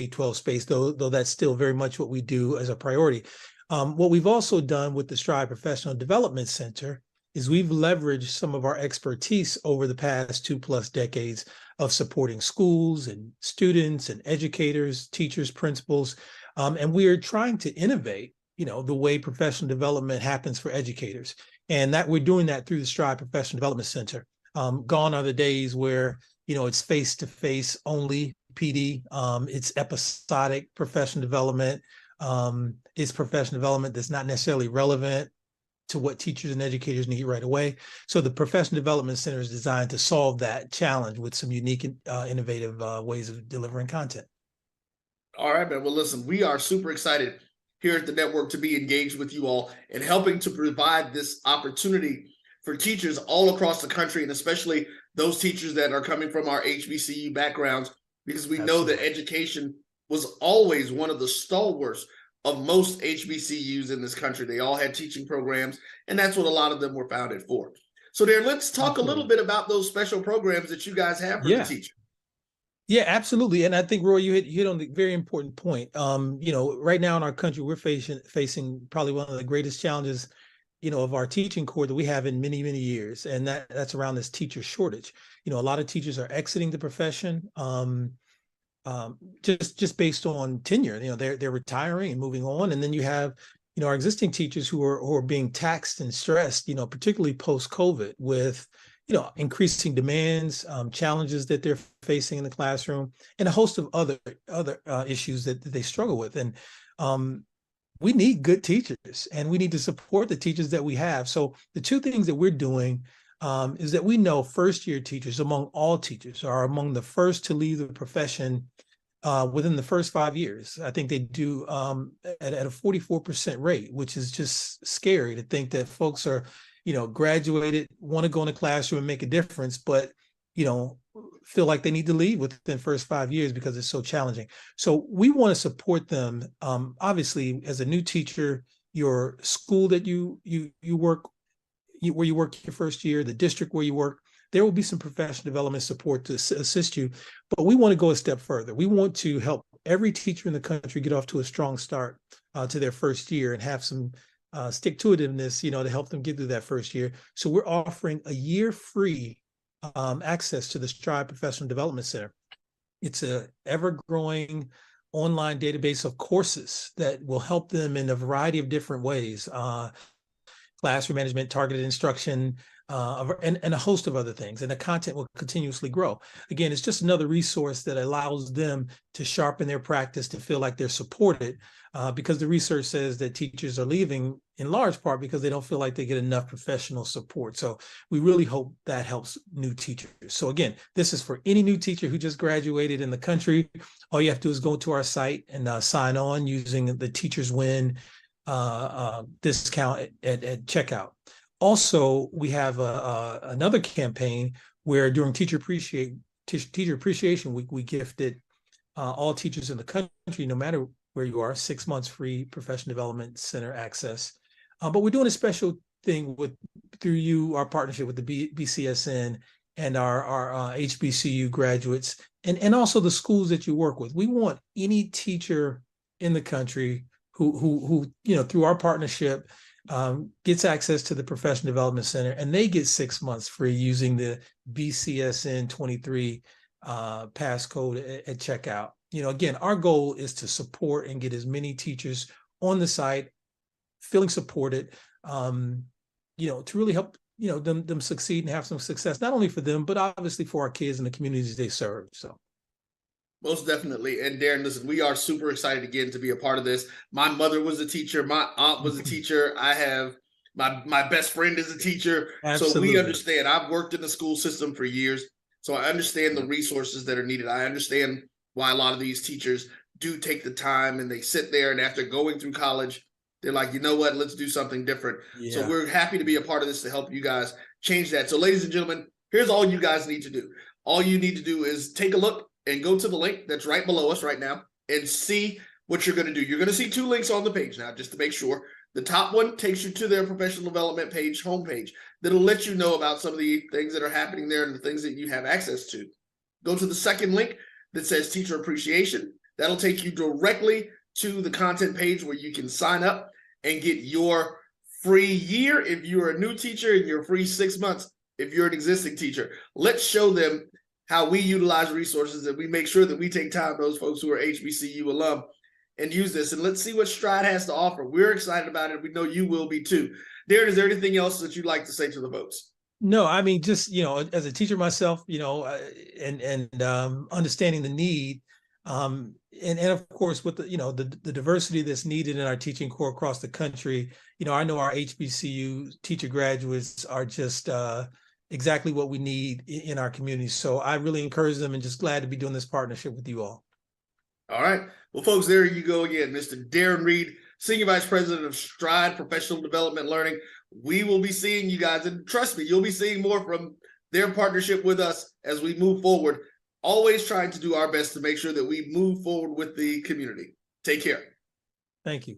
K-12 space, though that's still very much what we do as a priority. What we've also done with the Stride Professional Development Center is we've leveraged some of our expertise over the past 2+ decades of supporting schools and students and educators, teachers, principals, and we are trying to innovate, the way professional development happens for educators, and that we're doing that through the Stride Professional Development Center. Gone are the days where it's face-to-face only PD. It's episodic professional development. It's professional development that's not necessarily relevant to what teachers and educators need right away. So the Professional Development Center is designed to solve that challenge with some unique and innovative ways of delivering content. All right, man. Well, listen, we are super excited here at the network to be engaged with you all and helping to provide this opportunity for teachers all across the country, and especially those teachers that are coming from our HBCU backgrounds, because we know that education was always one of the stalwarts of most HBCUs in this country. They all had teaching programs, and that's what a lot of them were founded for. So Darren, let's talk a little bit about those special programs that you guys have for the teacher. Yeah, absolutely. And I think, Roy, you hit on the very important point. Right now in our country, we're facing probably one of the greatest challenges, of our teaching corps that we have in many, many years. And that's around this teacher shortage. A lot of teachers are exiting the profession. Just based on tenure, they're retiring and moving on, and then you have, our existing teachers who are being taxed and stressed, particularly post-COVID with, increasing demands, challenges that they're facing in the classroom, and a host of other issues that they struggle with. And we need good teachers, and we need to support the teachers that we have. So the two things that we're doing is that we know first-year teachers, among all teachers, are among the first to leave the profession within the first 5 years. I think they do at a 44% rate, which is just scary to think that folks are, graduated, want to go in the classroom and make a difference, but, feel like they need to leave within the first 5 years because it's so challenging. So we want to support them. Obviously, as a new teacher, your school that you work, where you work your first year, the district where you work, there will be some professional development support to assist you. But we want to go a step further. We want to help every teacher in the country get off to a strong start to their first year and have some stick-to-itiveness, to help them get through that first year. So we're offering a year free access to the Stride Professional Development Center. It's a ever-growing online database of courses that will help them in a variety of different ways. Classroom management, targeted instruction, and a host of other things. And the content will continuously grow. Again, it's just another resource that allows them to sharpen their practice, to feel like they're supported, because the research says that teachers are leaving in large part because they don't feel like they get enough professional support. So we really hope that helps new teachers. So again, this is for any new teacher who just graduated in the country. All you have to do is go to our site and sign on using the Teachers Win discount at checkout. Also, we have another campaign where during Teacher Appreciation Week, we gifted all teachers in the country, no matter where you are, 6 months free Professional Development Center access. But we're doing a special thing through our partnership with the BCSN and our HBCU graduates, and also the schools that you work with. We want any teacher in the country who through our partnership gets access to the Professional Development Center, and they get 6 months free using the BCSN 23 passcode at checkout. Again, our goal is to support and get as many teachers on the site feeling supported, to really help them succeed and have some success, not only for them, but obviously for our kids and the communities they serve. So. Most definitely. And Darren, listen, we are super excited again to be a part of this. My mother was a teacher. My aunt was a teacher. I have my best friend is a teacher. Absolutely. So we understand. I've worked in the school system for years. So I understand the resources that are needed. I understand why a lot of these teachers do take the time and they sit there, and after going through college, they're like, you know what, let's do something different. Yeah. So we're happy to be a part of this to help you guys change that. So ladies and gentlemen, here's all you guys need to do. All you need to do is take a look and go to the link that's right below us right now and see what you're going to do. You're going to see 2 links on the page now, just to make sure. The top one takes you to their professional development page, homepage, that'll let you know about some of the things that are happening there and the things that you have access to. Go to the second link that says Teacher Appreciation. That'll take you directly to the content page where you can sign up and get your free year if you're a new teacher and your free 6 months if you're an existing teacher. Let's show them how we utilize resources, and we make sure that we take time, those folks who are HBCU alum, and use this. And let's see what Stride has to offer. We're excited about it. We know you will be too. Darren, is there anything else that you'd like to say to the folks? No, I mean, just, as a teacher myself, and understanding the need, and of course with the diversity that's needed in our teaching corps across the country, I know our HBCU teacher graduates are just exactly what we need in our community. So I really encourage them, and just glad to be doing this partnership with you all. All right. Well, folks, there you go again, Mr. Darren Reed, Senior Vice President of Stride Professional Development Learning. We will be seeing you guys, and trust me, you'll be seeing more from their partnership with us as we move forward, always trying to do our best to make sure that we move forward with the community. Take care. Thank you.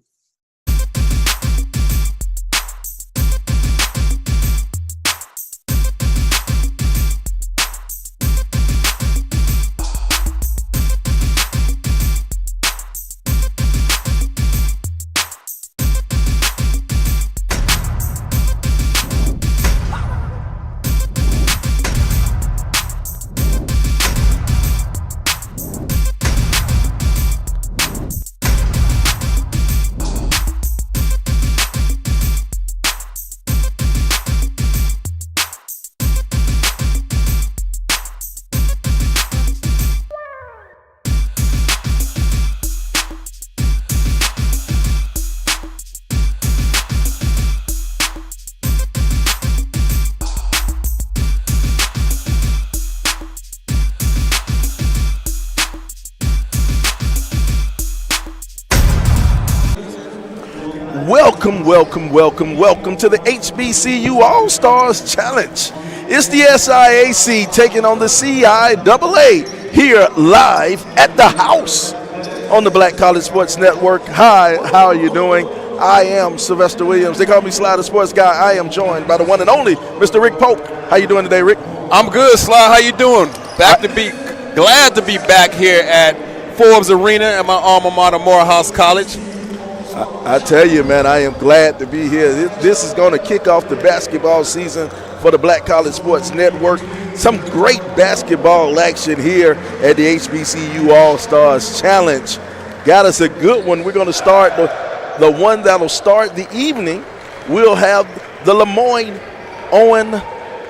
Welcome to the HBCU All-Stars Challenge. It's the SIAC taking on the CIAA here live at the house on the Black College Sports Network. Hi, how are you doing? I am Sylvester Williams. They call me Sly the Sports Guy. I am joined by the one and only Mr. Rick Pope. How you doing today, Rick? I'm good, Sly. How you doing? Glad to be back here at Forbes Arena at my alma mater, Morehouse College. I tell you, man, I am glad to be here. This is going to kick off the basketball season for the Black College Sports Network. Some great basketball action here at the HBCU All-Stars Challenge. Got us a good one. We're going to start the one that'll start the evening. We'll have the LeMoyne Owen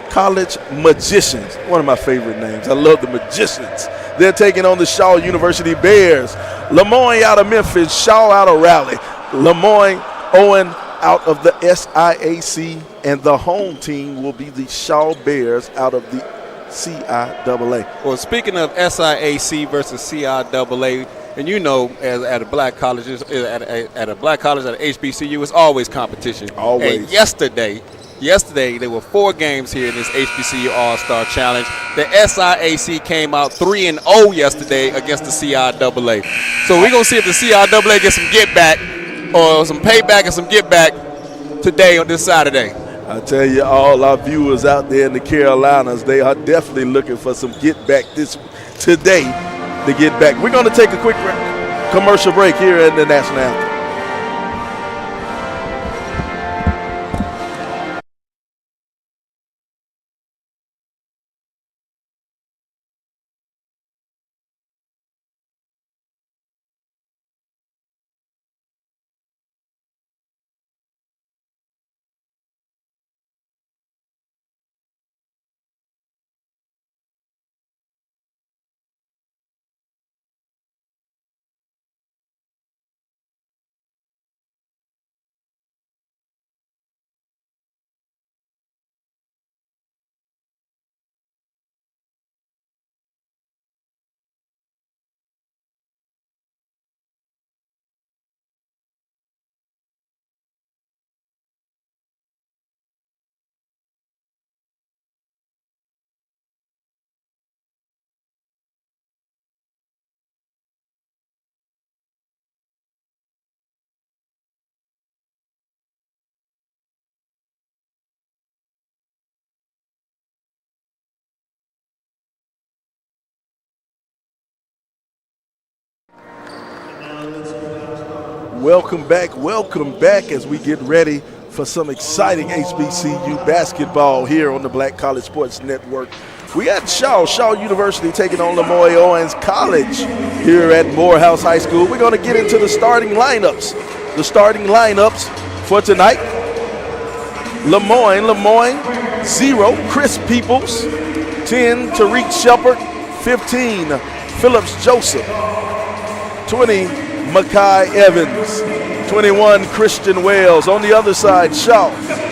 College Magicians. One of my favorite names. I love the Magicians. They're taking on the Shaw University Bears. LeMoyne out of Memphis, Shaw out of Raleigh. LeMoyne, Owen out of the SIAC, and the home team will be the Shaw Bears out of the CIAA. Well, speaking of SIAC versus CIAA, and at a black college, at a HBCU, it's always competition. Always. And yesterday there were 4 games here in this HBCU All-Star Challenge. The SIAC came out 3-0 yesterday against the CIAA. So we're gonna see if the CIAA gets some get back, or some payback and some get back today on this Saturday. I tell you, all our viewers out there in the Carolinas, they are definitely looking for some get back today to get back. We're going to take a quick commercial break here in the National Anthem. Welcome back as we get ready for some exciting HBCU basketball here on the Black College Sports Network. We got Shaw University taking on LeMoyne Owens College here at Morehouse High School. We're going to get into the starting lineups. The starting lineups for tonight. LeMoyne, 0, Chris Peoples, 10, Tariq Shepard, 15, Phillips Joseph, 20, Makai Evans, 21, Christian Wells. On the other side, Shaw,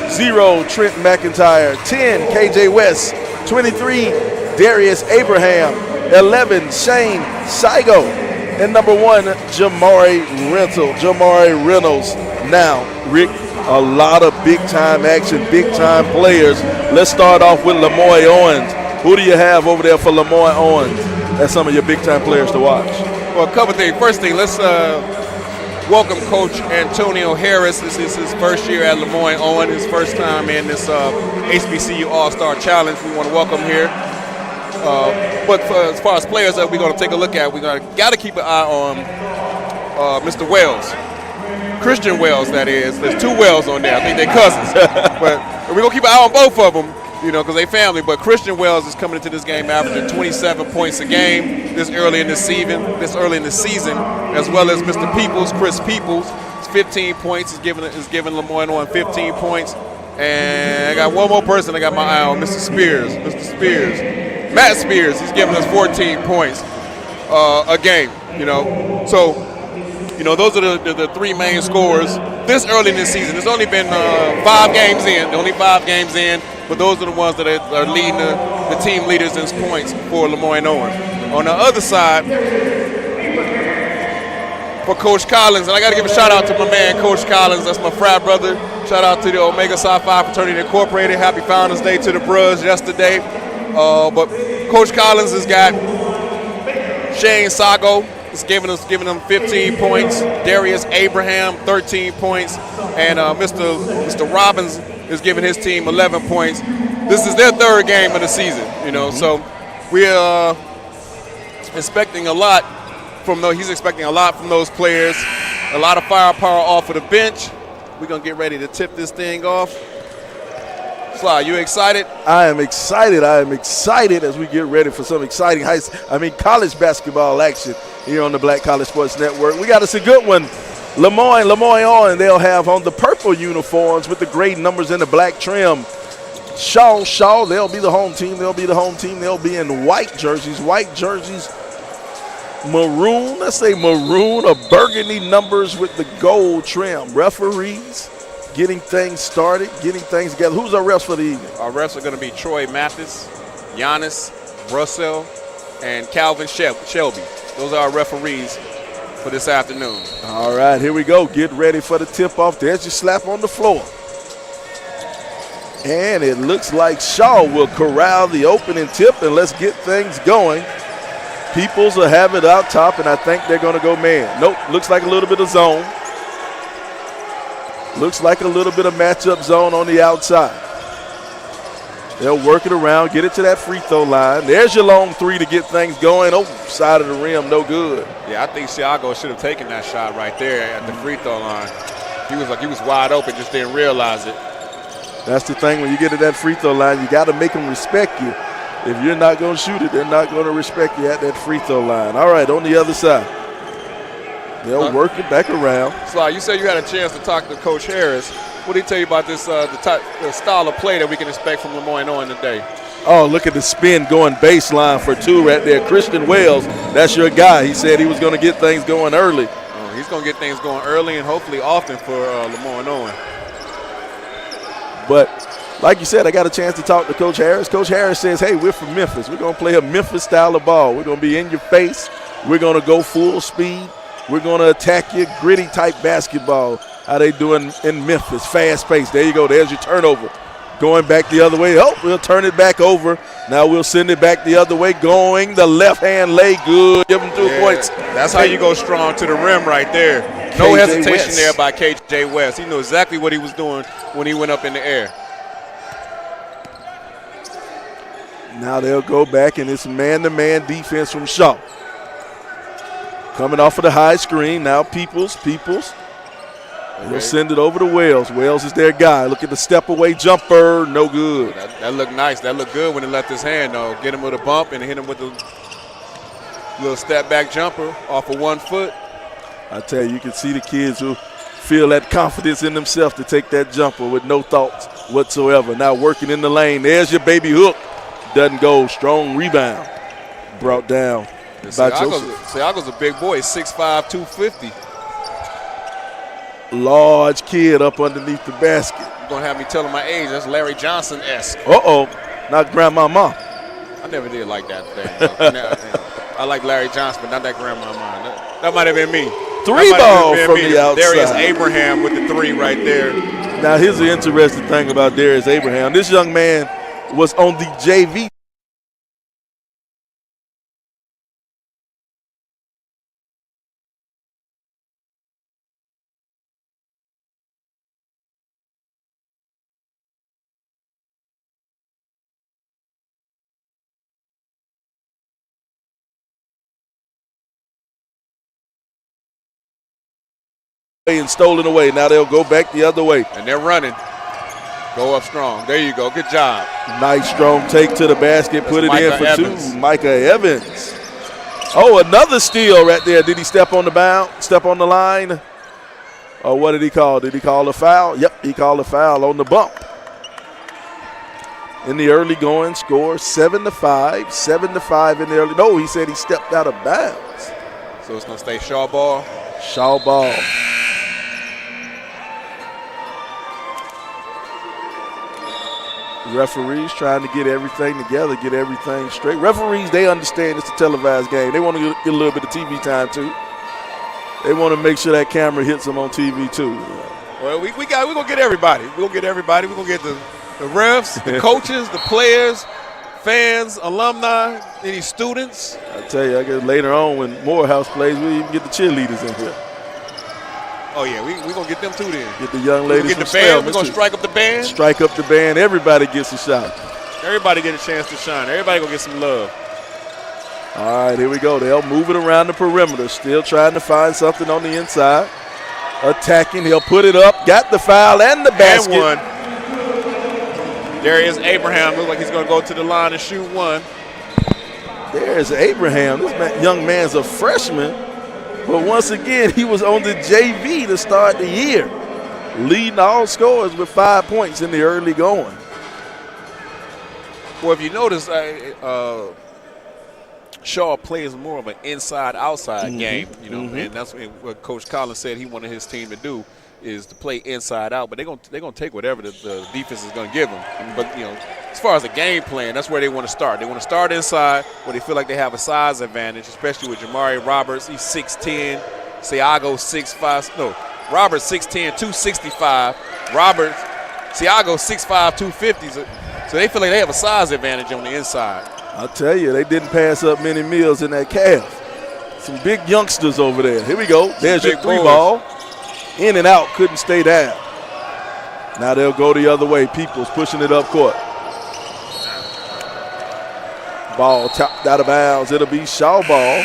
0, Trent McIntyre, 10, KJ West, 23, Darius Abraham, 11, Shane Saigo, and number 1, Jamari Reynolds. Now, Rick, a lot of big-time action, big-time players. Let's start off with LeMoyne Owens. Who do you have over there for LeMoyne Owens as some of your big-time players to watch? Well, a couple things. First thing, let's welcome Coach Antonio Harris. This is his first year at LeMoyne Owen, his first time in this HBCU All-Star Challenge. We want to welcome here. But as far as players that we're going to take a look at, we got to keep an eye on Mr. Wells. Christian Wells, that is. There's 2 Wells on there. I think they're cousins. But we're going to keep an eye on both of them, because they family. But Christian Wells is coming into this game averaging 27 points a game this early in the season, as well as Mr. Peoples, Chris Peoples. 15 points is giving LeMoyne Owen 15 points. And I got one more person I got my eye on, Mr. Spears. Matt Spears, he's giving us 14 points a game, So, those are the 3 main scorers this early in the season. There's only been 5 games in. Only 5 games in, but those are the ones that are leading the team leaders in points for LeMoyne Owen. On the other side, for Coach Collins, and I got to give a shout-out to my man, Coach Collins. That's my frat brother. Shout-out to the Omega Psi Phi Fraternity Incorporated. Happy Founders Day to the bros yesterday. But Coach Collins has got Shane Sago. He's giving them 15 points. Darius Abraham, 13 points. And Mr. Robbins is giving his team 11 points. This is their 3rd game of the season, So we're expecting a lot from those. He's expecting a lot from those players. A lot of firepower off of the bench. We're going to get ready to tip this thing off. Sly, you excited? I am excited as we get ready for some exciting college basketball action here on the Black College Sports Network. We got us a good one. LeMoyne Owen, they'll have on the purple uniforms with the gray numbers and the black trim. Shaw, they'll be the home team. They'll be in white jerseys, maroon or burgundy numbers with the gold trim. Referees getting things started, getting things together. Who's our refs for the evening? Our refs are going to be Troy Mathis, Giannis, Russell, and Calvin Shelby. Those are our referees for this afternoon. All right, here we go. Get ready for the tip-off. There's your slap on the floor. And it looks like Shaw will corral the opening tip, and let's get things going. Peoples will have it out top, and I think they're going to go man. Nope, looks like a little bit of zone. Looks like a little bit of matchup zone on the outside. They'll work it around, get it to that free throw line. There's your long 3 to get things going. Oh, side of the rim, no good. Yeah, I think Siago should have taken that shot right there at the free throw line. He was wide open, just didn't realize it. That's the thing, when you get to that free throw line, you got to make them respect you. If you're not going to shoot it, they're not going to respect you at that free throw line. All right, on the other side. They'll work it back around. Sly, you said you had a chance to talk to Coach Harris. What did he tell you about this the style of play that we can expect from LeMoyne Owen today? Oh, look at the spin going baseline for 2 right there. Christian Wells, that's your guy. He said he was going to get things going early. Oh, he's going to get things going early and hopefully often for LeMoyne Owen. But like you said, I got a chance to talk to Coach Harris. Coach Harris says, hey, we're from Memphis. We're going to play a Memphis style of ball. We're going to be in your face. We're going to go full speed. We're going to attack you, gritty type basketball. How they doing in Memphis, fast pace. There you go. There's your turnover. Going back the other way. Oh, we'll turn it back over. Now we'll send it back the other way. Going the left hand lay good. Give them 2 points. That's how you go strong to the rim right there. No hesitation there by KJ West. He knew exactly what he was doing when he went up in the air. Now they'll go back, and it's man-to-man defense from Shaw. Coming off of the high screen. Now Peoples He'll send it over to Wells. Wells is their guy. Look at the step away jumper. No good. That looked nice. That looked good when he left his hand, though. Get him with a bump and hit him with a little step back jumper off of 1 foot. I tell you, you can see the kids who feel that confidence in themselves to take that jumper with no thoughts whatsoever. Now working in the lane. There's your baby hook. Doesn't go. Strong rebound. Brought down by Joseph. Siago's a big boy. 6'5", 250. Large kid up underneath the basket. You're going to have me telling my age. That's Larry Johnson-esque. Uh-oh. Not grandmama. I never did like that thing. I like Larry Johnson, but not that grandmama. That might have been me. Three ball from the outside. Darius Abraham with the three right there. Now, here's the interesting thing about Darius Abraham. This young man was on the JV. And stolen away. Now they'll go back the other way. And they're running. Go up strong. There you go. Good job. Nice strong take to the basket. That's put it Micah in for Evans. 2. Micah Evans. Oh, another steal right there. Did he step on the bound? Step on the line? Or what did he call? Did he call a foul? Yep, he called a foul on the bump. In the early going, score 7-5. 7-5 in the early. No, he said he stepped out of bounds. So it's going to stay Shaw ball. Shaw ball. Referees trying to get everything together, get everything straight. Referees, they understand it's a televised game. They want to get a little bit of TV time too. They want to make sure that camera hits them on TV too. Well, we're going to get everybody. We're going to get everybody. We're going to get the refs, the coaches, the players, fans, alumni, any students. I tell you, I guess later on when Morehouse plays, we even get the cheerleaders in here. Oh, yeah, we're going to get them too then. Get the young ladies get from the band. Spelman We're going to strike up the band. Strike up the band. Everybody gets a shot. Everybody get a chance to shine. Everybody going to get some love. All right, here we go. They'll move it around the perimeter. Still trying to find something on the inside. Attacking. He'll put it up. Got the foul and the basket. And one. Darius Abraham looks like he's going to go to the line and shoot one. There's Abraham. This young man's a freshman. But once again, he was on the JV to start the year, leading all scorers with 5 points in the early going. Well, if you notice, Shaw plays more of an inside-outside game, you know, and that's what Coach Collins said he wanted his team to do is to play inside out. But they're gonna take whatever the defense is gonna give them. But you know, as far as the game plan, that's where they want to start. They want to start inside where they feel like they have a size advantage, especially with Jamari Roberts. He's 6'10", Siago 6'5". No, Roberts 6'10", 265. Siago 6'5", 250. So they feel like they have a size advantage on the inside. I'll tell you, they didn't pass up many meals in that calf. Some big youngsters over there. Here we go. There's your 3 ball. In and out, couldn't stay down. Now they'll go the other way. Peoples pushing it up court. Ball tapped out of bounds. It'll be Shaw ball.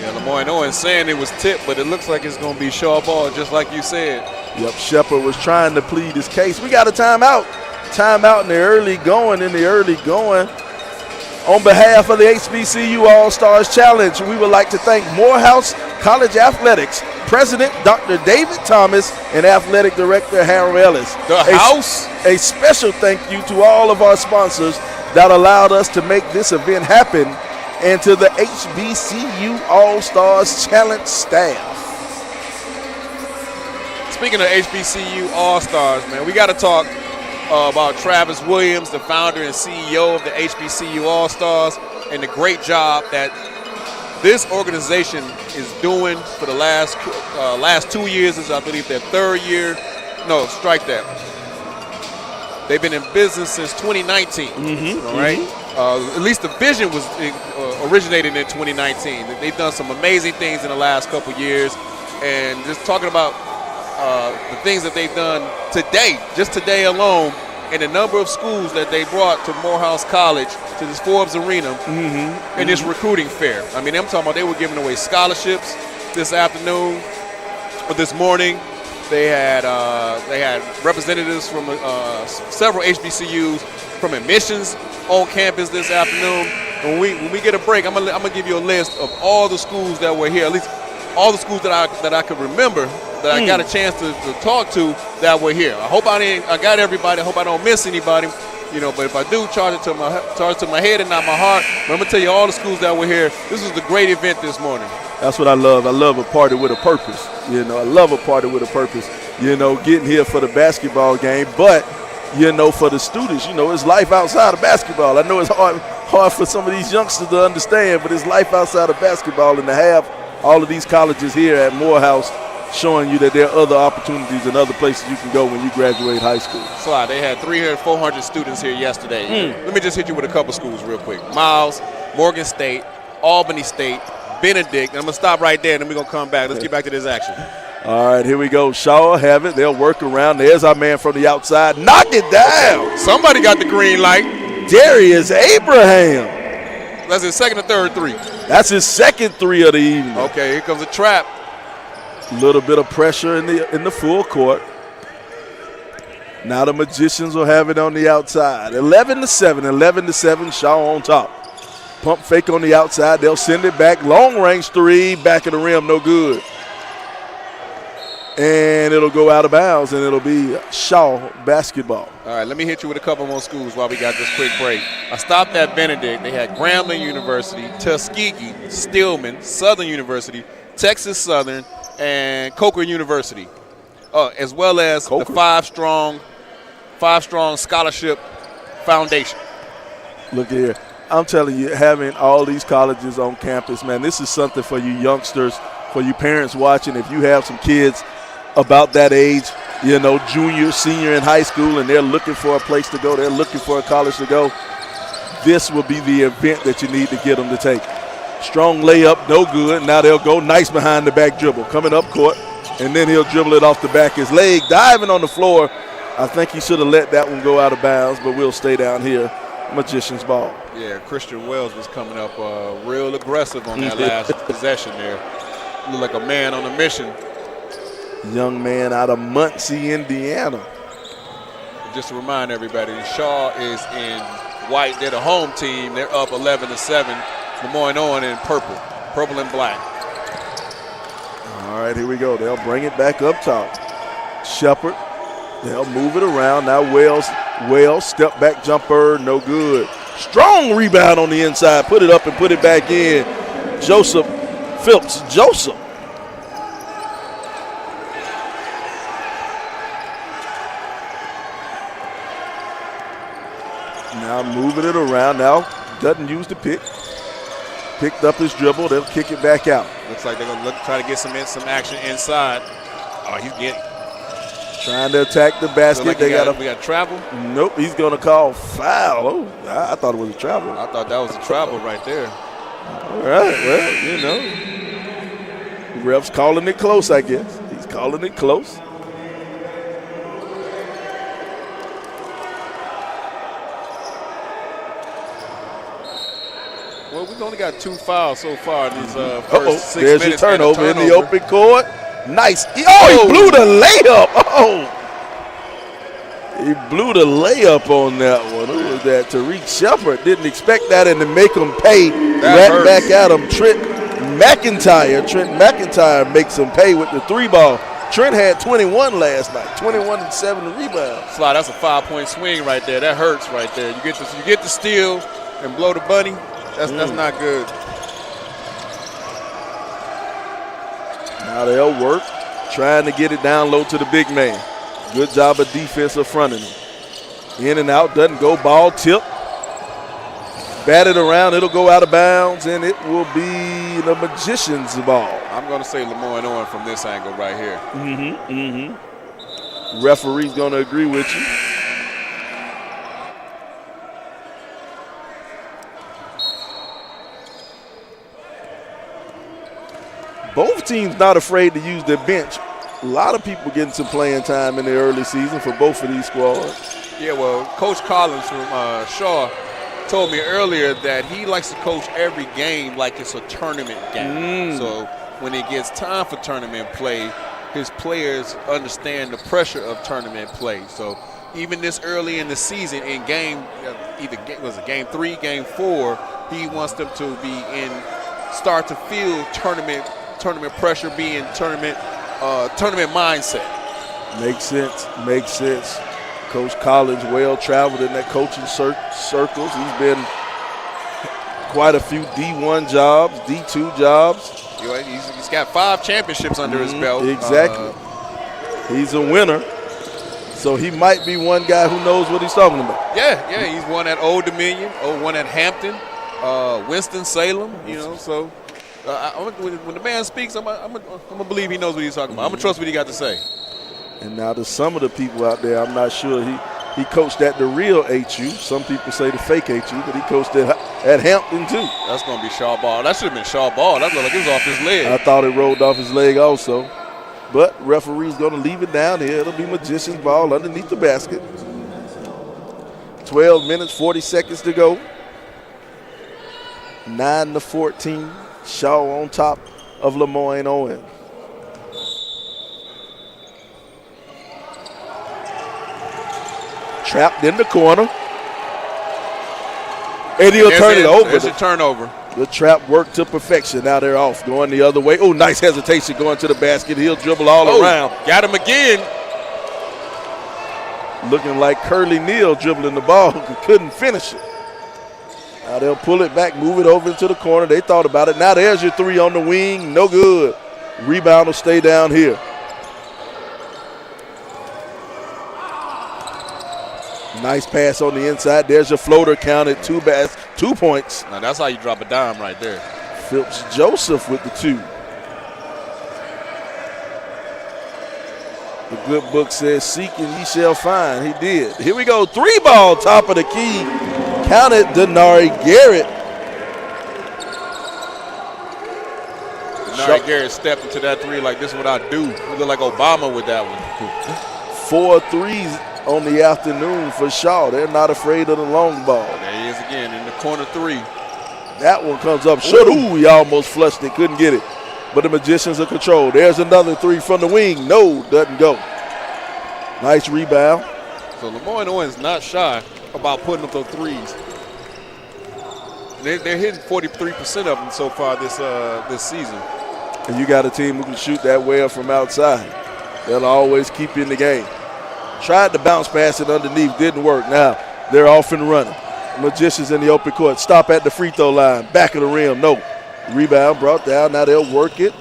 Yeah, LeMoyne Owen saying it was tipped, but it looks like it's going to be Shaw ball, just like you said. Yep, Shepard was trying to plead his case. We got a timeout. Timeout in the early going. On behalf of the HBCU All-Stars Challenge, we would like to thank Morehouse College Athletics President Dr. David Thomas and Athletic Director Harold Ellis. A special thank you to all of our sponsors that allowed us to make this event happen, and to the HBCU All-Stars Challenge staff. Speaking of HBCU All-Stars, man, we got to talk about Travis Williams, the founder and CEO of the HBCU All-Stars, and the great job that this organization is doing for the last 2 years. Is, I believe, their 3rd year. No, strike that. They've been in business since 2019, all right? At least the vision was originated in 2019. They've done some amazing things in the last couple years, and just talking about the things that they've done today, just today alone, and the number of schools that they brought to Morehouse College, to this Forbes Arena, and this recruiting fair. I mean, I'm talking about they were giving away scholarships. this afternoon or this morning. They had representatives from several HBCUs from admissions on campus this afternoon. When we get a break, I'm gonna give you a list of all the schools that were here, at least all the schools that I could remember that I got a chance to talk to that were here. I hope I got everybody. I hope I don't miss anybody. But if I do, charge it to my head and not my heart. But I'm gonna tell you all the schools that were here. This was a great event this morning. That's what I love. I love a party with a purpose. I love a party with a purpose. Getting here for the basketball game, but for the students, it's life outside of basketball. I know it's hard for some of these youngsters to understand, but it's life outside of basketball, and to have all of these colleges here at Morehouse showing you that there are other opportunities and other places you can go when you graduate high school. Sly, they had 300, 400 students here yesterday. Let me just hit you with a couple schools real quick. Miles, Morgan State, Albany State, Benedict. And I'm going to stop right there, and then we're going to come back. Let's get back to this action. All right, here we go. Shaw have it. They'll work around. There's our man from the outside. Knock it down. Somebody got the green light. Darius Abraham. That's his second or third three. That's his second three of the evening. Okay, here comes a trap. A little bit of pressure in the full court. Now the Magicians will have it on the outside. 11-7, Shaw on top. Pump fake on the outside. They'll send it back. Long range three, back of the rim, no good. And it'll go out of bounds, and it'll be Shaw basketball. All right, let me hit you with a couple more schools while we got this quick break. I stopped at Benedict. They had Grambling University, Tuskegee, Stillman, Southern University, Texas Southern, and Coker University, as well as the five strong scholarship foundation. Look here. I'm telling you, having all these colleges on campus, man, this is something for you youngsters, for you parents watching. If you have some kids about that age, junior, senior in high school, and they're looking for a place to go, they're looking for a college to go, this will be the event that you need to get them to take. Strong layup, no good. Now they'll go nice behind the back dribble. Coming up court, and then he'll dribble it off the back of his leg. Diving on the floor. I think he should have let that one go out of bounds, but we'll stay down here. Magician's ball. Yeah, Christian Wells was coming up real aggressive on that last possession there. Looked like a man on a mission. Young man out of Muncie, Indiana. Just to remind everybody, Shaw is in white. They're the home team. They're up 11-7. LeMoyne Owen in purple and black. All right, here we go. They'll bring it back up top. Shepard, they'll move it around. Now Wells, step back jumper, no good. Strong rebound on the inside. Put it up and put it back in. Phillips. Now moving it around. Now doesn't use the pick. Picked up his dribble. They'll kick it back out. Looks like they're going to try to get some action inside. Oh, he's trying to attack the basket. Like we got travel? Nope, he's going to call foul. Oh, I thought it was a travel. I thought that was a travel right there. All right, well, ref's calling it close, I guess. He's calling it close. Well, we've only got 2 fouls so far in these first 6 there's minutes. There's your turnover in the open court. Nice. He blew the layup. He blew the layup on that one. Who was that? Tariq Shepard. Didn't expect that, and to make him pay right back at him. Trent McIntyre makes him pay with the 3-ball. Trent had 21 last night, 21 and 7 rebounds. Sly, that's a 5-point swing right there. That hurts right there. You get the steal and blow the bunny. That's not good. Now they'll work, trying to get it down low to the big man. Good job of defense in front of him. In and out, doesn't go, ball tip. Batted around, it'll go out of bounds, and it will be the Magician's ball. I'm going to say LeMoyne Owen from this angle right here. Referee's going to agree with you. Both teams not afraid to use their bench. A lot of people getting some playing time in the early season for both of these squads. Yeah, well, Coach Collins from Shaw told me earlier that he likes to coach every game like it's a tournament game. So when it gets time for tournament play, his players understand the pressure of tournament play. So even this early in the season, in game 3, game 4, he wants them to start to feel tournament pressure, be in tournament mindset. Makes sense. Coach Collins, well traveled in that coaching circles. He's been quite a few D1 jobs, D2 jobs. He's got 5 championships under his belt. Exactly. He's a winner. So he might be one guy who knows what he's talking about. Yeah. He's won at Old Dominion, won at Hampton, Winston-Salem, So when the man speaks, I'm gonna believe he knows what he's talking about. I'm gonna trust what he got to say. And now to some of the people out there, I'm not sure he coached at the real HU. Some people say the fake HU, but he coached at Hampton too. That's gonna be Shaw Ball. That should have been Shaw Ball. That looked like it was off his leg. I thought it rolled off his leg also. But referee's going to leave it down here. It'll be Magician's ball underneath the basket. 12 minutes, 40 seconds to go. 9-14. Shaw on top of LeMoyne Owen. Trapped in the corner. And he'll turn it over. There's a turnover. The trap worked to perfection. Now they're off, going the other way. Oh, nice hesitation going to the basket. He'll dribble all around. Got him again. Looking like Curly Neal dribbling the ball. Couldn't finish it. Now they'll pull it back, move it over into the corner. They thought about it. Now there's your 3 on the wing. No good. Rebound will stay down here. Nice pass on the inside. There's your floater, counted 2 points. Now that's how you drop a dime right there. Phillips Joseph with the 2. The good book says, seek and ye shall find. He did. Here we go. 3-ball, top of the key. Counted Denari Garrett. Denari Garrett stepped into that 3 like, this is what I do. He looked like Obama with that one. 4 threes on the afternoon for Shaw. They're not afraid of the long ball. There he is again in the corner 3. That one comes up short. Ooh, he almost flushed it. Couldn't get it. But the Magicians are controlled. There's another 3 from the wing. No, doesn't go. Nice rebound. So LeMoyne Owen's not shy about putting up those 3s. They're hitting 43% of them so far this season. And you got a team who can shoot that well from outside. They'll always keep you in the game. Tried to bounce pass it underneath, didn't work. Now they're off and running. Magicians in the open court. Stop at the free throw line. Back of the rim. No. Rebound brought down. Now they'll work it.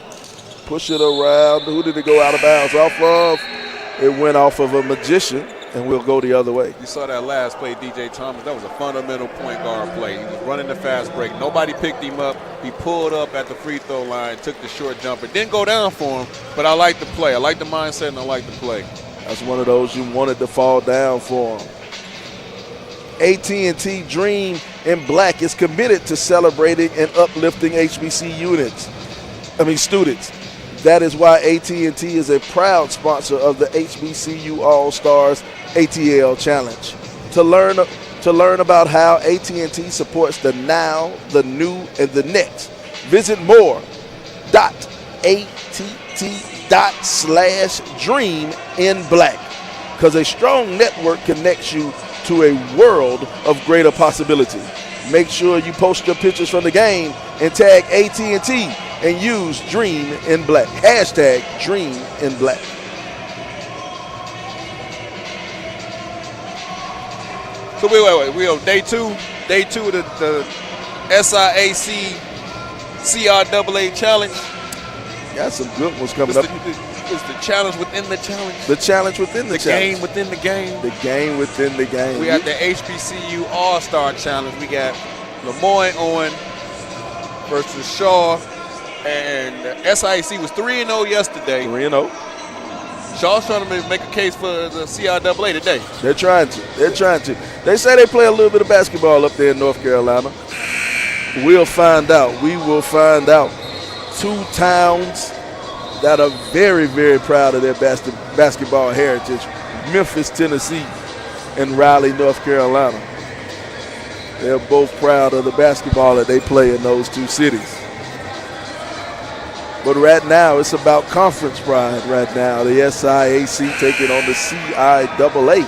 Push it around. Who did it go out of bounds off of? It went off of a Magician, and we'll go the other way. You saw that last play, DJ Thomas. That was a fundamental point guard play. He was running the fast break. Nobody picked him up. He pulled up at the free throw line, took the short jumper. Didn't go down for him, but I like the play. I like the mindset, and I like the play. That's one of those you wanted to fall down for him. AT&T Dream in Black is committed to celebrating and uplifting HBC students. That is why AT&T is a proud sponsor of the HBCU All-Stars ATL Challenge. To learn about how AT&T supports the now, the new, and the next, visit more.att./dream in black. Because a strong network connects you to a world of greater possibility. Make sure you post your pictures from the game and tag AT&T and use Dream in Black. Hashtag Dream in Black. So wait. We on day two of the SIAC CRAA challenge. Got some good ones coming up. It's the challenge within the challenge. The challenge within the challenge. The game within the game. The game within the game. We got the HBCU All-Star Challenge. We got LeMoyne Owen versus Shaw. And SIAC was 3-0 yesterday. 3-0. Shaw's trying to make a case for the CRAA today. They're trying to. They say they play a little bit of basketball up there in North Carolina. We'll find out. We will find out. 2 towns that are very, very proud of their basketball heritage. Memphis, Tennessee, and Raleigh, North Carolina. They're both proud of the basketball that they play in those 2 cities. But right now, it's about conference pride right now. The SIAC taking on the CIAA.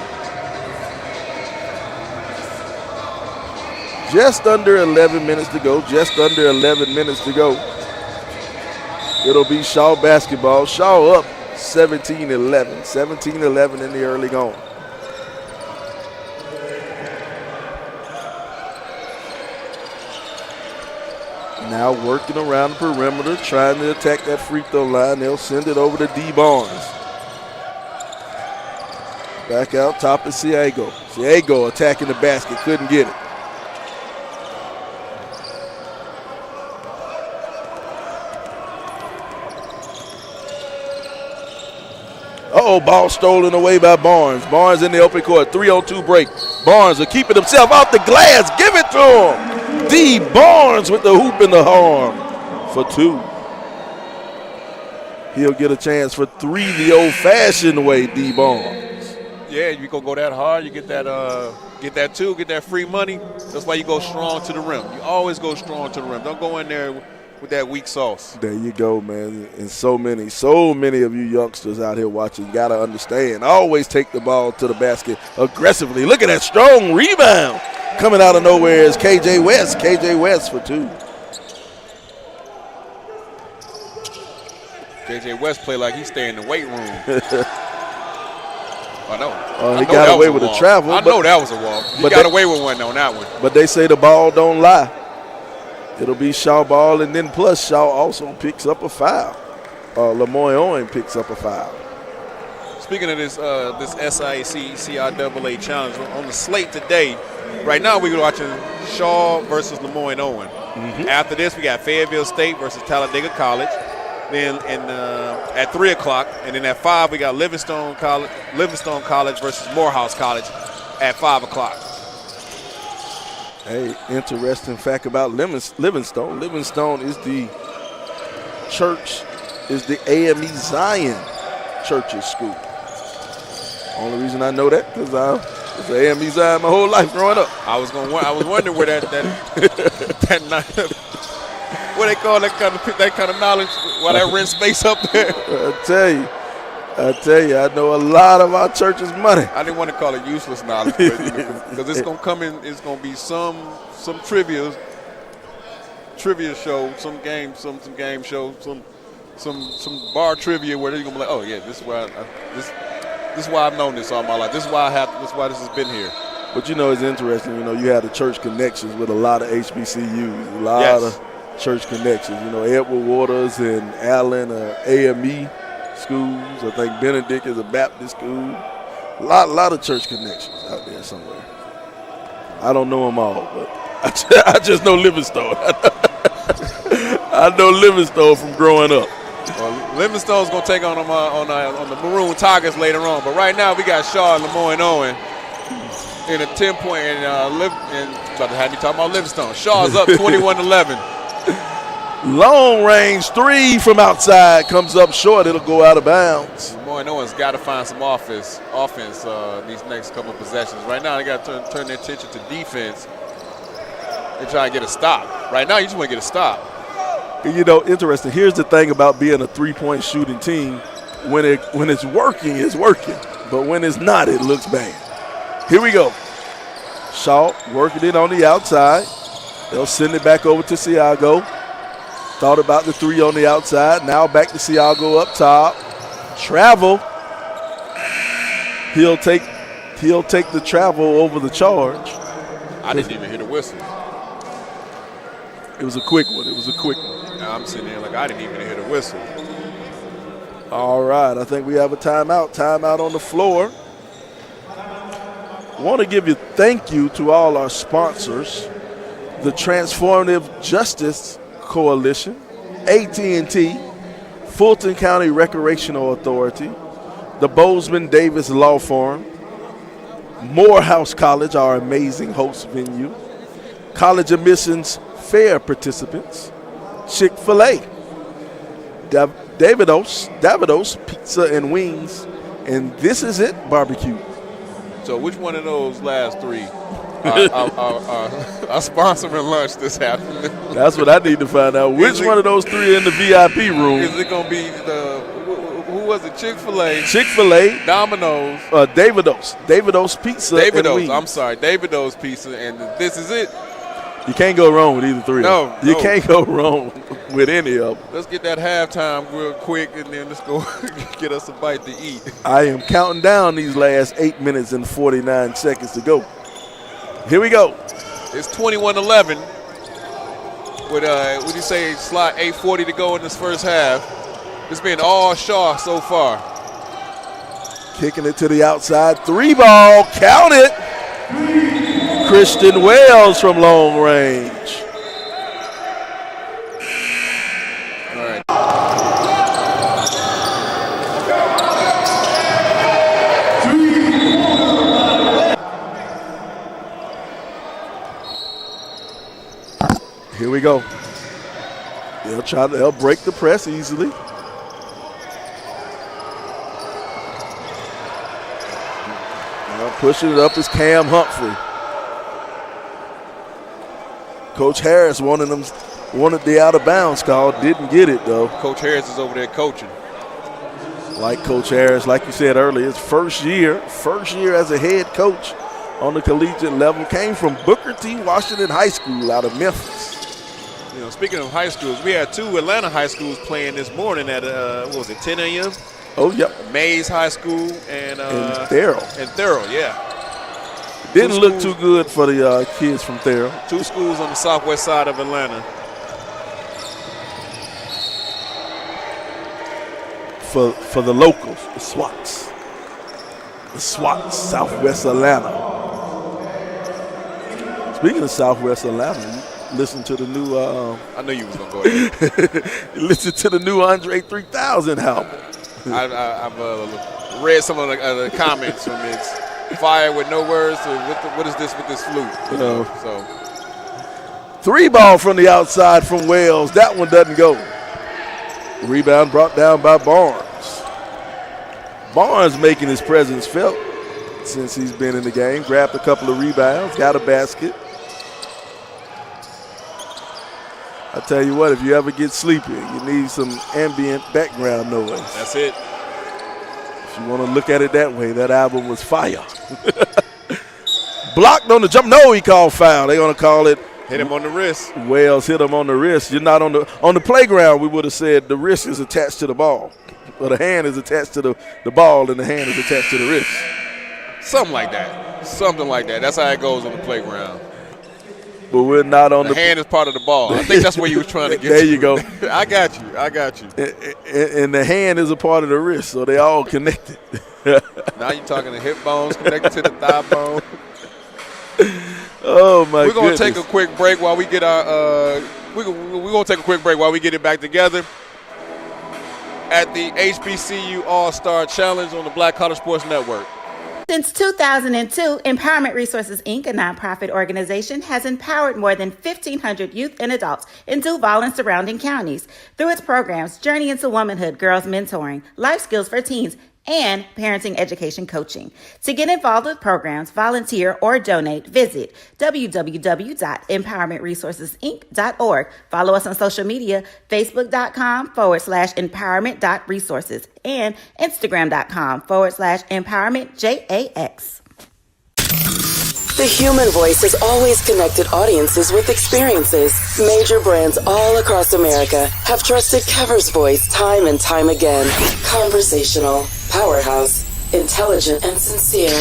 Just under 11 minutes to go. Just under 11 minutes to go. It'll be Shaw basketball. Shaw up 17-11. 17-11 in the early going. Now working around the perimeter, trying to attack that free throw line. They'll send it over to D. Barnes. Back out top of Ciego. Ciego attacking the basket, couldn't get it. Uh-oh, ball stolen away by Barnes. Barnes in the open court, 3-on-2 break. Barnes will keep it himself off the glass. Give it to him. D. Barnes with the hoop in the arm for 2. He'll get a chance for 3 the old-fashioned way, D. Barnes. Yeah, you gonna go that hard, you get that 2, get that free money. That's why you go strong to the rim. You always go strong to the rim. Don't go in there with that weak sauce. There you go, man. And so many of you youngsters out here watching, you got to understand. Always take the ball to the basket aggressively. Look at that strong rebound. Coming out of nowhere is KJ West. KJ West for 2. KJ West play like he stay in the weight room. I know. He got away with a travel. I know that was a walk. He got away with one on that one. But they say the ball don't lie. It'll be Shaw ball, and then plus Shaw also picks up a foul. LeMoyne Owen picks up a foul. Speaking of this SIAC CIAA challenge, on the slate today, right now we're watching Shaw versus LeMoyne Owen. Mm-hmm. After this, we got Fayetteville State versus Talladega College. Then at 3 o'clock, and then at 5 we got Livingstone College versus Morehouse College at 5 o'clock. Hey, interesting fact about Livingstone. Livingstone is the AME Zion Church's school. Only reason I know that because I was AME Zion my whole life growing up. I was wondering where that what they call that kind of knowledge, why that rent space up there. I tell you, I know a lot of our church's money. I didn't want to call it useless knowledge, because it's gonna come in. It's gonna be some trivia show, some game show, some bar trivia where they're gonna be like, oh yeah, this is why I've known this all my life. This is why this has been here. But you know, it's interesting. You know, you have the church connections with a lot of HBCUs, a lot of church connections. You know, Edward Waters and Allen are AME schools. I think Benedict is a Baptist school. A lot of church connections out there somewhere. I don't know them all, but I just know Livingstone. I know Livingstone from growing up. Well, Livingstone's gonna take on them on the Maroon Tigers later on, but right now we got Shaw and LeMoyne Owen in a 10-point and try to have me talking about Livingstone. Shaw's up 21-11. Long range 3 from outside comes up short. It'll go out of bounds. You know, interesting. Here's the thing about being a 3-point shooting team. When it's working, it's working. But when it's not, it looks bad. Here we go. Shaw working it on the outside. They'll send it back over to Ciego. Thought about the 3 on the outside. Now back to Ciego up top. Travel. He'll take the travel over the charge. I didn't even hear the whistle. It was a quick one. Now I'm sitting there like I didn't even hear the whistle. All right, I think we have a timeout. Timeout on the floor. Want to give thank you to all our sponsors. The Transformative Justice Coalition, AT&T, Fulton County Recreational Authority, the Bozeman Davis Law Firm, Morehouse College, our amazing host venue, college admissions fair participants, Chick-fil-A, Davido's Pizza and Wings, and This Is It Barbecue. So which one of those last 3 our sponsoring lunch this afternoon. That's what I need to find out. Which one of those three in the VIP room? Is it going to be who was it? Chick-fil-A. Chick-fil-A. Domino's. Davido's Pizza. Davido's. I'm sorry. Davido's Pizza. And this is it. You can't go wrong with either three. No. You can't go wrong with any of them. Let's get that halftime real quick, and then let's go get us a bite to eat. I am counting down these last 8 minutes and 49 seconds to go. Here we go. It's 21-11 with, what do you say, slot 8:40 to go in this first half. It's been all Shaw so far. Kicking it to the outside. 3 ball. Count it. Christian Wells from long range. All right. Here we go. They'll break the press easily. Pushing it up is Cam Humphrey. Coach Harris wanted the out of bounds call, didn't get it though. Coach Harris is over there coaching. Like Coach Harris, like you said earlier, his first year as a head coach on the collegiate level, came from Booker T. Washington High School out of Memphis. You know, speaking of high schools, we had 2 Atlanta high schools playing this morning at 10 a.m. Oh, yep. Mays High School and Thurl. And Thurl, yeah. Didn't look too good for the kids from Thurl. 2 schools on the southwest side of Atlanta. For the locals, the SWATs. The SWATs, Southwest Atlanta. Speaking of Southwest Atlanta, listen to the new. I knew you was gonna go ahead. Listen to the new Andre 3000 album. I've read some of the comments from it. Fire with no words. What is this with this flute? You know, so 3 ball from the outside from Wells. That one doesn't go. Rebound brought down by Barnes. Barnes making his presence felt since he's been in the game. Grabbed a couple of rebounds, got a basket. I tell you what, if you ever get sleepy, you need some ambient background noise. That's it. If you want to look at it that way, that album was fire. Blocked on the jump. No, he called foul. They're going to call it. Hit him on the wrist. Wells hit him on the wrist. You're not on the playground. We would have said the wrist is attached to the ball, or the hand is attached to the ball, and the hand is attached to the wrist. Something like that. Something like that. That's how it goes on the playground. But we're not on the hand is part of the ball. I think that's where you were trying to get. There you go. I got you. And the hand is a part of the wrist, so they all connected. Now you're talking the hip bones connected to the thigh bone. Oh my! We're gonna take a quick break while we get our. We're gonna take a quick break while we get it back together at the HBCU All-Star Challenge on the Black College Sports Network. Since 2002, Empowerment Resources, Inc., a nonprofit organization, has empowered more than 1,500 youth and adults in Duval and surrounding counties through its programs Journey into Womanhood, Girls Mentoring, Life Skills for Teens, and Parenting Education Coaching. To get involved with programs, volunteer, or donate, visit www.empowermentresourcesinc.org. Follow us on social media, facebook.com/empowerment.resources and instagram.com/empowermentjax. The human voice has always connected audiences with experiences. Major brands all across America have trusted Kever's voice time and time again. Conversational, powerhouse, intelligent, and sincere.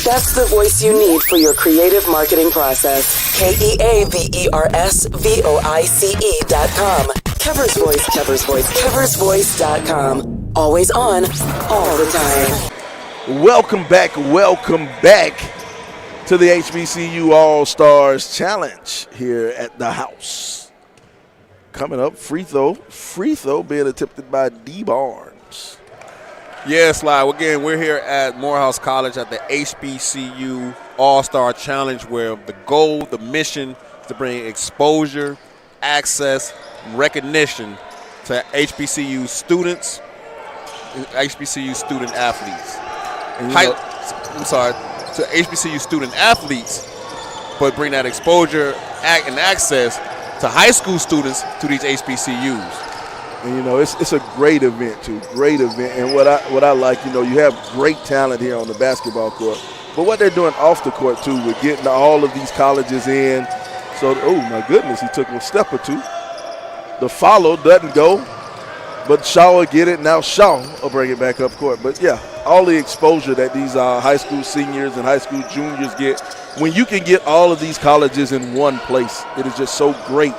That's the voice you need for your creative marketing process. KEAVERSVOICE.com. Kever's Voice, Kever's Voice, KeversVoice.com. Always on, all the time. Welcome back to the HBCU All-Stars Challenge here at the house. Coming up, free throw being attempted by D. Barnes. Yes, Sly. Again, we're here at Morehouse College at the HBCU All-Star Challenge, where the goal, the mission is to bring exposure, access, and recognition to HBCU students, HBCU student athletes. To HBCU student athletes but bring that exposure and access to high school students to these HBCUs. And, you know, it's a great event, too. Great event. And what I like, you know, you have great talent here on the basketball court. But what they're doing off the court, too, with getting all of these colleges in. So, oh, my goodness, he took a step or two. The follow doesn't go. But Shaw will get it. Now Shaw will bring it back up court. But, yeah, all the exposure that these high school seniors and high school juniors get. When you can get all of these colleges in one place, it is just so great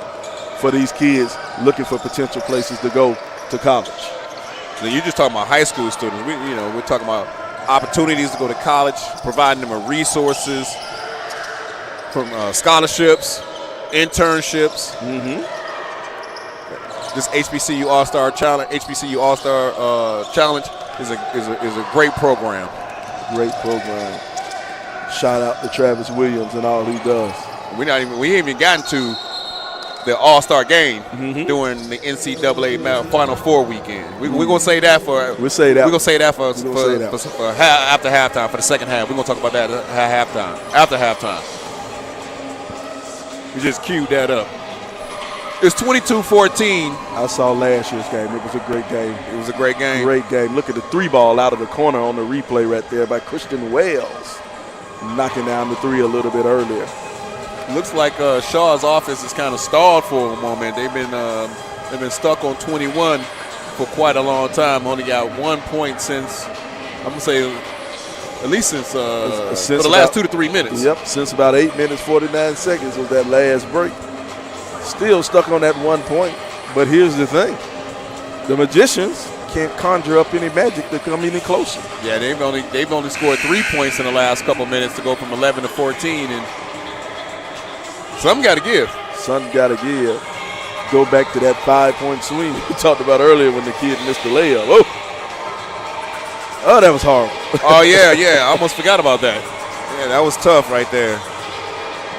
for these kids looking for potential places to go to college. So you're just talking about high school students. We're talking about opportunities to go to college, providing them with resources, from scholarships, internships. Mm-hmm. This HBCU All-Star Challenge, Challenge is a great program. Great program. Shout out to Travis Williams and all he does. We ain't even gotten to the All-Star game during the NCAA Final Four weekend. We're gonna say that for after halftime, for the second half. We're gonna talk about that at halftime. After halftime, we just queued that up. It's 22-14. I saw last year's game. It was a great game. It was a great game. Great game. Look at the three ball out of the corner on the replay right there by Christian Wells, knocking down the three a little bit earlier. Looks like Shaw's offense is kind of stalled for a moment. They've been stuck on 21 for quite a long time. Only got 1 point since, I'm gonna say, at least since for the last 2 to 3 minutes. Yep, since about 8 minutes 49 seconds was that last break. Still stuck on that 1 point. But here's the thing: the Magicians can't conjure up any magic to come any closer. Yeah, they've only scored 3 points in the last couple minutes to go from 11 to 14 and. Something got to give. Something got to give. Go back to that 5-point swing we talked about earlier when the kid missed the layup. Oh, that was horrible. Oh, yeah. I almost forgot about that. Yeah, that was tough right there.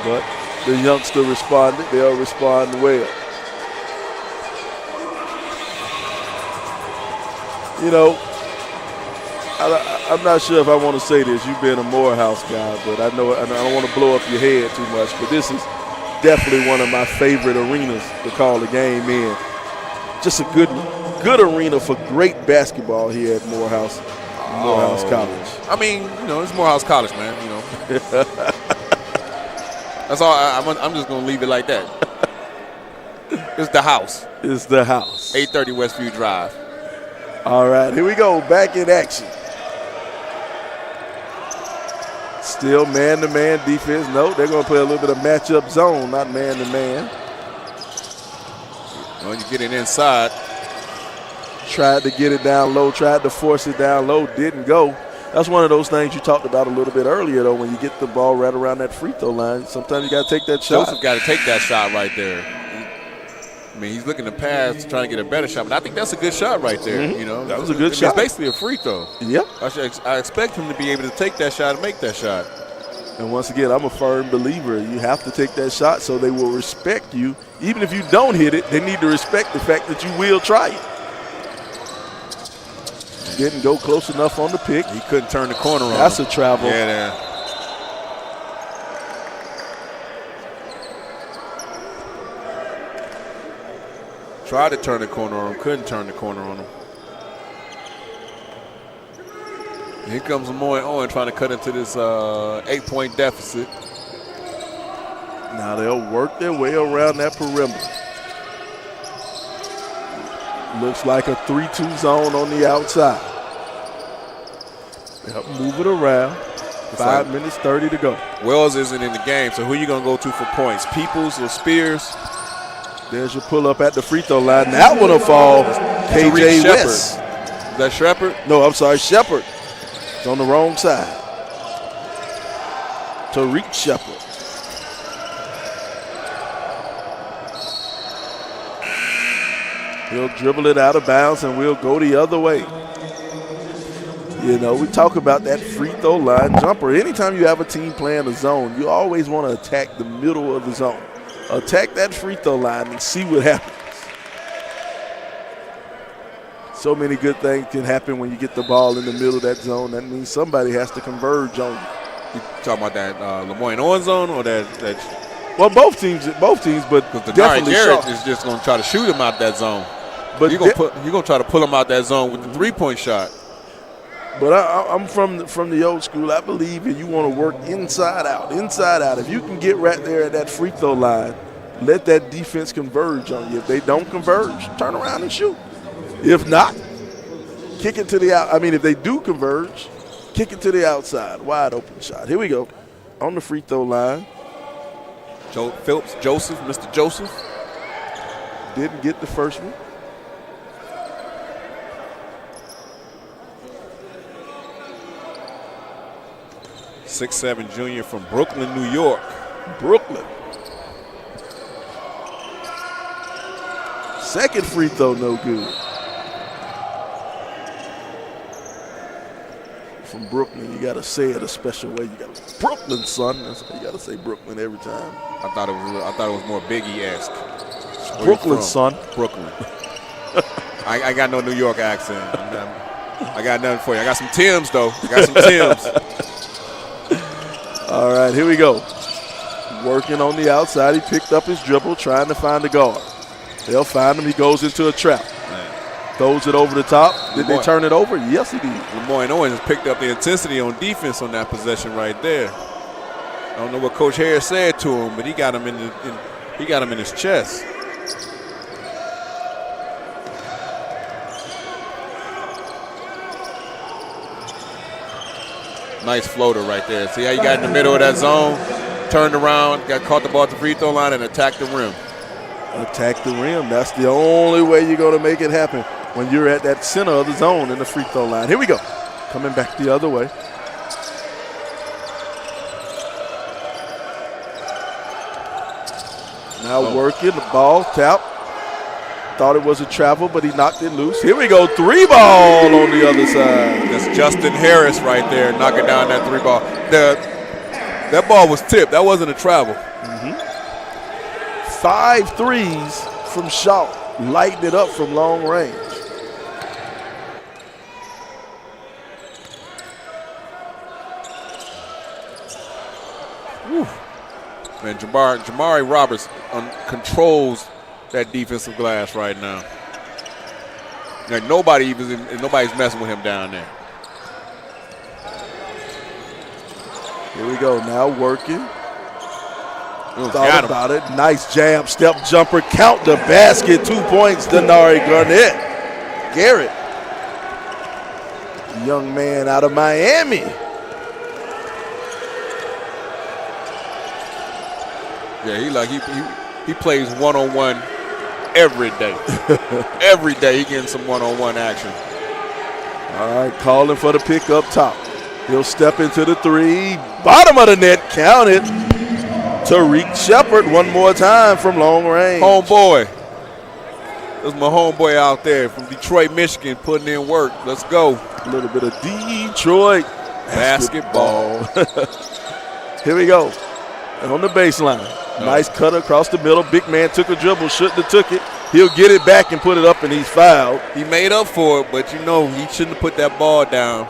But the youngster responded. They'll respond well. You know, I'm not sure if I want to say this. You've been a Morehouse guy, but I know I don't want to blow up your head too much, but this is definitely one of my favorite arenas to call the game in. Just a good arena for great basketball here at Morehouse College. I mean, you know, it's Morehouse College, man. You know, that's all. I'm just gonna leave it like that. It's the house. It's the house. 830 Westview Drive. All right, here we go. Back in action. Still man-to-man defense. No, they're going to play a little bit of matchup zone, not man-to-man. Well, you get it inside. Tried to get it down low, tried to force it down low, didn't go. That's one of those things you talked about a little bit earlier, though, when you get the ball right around that free throw line. Sometimes you got to take that shot. Joseph got to take that shot right there. I mean, he's looking to pass, trying to get a better shot, but I think that's a good shot right there. You know, that was a good shot. It's basically a free throw. Yep. I expect him to be able to take that shot and make that shot. And once again, I'm a firm believer. You have to take that shot so they will respect you. Even if you don't hit it, they need to respect the fact that you will try it. Didn't go close enough on the pick. He couldn't turn the corner on him. That's a travel. Yeah. Tried to turn the corner on him, couldn't turn the corner on him. Here comes LeMoyne Owen trying to cut into this 8-point deficit. Now they'll work their way around that perimeter. Looks like a 3-2 zone on the outside. They'll move it around. 5 minutes, 30 to go. Wells isn't in the game, so who are you going to go to for points? Peoples or Spears? There's your pull up at the free throw line. That one will fall. KJ West. Is that Shepard? No, I'm sorry, Shepard. It's on the wrong side. Tariq Shepard. He'll dribble it out of bounds and we'll go the other way. You know, we talk about that free throw line jumper. Anytime you have a team playing a zone, you always want to attack the middle of the zone. Attack that free throw line and see what happens. So many good things can happen when you get the ball in the middle of that zone. That means somebody has to converge on you. You talking about that LeMoyne Owen zone or that? Well, both teams, but definitely Garrett is just going to try to shoot him out that zone. But you're going to try to pull him out that zone with the 3-point shot. But I'm from the old school. I believe that you want to work inside out. If you can get right there at that free throw line, let that defense converge on you. If they don't converge, turn around and shoot. If not, kick it to the out. I mean, if they do converge, kick it to the outside. Wide open shot. Here we go. On the free throw line. Mr. Joseph. Didn't get the first one. .67 junior from Brooklyn, New York. Brooklyn. Second free throw, no good. From Brooklyn, you got to say it a special way. You got to Brooklyn, son. That's why you got to say Brooklyn every time. I thought it was more Biggie-esque. Brooklyn, son. Brooklyn. I got no New York accent. I got nothing for you. I got some Timbs, though. All right, here we go. Working on the outside. He picked up his dribble, trying to find the guard. They'll find him. He goes into a trap. Throws it over the top. Did they turn it over? Yes, he did. LeMoyne Owen has picked up the intensity on defense on that possession right there. I don't know what Coach Harris said to him, but he got him in his chest. Nice floater right there. See how you got in the middle of that zone, turned around, caught the ball at the free throw line, and attacked the rim. Attack the rim. That's the only way you're going to make it happen when you're at that center of the zone in the free throw line. Here we go. Coming back the other way. Now working the ball, tap. Thought it was a travel, but he knocked it loose. Here we go, 3-ball on the other side. That's Justin Harris right there, knocking down that 3-ball. That ball was tipped. That wasn't a travel. 5 threes from Shaw, lighting it up from long range. Whew. Man, Jamari Roberts controls that defensive glass right now. Like nobody's messing with him down there. Here we go, now working. Thought about it. Nice jab, step jumper, count the basket. 2 points, Denari Garrett. Young man out of Miami. Yeah, he plays one-on-one every day. Every day he getting some one-on-one action. All right, calling for the pick up top. He'll step into the 3. Bottom of the net, count it. Tariq Shepard one more time from long range. Homeboy. There's my homeboy out there from Detroit, Michigan, putting in work. Let's go. A little bit of Detroit basketball. Here we go. And on the baseline. Nice cut across the middle. Big man took a dribble, shouldn't have took it. He'll get it back and put it up, and he's fouled. He made up for it, but he shouldn't have put that ball down.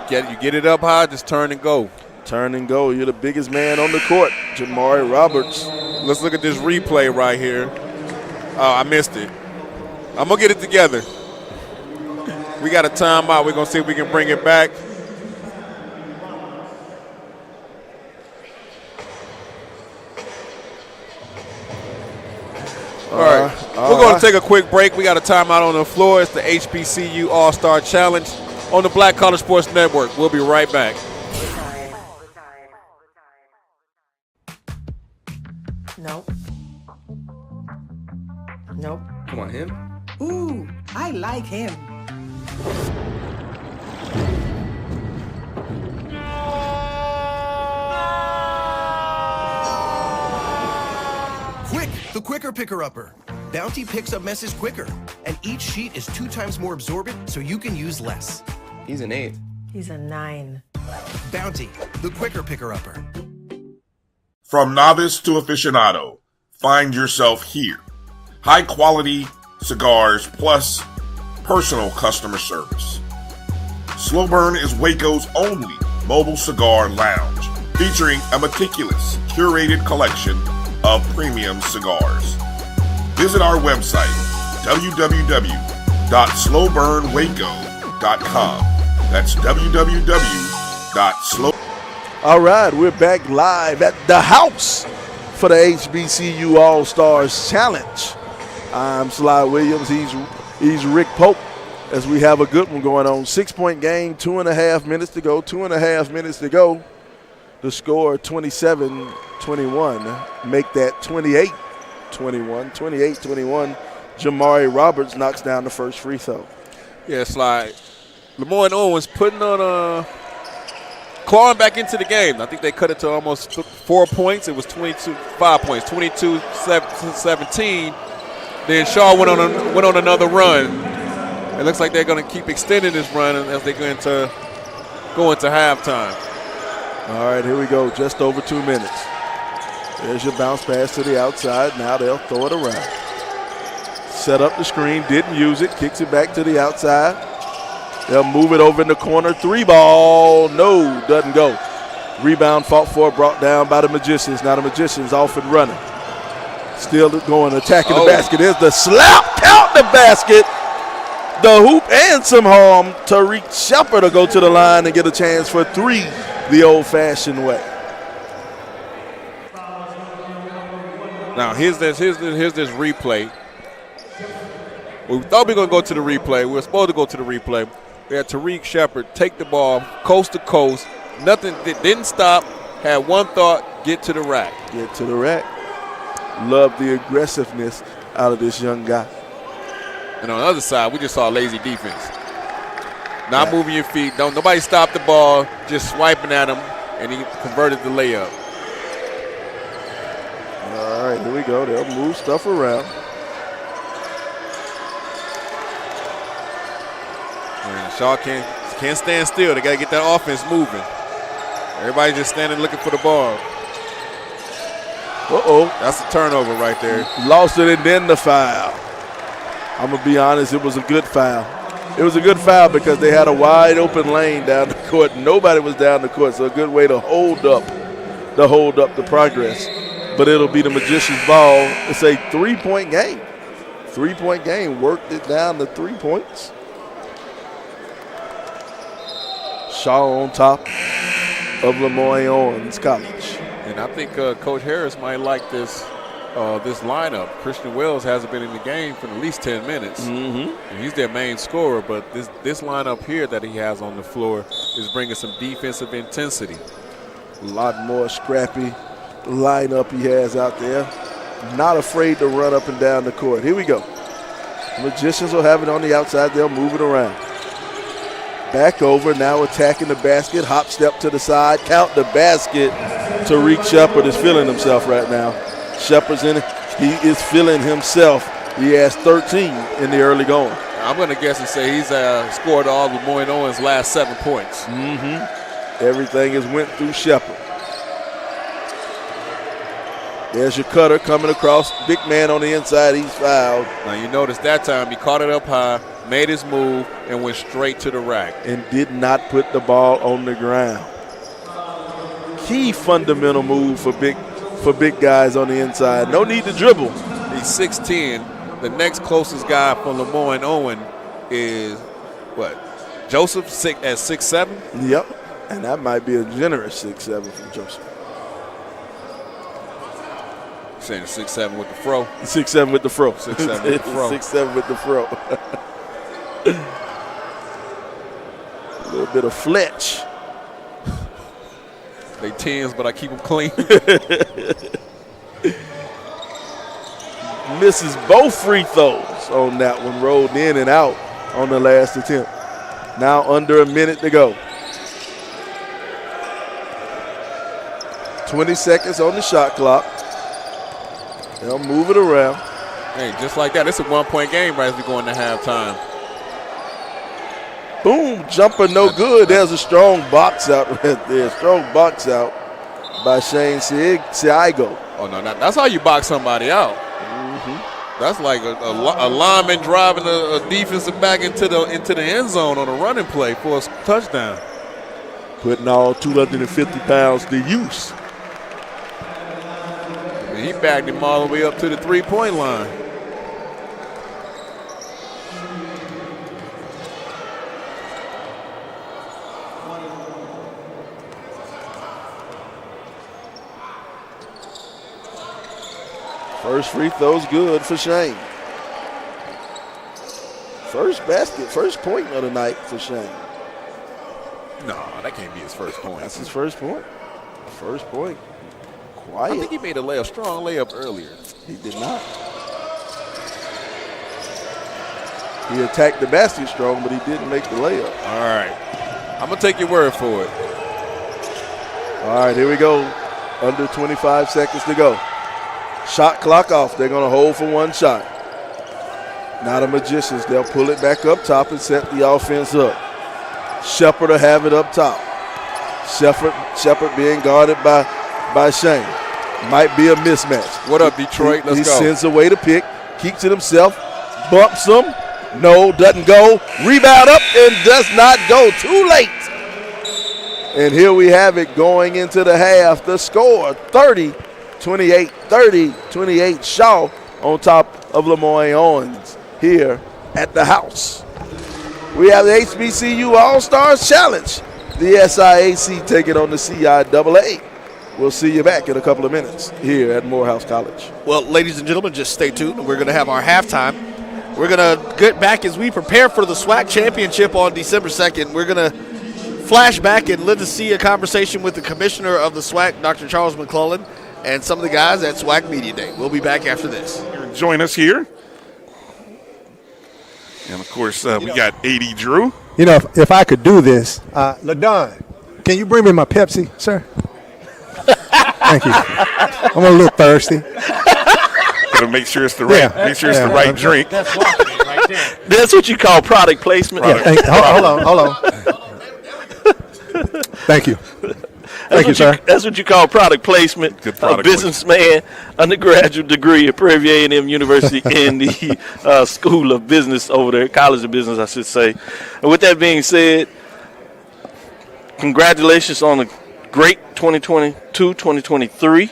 You get it up high, just turn and go. Turn and go. You're the biggest man on the court, Jamari Roberts. Let's look at this replay right here. Oh, I missed it. I'm going to get it together. We got a timeout. We're going to see if we can bring it back. All right. We're going to take a quick break. We got a timeout on the floor. It's the HBCU All-Star Challenge on the Black College Sports Network. We'll be right back. Nope. Come on, him? Ooh, I like him. Quick, the quicker picker-upper. Bounty picks up messes quicker, and each sheet is 2 times more absorbent, so you can use less. He's an 8. He's a 9. Bounty, the quicker picker-upper. From novice to aficionado, find yourself here. High quality cigars plus personal customer service. Slow Burn is Waco's only mobile cigar lounge, featuring a meticulous, curated collection of premium cigars. Visit our website, www.slowburnwaco.com. That's www.slow. All right, we're back live at the house for the HBCU All-Stars Challenge. I'm Sly Williams. He's Rick Pope as we have a good one going on. 6-point game, 2.5 minutes to go. 2.5 minutes to go. The score 27-21. Make that 28-21. 28-21. Jamari Roberts knocks down the first free throw. Yeah, Sly. LeMoyne Owens putting on clawing back into the game. I think they cut it to almost 4 points. It was 5 points, 22-17. Then Shaw went on another run. It looks like they're going to keep extending this run as they go into halftime. All right, here we go. Just over 2 minutes. There's your bounce pass to the outside. Now they'll throw it around. Set up the screen, didn't use it. Kicks it back to the outside. They'll move it over in the corner. 3 ball. No, doesn't go. Rebound fought for, brought down by the Magicians. Now the Magicians off and running. Still going, attacking the basket. There's the slap. Count the basket. The hoop and some harm. Tariq Shepard will go to the line and get a chance for 3 the old-fashioned way. Now here's this replay. We thought we were going to go to the replay. We were supposed to go to the replay. We had Tariq Shepard take the ball coast to coast. Nothing, didn't stop. Had one thought, get to the rack. Get to the rack. Love the aggressiveness out of this young guy. And on the other side, we just saw lazy defense. Not moving your feet. Nobody stopped the ball, just swiping at him, and he converted the layup. All right, here we go. They'll move stuff around. And Shaw can't stand still. They got to get that offense moving. Everybody just standing looking for the ball. Uh-oh. That's a turnover right there. Lost it and then the foul. I'm going to be honest, it was a good foul. It was a good foul because they had a wide open lane down the court. Nobody was down the court, so a good way to hold up the progress. But it'll be the Magicians' ball. It's a 3-point game. 3-point game. Worked it down to 3 points. Shaw on top of LeMoyne Owens College. And I think Coach Harris might like this lineup. Christian Wells hasn't been in the game for at least 10 minutes. Mm-hmm. And he's their main scorer, but this lineup here that he has on the floor is bringing some defensive intensity. A lot more scrappy lineup he has out there. Not afraid to run up and down the court. Here we go. The Magicians will have it on the outside. They'll move it around. Back over, now attacking the basket. Hop step to the side. Count the basket. Tariq Shepard is feeling himself right now. Shepard's in it. He is feeling himself. He has 13 in the early going. I'm going to guess and say he's scored all of LeMoyne Owens' last 7 points. Mm-hmm. Everything has went through Shepard. There's your cutter coming across. Big man on the inside. He's fouled. Now you notice that time he caught it up high, made his move, and went straight to the rack. And did not put the ball on the ground. Key fundamental move for big guys on the inside. No need to dribble. He's 6'10". The next closest guy for LeMoyne Owen is, what, Joseph at 6'7"? Yep. And that might be a generous 6'7" from Joseph. Saying 6'7" with the fro. 6'7" with the fro. 6'7" with the fro. 6'7" with the fro. A little bit of Fletch. They 10s, but I keep them clean. Misses both free throws on that one. Rolled in and out on the last attempt. Now under a minute to go. 20 seconds on the shot clock. They'll move it around. Hey, just like that, it's a 1-point game right as we go into halftime. Boom, jumper no good. There's a strong box out right there. Strong box out by Shane Siago. Oh, no, that's how you box somebody out. Mm-hmm. That's like a lineman driving a defensive back into the end zone on a running play for a touchdown. putting all 250 pounds to use. And he backed him all the way up to the three-point line. First free throw's good for Shane. First point of the night for Shane. No, that can't be his first point. That's his first point. First point. Quiet. I think he made a strong layup earlier. He did not. He attacked the basket strong, but he didn't make the layup. All right. I'm going to take your word for it. All right, here we go. Under 25 seconds to go. Shot clock off. They're going to hold for one shot. Now the Magicians, they'll pull it back up top and set the offense up. Shepard will have it up top. Shepard being guarded by Shane. Might be a mismatch. What up, Detroit? Let's go. He sends away the pick, keeps it himself, bumps him. No, doesn't go. Rebound up and does not go. Too late. And here we have it going into the half. The score, 30-28, 30-28. Shaw on top of LeMoyne Owens here at the house. We have the HBCU All-Stars Challenge. The SIAC taking on the CIAA. We'll see you back in a couple of minutes here at Morehouse College. Well, ladies and gentlemen, just stay tuned. We're going to have our halftime. We're going to get back as we prepare for the SWAC Championship on December 2nd. We're going to flash back and let us see a conversation with the commissioner of the SWAC, Dr. Charles McClellan, and some of the guys at SWAC Media Day. We'll be back after this. Join us here. And, of course, we got A.D. Drew. You know, if I could do this, LaDon, can you bring me my Pepsi, sir? Thank you. I'm a little thirsty. Gotta make sure it's the right, the right drink. That's right there. That's what you call product placement. Hold on. Thank you. Thank you, sir. That's what you call product placement. Good product businessman, undergraduate degree at Prairie View A&M University in the School of Business over there, College of Business, I should say. And with that being said, congratulations on a great 2022-2023.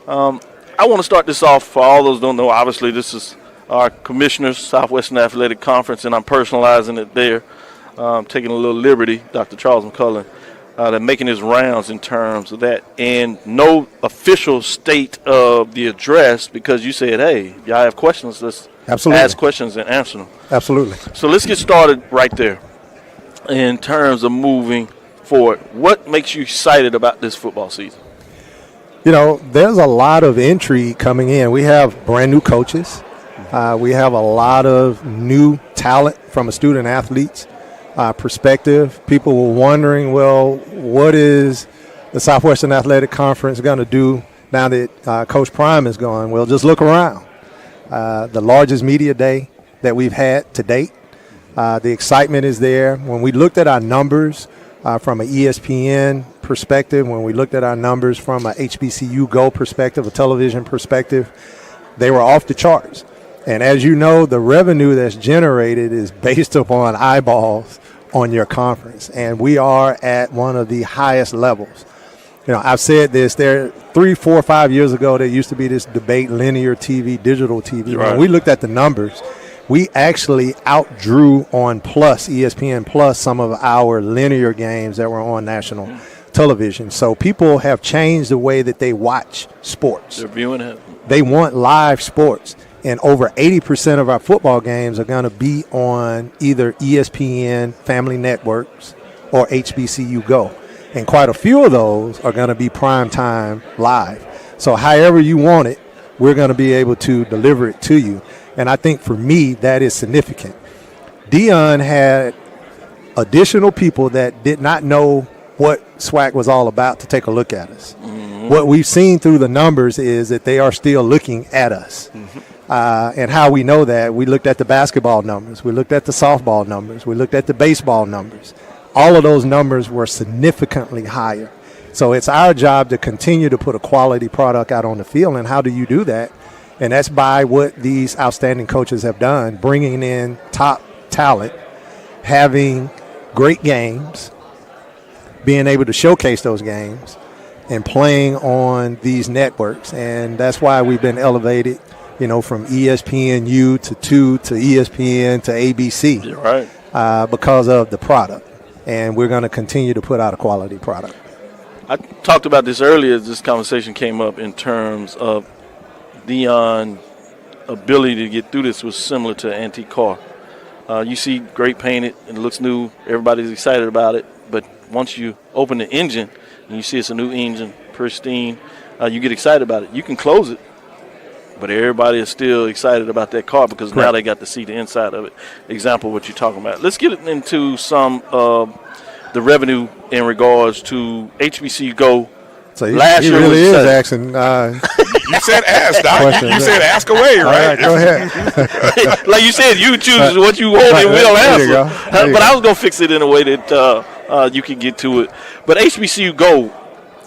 I want to start this off for all those who don't know. Obviously, this is our commissioners, Southwestern Athletic Conference, and I'm personalizing it there, taking a little liberty, Dr. Charles McCullen. They're making his rounds in terms of that, and no official state of the address because you said, hey, y'all have questions, let's ask questions and answer them. Absolutely. So let's get started right there in terms of moving forward. What makes you excited about this football season? You know, there's a lot of intrigue coming in. We have brand new coaches. We have a lot of new talent from a student athletes perspective. People were wondering, well, what is the Southwestern Athletic Conference going to do now that Coach Prime is gone? Well, just look around. The largest media day that we've had to date. The excitement is there. When we looked at our numbers from an ESPN perspective, when we looked at our numbers from a HBCU Go perspective, a television perspective, they were off the charts. And as you know, the revenue that's generated is based upon eyeballs on your conference. And we are at one of the highest levels. You know, I've said this, there 3, 4, 5 years ago, there used to be this debate, linear TV, digital TV. Right. When we looked at the numbers, we actually outdrew on Plus, ESPN Plus, some of our linear games that were on national television. So people have changed the way that they watch sports. They're viewing it. They want live sports. And over 80% of our football games are going to be on either ESPN, Family Networks, or HBCU Go. And quite a few of those are going to be prime time live. So however you want it, we're going to be able to deliver it to you. And I think for me, that is significant. Dion had additional people that did not know what SWAC was all about to take a look at us. Mm-hmm. What we've seen through the numbers is that they are still looking at us. Mm-hmm. And how we know that, we looked at the basketball numbers, we looked at the softball numbers, we looked at the baseball numbers. All of those numbers were significantly higher. So it's our job to continue to put a quality product out on the field. And how do you do that? And that's by what these outstanding coaches have done, bringing in top talent, having great games, being able to showcase those games and playing on these networks. And that's why we've been elevated, from ESPNU to 2 to ESPN to ABC. You're right. Because of the product. And we're going to continue to put out a quality product. I talked about this earlier as this conversation came up in terms of Deion ability to get through this was similar to an antique car. You see great painted, it looks new, everybody's excited about it, but once you open the engine and you see it's a new engine, pristine, you get excited about it. You can close it, but everybody is still excited about that car because now they got to see the inside of it. Example what you're talking about. Let's get into some of the revenue in regards to HBCU Go. So he really is asking. You said ask, Doc. You said ask away, right? Go ahead. Like you said, you choose what you want and we'll answer. But I was going to fix it in a way that you can get to it. But HBCU Go,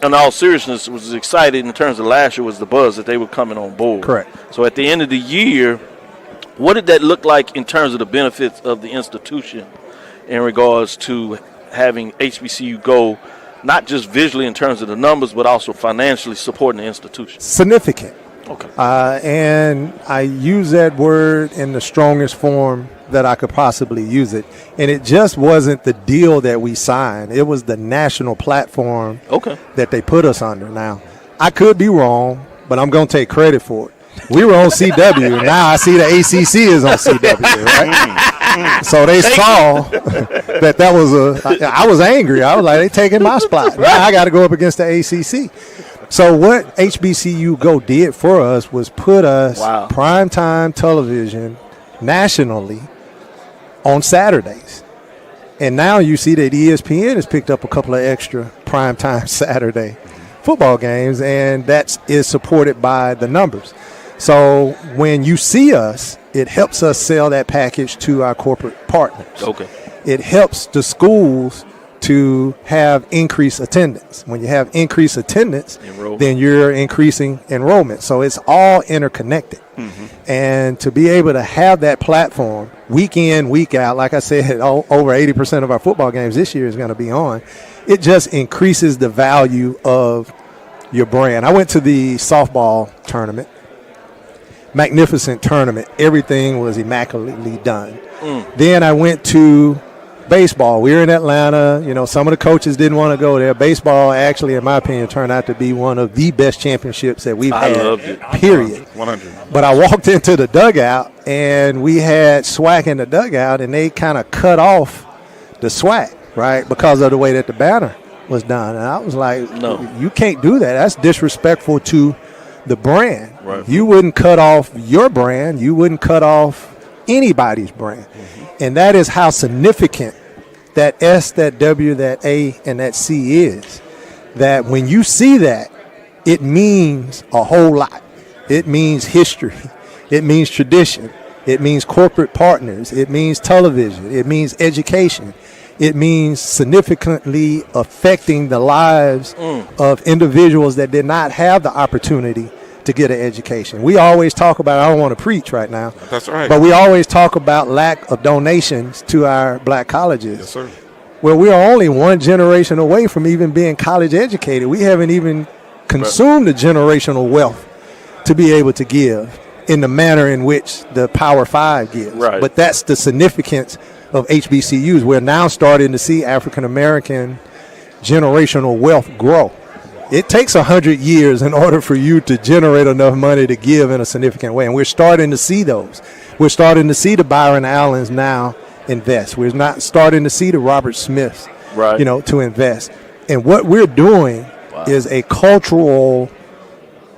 in all seriousness, was excited in terms of last year was the buzz that they were coming on board. Correct. So at the end of the year, what did that look like in terms of the benefits of the institution in regards to having HBCU Go, not just visually in terms of the numbers, but also financially supporting the institution? Significant. Okay. And I use that word in the strongest form that I could possibly use it. And it just wasn't the deal that we signed. It was the national platform that they put us under. Now, I could be wrong, but I'm going to take credit for it. We were on CW. Now I see the ACC is on CW, right? So they saw that was I was angry. I was like, they taking my spot. Now I got to go up against the ACC. So what HBCU Go did for us was put us primetime television nationally on Saturdays. And now you see that ESPN has picked up a couple of extra primetime Saturday football games, and that is supported by the numbers. So when you see us, it helps us sell that package to our corporate partners. Okay. It helps the schools to have increased attendance. When you have increased attendance, then you're increasing enrollment. So it's all interconnected. Mm-hmm. And to be able to have that platform week in, week out, like I said, over 80% of our football games this year is going to be on. It just increases the value of your brand. I went to the softball tournament. Magnificent tournament. Everything was immaculately done. Then I went to baseball. We were in Atlanta. Some of the coaches didn't want to go there. Baseball, actually, in my opinion, turned out to be one of the best championships that we've had. Loved it. Period. 100. But I walked into the dugout, and we had SWAC in the dugout, and they kind of cut off the SWAC, right, because of the way that the banner was done. And I was like, no, you can't do that. That's disrespectful to the brand. Right. You wouldn't cut off your brand. You wouldn't cut off anybody's brand. Mm-hmm. And that is how significant that S, that W, that A, and that C is. That when you see that, it means a whole lot. It means history. It means tradition. It means corporate partners. It means television. It means education. It means significantly affecting the lives of individuals that did not have the opportunity to get an education. We always talk about, I don't want to preach right now. That's right. But we always talk about lack of donations to our black colleges. Yes, sir. Well, we are only one generation away from even being college educated. We haven't even consumed the generational wealth to be able to give in the manner in which the Power Five gives. Right. But that's the significance of HBCUs. We're now starting to see African American generational wealth grow. It takes 100 years in order for you to generate enough money to give in a significant way. And we're starting to see those. We're starting to see the Byron Allens now invest. We're not starting to see the Robert Smiths, to invest. And what we're doing is a cultural,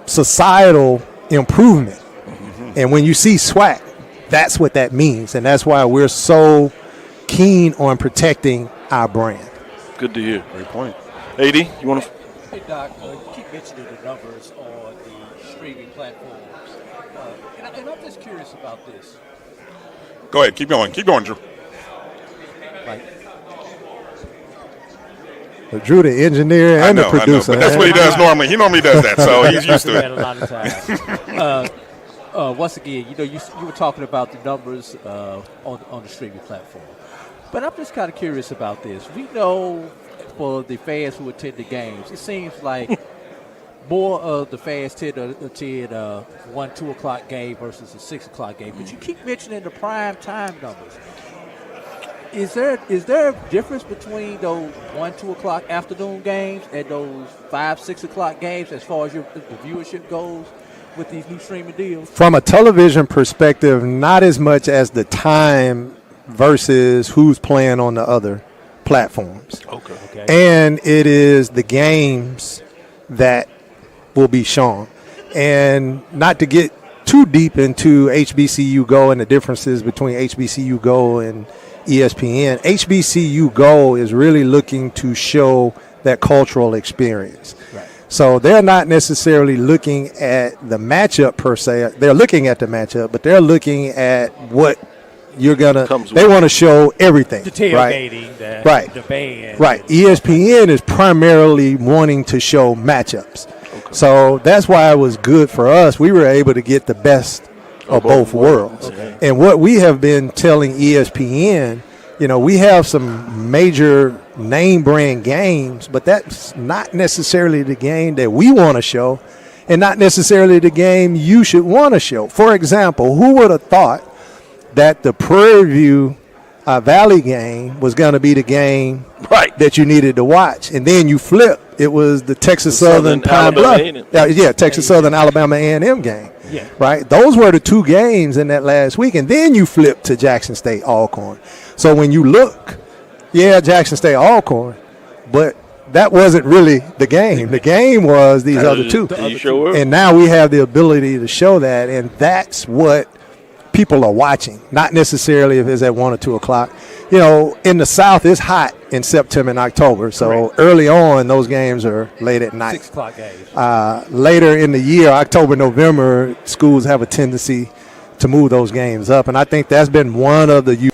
societal improvement. Mm-hmm. And when you see SWAC, that's what that means. And that's why we're so keen on protecting our brand. Good to hear. Great point. AD, you want to? Hey, Doc, you keep mentioning the numbers on the streaming platforms. And I'm just curious about this. Go ahead. Keep going. Keep going, Drew. Drew, the engineer and the producer. But that's what he does normally. He normally does that, so he's used to it. A lot of times. Once again, you were talking about the numbers on the streaming platform. But I'm just kind of curious about this. We know for the fans who attend the games. It seems like more of the fans tend to attend 1, 2 o'clock game versus a 6 o'clock game. But you keep mentioning the prime time numbers. Is there a difference between those 1, 2 o'clock afternoon games and those 5, 6 o'clock games as far as the viewership goes with these new streaming deals? From a television perspective, not as much as the time versus who's playing on the other platforms. Okay. And it is the games that will be shown. And not to get too deep into HBCU Go and the differences between HBCU Go and ESPN, HBCU Go is really looking to show that cultural experience. Right. So they're not necessarily looking at the matchup per se. They're looking at the matchup, but they're looking at what you're gonna. They want to show everything. The tailgating, right? The band. Right. ESPN is primarily wanting to show matchups. Okay. So that's why it was good for us. We were able to get the best of both worlds. Okay. And what we have been telling ESPN, we have some major name brand games, but that's not necessarily the game that we want to show and not necessarily the game you should want to show. For example, who would have thought that the Prairie View Valley game was going to be the game that you needed to watch? And then you flip. It was the Texas Southern Pine Bluff. Texas Southern Alabama A&M game. Yeah. Right? Those were the two games in that last week. And then you flip to Jackson State Alcorn. So when you look, Jackson State Alcorn, but that wasn't really the game. The game was these other two. And now we have the ability to show that, and that's what people are watching, not necessarily if it's at 1 or 2 o'clock. In the South, it's hot in September and October. So early on, those games are late at night. 6 o'clock games. Later in the year, October, November, schools have a tendency to move those games up. And I think that's been one of the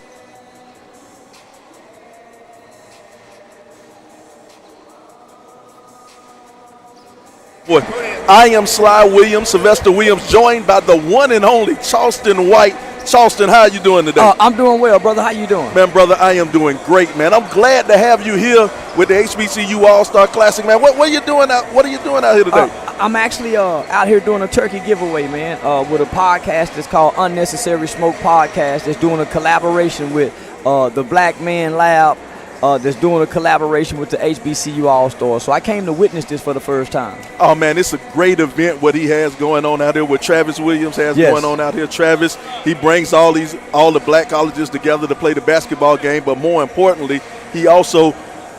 I am Sly Williams, Sylvester Williams, joined by the one and only Charleston White. Charleston, how are you doing today? I'm doing well, brother. How you doing? Man, brother, I am doing great, man. I'm glad to have you here with the HBCU All-Star Classic, man. What are you doing out here today? I'm actually out here doing a turkey giveaway, man, with a podcast that's called Unnecessary Smoke Podcast. That's doing a collaboration with the Black Man Lab. That's doing a collaboration with the HBCU All-Stars. So I came to witness this for the first time. Oh, man, it's a great event what he has going on out here, what Travis Williams has going on out here. Travis, he brings all the black colleges together to play the basketball game, but more importantly, he also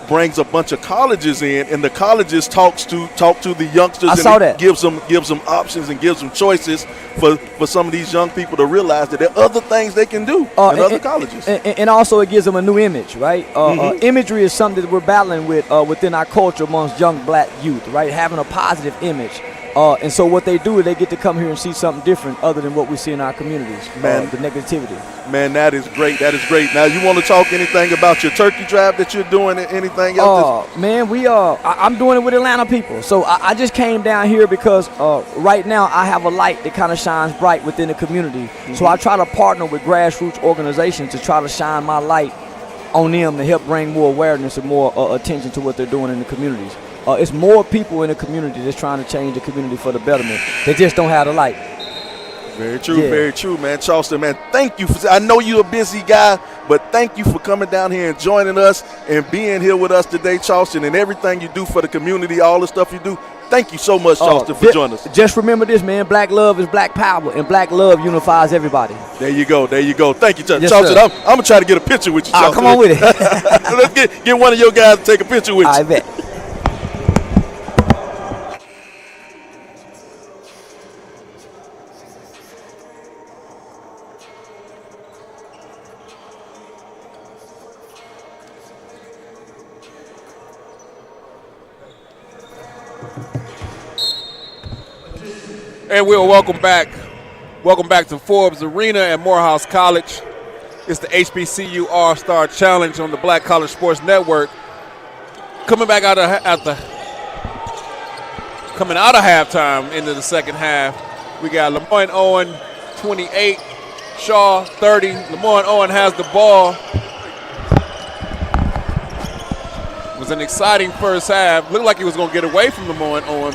brings a bunch of colleges in, and the colleges talk to the youngsters. I saw that. Gives them options and gives them choices for some of these young people to realize that there are other things they can do in other colleges. And also it gives them a new image, right? Imagery is something that we're battling with within our culture amongst young black youth, right? Having a positive image. And so what they do is they get to come here and see something different other than what we see in our communities, man, the negativity. Man, that is great. That is great. Now, you want to talk anything about your turkey drive that you're doing, anything else? Man, I'm doing it with Atlanta people. So I just came down here because right now I have a light that kind of shines bright within the community. So I try to partner with grassroots organizations to try to shine my light on them to help bring more awareness and more attention to what they're doing in the communities. It's more people in the community that's trying to change the community for the betterment. They just don't have the light. Very true, man. Charleston, man, thank you. I know you're a busy guy, but thank you for coming down here and joining us and being here with us today, Charleston, and everything you do for the community, all the stuff you do. Thank you so much, Charleston, for joining us. Just remember this, man. Black love is black power, and black love unifies everybody. There you go. Thank you, Charleston. Yes, Charleston, I'm going to try to get a picture with you, Charleston. Come on with it. Let's get one of your guys to take a picture with you. I bet. And we'll welcome back to Forbes Arena at Morehouse College. It's the HBCU All-Star Challenge on the Black College Sports Network. Coming out of halftime into the second half, we got LeMoyne Owen, 28, Shaw, 30. LeMoyne Owen has the ball. was an exciting first half. Looked like he was going to get away from LeMoyne Owen,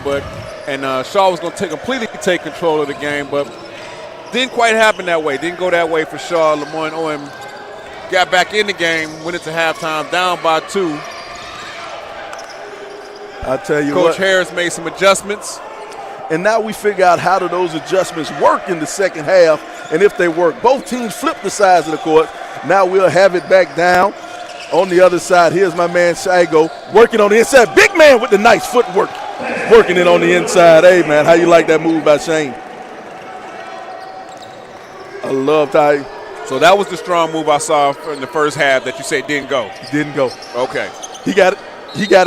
and Shaw was going to completely take control of the game, but didn't quite happen that way. Didn't go that way for Shaw. LeMoyne Owen got back in the game, went into halftime, down by 2. I tell you Coach Harris made some adjustments. And now we figure out how do those adjustments work in the second half, and if they work. Both teams flip the sides of the court. Now we'll have it back down on the other side. Here's my man Shigo working on the inside. Big man with the nice footwork, working it on the inside. Hey, man, how you like that move by Shane? I love Ty. So that was the strong move I saw in the first half that you said didn't go. Didn't go. Okay. He got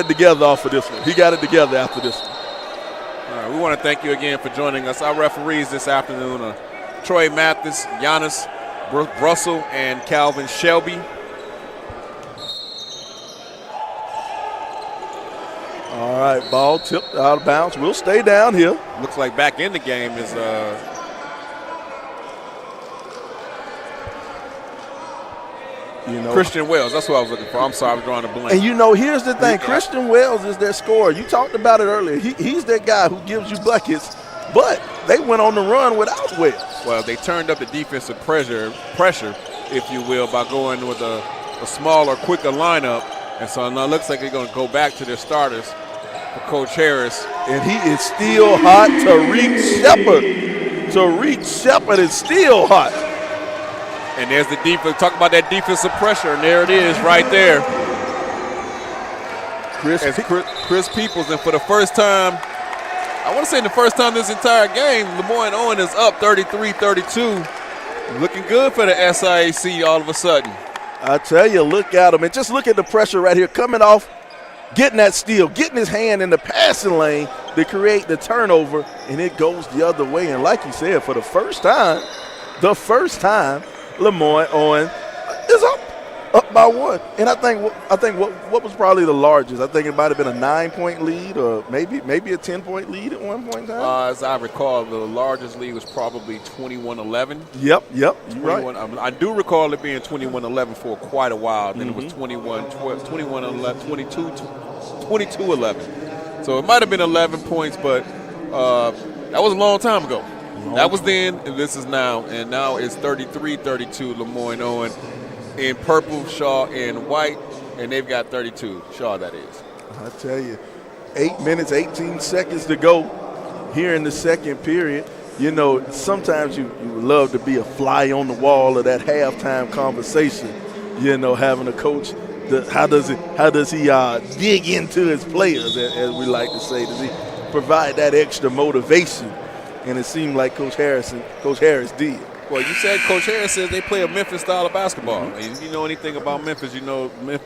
it together off of this one. He got it together after this one. All right, we want to thank you again for joining us. Our referees this afternoon are Troy Mathis, Giannis Russell, and Calvin Shelby. All right, ball tipped out of bounds. We'll stay down here. Looks like back in the game is Christian Wells. That's what I was looking for. I'm sorry, I was drawing a blank. And here's the thing. Christian Wells is their scorer. You talked about it earlier. He's that guy who gives you buckets, but they went on the run without Wells. Well, they turned up the defensive pressure, if you will, by going with a smaller, quicker lineup. And so now it looks like they're going to go back to their starters for Coach Harris. And he is still hot. Tariq Shepard is still hot. And there's the defense. Talk about that defensive pressure, and there it is right there. Chris Peoples, and for the first time, I want to say the first time this entire game, LeMoyne Owen is up 33-32. Looking good for the SIAC all of a sudden. I tell you, look at him. And just look at the pressure right here coming off, getting that steal, getting his hand in the passing lane to create the turnover, and it goes the other way. And like you said, for the first time, LeMoyne Owen is up by 1. And I think what was probably the largest, I think it might have been a 9-point lead or maybe a 10-point lead at one point in time. As I recall, the largest lead was probably 21-11. Yep, you're right. I do recall it being 21-11 for quite a while. Then it was 21-11, 22-11. So it might have been 11 points, but that was a long time ago. That was then, and this is now. And now it's 33-32, LeMoyne Owen in purple, Shaw in white, and they've got 32. Shaw, that is. I tell you, 8 minutes, 18 seconds to go here in the second period. Sometimes you would love to be a fly on the wall of that halftime conversation, having a coach. How does he dig into his players, as we like to say? Does he provide that extra motivation? And it seemed like Coach Harris did. Well, you said Coach Harris says they play a Memphis style of basketball. And if you know anything about Memphis,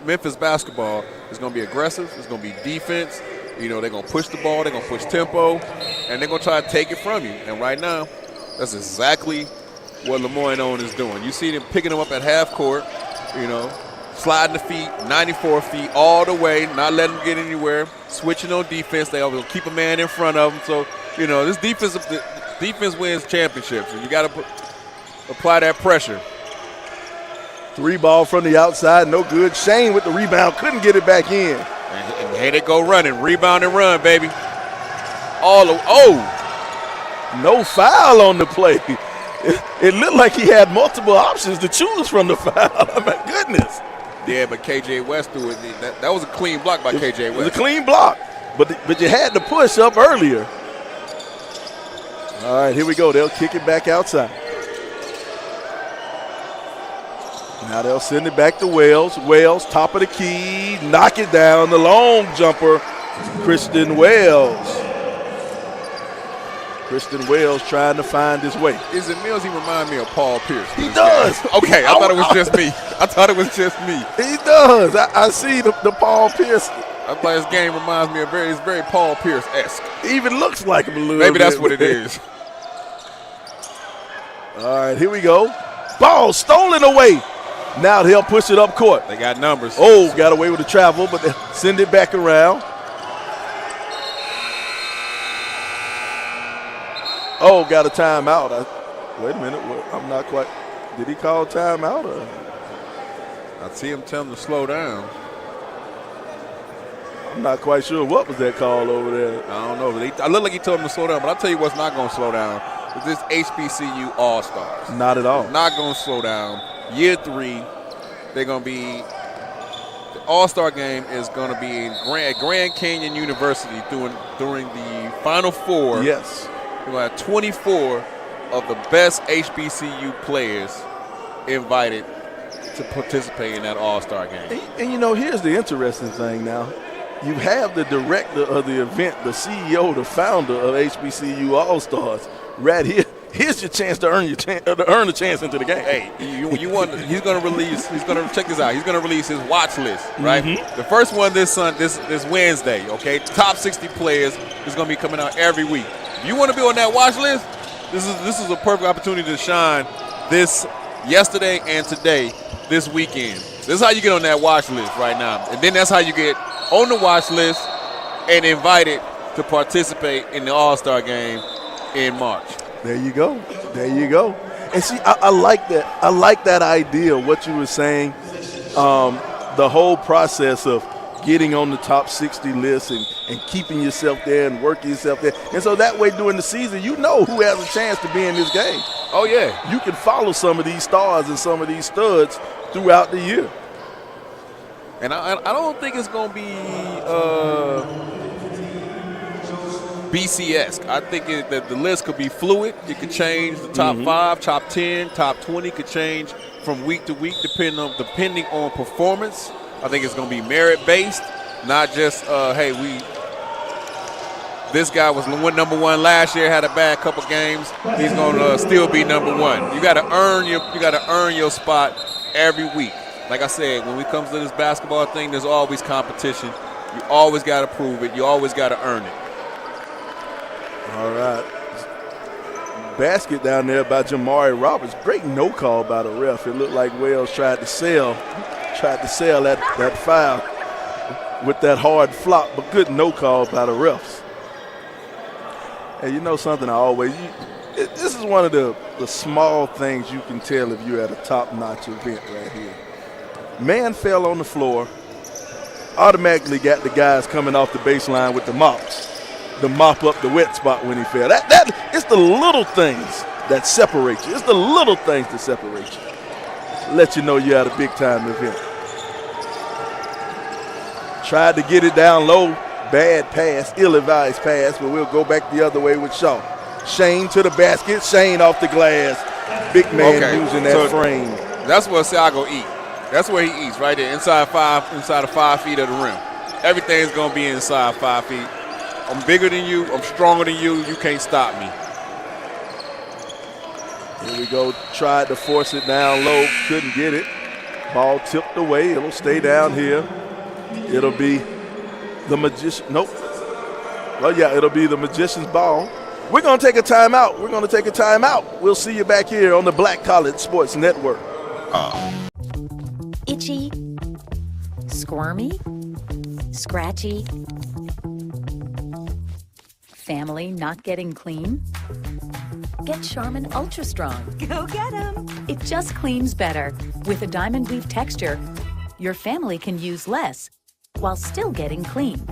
Memphis basketball is going to be aggressive. It's going to be defense. They're going to push the ball. They're going to push tempo. And they're going to try to take it from you. And right now, that's exactly what LeMoyne Owen is doing. You see them picking them up at half court, sliding the feet, 94 feet all the way, not letting them get anywhere, switching on defense. They will keep a man in front of them. So, this defense wins championships, and you got to apply that pressure. 3 ball from the outside, no good. Shane with the rebound, couldn't get it back in. And here they go running, rebound and run, baby. No foul on the play. It looked like he had multiple options to choose from the foul. Oh, my goodness. Yeah, but KJ West threw it. That was a clean block by KJ West. It was a clean block, but you had to push up earlier. All right, here we go. They'll kick it back outside. Now they'll send it back to Wells. Wells, top of the key, knock it down. The long jumper, Christian Wells. Christian Wells trying to find his way. Is it Mills? He reminds me of Paul Pierce. He does. Okay, I thought it was just me. He does. I see the Paul Pierce. I thought his game reminds me of it's very Paul Pierce-esque. He even looks like him a little bit. Maybe that's what it is. All right, here we go. Ball stolen away. Now they'll push it up court. They got numbers. Oh, got away with the travel, but they send it back around. Oh, got a timeout. Wait a minute. I'm not quite. Did he call timeout? I see him tell him to slow down. I'm not quite sure what was that call over there. I don't know. I look like he told him to slow down, but I'll tell you what's not going to slow down. Is this HBCU All-Stars. Not at all. It's not going to slow down. Year 3, they're going to be – the All-Star game is going to be in Grand Canyon University during the Final Four. Yes. We're going to have 24 of the best HBCU players invited to participate in that All-Star game. And you know, here's the interesting thing now. You have the director of the event, the CEO, the founder of HBCU All-Stars right here. Here's your chance to earn a chance into the game. Hey, you want? He's going to release. He's going to check this out. He's going to release his watch list, right? The first one this Wednesday. Okay, top 60 players is going to be coming out every week. If you want to be on that watch list, this is a perfect opportunity to shine. This yesterday and today, this weekend. This is how you get on that watch list right now, and then that's how you get on the watch list and invited to participate in the All-Star game in March. There you go. There you go. And see, I like that. I like that idea, what you were saying, the whole process of getting on the top 60 list and keeping yourself there and working yourself there. And so that way during the season, you know who has a chance to be in this game. Oh, yeah. You can follow some of these stars and some of these studs throughout the year. And I don't think it's going to be BCS. I think that the list could be fluid. It could change. The top 5, top 10, top 20 could change from week to week depending on performance. I think it's going to be merit-based, not just, this guy was number 1 last year, had a bad couple games. He's going to still be number 1. You got to earn your spot every week. Like I said, when it comes to this basketball thing, there's always competition. You always got to prove it. You always got to earn it. All right. Basket down there by Jamari Roberts. Great no call by the ref. It looked like Wells tried to sell that foul with that hard flop, but good no call by the refs. And you know something this is one of the small things you can tell if you're at a top-notch event right here. Man fell on the floor, automatically got the guys coming off the baseline with the mops to mop up the wet spot when he fell. It's the little things that separate you. It's the little things that separate you. Let you know you're at a big-time event. Tried to get it down low. Bad pass, ill-advised pass, but we'll go back the other way with Shaw. Shane to the basket. Shane off the glass. Big man using that frame. That's where Siago eat. That's where he eats, right there, inside of 5 feet of the rim. Everything's going to be inside 5 feet. I'm bigger than you. I'm stronger than you. You can't stop me. Here we go. Tried to force it down low. Couldn't get it. Ball tipped away. It'll stay down here. It'll be the magician. Nope. Well, yeah, it'll be the magician's ball. We're going to take a timeout. We'll see you back here on the Black College Sports Network. Itchy, squirmy, scratchy, family not getting clean? Get Charmin Ultra Strong. Go get 'em. It just cleans better. With a diamond weave texture, your family can use less while still getting clean.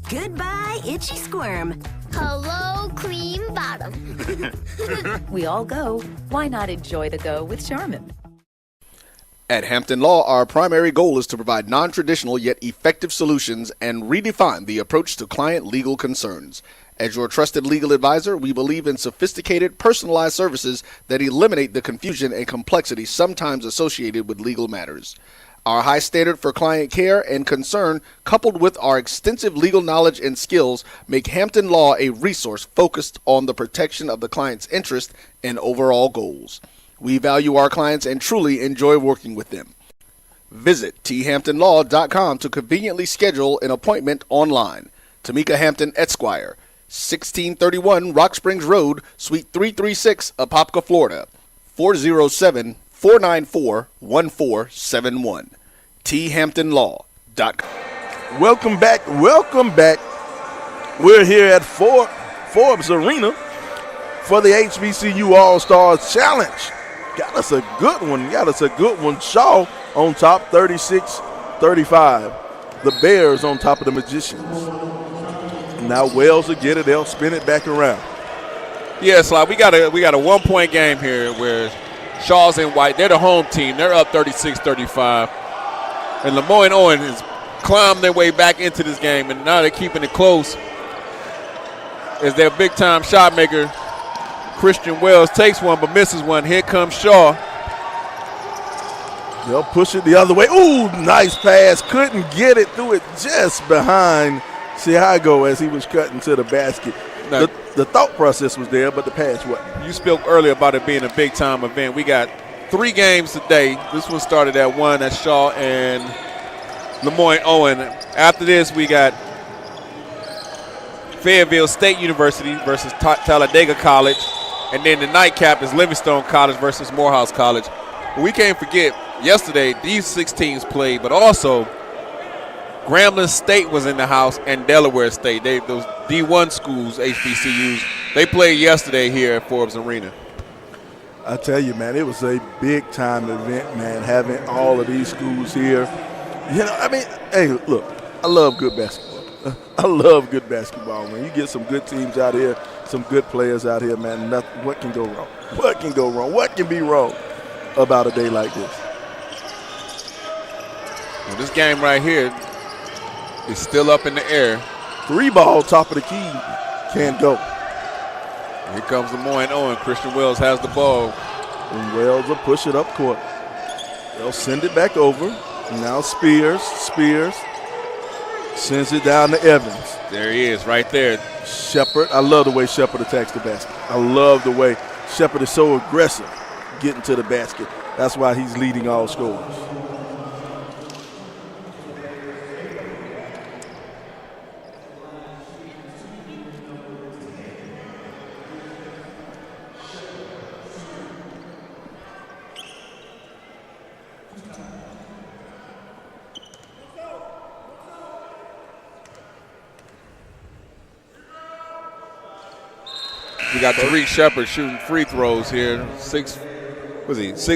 Goodbye, itchy squirm. Hello, cream bottom. We all go. Why not enjoy the go with Charmin? At Hampton Law, our primary goal is to provide non-traditional yet effective solutions and redefine the approach to client legal concerns. As your trusted legal advisor, we believe in sophisticated, personalized services that eliminate the confusion and complexity sometimes associated with legal matters. Our high standard for client care and concern, coupled with our extensive legal knowledge and skills, make Hampton Law a resource focused on the protection of the client's interest and overall goals. We value our clients and truly enjoy working with them. Visit thamptonlaw.com to conveniently schedule an appointment online. Tamika Hampton Esquire, 1631 Rock Springs Road, Suite 336, Apopka, Florida, 407-494-1471. thamptonlaw.com. Welcome back. We're here at Forbes Arena for the HBCU All-Stars Challenge. Got us a good one. Shaw on top, 36-35. the Bears on top of the Magicians. Now Wells will get it. They'll spin it back around. Yeah, Sly, we got a 1-point game here where Shaw's and White, they're the home team. They're up 36-35. And LeMoyne Owen has climbed their way back into this game, and now they're keeping it close. As their big-time shot maker, Christian Wells, takes one but misses one. Here comes Shaw. They'll push it the other way. Ooh, nice pass. Couldn't get it through it just behind Chiago as he was cutting to the basket. Now, the thought process was there, but the pass wasn't. You spoke earlier about it being a big-time event. We got 3 games today. This one started at 1. That's Shaw and LeMoyne Owen. After this, we got Fayetteville State University versus Talladega College. And then the nightcap is Livingstone College versus Morehouse College. But we can't forget, yesterday, these 6 teams played, but also Grambling State was in the house and Delaware State. Those D1 schools, HBCUs, they played yesterday here at Forbes Arena. I tell you, man, it was a big-time event, man, having all of these schools here. You know, I mean, hey, look, I love good basketball. I love good basketball, man. You get some good teams out here, some good players out here, man. What can go wrong? What can go wrong? What can be wrong about a day like this? Well, this game right here is still up in the air. 3-ball, top of the key, can't go. Here comes LeMoyne Owen. Christian Wells has the ball. And Wells will push it up court. They'll send it back over. Now Spears sends it down to Evans. There he is, right there. Shepard, I love the way Shepard attacks the basket. I love the way Shepard is so aggressive getting to the basket. That's why he's leading all scorers. We got Tariq Shepard shooting free throws here. 6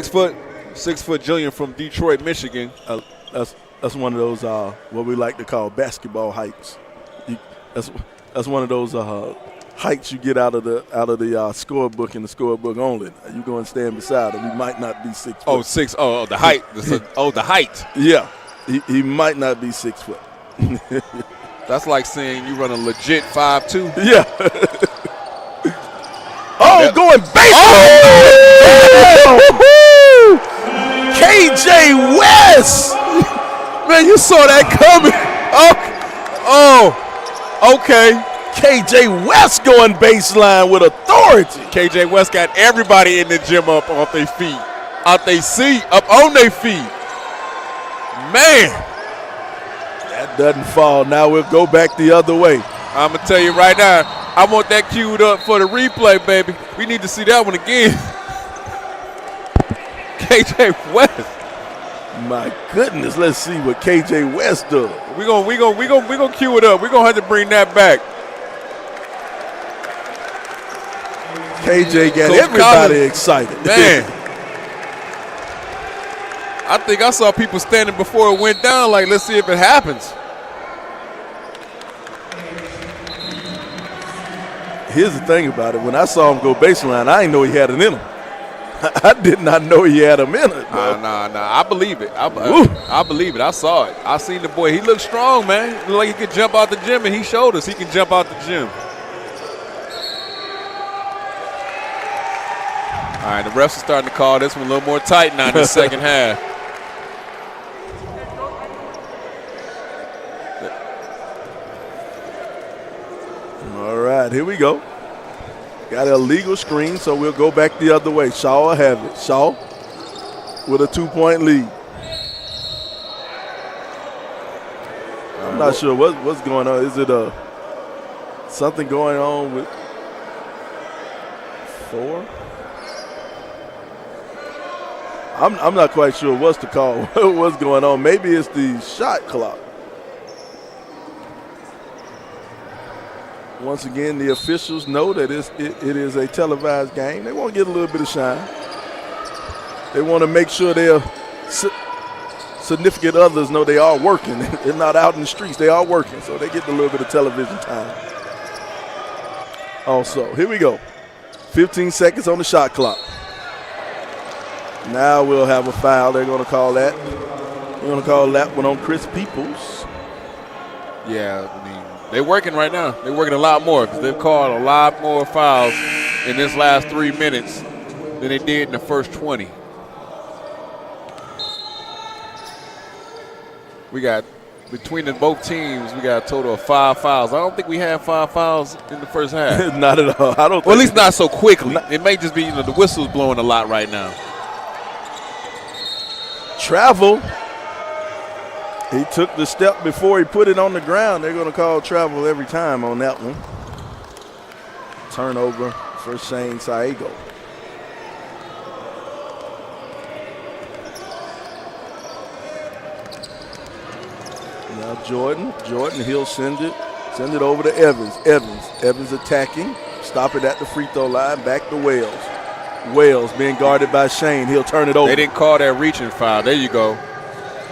foot junior from Detroit, Michigan. That's one of those what we like to call basketball hikes. That's one of those hikes you get out of the scorebook and the scorebook only. You go and stand beside him. He might not be 6 foot. The height. The height. Yeah, he might not be 6 foot. That's like saying you run a legit 5'2". Yeah. Going baseball! Oh! KJ West! Man, you saw that coming. Okay. KJ West going baseline with authority. KJ West got everybody in the gym up off their feet. Out their seat, up on their feet. Man. That doesn't fall. Now we'll go back the other way. I'm going to tell you right now, I want that queued up for the replay, baby. We need to see that one again. KJ West. My goodness, let's see what KJ West does. We're gonna queue it up. We're gonna have to bring that back. KJ got everybody excited. Man. I think I saw people standing before it went down like, let's see if it happens. Here's the thing about it. When I saw him go baseline, I didn't know he had it in him. I did not know he had him in it. Nah. I believe it. I believe it. I saw it. I seen the boy. He looked strong, man. Looked like he could jump out the gym, and he showed us he can jump out the gym. All right, the refs are starting to call this one a little more tight now in the second half. All right, here we go. Got an illegal screen, so we'll go back the other way. Shaw will have it. Shaw with a 2-point lead. I'm not sure what's going on. Is it something going on with 4? I'm not quite sure what's the call. What's going on? Maybe it's the shot clock. Once again, the officials know that it is a televised game. They want to get a little bit of shine. They want to make sure they're significant others know they are working. They're not out in the streets. They are working, so they get a little bit of television time. Also, here we go. 15 seconds on the shot clock. Now we'll have a foul. They're going to call that. They're going to call that one on Chris Peoples. Yeah, I mean, they're working right now. They're working a lot more because they've called a lot more fouls in this last 3 minutes than they did in the first 20. We got, between both teams, we got a total of 5 fouls. I don't think we had 5 fouls in the first half. Not at all. I don't. Well, at least not so quickly. It may just be, the whistle's blowing a lot right now. Travel. He took the step before he put it on the ground. They're going to call travel every time on that one. Turnover for Shane Saego. Now Jordan, he'll send it over to Evans. Evans attacking, stop it at the free throw line, back to Wells. Wells being guarded by Shane. He'll turn it over. They didn't call that reaching foul. There you go.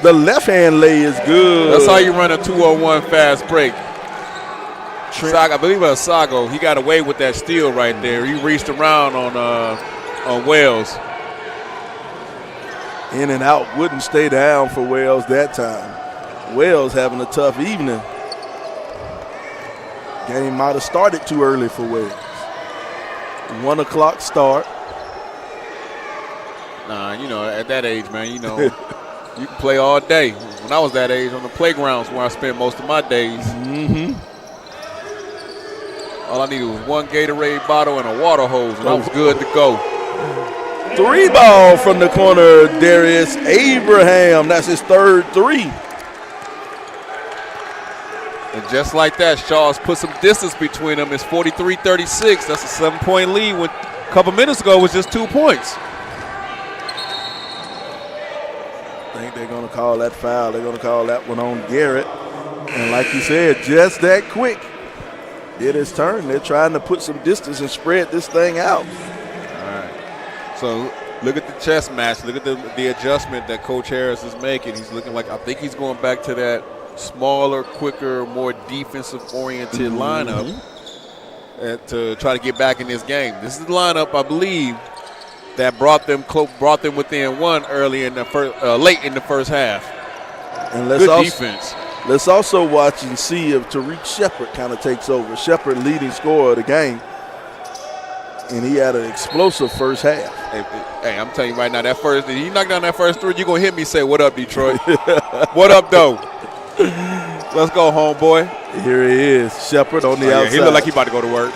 The left hand lay is good. That's how you run a 2-on-1 fast break. I believe it was Sago. He got away with that steal right there. He reached around on Wells. In and out, wouldn't stay down for Wells that time. Wells having a tough evening. Game might have started too early for Wells. 1 o'clock start. Nah, at that age, man, you can play all day. When I was that age, on the playgrounds where I spent most of my days. Mm-hmm. All I needed was 1 Gatorade bottle and a water hose, and I was good to go. 3 ball from the corner, Darius Abraham. That's his 3rd 3. And just like that, Shaw's put some distance between them. It's 43-36. That's a 7-point lead when a couple minutes ago it was just 2 points. I think they're going to call that foul. They're going to call that one on Garrett. And like you said, just that quick. Did his turn. They're trying to put some distance and spread this thing out. All right. So look at the chess match. Look at the adjustment that Coach Harris is making. He's looking like, I think he's going back to that smaller, quicker, more defensive-oriented lineup to try to get back in this game. This is the lineup, I believe, that brought them within 1 early in the late in the first half. And good defense. Let's also watch and see if Tariq Shepard kind of takes over. Shepard, leading scorer of the game, and he had an explosive first half. Hey, I'm telling you right now, he knocked down that first 3, you're going to hear me say, what up, Detroit? What up, though? Let's go, homeboy. Here he is, Shepard on the outside. He looked like he about to go to work.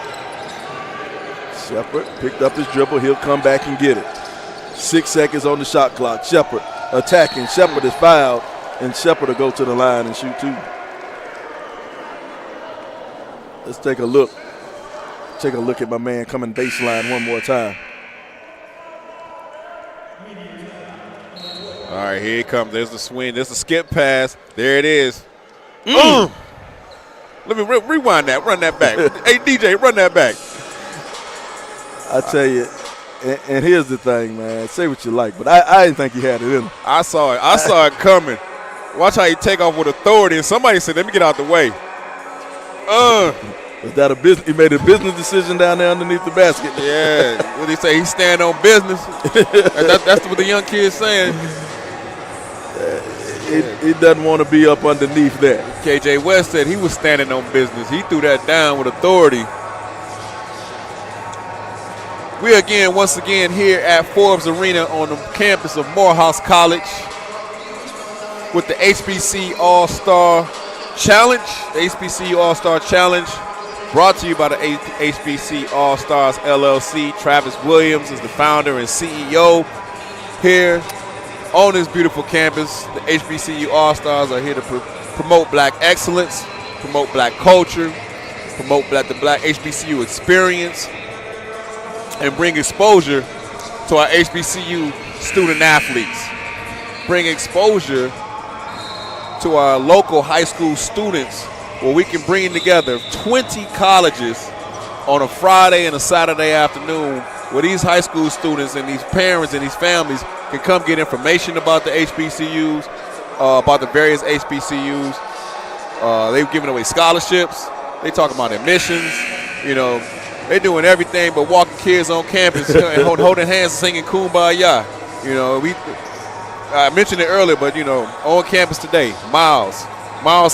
Shepard picked up his dribble. He'll come back and get it. 6 seconds on the shot clock. Shepard attacking. Shepard is fouled, and Shepard will go to the line and shoot 2. Let's take a look. Take a look at my man coming baseline one more time. All right, here it comes. There's the swing. There's the skip pass. There it is. Let me rewind that. Run that back. Hey, DJ, run that back. I tell you, and here's the thing, man. Say what you like, but I didn't think he had it in him. I saw it. I saw it coming. Watch how he take off with authority, and somebody said, let me get out the way. Is that a business? He made a business decision down there underneath the basket. Yeah. What did he say? He stand on business. That's what the young kid's saying. He doesn't want to be up underneath that. KJ West said he was standing on business. He threw that down with authority. We once again here at Forbes Arena on the campus of Morehouse College with the HBC All-Star Challenge. The HBC All-Star Challenge brought to you by the HBC All-Stars LLC. Travis Williams is the founder and CEO here on this beautiful campus. The HBCU All-Stars are here to promote black excellence, promote black culture, promote the black HBCU experience, and bring exposure to our HBCU student athletes. Bring exposure to our local high school students where we can bring together 20 colleges on a Friday and a Saturday afternoon where these high school students and these parents and these families can come get information about the HBCUs, about the various HBCUs. They've given away scholarships. They talk about admissions. You know, they're doing everything but walking kids on campus and holding hands and singing Kumbaya. You know, I mentioned it earlier, but, you know, on campus today, Miles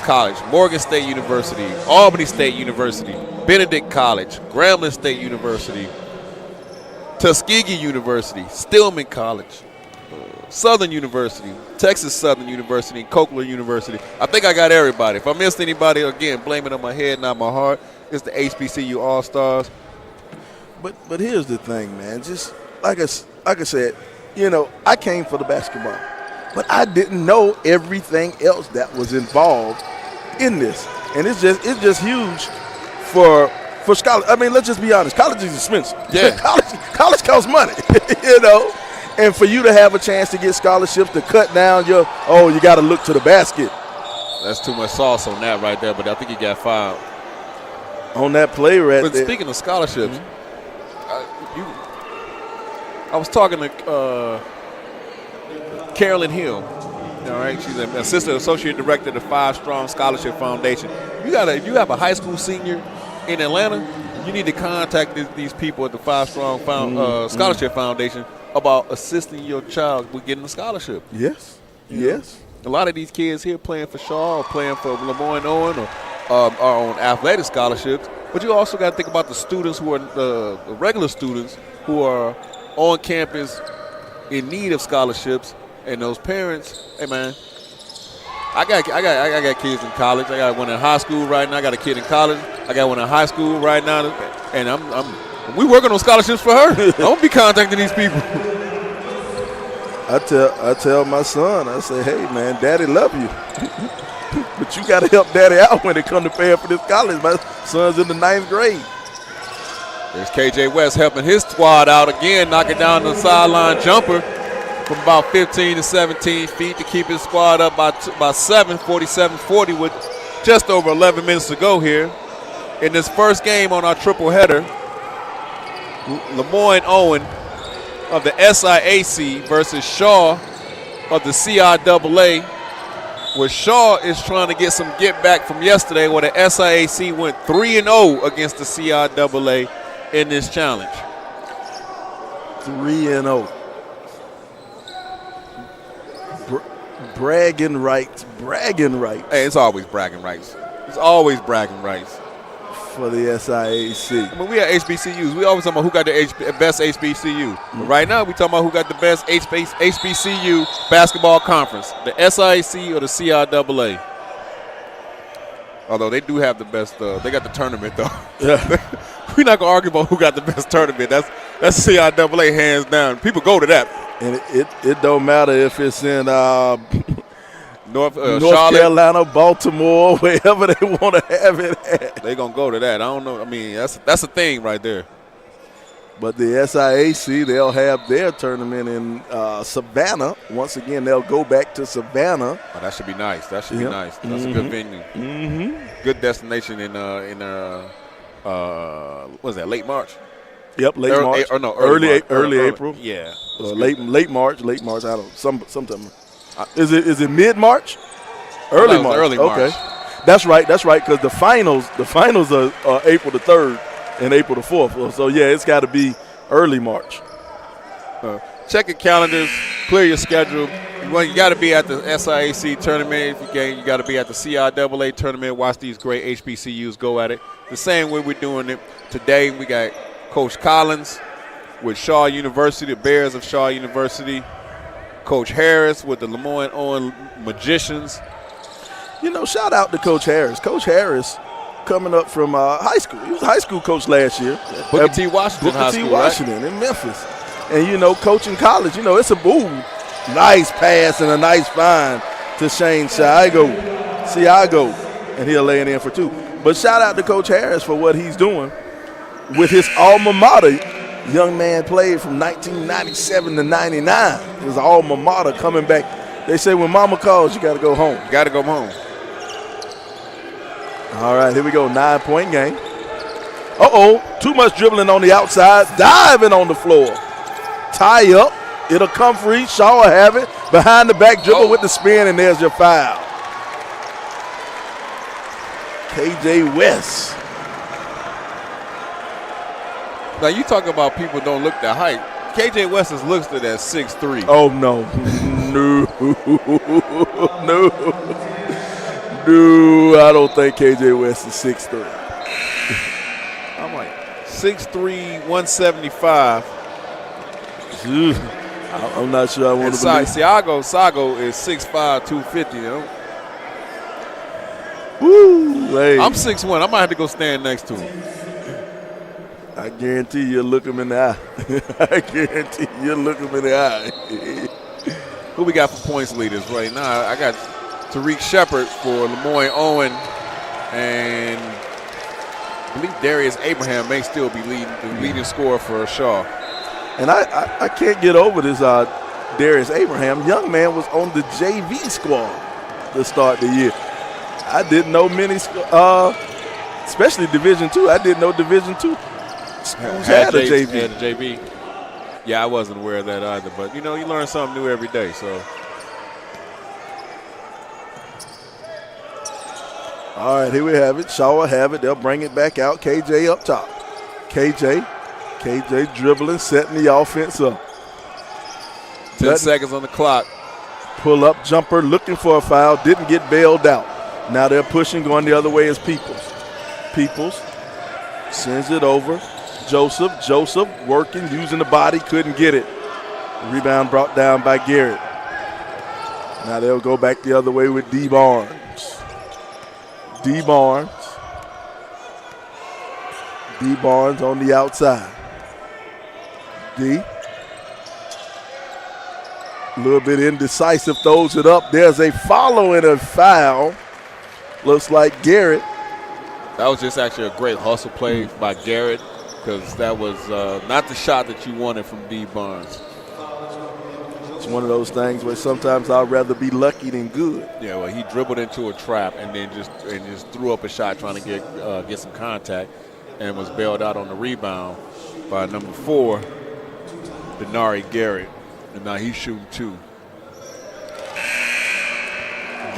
College, Morgan State University, Albany State University, Benedict College, Grambling State University, Tuskegee University, Stillman College, Southern University, Texas Southern University, and Cochlear University. I think I got everybody. If I missed anybody, again, blame it on my head, not my heart. It's the HBCU All-Stars. But here's the thing, man. Just like I said, you know, I came for the basketball, but I didn't know everything else that was involved in this, and it's just huge for scholars. I mean, let's just be honest. College is expensive. Yeah, college costs money. You know. And for you to have a chance to get scholarships to cut down you got to look to the basket. That's too much sauce on that right there, but I think he got fouled. On that play right there. But speaking of scholarships, I was talking to Carolyn Hill. All right, she's an assistant associate director of the Five Strong Scholarship Foundation. If you have a high school senior in Atlanta, you need to contact these people at the Five Strong Scholarship Foundation about assisting your child with getting a scholarship. Yes. Yes. A lot of these kids here playing for Shaw or playing for LeMoyne Owen or are on athletic scholarships, but you also got to think about the students who are the regular students who are on campus in need of scholarships, and those parents. Hey man, I got kids in college. I got one in high school right now. I got a kid in college. I got one in high school right now, and we working on scholarships for her. I won't be contacting these people. I tell my son, I say, hey man, Daddy love you, but you got to help Daddy out when it comes to paying for this college. My son's in the 9th grade. There's KJ West helping his squad out again, knocking down the sideline jumper from about 15 to 17 feet to keep his squad up by 7, 47-40 with just over 11 minutes to go here. In this first game on our triple header, LeMoyne Owen of the SIAC versus Shaw of the CIAA, where Shaw is trying to get some get back from yesterday where the SIAC went 3-0 against the CIAA in this challenge. 3-0. Bragging rights. Hey, it's always bragging rights. It's always bragging rights. For the SIAC. I mean, we have HBCUs. We always talk about who got the best HBCU. But right now, we talking about who got the best HBCU basketball conference, the SIAC or the CIAA. Although they do have the best, they got the tournament though. Yeah. We're not gonna argue about who got the best tournament. That's CIAA hands down. People go to that. And it don't matter if it's in North Charlotte, Carolina, Baltimore, wherever they want to have it at. They gonna go to that. I don't know. I mean, that's a thing right there. But the SIAC, they'll have their tournament in Savannah. Once again, they'll go back to Savannah. Oh, that should be nice. That should be nice. That's a good venue. Mm-hmm. Good destination in what was that, late March? Yep, late March. Early April. Yeah. Late March. I don't know. Sometime. Is it mid-March? Early March. Early March. Okay. That's right, because the finals are April the 3rd and April the 4th. So yeah, it's got to be early March. Check your calendars, clear your schedule. You got to be at the SIAC tournament. If you can, you got to be at the CIAA tournament. Watch these great HBCUs go at it. The same way we're doing it today. We got Coach Collins with Shaw University, the Bears of Shaw University. Coach Harris with the LeMoyne Owen Magicians. You know, shout out to Coach Harris. Coach Harris coming up from high school. He was a high school coach last year. Booker T. Washington High School, Washington in Memphis. And, you know, coaching college, you know, it's a boom. Nice pass and a nice find to Shane Siago. And he'll lay it in for 2. But shout out to Coach Harris for what he's doing with his alma mater. Young man played from 1997 to 99. His alma mater coming back. They say when mama calls, you got to go home. You got to go home. All right, here we go. 9-point game. Too much dribbling on the outside. Diving on the floor. Tie up. It'll come free. Shaw will have it. Behind the back dribble with the spin, and there's your foul. KJ West. Now, you talk about people don't look the height. KJ West is listed at 6'3". Oh, no. No. No, I don't think KJ West is 6'3". I'm like 6'3", 175. I'm not sure I want to believe. Sago is 6'5", 250, you know. Woo, hey. I'm 6'1". I might have to go stand next to him. I guarantee you'll look him in the eye. I guarantee you'll look him in the eye. Who we got for points leaders right now? I got Tariq Shepard for LeMoyne, Owen, and I believe Darius Abraham may still be the leading scorer for Shaw. And I can't get over this Darius Abraham. Young man was on the JV squad to start the year. I didn't know many, especially Division II. I didn't know Division II schools had a JV. Had a JV. Yeah, I wasn't aware of that either. But, you know, you learn something new every day. So. All right, here we have it. Shaw will have it. They'll bring it back out. KJ up top. KJ dribbling, setting the offense up. 10 seconds on the clock. Pull up jumper, looking for a foul. Didn't get bailed out. Now they're pushing, going the other way is Peoples. Peoples sends it over. Joseph working, using the body, couldn't get it. Rebound brought down by Garrett. Now they'll go back the other way with D. Barnes. D. Barnes on the outside. D. A little bit indecisive, throws it up. There's a follow and a foul. Looks like Garrett. That was just actually a great hustle play by Garrett, because that was not the shot that you wanted from D. Barnes. It's one of those things where sometimes I'd rather be lucky than good. Yeah, well, he dribbled into a trap and then just threw up a shot trying to get some contact, and was bailed out on the rebound by number 4, Denari Garrett, and now he's shooting 2.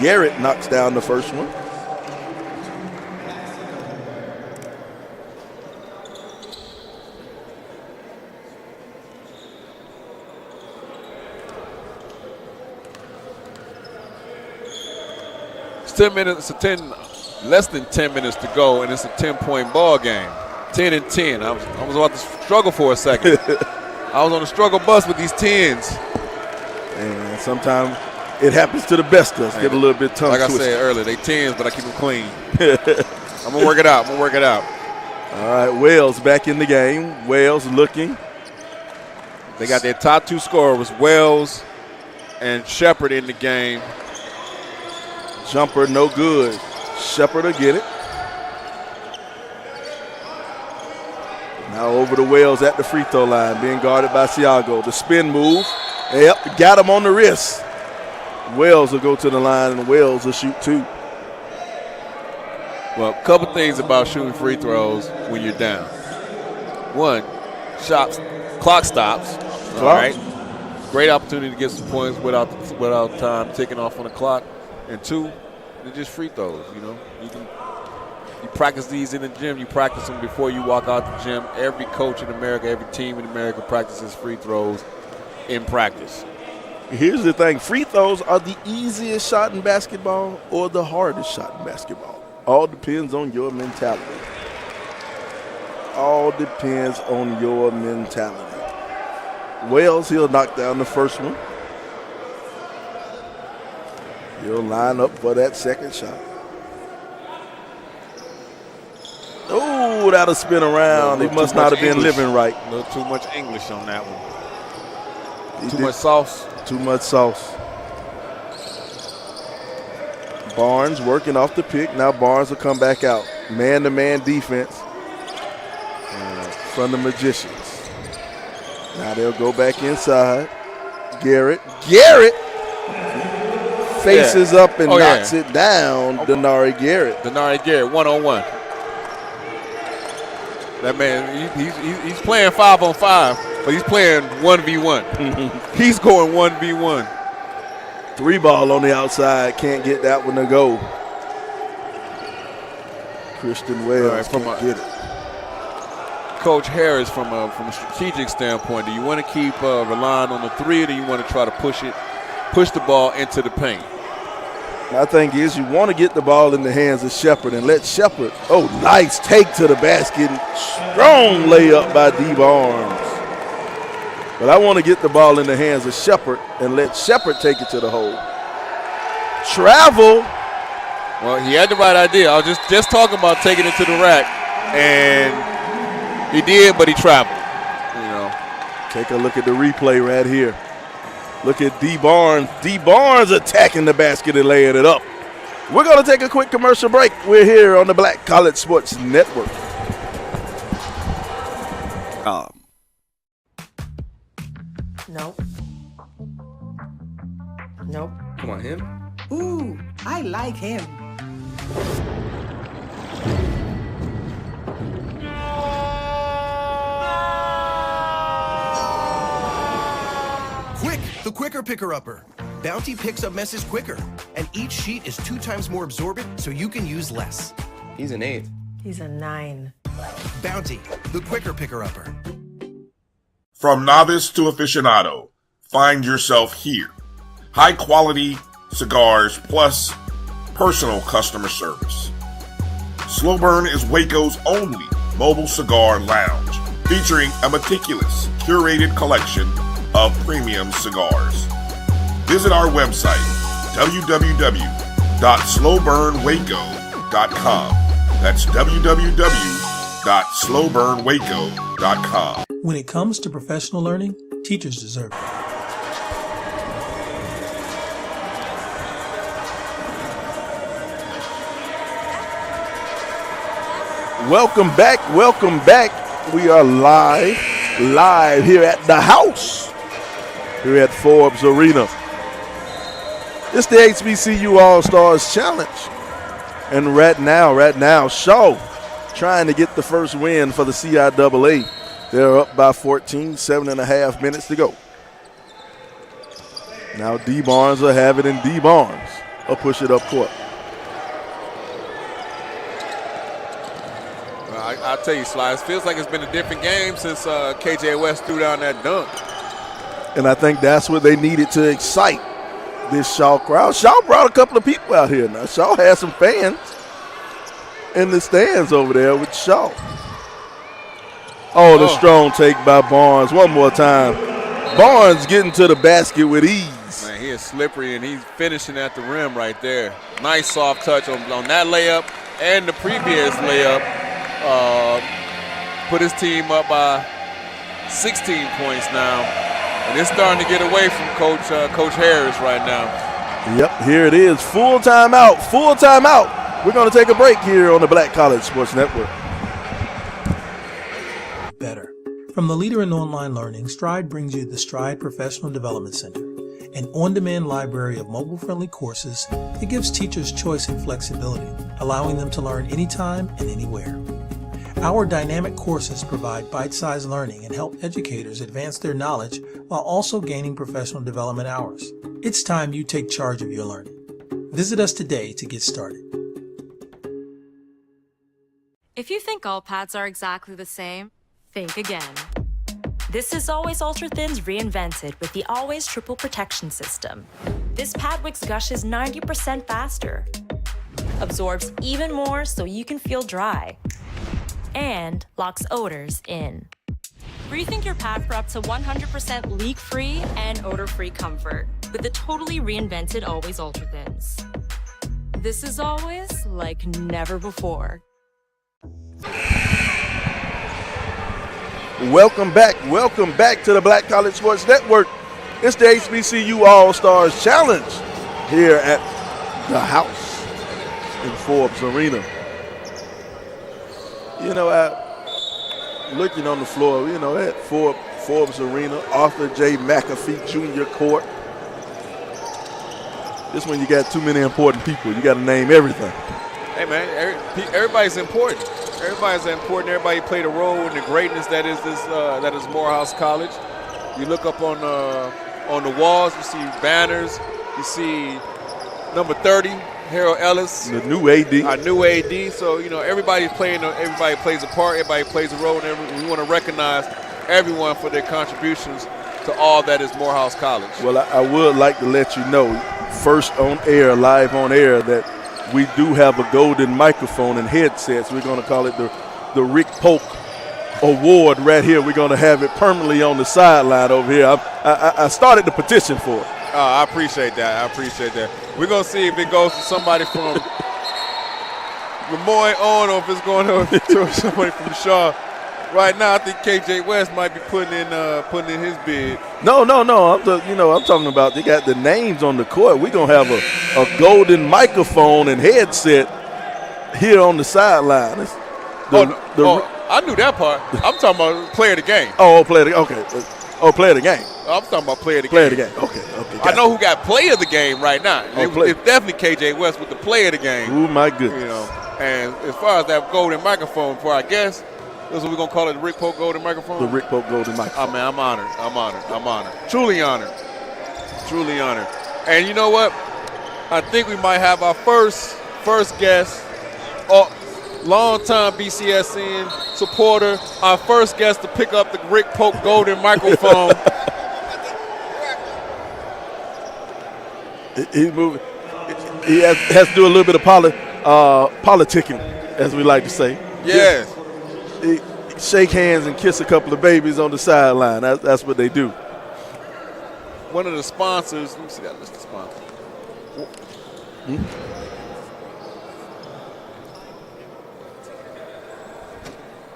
Garrett knocks down the first one. Less than 10 minutes to go, and it's a 10-point ball game. 10-10. I was about to struggle for a second. I was on a struggle bus with these 10s. And sometimes it happens to the best of us. Get a little bit tongue twisted. Like I said earlier, they 10s, but I keep them clean. I'm going to work it out. All right, Wells back in the game. Wells looking. They got their top 2 scorers, Wells and Shepard, in the game. Jumper no good. Shepard will get it. Now over to Wells at the free throw line, being guarded by Siago. The spin move. Yep, got him on the wrist. Wells will go to the line, and Wells will shoot 2. Well, a couple things about shooting free throws when you're down. 1, clock stops. All right. Great opportunity to get some points without time ticking off on the clock. And 2, they're just free throws. You know, you practice these in the gym. You practice them before you walk out the gym. Every coach in America, every team in America practices free throws in practice. Here's the thing: free throws are the easiest shot in basketball or the hardest shot in basketball. All depends on your mentality. All depends on your mentality. Wells, he'll knock down the first one. He'll line up for that second shot. Oh, that'll spin around. He must not have been living right. A little too much English on that one. Too much sauce. Too much sauce. Barnes working off the pick. Now Barnes will come back out. Man-to-man defense from the Magicians. Now they'll go back inside. Garrett faces up and knocks it down. Denari Garrett. Denari Garrett, 1-on-1. That man, he's playing 5-on-5, but he's playing 1v1. He's going 1v1. 3 ball on the outside. Can't get that one to go. Christian Wells can't get it. Coach Harris, from a strategic standpoint, do you want to keep relying on the 3, or do you want to try to push the ball into the paint? My thing is, you want to get the ball in the hands of Shepard and let Shepard. Oh, nice take to the basket. Strong layup by D. Barnes. But I want to get the ball in the hands of Shepard and let Shepard take it to the hole. Travel. Well, he had the right idea. I was just talking about taking it to the rack, and he did, but he traveled. Take a look at the replay right here. Look at D. Barnes. D. Barnes attacking the basket and laying it up. We're going to take a quick commercial break. We're here on the Black College Sports Network. Nope. Nope. Come on, him. Ooh, I like him. Quick, the quicker picker-upper. Bounty picks up messes quicker, and each sheet is 2 times more absorbent, so you can use less. He's an 8. He's a 9. Bounty, the quicker picker-upper. From novice to aficionado, find yourself here. High quality cigars plus personal customer service. Slow Burn is Waco's only mobile cigar lounge, featuring a meticulous, curated collection of premium cigars. Visit our website, www.slowburnwaco.com. That's www.slowburnwaco.com. When it comes to professional learning, teachers deserve it. Welcome back. We are live here at the house, here at Forbes Arena. It's the HBCU All-Stars Challenge. And right now, Shaw trying to get the first win for the CIAA. They're up by 14, 7.5 minutes to go. Now D. Barnes will have it, and D. Barnes will push it up court. I'll tell you, Sly, it feels like it's been a different game since KJ West threw down that dunk. And I think that's what they needed to excite this Shaw crowd. Shaw brought a couple of people out here now. Shaw has some fans in the stands over there with Shaw. Oh, the strong take by Barnes. One more time. Barnes getting to the basket with ease. Man, he is slippery, and he's finishing at the rim right there. Nice soft touch on that layup and the previous layup. Put his team up by 16 points now. And it's starting to get away from Coach Harris right now. Yep, here it is. Full timeout. We're going to take a break here on the Black College Sports Network. Better. From the leader in online learning, Stride brings you the Stride Professional Development Center, an on-demand library of mobile-friendly courses that gives teachers choice and flexibility, allowing them to learn anytime and anywhere. Our dynamic courses provide bite-sized learning and help educators advance their knowledge while also gaining professional development hours. It's time you take charge of your learning. Visit us today to get started. If you think all pads are exactly the same, think again. This is Always Ultra Thins reinvented with the Always Triple Protection System. This pad wicks gushes 90% faster, absorbs even more so you can feel dry, and locks odors in. Rethink your pad for up to 100% leak-free and odor-free comfort with the totally reinvented Always Ultra Thins. This is always like never before. Welcome back to the Black College Sports Network. It's the HBCU All-Stars Challenge here at the house in Forbes Arena. Looking on the floor, at Forbes Arena, Arthur J. McAfee Jr. Court. This one you got too many important people. You got to name everything. Hey, man, everybody's important. Everybody played a role in the greatness that is Morehouse College. You look up on the walls, you see banners You see number 30, Harold Ellis. The new AD. Our new AD. So, everybody plays a part, everybody plays a role, and we want to recognize everyone for their contributions to all that is Morehouse College. Well, I would like to let you know, first on air, live on air, that we do have a golden microphone and headsets. We're going to call it the Rick Polk Award right here. We're going to have it permanently on the sideline over here. I started the petition for it. I appreciate that. We're going to see if it goes to somebody from LeMoyne, Owen, or if it's going to somebody from Shaw. Right now, I think KJ West might be putting in his bid. No. I'm talking about they got the names on the court. We're going to have a golden microphone and headset here on the sideline. I knew that part. I'm talking about player of the game. Player of the game. Okay. Player of the game. I'm talking about player of the game. Player of the game. Okay. I know who got player of the game right now. It's definitely KJ West with the player of the game. Oh, my goodness. And as far as that golden microphone for our guest, this is what we're going to call it, the Rick Polk golden microphone? The Rick Polk golden microphone. Oh, man, I'm honored. Truly honored. And you know what? I think we might have our first guest, longtime BCSN supporter, our first guest to pick up the Rick Polk golden microphone. He's moving. He has to do a little bit of politicking, as we like to say. Yes. Shake hands and kiss a couple of babies on the sideline. That's what they do. One of the sponsors, let me see that list of sponsors.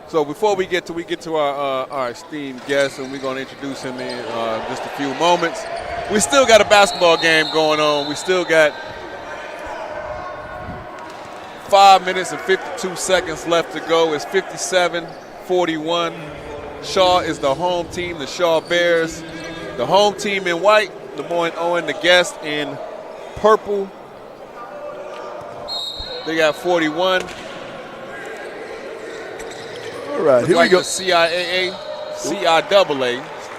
So before we get to our esteemed guest, and we're going to introduce him in just a few moments, we still got a basketball game going on. We still got 5 minutes and 52 seconds left to go. It's 57-41. Shaw is the home team, the Shaw Bears. The home team in white, LeMoyne Owen, the guest in purple. They got 41. All right, here we go. The CIAA,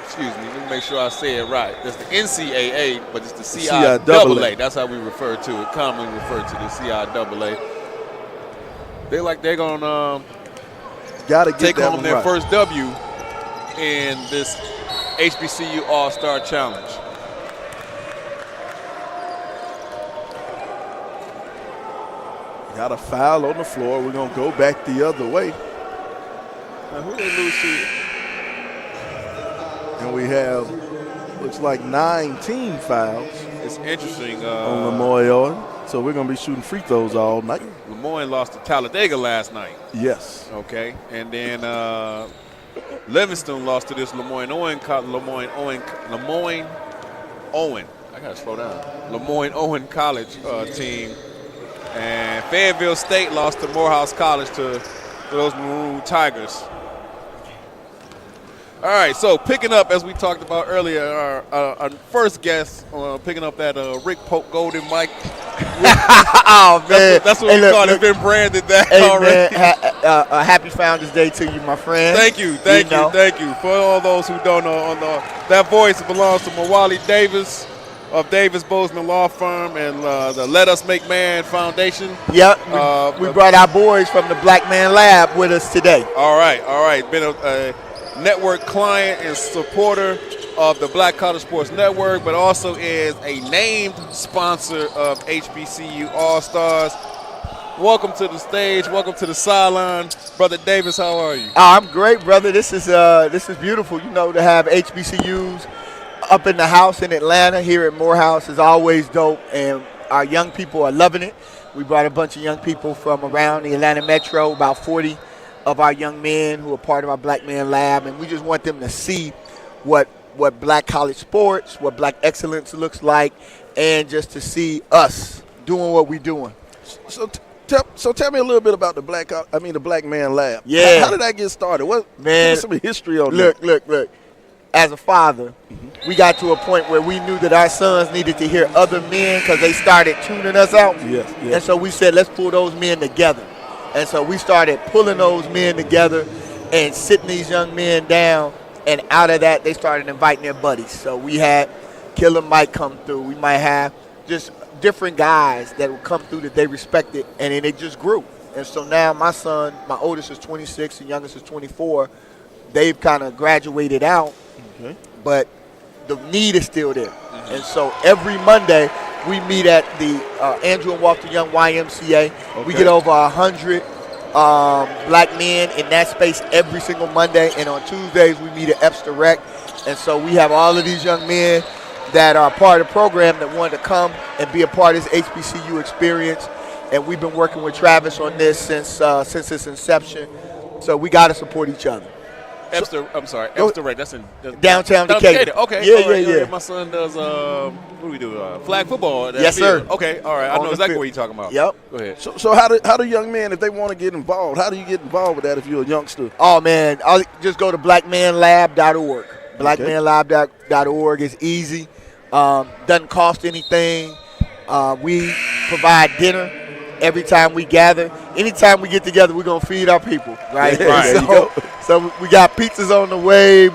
excuse me, let me make sure I say it right. That's the NCAA, but it's the CIAA. That's how we refer to it, commonly referred to the CIAA. They're going to take home their first W in this HBCU All-Star Challenge. Got a foul on the floor. We're going to go back the other way. Now, who they lose to? And we have, looks like 19 fouls. It's interesting. On LeMoyne Owen. So we're going to be shooting free throws all night. LeMoyne lost to Talladega last night. Yes. Okay. And then Livingston lost to this LeMoyne Owen. I got to slow down. LeMoyne Owen College team. And Fayetteville State lost to Morehouse College to those Maroon Tigers. All right, so picking up, as we talked about earlier, our first guest, picking up that Rick Polk golden mic. Oh, man. That's what we call it. It's been branded that already. Man, happy Founders Day to you, my friend. Thank you. For all those who don't know, that voice belongs to Mawali Davis of Davis Bozeman Law Firm and the Let Us Make Man Foundation. Yep, we brought our boys from the Black Man Lab with us today. All right. Been a network client and supporter of the Black College Sports Network, but also is a named sponsor of HBCU All-Stars. Welcome to the stage. Welcome to the sideline. Brother Davis, how are you? I'm great, brother. This is beautiful, to have HBCUs up in the house in Atlanta here at Morehouse is always dope, and our young people are loving it. We brought a bunch of young people from around the Atlanta metro, about 40 of our young men who are part of our Black Man Lab, and we just want them to see what Black college sports, what Black excellence looks like, and just to see us doing what we're doing. So tell me a little bit about the Black Man Lab. Yeah. How did that get started? Give me some history on that. Look. As a father, we got to a point where we knew that our sons needed to hear other men because they started tuning us out. Yes. And so we said, let's pull those men together. And so we started pulling those men together and sitting these young men down. And out of that, they started inviting their buddies. So we had Killer Mike come through. We might have just different guys that would come through that they respected, and then it just grew. And so now my son, my oldest is 26, and youngest is 24. They've kind of graduated out, but the need is still there. And so every Monday we meet at the Andrew and Walter Young YMCA. We get over 100 black men in that space every single Monday, and on Tuesdays we meet at Epster Rec. And so we have all of these young men that are part of the program that wanted to come and be a part of this HBCU experience. And we've been working with Travis on this since its inception. So we got to support each other. Epster Rec. That's in downtown Decatur. Okay. Yeah. My son does, what do we do? Flag football. Yes, sir. Okay, all right. I know exactly what you're talking about. Yep. Go ahead. So how do young men, if they want to get involved, how do you get involved with that if you're a youngster? Oh, man, I'll just go to blackmanlab.org. Blackmanlab.org is easy. Doesn't cost anything. We provide dinner every time we gather. Anytime we get together, we're going to feed our people, right? So we got pizzas on the way.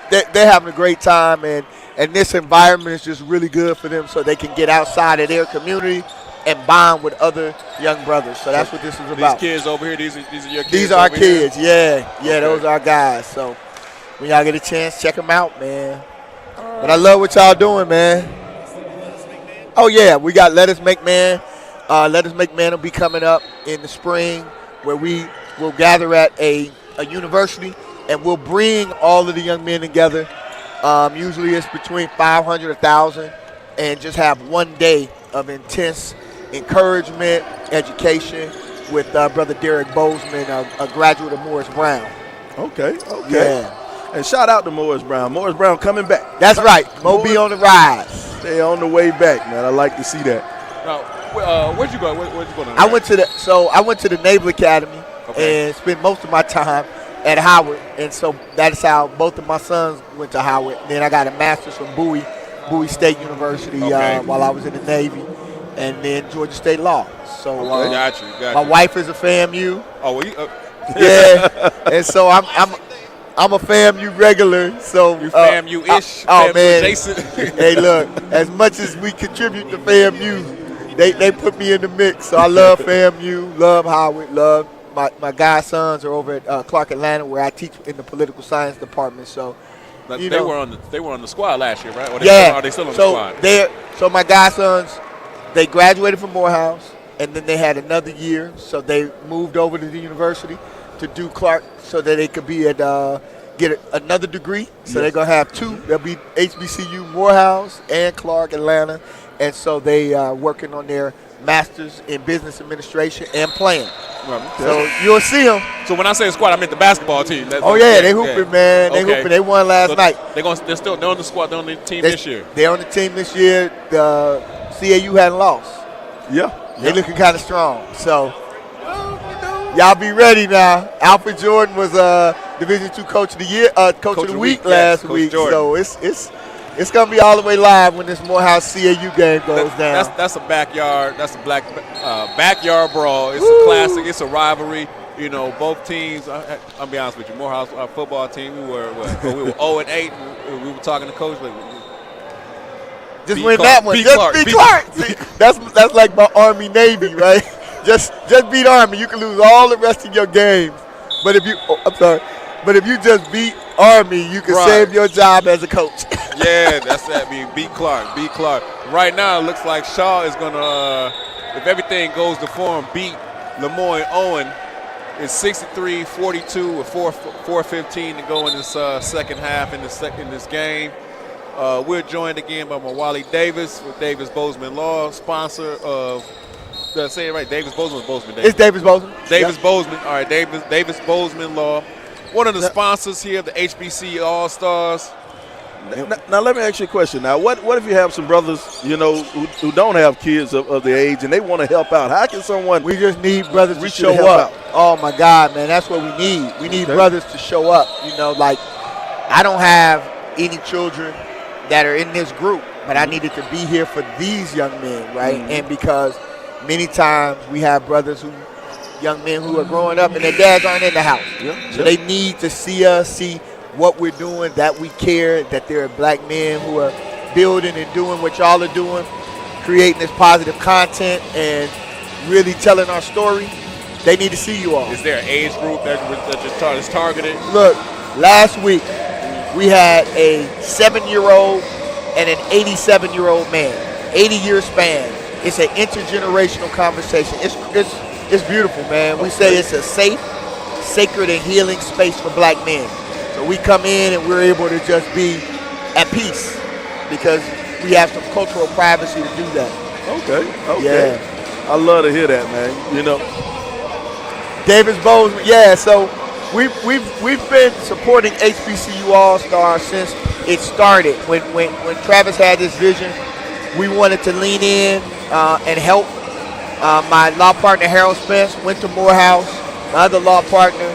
They're having a great time, and this environment is just really good for them so they can get outside of their community and bond with other young brothers. So that's what this is about. These kids over here, these are your kids? These are our kids, those are our guys. So when y'all get a chance, check them out, man. But I love what y'all doing, man. Oh, yeah, we got Let Us Make Man. Let Us Make Man will be coming up in the spring, where we will gather at a university, and we'll bring all of the young men together. Usually it's between 500 and 1,000, and just have one day of intense encouragement, education with Brother Derek Bozeman, a graduate of Morris Brown. Okay. Yeah. And shout out to Morris Brown. Morris Brown coming back. That's right. Mo be on the rise. They on the way back, man. I like to see that. Now, where'd you go? Where'd you go? I went to the Naval Academy and spent most of my time at Howard, and so that's how both of my sons went to Howard. And then I got a master's from Bowie State University while I was in the Navy, and then Georgia State Law. So got you. My wife is a FAMU. Oh, well, you yeah, and so I'm a FAMU regular. So you FAMU-ish. Oh man, adjacent. Hey, look, as much as we contribute to FAMU, they put me in the mix. So I love FAMU, love Howard, love my guys' are over at Clark Atlanta, where I teach in the political science department. So they were on the squad last year, right? Or are they still on the squad? So my guys' they graduated from Morehouse, and then they had another year, so they moved over to the university to do Clark, so that they could be at get another degree. So they're gonna have two. They'll be HBCU Morehouse and Clark Atlanta, and so they are working on their masters in business administration and playing. So you'll see them. So when I say squad, I meant the basketball team. They hooping, man. They hooping. They won last night. They're on the squad. They're on the team this year. They're on the team this year. The CAU hadn't lost. They looking kind of strong. So y'all be ready now. Alfred Jordan was Division II Coach of the Year, Coach of the Week last week. So it's gonna be all the way live when this Morehouse CAU game goes down. That's a backyard. That's a backyard brawl. It's a classic. It's a rivalry. You know, both teams. I'll be honest with you. Morehouse, our football team, we were 0-8. We were talking to Coach like, just win that one. Just beat Clark. See, that's like my Army Navy, right? Just beat Army. You can lose all the rest of your games, but if you just beat Army, you can save your job as a coach. Yeah, that's that. Beat Clark. Right now, it looks like Shaw is gonna, if everything goes to form, beat LeMoyne. Owen is 63-42 with 4:15 to go in this second half in this game. We're joined again by Mawali Davis with Davis Bozeman Law, sponsor of. Did I say it right? Davis Bozeman. It's Davis Bozeman. Davis Bozeman. All right, Davis Bozeman Law. One of the sponsors here of the HBCU All-Stars. Now let me ask you a question. Now, what if you have some brothers, who don't have kids of the age and they want to help out? How can someone? We just need brothers to show up. Oh my God, man, that's what we need. We need brothers to show up. Like I don't have any children that are in this group, but I needed to be here for these young men, right? Mm-hmm. And because many times we have young men who are growing up and their dads aren't in the house. So they need to see us, see what we're doing, that we care, that there are black men who are building and doing what y'all are doing. creating this positive content and really telling our story, they need to see you all. Is there an age group that is targeted? Look, last week we had a 7-year-old and an 87-year-old man, 80-year span. It's an intergenerational conversation. It's beautiful, man. We say it's a safe, sacred, and healing space for black men. So we come in and we're able to just be at peace because we have some cultural privacy to do that. Okay. Yeah. I love to hear that, man. You know, Davis Bozeman, yeah. So we've been supporting HBCU All Star since it started. When Travis had this vision, we wanted to lean in and help. My law partner Harold Spence went to Morehouse. My other law partner,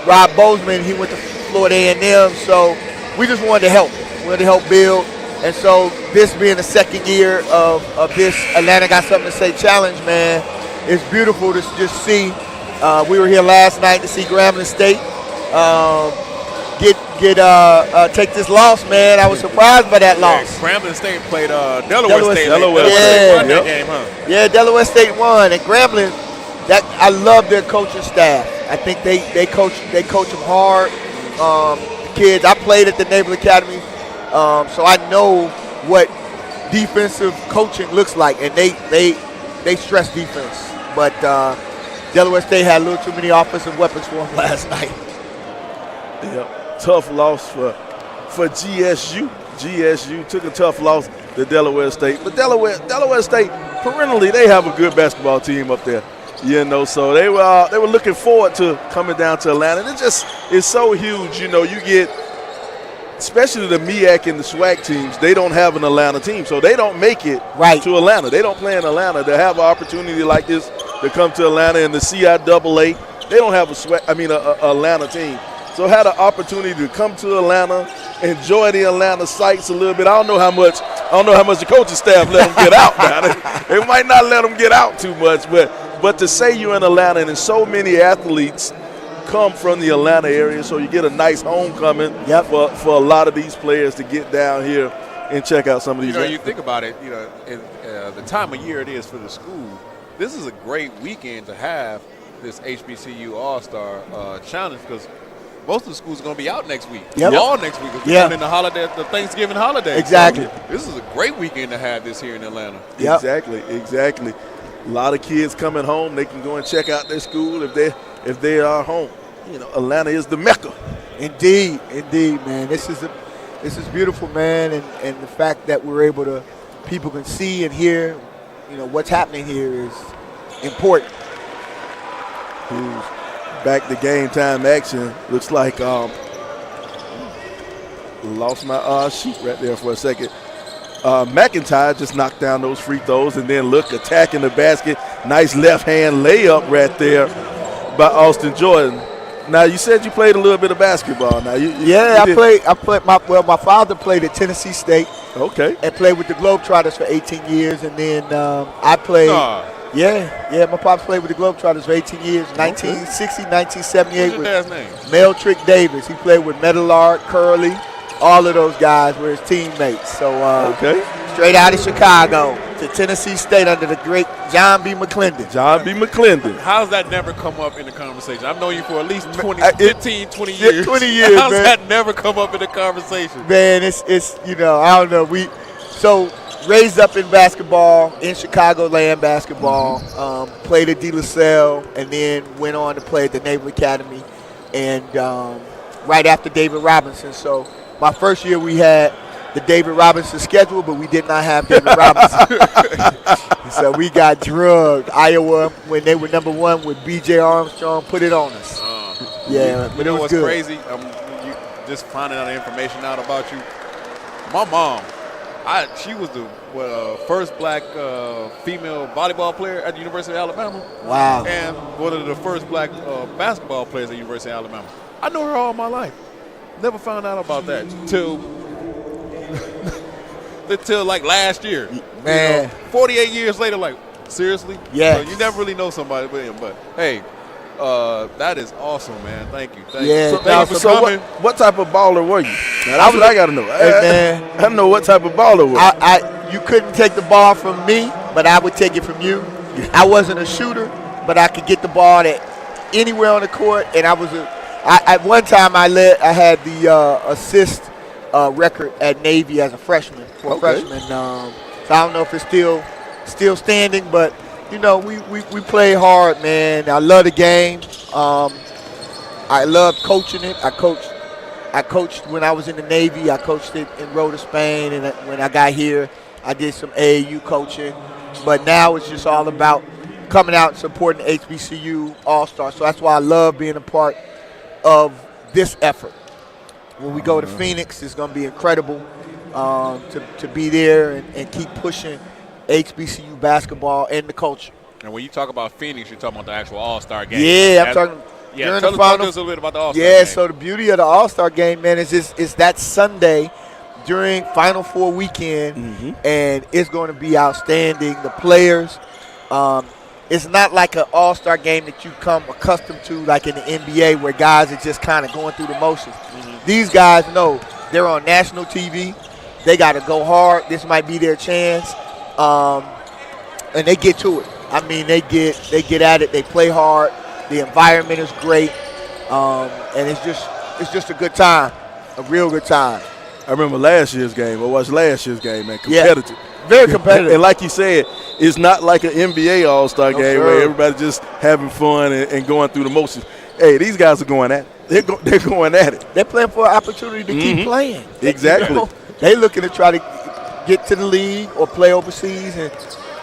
Rob Bozeman, he went to Florida A&M. So we just wanted to help. We wanted to help build. And so this being the second year of this Atlanta Got Something to Say challenge, man, it's beautiful to just see. We were here last night to see Grambling State take this loss, man. I was surprised by that loss. Grambling State played Delaware State. Delaware State won that game, huh? Yeah, Delaware State won. And Grambling, I love their coaching staff. I think they coach them hard. The kids, I played at the Naval Academy, so I know what defensive coaching looks like, and they stress defense. But Delaware State had a little too many offensive weapons for them last night. Yep. Tough loss for GSU. GSU took a tough loss to Delaware State. But Delaware State, perennially, they have a good basketball team up there. You know, so they were looking forward to coming down to Atlanta. And it's so huge. You know, you get, especially the MEAC and the SWAC teams, they don't have an Atlanta team. So they don't make it to Atlanta. They don't play in Atlanta. They have an opportunity like this to come to Atlanta. And the CIAA, they don't have a Atlanta team. So had an opportunity to come to Atlanta, enjoy the Atlanta sights a little bit. I don't know how much the coaching staff let them get out. They might not let them get out too much, but to say you're in Atlanta and so many athletes come from the Atlanta area, so you get a nice homecoming for a lot of these players to get down here and check out some of these. You know, you think about it. You know, the time of year it is for the school. This is a great weekend to have this HBCU All-Star Challenge because most of the schools are going to be out next week. All next week. We're in the Thanksgiving holiday. Exactly. So this is a great weekend to have this here in Atlanta. Exactly. A lot of kids coming home. They can go and check out their school if they are home. You know, Atlanta is the Mecca. Indeed, man. This is beautiful, man, and the fact that we're able to, people can see and hear, you know, what's happening here is important. Who's back to game time action? Looks like lost my sheet right there for a second. McIntyre just knocked down those free throws and then attacking the basket. Nice left hand layup right there by Austin Jordan. Now you said you played a little bit of basketball. Now I played. My father played at Tennessee State. Okay. And played with the Globetrotters for 18 years, and then I played. Yeah, my pops played with the Globetrotters for 18 years, 1960, 1978. What's your dad's name? Mel Trick Davis. He played with Meadowlark, Curley. All of those guys were his teammates. So straight out of Chicago to Tennessee State under the great John B. McClendon. How's that never come up in the conversation? I've known you for at least 20 years. 20 years, How's man. that never come up in the conversation? Man, it's you know, I don't know. So raised up in basketball, in Chicagoland basketball, played at De La Salle, and then went on to play at the Naval Academy, and right after David Robinson. So my first year we had the David Robinson schedule, but we did not have David Robinson. So we got drugged. Iowa, when they were number one with B.J. Armstrong, put it on us. But you know what's crazy? You just finding out information out about you. My mom, she was the first black female volleyball player at the University of Alabama. Wow. And one of the first black basketball players at the University of Alabama. I know her all my life. Never found out about that until like last year. Man. You know, 48 years later, like, seriously? Yeah. So you never really know somebody, but hey, that is awesome, man. Thank you. Thank you. So what type of baller were you? Now, that's what I got to know. I don't know what type of baller were you. you couldn't take the ball from me, but I would take it from you. I wasn't a shooter, but I could get the ball anywhere on the court, and at one time I had the assist record at Navy as a freshman for a freshman. So I don't know if it's still standing, but you know we play hard, man. I love the game. I love coaching it. I coached when I was in the Navy. I coached it in Rota, Spain, and when I got here, I did some AAU coaching. But now it's just all about coming out and supporting the HBCU All-Star. So that's why I love being a part of this effort. When we go to Phoenix, it's going to be incredible to be there and keep pushing HBCU basketball and the culture. And when you talk about Phoenix, you're talking about the actual All-Star game. Yeah, I'm talking. Yeah, tell us a little bit about the All-Star game. Yeah, so the beauty of the All-Star game, man, is that Sunday during Final Four weekend, and it's going to be outstanding. The players, it's not like an All-Star game that you come accustomed to like in the NBA where guys are just kind of going through the motions. These guys know they're on national TV. They got to go hard. This might be their chance, and they get to it. I mean, they get at it. They play hard. The environment is great, and it's just a good time, a real good time. I remember last year's game. I watched last year's game, man. Competitive. Yeah, very competitive. And like you said, it's not like an NBA All-Star game where everybody's just having fun and going through the motions. Hey, these guys are going at it. They're going at it. They're playing for an opportunity to keep playing. Exactly. You know, they're looking to try to get to the league or play overseas, and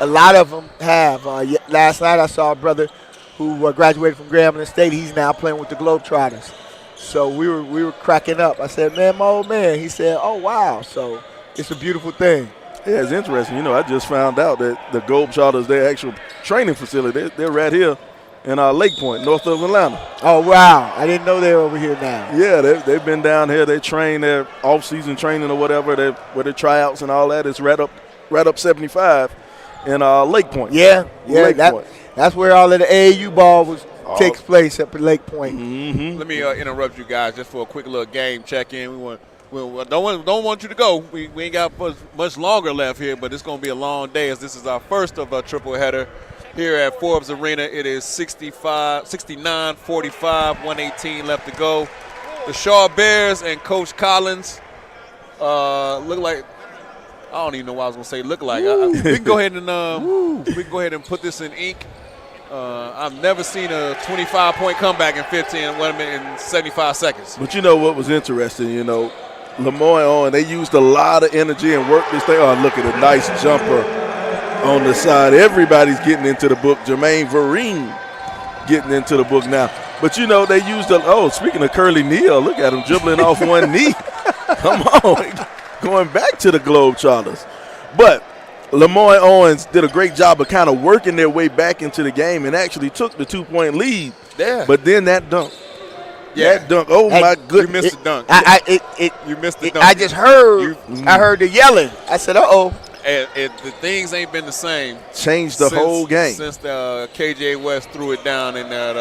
a lot of them have. Last night I saw a brother who graduated from Grambling State. He's now playing with the Globetrotters. So we were cracking up. I said, man, my old man. He said, oh, wow. So it's a beautiful thing. Yeah, it's interesting. You know, I just found out that the Globetrotters, their actual training facility, they're right here in Lake Point, north of Atlanta. Oh, wow. I didn't know they were over here now. Yeah, they've been down here. They train their off-season training or whatever, where their tryouts and all that. It's right up 75 in Lake Point. Yeah, Lake Point. That's where all of the AAU ball takes place up at Lake Point. Let me interrupt you guys just for a quick little game check-in. We don't want you to go. We ain't got much longer left here, but it's going to be a long day as this is our first of a triple header here at Forbes Arena. It is 69-45, 118 left to go. The Shaw Bears and Coach Collins look like. I don't even know what I was going to say. Look like we can go ahead and put this in ink. I've never seen a 25-point comeback in 1 minute and 75 seconds. But you know what was interesting? You know, LeMoyne Owen, they used a lot of energy and worked this thing. Oh, look at a nice jumper on the side. Everybody's getting into the book. Jermaine Vereen getting into the book now. But, you know, they used speaking of Curly Neal, look at him dribbling off one knee. Come on. Going back to the Globetrotters. But LeMoyne Owens did a great job of kind of working their way back into the game and actually took the 2-point lead. Yeah. But then that dunk. Yeah. That dunk. Oh, my goodness. You missed the dunk. You missed the dunk. I just heard. I heard the yelling. I said, uh-oh. And the things ain't been the same. Changed the whole game. Since the KJ West threw it down in that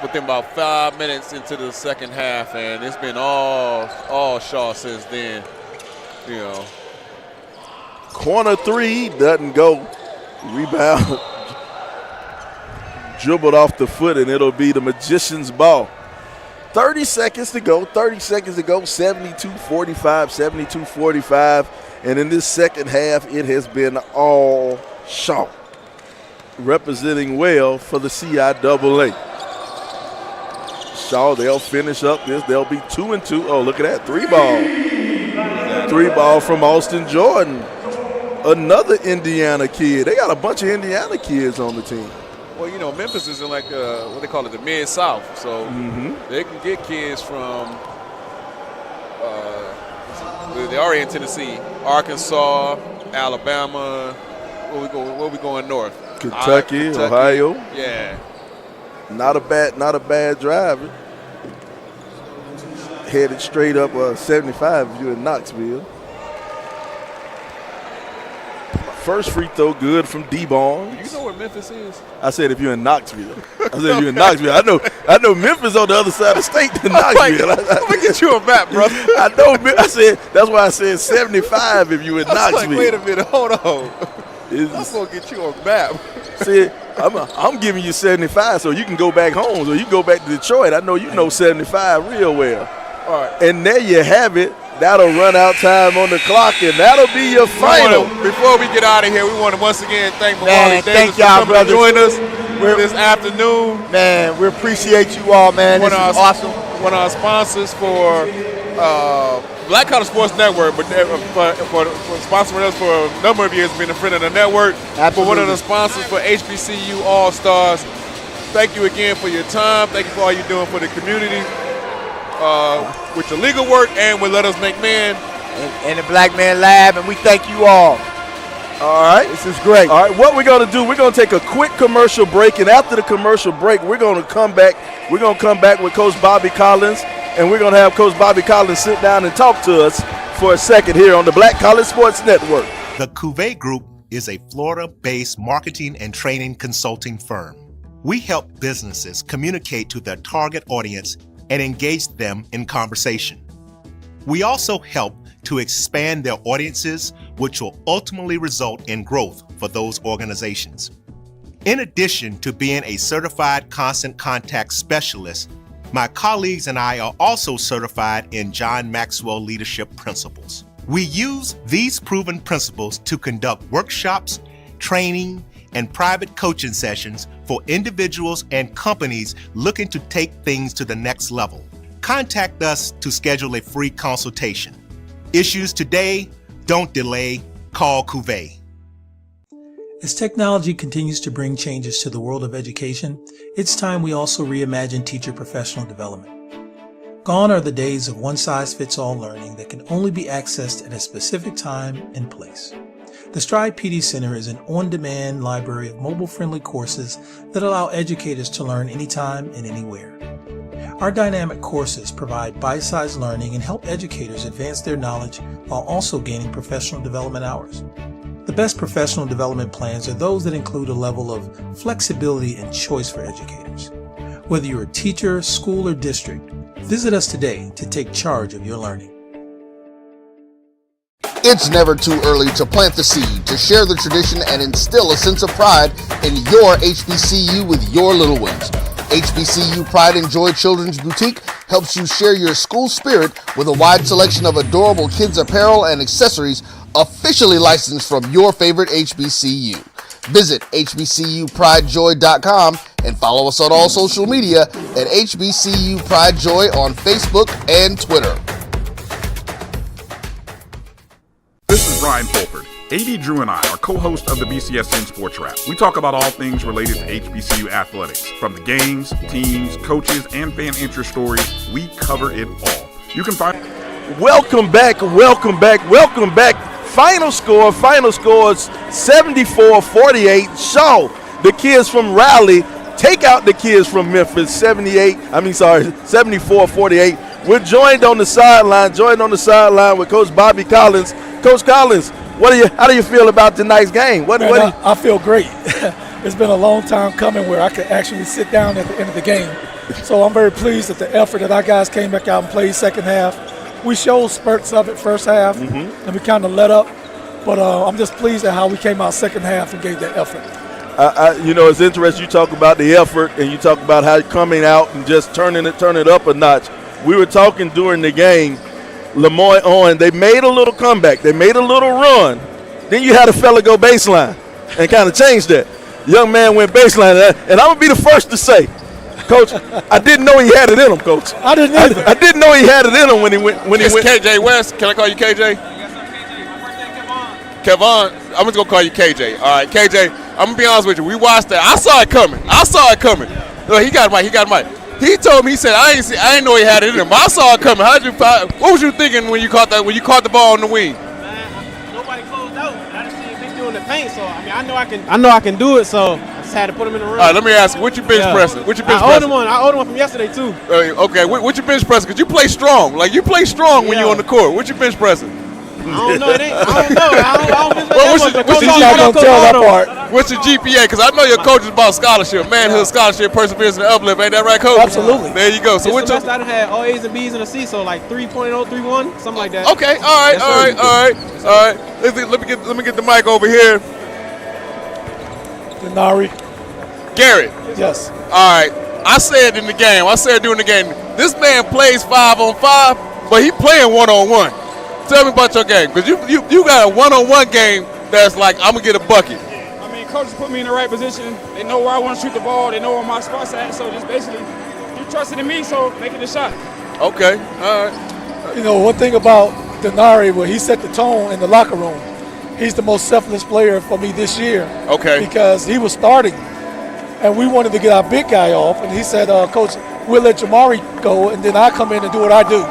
within about 5 minutes into the second half, and it's been all Shaw since then. You know. Corner three doesn't go. Rebound. Dribbled off the foot, and it'll be the Magician's ball. 30 seconds to go. 72-45, 72-45. And in this second half, it has been all Shaw. Representing well for the CIAA. Shaw, they'll finish up this. They'll be 2-2. Oh, look at that. 3-ball. 3-ball from Austin Jordan. Another Indiana kid. They got a bunch of Indiana kids on the team. Well, you know, Memphis is in like what they call it, the Mid-South. So they can get kids from they're already in Tennessee, Arkansas, Alabama. Where we going north? Kentucky, Ohio. Yeah. Not a bad drive. Headed straight up 75 if you're in Knoxville. First free throw good from D-Barnes. You know where Memphis is? I said if you're in Knoxville. I know Memphis on the other side of the state than Knoxville. I'm going to get you a map, brother. I know. I said, that's why I said 75 if you in Knoxville. Wait a minute, hold on. I'm going to get you a map. See, I'm giving you 75 so you can go back home, so you can go back to Detroit. I know you know 75 real well. All right. And there you have it. That'll run out time on the clock, and that'll be your final. Before we get out of here, we want to once again thank Man, Mawali Davis thank y'all, for coming to brothers. join us this afternoon. Man, we appreciate you all, man. This is awesome. One of our sponsors for Black College Sports Network, but for sponsoring us for a number of years, being a friend of the network. Absolutely. For one of the sponsors for HBCU All-Stars. Thank you again for your time. Thank you for all you're doing for the community. With your legal work and with Let Us Make Man. And the Black Man Lab, and we thank you all. All right. This is great. All right, what we're going to do, we're going to take a quick commercial break, and after the commercial break, we're going to come back. We're going to come back with Coach Bobby Collins, and we're going to have Coach Bobby Collins sit down and talk to us for a second here on the Black College Sports Network. The Cuvée Group is a Florida-based marketing and training consulting firm. We help businesses communicate to their target audience and engage them in conversation. We also help to expand their audiences, which will ultimately result in growth for those organizations. In addition to being a certified constant contact specialist, my colleagues and I are also certified in John Maxwell Leadership Principles. We use these proven principles to conduct workshops, training, and private coaching sessions for individuals and companies looking to take things to the next level. Contact us to schedule a free consultation. Issues today, don't delay, call Cuvée. As technology continues to bring changes to the world of education, it's time we also reimagine teacher professional development. Gone are the days of one-size-fits-all learning that can only be accessed at a specific time and place. The Stride PD Center is an on-demand library of mobile-friendly courses that allow educators to learn anytime and anywhere. Our dynamic courses provide bite-sized learning and help educators advance their knowledge while also gaining professional development hours. The best professional development plans are those that include a level of flexibility and choice for educators. Whether you're a teacher, school, or district, visit us today to take charge of your learning. It's never too early to plant the seed, to share the tradition, and instill a sense of pride in your HBCU with your little ones. HBCU Pride and Joy Children's Boutique helps you share your school spirit with a wide selection of adorable kids apparel and accessories officially licensed from your favorite HBCU. Visit hbcupridejoy.com and follow us on all social media at HBCU Pride Joy on Facebook and Twitter. This is Brian Fulford. AD Drew and I are co-hosts of the BCSN Sports Wrap. We talk about all things related to HBCU athletics. From the games, teams, coaches, and fan interest stories, we cover it all. You can find... Welcome back. Final score is 74-48. Shaw, the kids from Raleigh, take out the kids from Memphis, 74-48. We're joined on the sideline with Coach Bobby Collins. Coach Collins, how do you feel about tonight's game? I feel great. It's been a long time coming where I could actually sit down at the end of the game. So I'm very pleased at the effort that our guys came back out and played second half. We showed spurts of it first half, and we kind of let up. But I'm just pleased at how we came out second half and gave that effort. It's interesting you talk about the effort and you talk about how coming out and just turning it up a notch. We were talking during the game, LeMoyne, Owen, they made a little comeback. They made a little run. Then you had a fella go baseline and kind of change that. Young man went baseline. And I'm going to be the first to say, Coach, I didn't know he had it in him, Coach. I didn't either. I didn't know he had it in him when he went. It's KJ West. Can I call you KJ? Kevon. I'm just going to call you KJ. All right, KJ, I'm going to be honest with you. We watched that. I saw it coming. Look, he got it, Mike. He told me, he said, I didn't know he had it in him. I saw it coming. What was you thinking when you caught the ball on the wing? Nobody closed out. I just seen him doing the paint, so I know I can do it, so I just had to put him in the room. All right, let me ask you, what you bench pressing? I owed him one from yesterday too. Okay, what you bench pressing? Because you play strong. Like you play strong when you're on the court. What you bench pressing? don't know. I don't know. What's your GPA? Because I know your coach is about scholarship, manhood scholarship, perseverance, and uplift. Ain't that right, coach? Absolutely. There you go. So what's your? I done had all A's and B's and a C, so like 3.0, 3.1, something like that. Okay. All right. Let me get the mic over here. Denari. Garrett. Yes. All right. I said in the game. I said during the game. This man plays 5-on-5, but he playing 1-on-1. Tell me about your game, because you got a 1-on-1 game that's like I'm gonna get a bucket. I mean, coaches put me in the right position. They know where I want to shoot the ball. They know where my spot's at. So just basically, you trusted in me, so making the shot. Okay. All right. You know, one thing about Denari, where he set the tone in the locker room. He's the most selfless player for me this year. Okay. Because he was starting, and we wanted to get our big guy off, and he said, Coach, we'll let Jamari go, and then I come in and do what I do.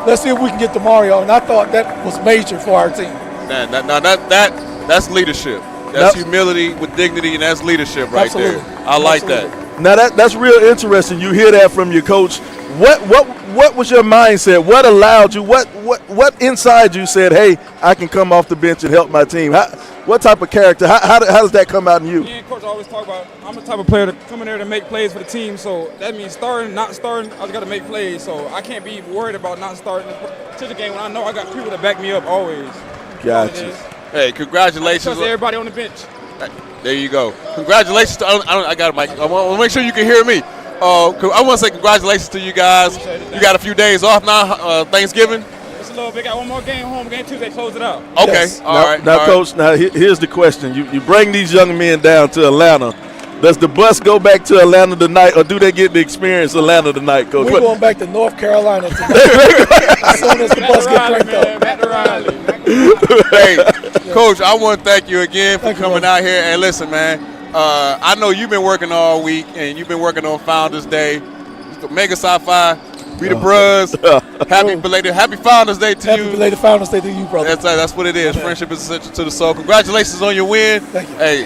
Let's see if we can get Jamari off. And I thought that was major for our team. Man, that's leadership. That's humility with dignity, and that's leadership right there. I like that. Now that's real interesting. You hear that from your coach. What was your mindset? What allowed you? What inside you said, hey, I can come off the bench and help my team? What type of character? How does that come out in you? Me and coach always talk about I'm the type of player to come in there to make plays for the team. So that means starting, not starting, I just got to make plays. So I can't be worried about not starting to the game when I know I got people to back me up always. Gotcha. Hey, congratulations. I trust everybody on the bench. There you go. Congratulations. I got a mic. I want to make sure you can hear me. I want to say congratulations to you guys. You got a few days off now, Thanksgiving. It's a little bit. Got one more game, home game Tuesday, close it out. Okay, yes. All right. Coach, now here's the question. You bring these young men down to Atlanta. Does the bus go back to Atlanta tonight, or do they get to experience Atlanta tonight, Coach? We're going back to North Carolina tonight. As soon as the bus gets cranked up. Back to Raleigh. Hey, Coach, I want to thank you again for coming out here. And listen, man, I know you've been working all week, and you've been working on Founders Day. Mega Sci-Fi, we the bros. Happy Founders Day to you. Happy belated Founders Day to you, brother. That's what it is. Okay. Friendship is essential to the soul. Congratulations on your win. Thank you. Hey,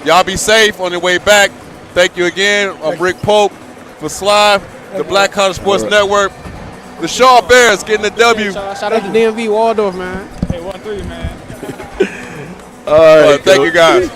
y'all be safe on your way back. Thank you again. I'm Rick Pope for Sly, the Black College Sports Network. The Shaw Bears getting the W. Shout out to DMV Waldorf, man. Hey, 1-3, man. All right. Thank you, guys.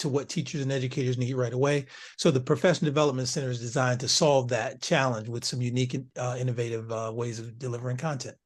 to what teachers and educators need right away. So the Professional Development Center is designed to solve that challenge with some unique and innovative ways of delivering content.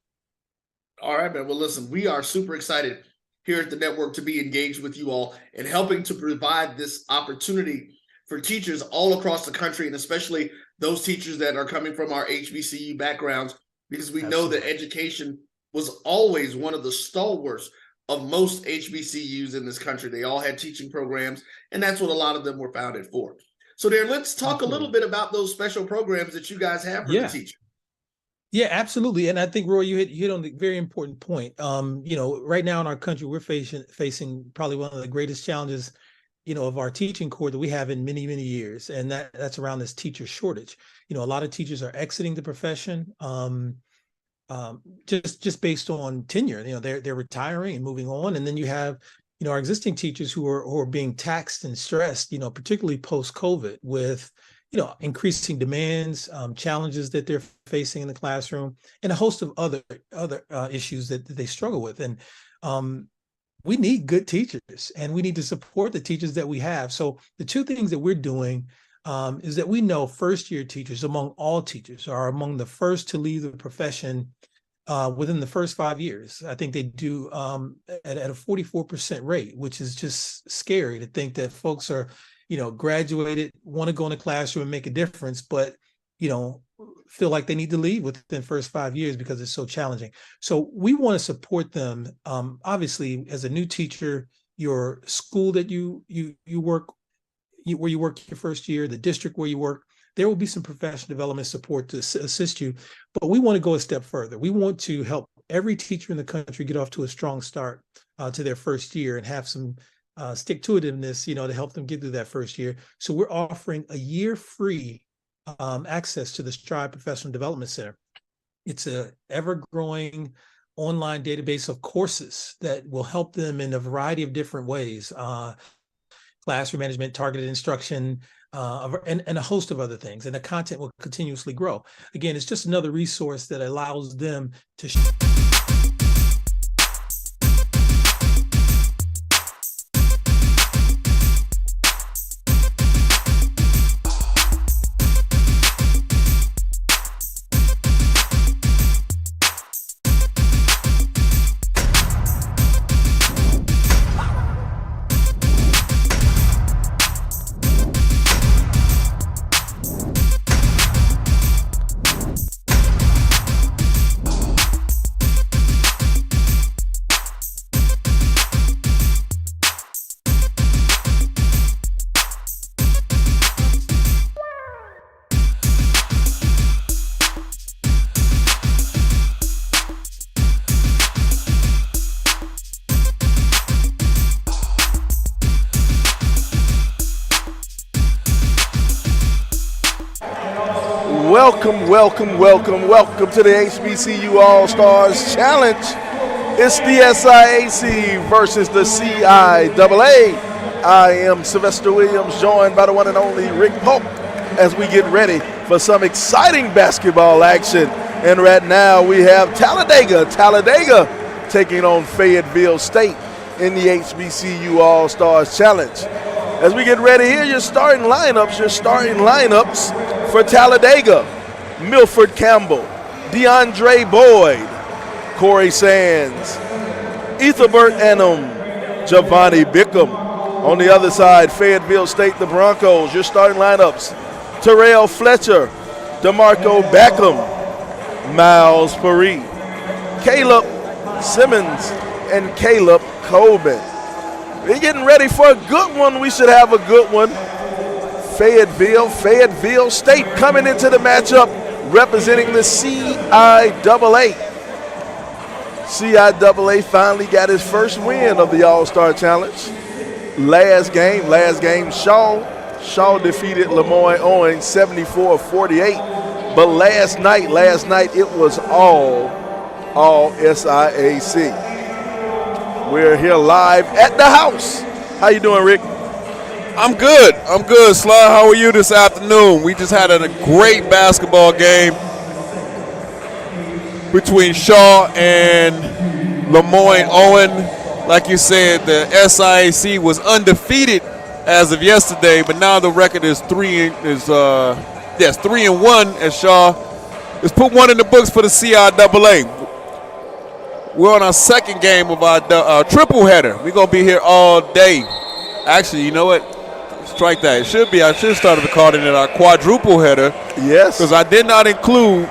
All right, man. Well, listen, we are super excited here at the network to be engaged with you all and helping to provide this opportunity for teachers all across the country, and especially those teachers that are coming from our HBCU backgrounds, because we know that education was always one of the stalwarts of most HBCUs in this country. They all had teaching programs, and that's what a lot of them were founded for. So there, let's talk a little bit about those special programs that you guys have for the teacher. Yeah, absolutely. And I think, Roy, you hit on the very important point. Right now in our country, we're facing probably one of the greatest challenges, of our teaching corps that we have in many, many years. And that's around this teacher shortage. A lot of teachers are exiting the profession. Just based on tenure, they're retiring and moving on. And then you have, our existing teachers who are being taxed and stressed, particularly post-COVID with, increasing demands, challenges that they're facing in the classroom, and a host of other issues that they struggle with. And we need good teachers, and we need to support the teachers that we have. So the two things that we're doing is that we know first-year teachers, among all teachers, are among the first to leave the profession within the first 5 years. I think they do at a 44% rate, which is just scary to think that folks are, graduated, want to go in the classroom and make a difference, but, feel like they need to leave within the first 5 years because it's so challenging. So we want to support them. Obviously, as a new teacher, your school that you work, where you work your first year, the district where you work, there will be some professional development support to assist you, but we want to go a step further. We want to help every teacher in the country get off to a strong start to their first year and have some stick-to-itiveness, to help them get through that first year. So we're offering a year free access to the Stride Professional Development Center. It's a ever-growing online database of courses that will help them in a variety of different ways. Classroom management, targeted instruction, and a host of other things. And the content will continuously grow. Again, it's just another resource that allows them to Welcome to the HBCU All-Stars Challenge. It's the SIAC versus the CIAA. I am Sylvester Williams, joined by the one and only Rick Polk, as we get ready for some exciting basketball action. And right now we have Talladega taking on Fayetteville State in the HBCU All-Stars Challenge. As we get ready here, your starting lineups for Talladega: Milford Campbell, DeAndre Boyd, Corey Sands, Ethelbert Annam, Giovanni Bickham. On the other side, Fayetteville State, the Broncos, your starting lineups: Terrell Fletcher, DeMarco Beckham, Miles Paree, Caleb Simmons, and Caleb Coben. We're getting ready for a good one. We should have a good one. Fayetteville State coming into the matchup representing the CIAA. CIAA finally got his first win of the All-Star Challenge. Last game, Shaw defeated LeMoyne Owen 74-48. But last night it was all SIAC. We're here live at the house. How you doing, Rick? I'm good, Sly. How are you this afternoon? We just had a great basketball game between Shaw and LeMoyne Owen. Like you said, the SIAC was undefeated as of yesterday, but now the record is 3-1 as Shaw has put one in the books for the CIAA. We're on our second game of our triple header. We're gonna be here all day. Actually, you know what? Strike that. I should have started recording it our quadruple header. Yes. Because I did not include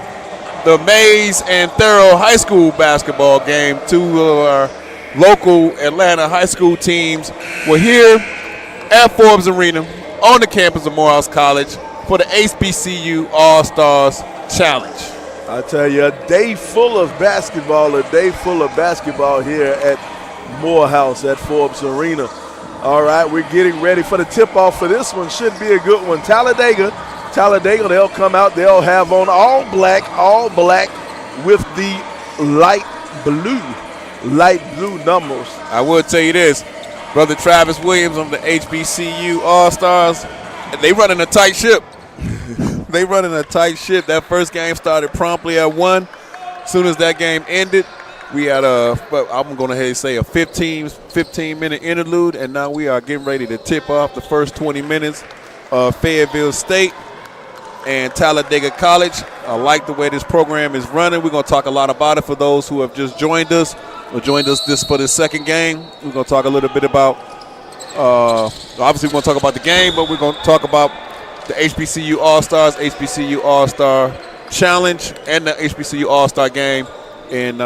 the Mays and Thorough High School basketball game. Two of our local Atlanta high school teams were here at Forbes Arena on the campus of Morehouse College for the HBCU All-Stars Challenge. I tell you, a day full of basketball here at Morehouse at Forbes Arena. All right, we're getting ready for the tip-off for this one. Should be a good one. Talladega, they'll come out. They'll have on all black with the light blue numbers. I will tell you this, Brother Travis Williams of the HBCU All-Stars, they running a tight ship. That first game started promptly at 1. As soon as that game ended, we had I'm going to say a 15-minute interlude, and now we are getting ready to tip off the first 20 minutes of Fayetteville State and Talladega College. I like the way this program is running. We're going to talk a lot about it for those who have just joined us or joined us for this second game. We're going to talk a little bit about, obviously we're going to talk about the game, but we're going to talk about the HBCU All-Stars, HBCU All-Star Challenge, and the HBCU All-Star Game during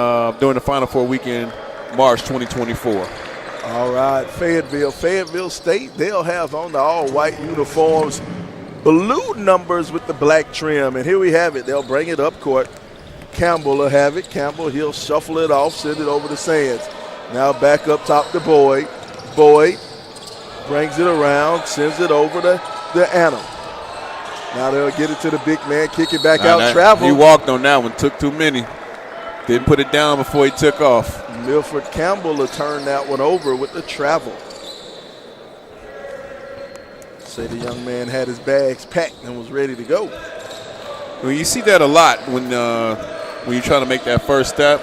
the Final Four weekend, March 2024. All right, Fayetteville State, they'll have on the all-white uniforms, blue numbers with the black trim. And here we have it. They'll bring it up court. Campbell will have it. Campbell, he'll shuffle it off, send it over to Sands. Now back up top to Boyd. Boyd brings it around, sends it over to Annam. Now they'll get it to the big man, kick it back out, travel. He walked on that one, took too many. Didn't put it down before he took off. Milford Campbell will turn that one over with the travel. Say the young man had his bags packed and was ready to go. Well, you see that a lot when you're trying to make that first step.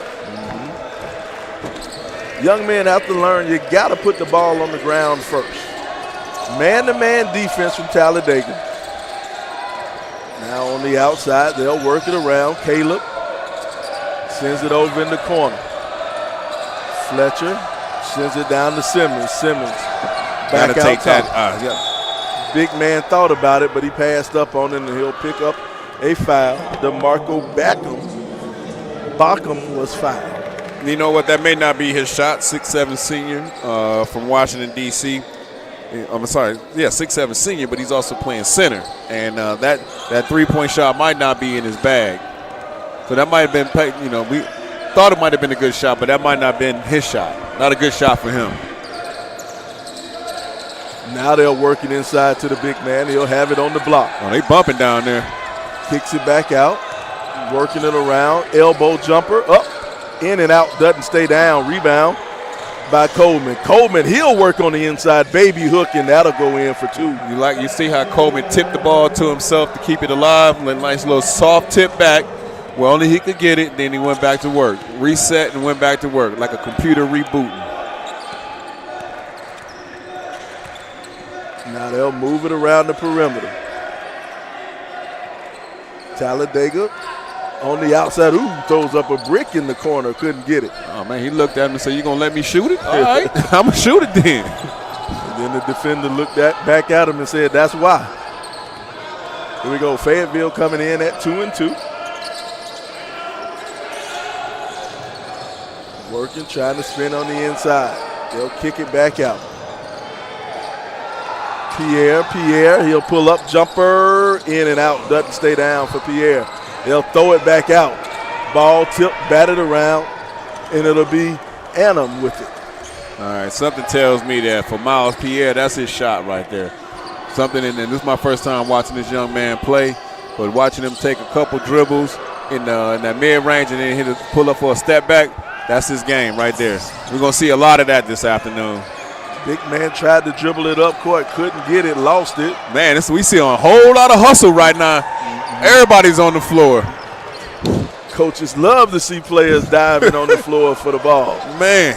Young men have to learn you got to put the ball on the ground first. Man-to-man defense from Talladega. Now on the outside, they'll work it around. Caleb sends it over in the corner. Fletcher sends it down to Simmons. Simmons back out top. Big man thought about it, but he passed up on it, and he'll pick up a foul. DeMarco Backham was fouled. You know what? That may not be his shot. 6'7" senior from Washington, D.C. I'm sorry, 6'7" senior, but he's also playing center. And that three-point shot might not be in his bag. So that might have been, we thought it might have been a good shot, but that might not have been his shot. Not a good shot for him. Now they'll work it inside to the big man. He'll have it on the block. Oh, they bumping down there. Kicks it back out, working it around. Elbow jumper, up, in and out, doesn't stay down. Rebound by Coleman. Coleman, he'll work on the inside, baby hook, and that'll go in for two. You see how Coleman tipped the ball to himself to keep it alive. A nice little soft tip back where only he could get it. Then he went back to work. Reset and went back to work like a computer rebooting. Now they'll move it around the perimeter. Talladega on the outside. Ooh, throws up a brick in the corner. Couldn't get it. Oh, man, he looked at him and said, you going to let me shoot it? All right, I'm going to shoot it then. And then the defender looked back at him and said, that's why. Here we go. Fayetteville coming in at 2-2. Working, trying to spin on the inside. They'll kick it back out. Pierre, he'll pull up, jumper, in and out, doesn't stay down for Pierre. They'll throw it back out. Ball tipped, batted around, and it'll be Annam with it. All right, something tells me that for Miles Pierre, that's his shot right there. Something, and this is my first time watching this young man play, but watching him take a couple dribbles in that mid-range and then hit a pull up for a step back, that's his game right there. We're going to see a lot of that this afternoon. Big man tried to dribble it up court, couldn't get it, lost it. Man, we see a whole lot of hustle right now. Everybody's on the floor. Coaches love to see players diving on the floor for the ball. Man.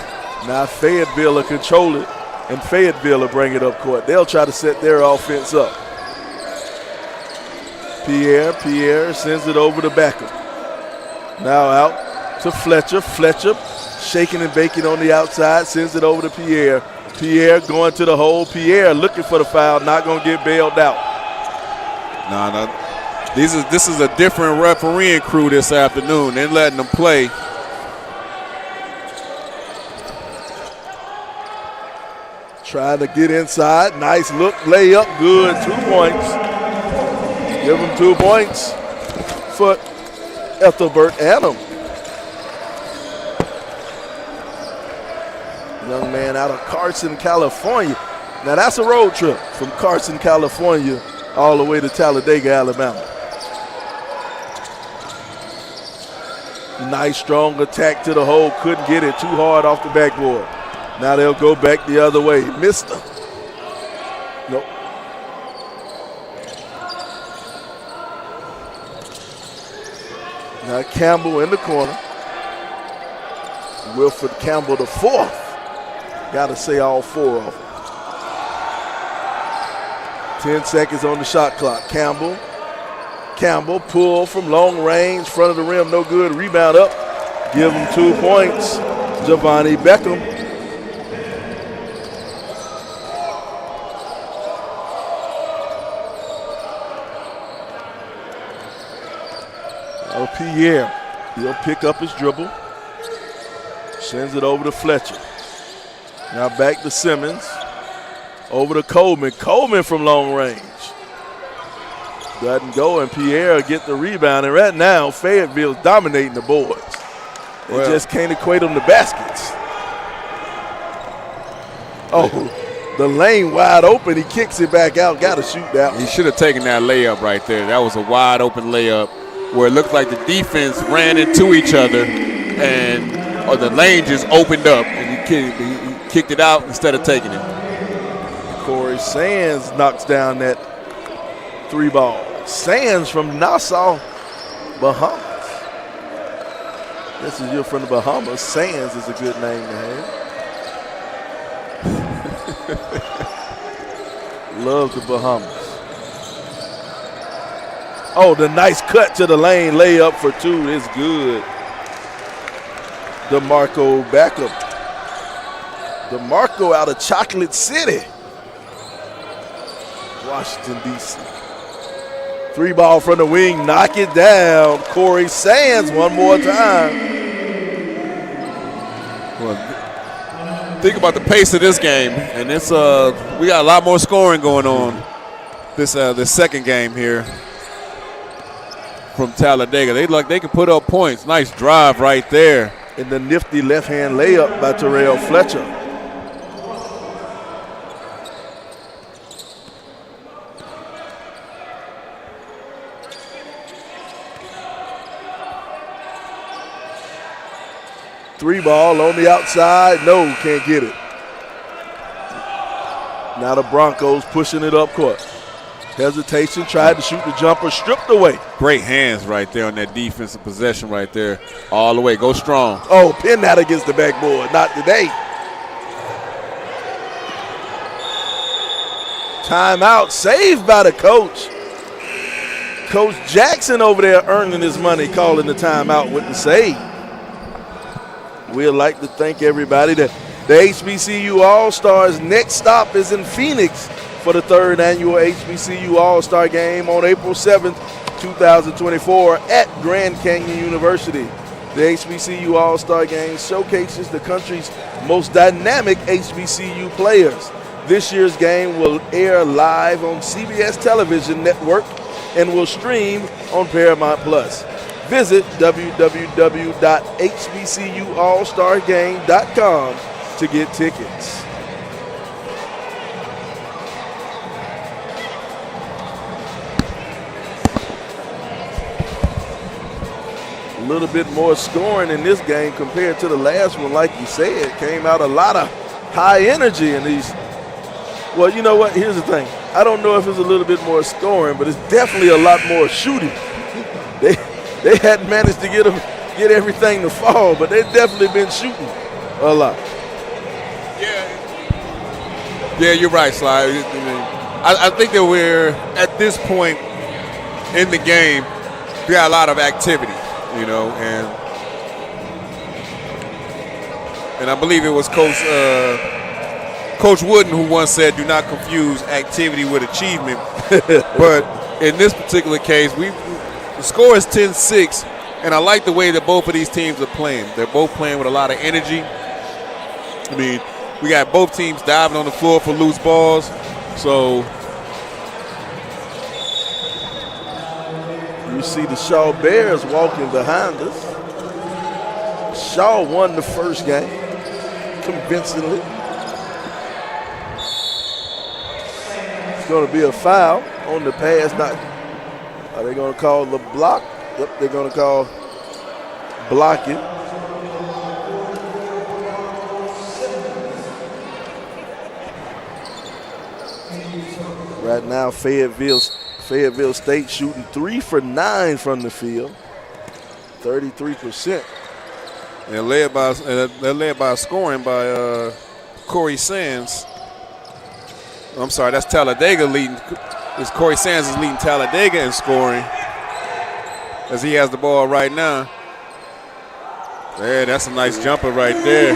Now Fayetteville will control it, and Fayetteville will bring it up court. They'll try to set their offense up. Pierre sends it over to Backham. Now out to Fletcher. Fletcher shaking and baking on the outside, sends it over to Pierre. Pierre going to the hole. Pierre looking for the foul, not going to get bailed out. No. This is a different refereeing crew this afternoon. They're letting them play. Trying to get inside. Nice look, layup, good. 2 points. Give him 2 points for Ethelbert Annam. Young man out of Carson, California. Now that's a road trip from Carson, California, all the way to Talladega, Alabama. Nice strong attack to the hole. Couldn't get it, too hard off the backboard. Now they'll go back the other way. Missed them. Nope. Now Campbell in the corner. Wilford Campbell the fourth. Got to say all 4 of them. 10 seconds on the shot clock. Campbell Campbell, pull from long range, front of the rim, no good. Rebound up. Give him 2 points. Giovanni Beckham. Pierre, he'll pick up his dribble. Sends it over to Fletcher. Now back to Simmons. Over to Coleman. Coleman from long range. Doesn't go, and Pierre will get the rebound. And right now, Fayetteville's dominating the boards. They just can't equate them to baskets. Oh, the lane wide open. He kicks it back out. Got to shoot that one. He should have taken that layup right there. That was a wide open layup where it looked like the defense ran into each other and the lane just opened up and he kicked it out instead of taking it. Corey Sands knocks down that 3 ball. Sands from Nassau, Bahamas. This is you're from the Bahamas. Sands is a good name to have. Love the Bahamas. Oh, the nice cut to the lane, layup for 2 is good. DeMarco Beckham. DeMarco out of Chocolate City, Washington, D.C. 3 ball from the wing, knock it down. Corey Sands one more time. Well, think about the pace of this game, and it's we got a lot more scoring going on this second game here from Talladega. They can put up points. Nice drive right there. And the nifty left-hand layup by Terrell Fletcher. Three ball on the outside. No, can't get it. Now the Broncos pushing it up court. Hesitation, tried to shoot the jumper, stripped away. Great hands right there on that defensive possession right there. All the way, go strong. Oh, pin that against the backboard, not today. Timeout, saved by the coach. Coach Jackson over there earning his money, calling the timeout with the save. We'd like to thank everybody. The HBCU All-Stars next stop is in Phoenix for the 3rd annual HBCU All-Star Game on April 7th, 2024 at Grand Canyon University. The HBCU All-Star Game showcases the country's most dynamic HBCU players. This year's game will air live on CBS Television Network and will stream on Paramount+. Visit www.hbcuallstargame.com to get tickets. A little bit more scoring in this game compared to the last one, like you said. Came out a lot of high energy in these. Well, you know what? Here's the thing. I don't know if it's a little bit more scoring, but it's definitely a lot more shooting. They hadn't managed to get everything to fall, but they've definitely been shooting a lot. Yeah, you're right, Sly. I think that we're at this point in the game. We got a lot of activity, you know, and I believe it was Coach Wooden who once said, "Do not confuse activity with achievement." But in this particular case, the score is 10-6, and I like the way that both of these teams are playing. They're both playing with a lot of energy. I mean, we got both teams diving on the floor for loose balls. So you see the Shaw Bears walking behind us. Shaw won the first game convincingly. It's going to be a foul on the pass. Are they going to call the block? Yep, they're going to call blocking. Right now, Fayetteville State shooting 3 for 9 from the field, 33%. They're led by scoring by Corey Sands. I'm sorry, that's Talladega leading. Corey Sands is leading Talladega in scoring. as he has the ball right now. Yeah, that's a nice jumper right there.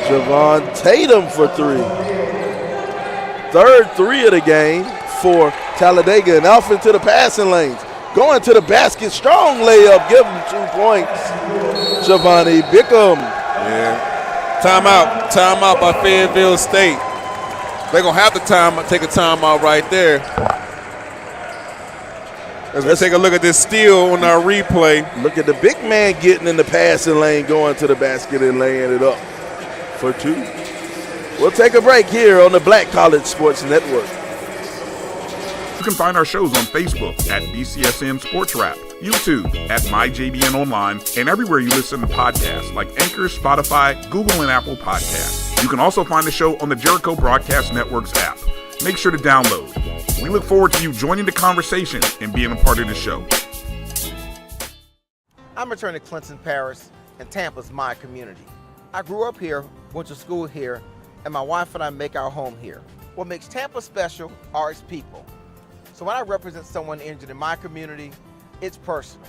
Javon Tatum for 3. Third 3 of the game for Talladega, and off into the passing lanes. Going to the basket, strong layup, give him 2 points. Giovanni Bickham. Yeah. Timeout by Fayetteville State. They're going to have to take a timeout right there. Let's take a look at this steal on our replay. Look at the big man getting in the passing lane, going to the basket and laying it up for 2. We'll take a break here on the Black College Sports Network. You can find our shows on Facebook at BCSN Sports Wrap, YouTube at MyJBN Online, and everywhere you listen to podcasts like Anchor, Spotify, Google, and Apple Podcasts. You can also find the show on the Jericho Broadcast Network's app. Make sure to download. We look forward to you joining the conversation and being a part of the show. I'm attorney Clinton Paris, and Tampa's my community. I grew up here, went to school here, and my wife and I make our home here. What makes Tampa special are its people. So when I represent someone injured in my community, it's personal.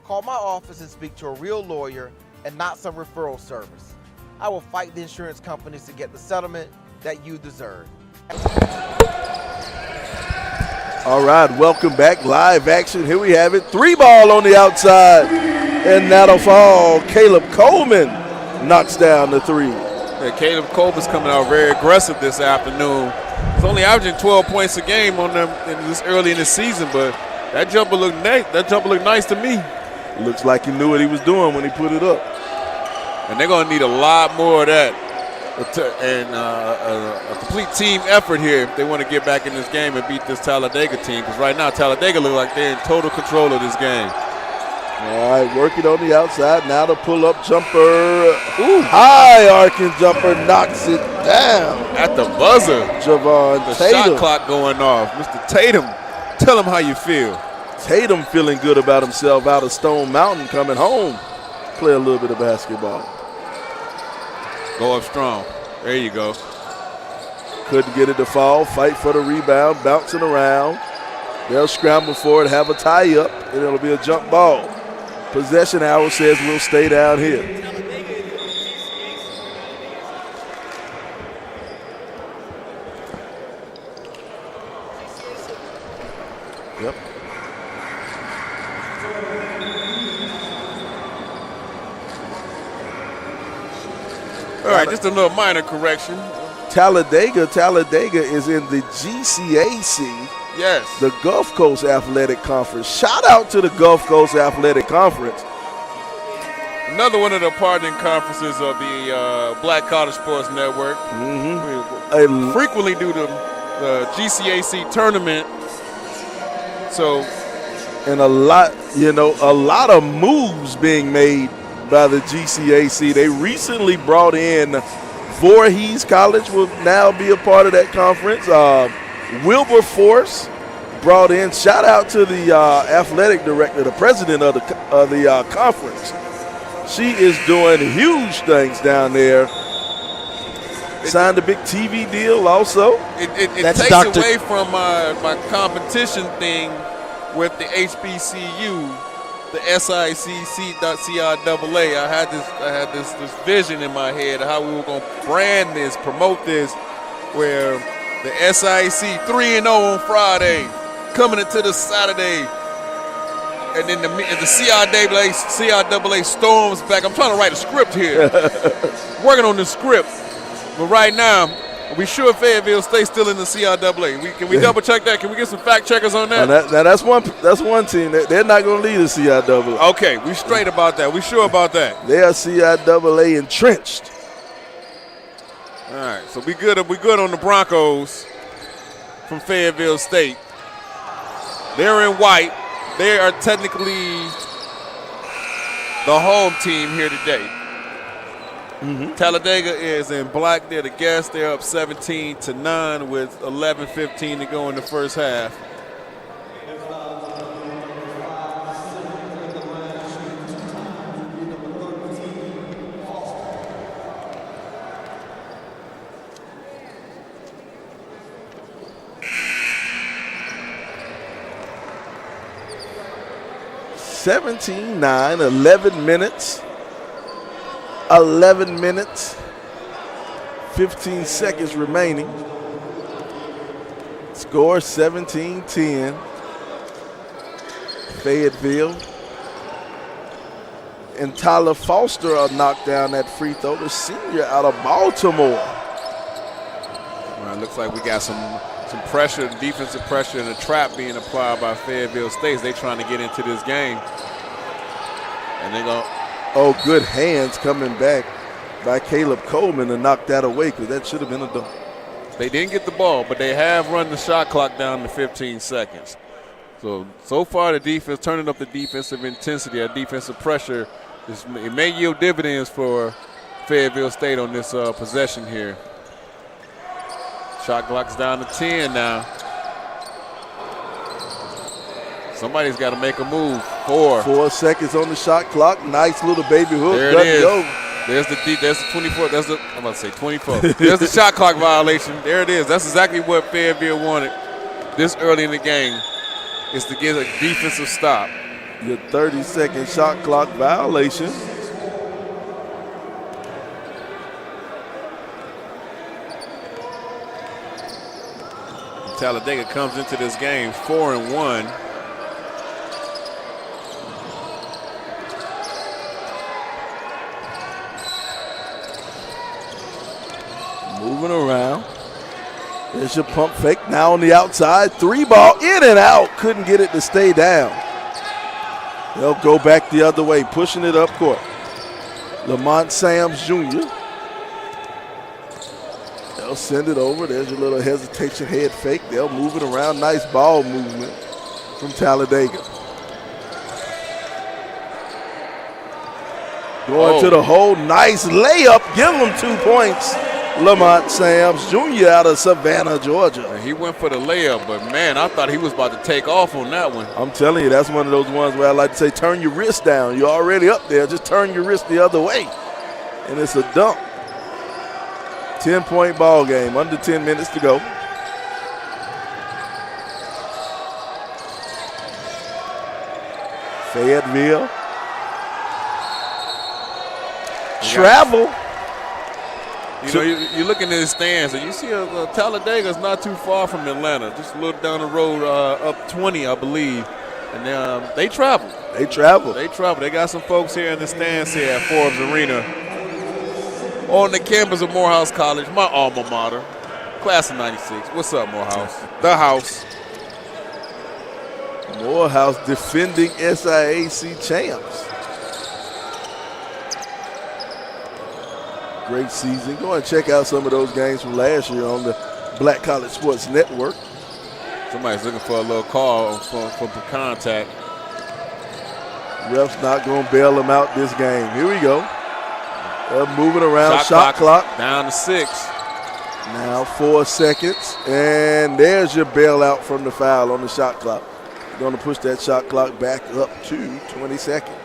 Call my office and speak to a real lawyer and not some referral service. I will fight the insurance companies to get the settlement that you deserve. All right, welcome back. Live action. Here we have it. 3 ball on the outside, and that'll fall. Caleb Coleman knocks down the 3. Yeah, Caleb Coleman's coming out very aggressive this afternoon. He's only averaging 12 points a game on them this early in the season, but that jumper looked nice to me. Looks like he knew what he was doing when he put it up. And they're going to need a lot more of that and a complete team effort here if they want to get back in this game and beat this Talladega team, because right now Talladega look like they're in total control of this game. All right, working on the outside. Now the pull-up jumper. Ooh, high arcing jumper knocks it down. At the buzzer. Javon Tatum. Shot clock going off. Mr. Tatum, tell him how you feel. Tatum feeling good about himself out of Stone Mountain, coming home. Play a little bit of basketball. Go up strong. There you go. Couldn't get it to fall. Fight for the rebound. Bouncing around. They'll scramble for it, have a tie-up, and it'll be a jump ball. Possession arrow says we'll stay down here. Yep. All right, just a little minor correction. Talladega is in the GCAC. Yes. The Gulf Coast Athletic Conference. Shout out to the Gulf Coast Athletic Conference. Another one of the partnering conferences of the Black College Sports Network. Mm-hmm. We frequently do the GCAC tournament. So, and a lot of moves being made by the GCAC. They recently brought in Voorhees College, will now be a part of that conference. Wilberforce brought in. Shout out to the athletic director, the president of the conference. She is doing huge things down there. Signed a big TV deal also. It takes away from my competition thing with the HBCU, the SICC.CIAA. I had this vision in my head of how we were going to brand this, promote this, where the SIC 3-0 on Friday, coming into the Saturday, and then the CIAA storms back. I'm trying to write a script here, working on the script. But right now, are we sure Fayetteville State's still in the CIAA? Can we double check that? Can we get some fact checkers on that? Now that's one team. They're not going to lead the CIAA. Okay, we straight about that. We sure about that. They are CIAA entrenched. All right, so we good on the Broncos from Fayetteville State. They're in white. They are technically the home team here today. Mm-hmm. Talladega is in black. They're the guests. They're up 17-9 with 11:15 to go in the first half. 17-9, 11 minutes. 11 minutes, 15 seconds remaining. Score 17-10. Fayetteville. And Tyler Foster knocked down that free throw, the senior out of Baltimore. Well, it looks like we got some pressure, defensive pressure, and a trap being applied by Fayetteville State. They're trying to get into this game. And they're going to. Oh, good hands coming back by Caleb Coleman to knock that away, because that should have been a dunk. They didn't get the ball, but they have run the shot clock down to 15 seconds. So far the defense, turning up the defensive intensity, our defensive pressure, it may yield dividends for Fayetteville State on this possession here. Shot clock's down to 10 now. Somebody's got to make a move. 4 seconds on the shot clock. Nice little baby hook. There it is. There's the 24. I'm about to say 24. There's the shot clock violation. There it is. That's exactly what Fayetteville wanted this early in the game, is to get a defensive stop. Your 30-second shot clock violation. Talladega comes into this game 4-1. Moving around. There's your pump fake now on the outside. 3-ball in and out. Couldn't get it to stay down. They'll go back the other way, pushing it up court. Lamont Sams Jr. They'll send it over. There's your little hesitation head fake. They'll move it around. Nice ball movement from Talladega. Going to the hole. Nice layup. Give them 2 points. Lamont Sams Jr. out of Savannah, Georgia. And he went for the layup, but man, I thought he was about to take off on that one. I'm telling you, that's one of those ones where I like to say, turn your wrist down. You're already up there. Just turn your wrist the other way. And it's a dunk. 10-point ball game, under 10 minutes to go. Fayetteville. Travel. You know, you're looking at the stands, and you see Talladega's not too far from Atlanta, just a little down the road, up 20, I believe. And they travel. They travel. They got some folks here in the stands here at Forbes Arena on the campus of Morehouse College, my alma mater, class of 96. What's up, Morehouse? The house. Morehouse defending SIAC champs. Great season. Go and check out some of those games from last year on the Black College Sports Network. Somebody's looking for a little call for contact. Ref's not going to bail them out this game. Here we go. They're moving around. Shot clock down to 6. Now 4 seconds. And there's your bailout from the foul on the shot clock. Going to push that shot clock back up to 20 seconds.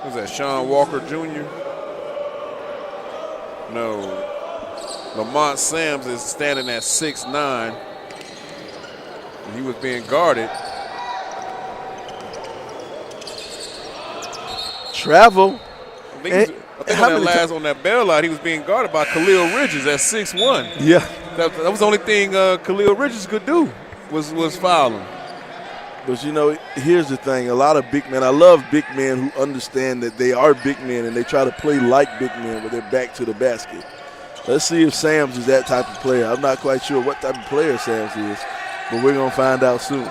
Who's that, Sean Walker Jr.? No. Lamont Sams is standing at 6'9". He was being guarded. Travel. I think on that bailout, he was being guarded by Khalil Ridges at 6'1". Yeah. That was the only thing Khalil Ridges could do was foul him. But, you know, here's the thing. A lot of big men, I love big men who understand that they are big men and they try to play like big men with their back to the basket. Let's see if Sams is that type of player. I'm not quite sure what type of player Sams is, but we're going to find out soon.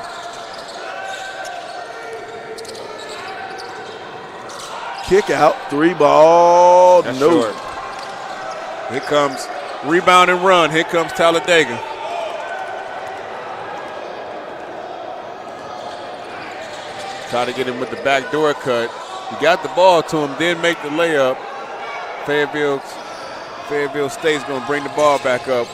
Kick out, 3-ball, That's no. Short. Here comes rebound and run. Here comes Talladega. Try to get him with the backdoor cut. He got the ball to him, then make the layup. Fayetteville State's going to bring the ball back up.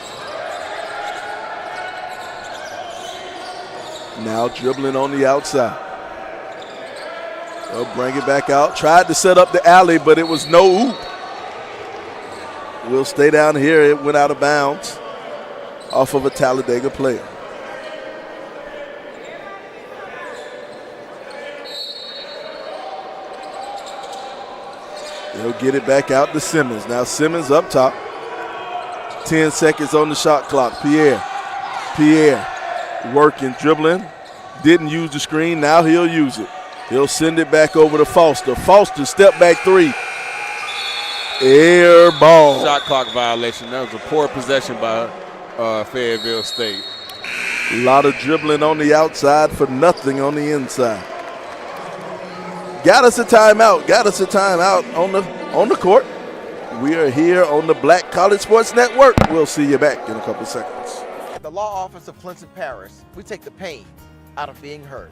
Now dribbling on the outside. They'll bring it back out. Tried to set up the alley, but it was no oop. We'll stay down here. It went out of bounds off of a Talladega player. They'll get it back out to Simmons. Now Simmons up top. 10 seconds on the shot clock. Pierre working, dribbling. Didn't use the screen. Now he'll use it. He'll send it back over to Foster. Foster, step back three. Air ball. Shot clock violation. That was a poor possession by Fayetteville State. A lot of dribbling on the outside for nothing on the inside. Got us a timeout. On the court. We are here on the Black College Sports Network. We'll see you back in a couple seconds. At the law office of Clinton Paris, we take the pain out of being heard.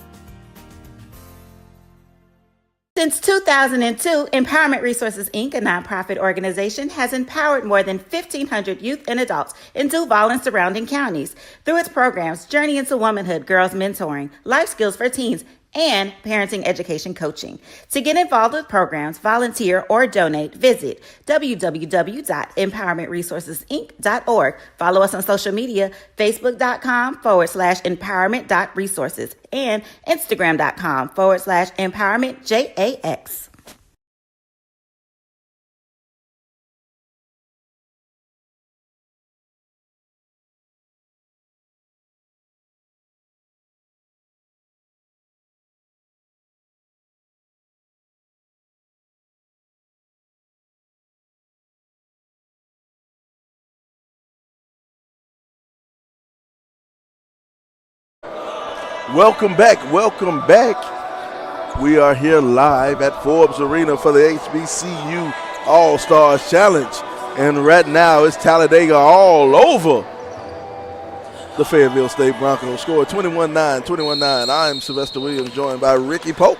Since 2002, Empowerment Resources, Inc., a nonprofit organization, has empowered more than 1,500 youth and adults in Duval and surrounding counties through its programs Journey into Womanhood, Girls Mentoring, Life Skills for Teens, and Parenting Education Coaching. To get involved with programs, volunteer, or donate, visit www.empowermentresourcesinc.org. Follow us on social media, facebook.com/empowerment.resources and instagram.com/empowermentjax. Welcome back. We are here live at Forbes Arena for the HBCU All-Stars Challenge. And right now it's Talladega all over the Fayetteville State Broncos. Score 21-9. I'm Sylvester Williams, joined by Rick Pope.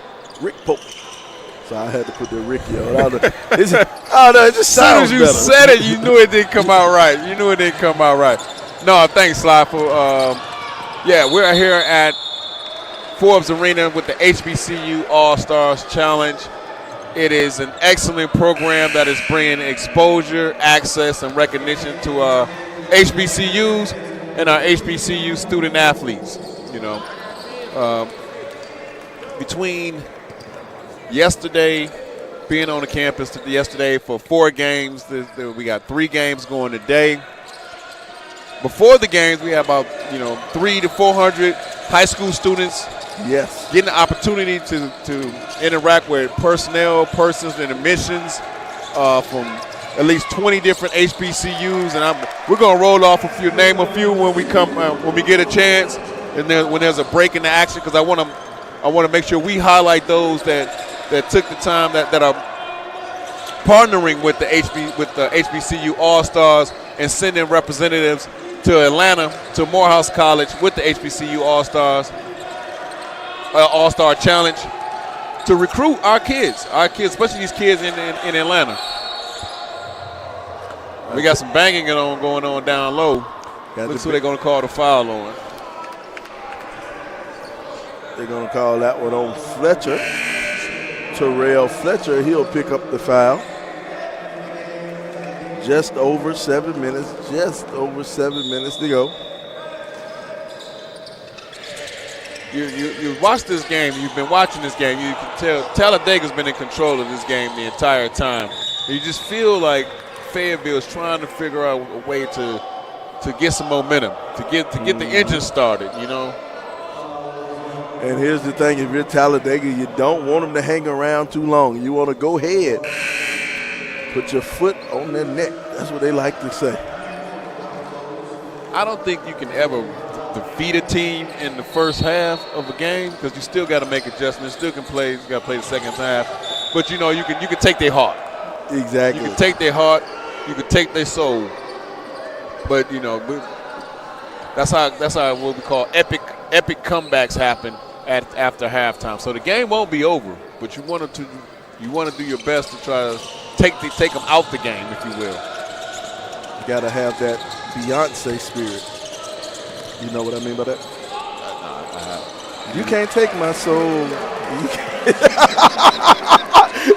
So I had to put the Ricky on. It just sounds better. As soon as you said it, you knew it didn't come out right. No, thanks, Sly, for we're here at Forbes Arena with the HBCU All-Stars Challenge. It is an excellent program that is bringing exposure, access, and recognition to our HBCUs and our HBCU student athletes. Between yesterday, being on the campus yesterday for 4 games, we got 3 games going today. Before the games, we had about 300 to 400 high school students. Yes. Getting the opportunity to interact with persons, and admissions from at least 20 different HBCUs, and we're gonna roll off name a few when we get a chance, and then when there's a break in the action, because I want to make sure we highlight those that took the time that are partnering with the HBCU All-Stars and sending representatives to Atlanta, to Morehouse College with the HBCU All-Stars, All-Star Challenge, to recruit our kids, especially these kids in Atlanta. We got some banging going on down low. Looks who they're going to call the foul on. They're going to call that one on Fletcher. Terrell Fletcher, he'll pick up the foul. Just over 7 minutes to go. You watch this game. You've been watching this game. You can tell Talladega's been in control of this game the entire time. You just feel like Fayetteville is trying to figure out a way to get some momentum, to get the engine started. And here's the thing: if you're Talladega, you don't want them to hang around too long. You want to go ahead, put your foot on their neck. That's what they like to say. I don't think you can ever defeat a team in the first half of a game, because you still got to make adjustments. Still can play. You got to play the second half. But you can take their heart. Exactly. You can take their heart. You can take their soul. But that's how what we call epic comebacks happen after halftime. So the game won't be over, but you want to do your best to try to take them out the game, if you will. You got to have that Beyonce spirit. You know what I mean by that? You can't take my soul.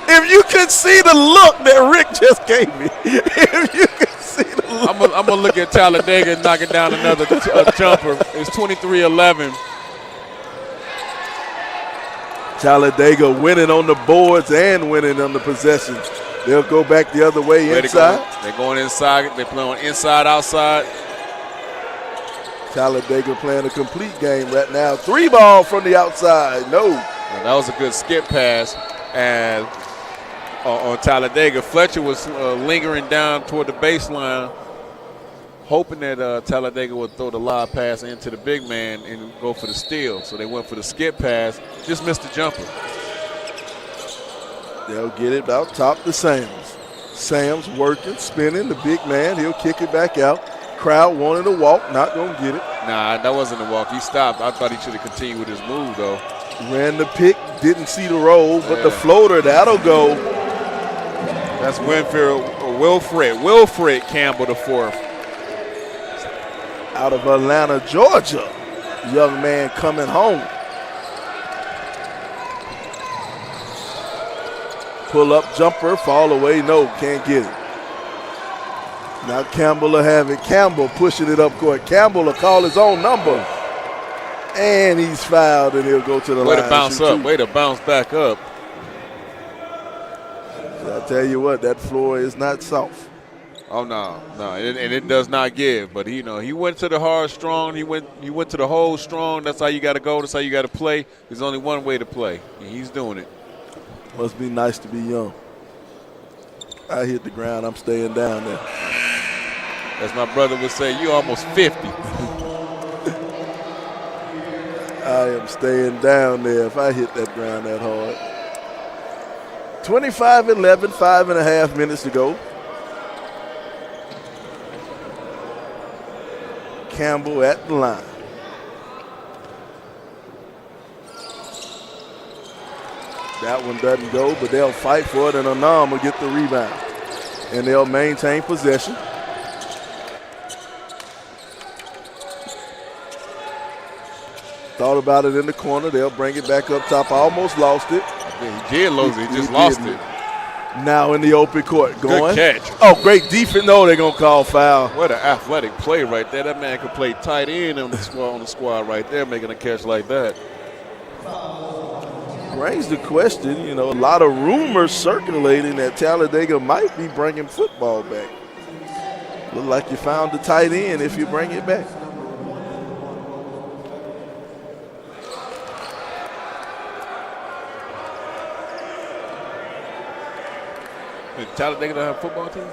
If you could see the look that Rick just gave me. If you could see the look. I'm going to look at Talladega knocking down another jumper. It's 23-11. Talladega winning on the boards and winning on the possessions. They'll go back the other way inside. They're going inside. They're playing inside, outside. Talladega playing a complete game right now. 3 ball from the outside. No. Well, that was a good skip pass. And on Talladega, Fletcher was lingering down toward the baseline, hoping that Talladega would throw the lob pass into the big man and go for the steal. So they went for the skip pass. Just missed the jumper. They'll get it about top to Sams. Sams working, spinning, the big man. He'll kick it back out. Crowd wanted to walk, not going to get it. Nah, that wasn't a walk. He stopped. I thought he should have continued with his move, though. Ran the pick, didn't see the roll, but the floater, that'll go. That's Wilfred Campbell the fourth. Out of Atlanta, Georgia. Young man coming home. Pull up jumper, fall away, no, can't get it. Now Campbell will have it. Campbell pushing it up court. Campbell will call his own number. And he's fouled, and he'll go to the line. Way to bounce up. Way to bounce back up. So I tell you what, that floor is not soft. Oh no, and it does not give. But he went to the hard strong. He went to the hole strong. That's how you got to go. That's how you got to play. There's only one way to play, and he's doing it. Must be nice to be young. I hit the ground. I'm staying down there. As my brother would say, you almost 50. I am staying down there if I hit that ground that hard. 25-11, 5.5 minutes to go. Campbell at the line. That one doesn't go, but they'll fight for it, and Anam will get the rebound. And they'll maintain possession. Thought about it in the corner. They'll bring it back up top. Almost lost it. He did lose it. He just lost it. Now in the open court. Going. Good catch. Oh, great defense. No, they're going to call foul. What an athletic play right there. That man could play tight end on the squad right there, making a catch like that. Brings the question, a lot of rumors circulating that Talladega might be bringing football back. Look like you found the tight end if you bring it back. Did Talladega don't have a football team?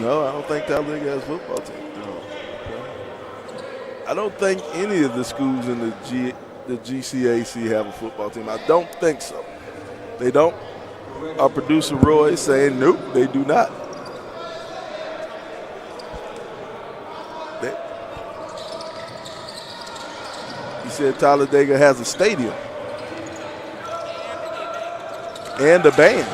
No, I don't think Talladega has a football team. No. I don't think any of the schools in the GCAC have a football team. I don't think so. They don't. Our producer Roy is saying nope, they do not. He said Talladega has a stadium and a band.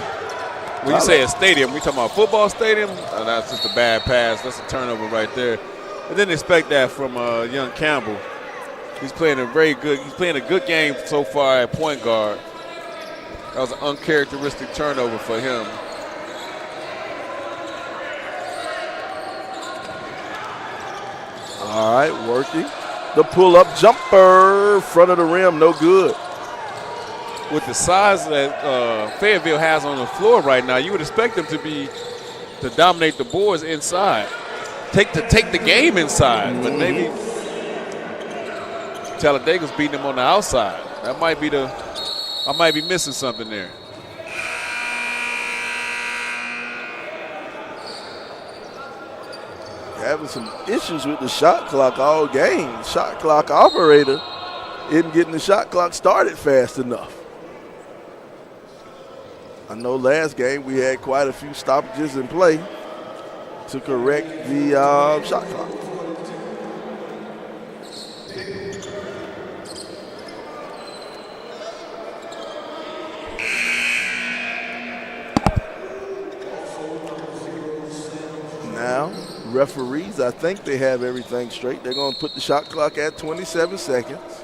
When you say a stadium, we talking about a football stadium? Oh, that's just a bad pass. That's a turnover right there. I didn't expect that from young Campbell. He's playing a good game so far at point guard. That was an uncharacteristic turnover for him. All right, working. The pull-up jumper, front of the rim, no good. With the size that Fayetteville has on the floor right now, you would expect them to dominate the boards inside. Take the game inside, but maybe Talladega's beating them on the outside. I might be missing something there. Having some issues with the shot clock all game. The shot clock operator isn't getting the shot clock started fast enough. I know last game we had quite a few stoppages in play to correct the shot clock. Now, referees, I think they have everything straight. They're going to put the shot clock at 27 seconds.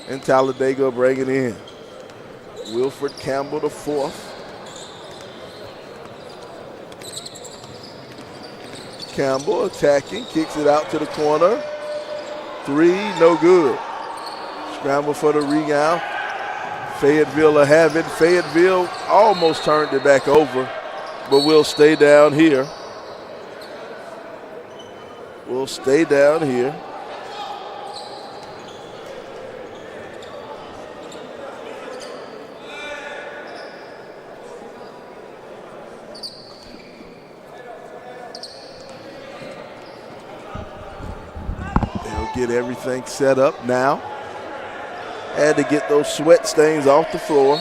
And Talladega will bring it in. Wilfred Campbell the fourth. Campbell attacking, kicks it out to the corner. 3, no good. Scramble for the rebound. Fayetteville will have it. Fayetteville almost turned it back over. but we'll stay down here. We'll stay down here. They'll get everything set up now. Had to get those sweat stains off the floor.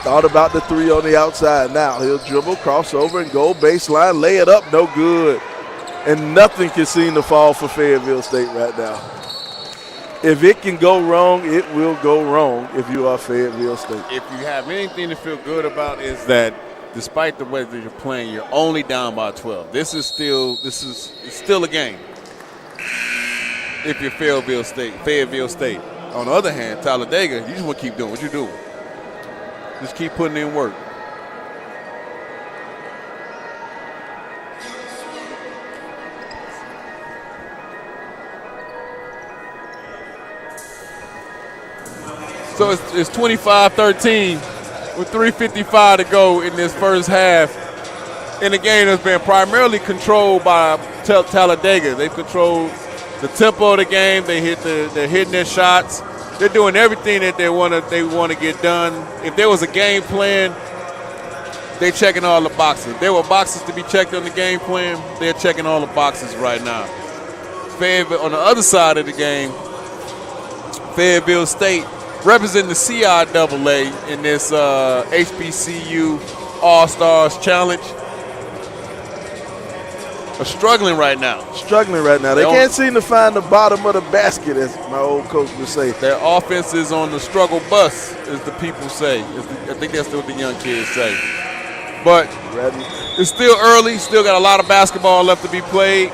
Thought about the three on the outside. Now he'll dribble, crossover, and go baseline, lay it up, no good. And nothing can seem to fall for Fayetteville State right now. If it can go wrong, it will go wrong if you are Fayetteville State. If you have anything to feel good about, is that despite the way that you're playing, you're only down by 12. This is still a game. If you're Fayetteville State. On the other hand, Talladega, you just want to keep doing what you're doing. Just keep putting in work. So it's 25-13 with 3:55 to go in this first half. In a game that's been primarily controlled by Talladega. They've controlled the tempo of the game. They're hitting their shots. They're doing everything that they want to get done. If there was a game plan, they're checking all the boxes. If there were boxes to be checked on the game plan, they're checking all the boxes right now. Fayetteville, on the other side of the game, Fayetteville State representing the CIAA in this HBCU All-Stars Challenge are struggling right now. They can't seem to find the bottom of the basket, as my old coach would say. Their offense is on the struggle bus, as the people say. I think that's what the young kids say. But it's still early. Still got a lot of basketball left to be played.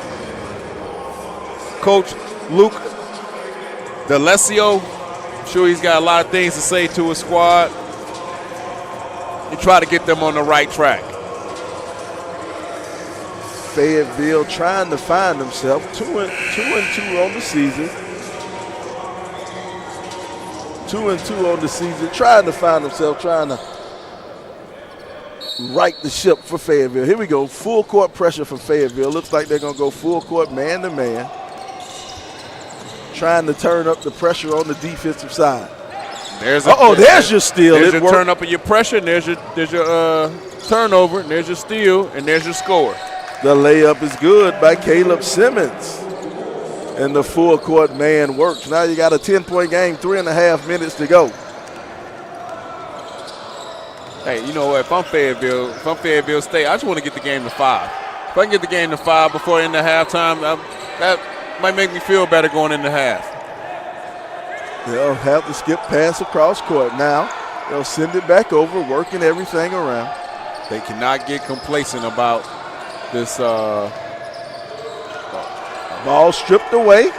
Coach Luke D'Alessio, I'm sure he's got a lot of things to say to his squad. He try to get them on the right track. Fayetteville trying to find themselves 2-2 on the season. 2-2 on the season, trying to find themselves, trying to right the ship for Fayetteville. Here we go, full court pressure for Fayetteville. Looks like they're gonna go full court man to man. Trying to turn up the pressure on the defensive side. There's your steal. There's your turn up of your pressure, and there's your turnover, and there's your steal, and there's your score. The layup is good by Caleb Simmons. And the full court man works. Now you got a 10-point game, 3.5 minutes to go. Hey, you know what? If I'm Fayetteville State, I just want to get the game to 5. If I can get the game to 5 before end of halftime, that might make me feel better going into half. They'll have to skip pass across court now. They'll send it back over, working everything around. They cannot get complacent about this ball stripped away.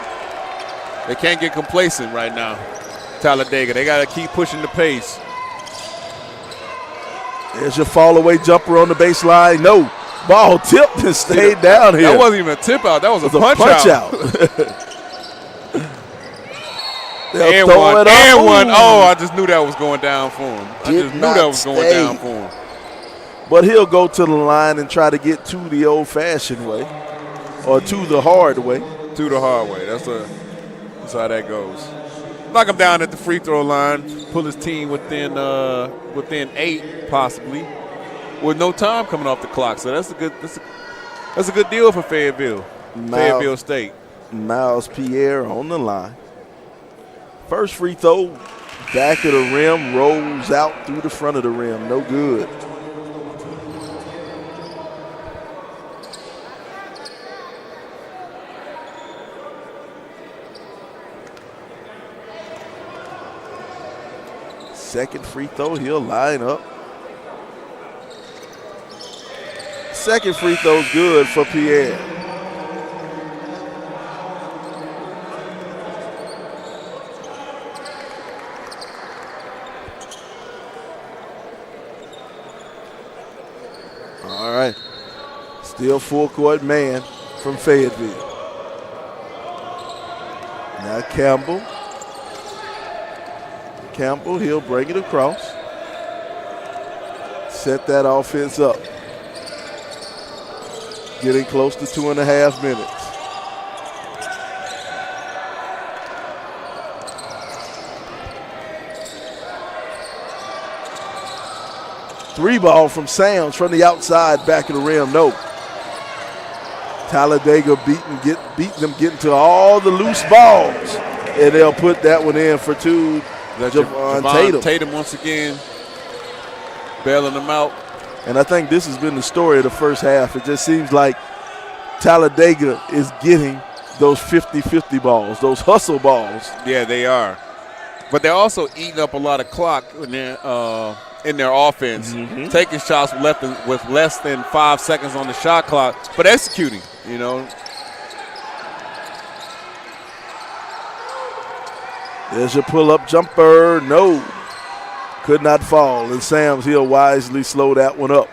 They can't get complacent right now, Talladega. They got to keep pushing the pace. There's your fall away jumper on the baseline. No, ball tipped and stayed down here. That wasn't even a tip out. That was a punch out. And one. Oh, I just knew that was going down for him. But he'll go to the line and try to get to the old-fashioned way, or to the hard way. To the hard way. That's how that goes. Knock him down at the free throw line. Pull his team within 8 possibly, with no time coming off the clock. So that's a good deal for Fayetteville. Fayetteville State. Miles Pierre on the line. First free throw, back of the rim, rolls out through the front of the rim. No good. Second free throw, he'll line up. Second free throw's good for Pierre. All right. Still full court man from Fayetteville. Now Campbell. Campbell, he'll bring it across. Set that offense up. Getting close to 2.5 minutes. Three ball from Sams from the outside, back of the rim, no. Talladega beat them getting to all the loose balls. And they'll put that one in for two. Javon Tatum once again bailing them out. And I think this has been the story of the first half. It just seems like Talladega is getting those 50-50 balls, those hustle balls. Yeah, they are. But they're also eating up a lot of clock in their offense, taking shots with less than 5 seconds on the shot clock, but executing, you know. There's your pull-up jumper. No. Could not fall. And Sams, he'll wisely slow that one up.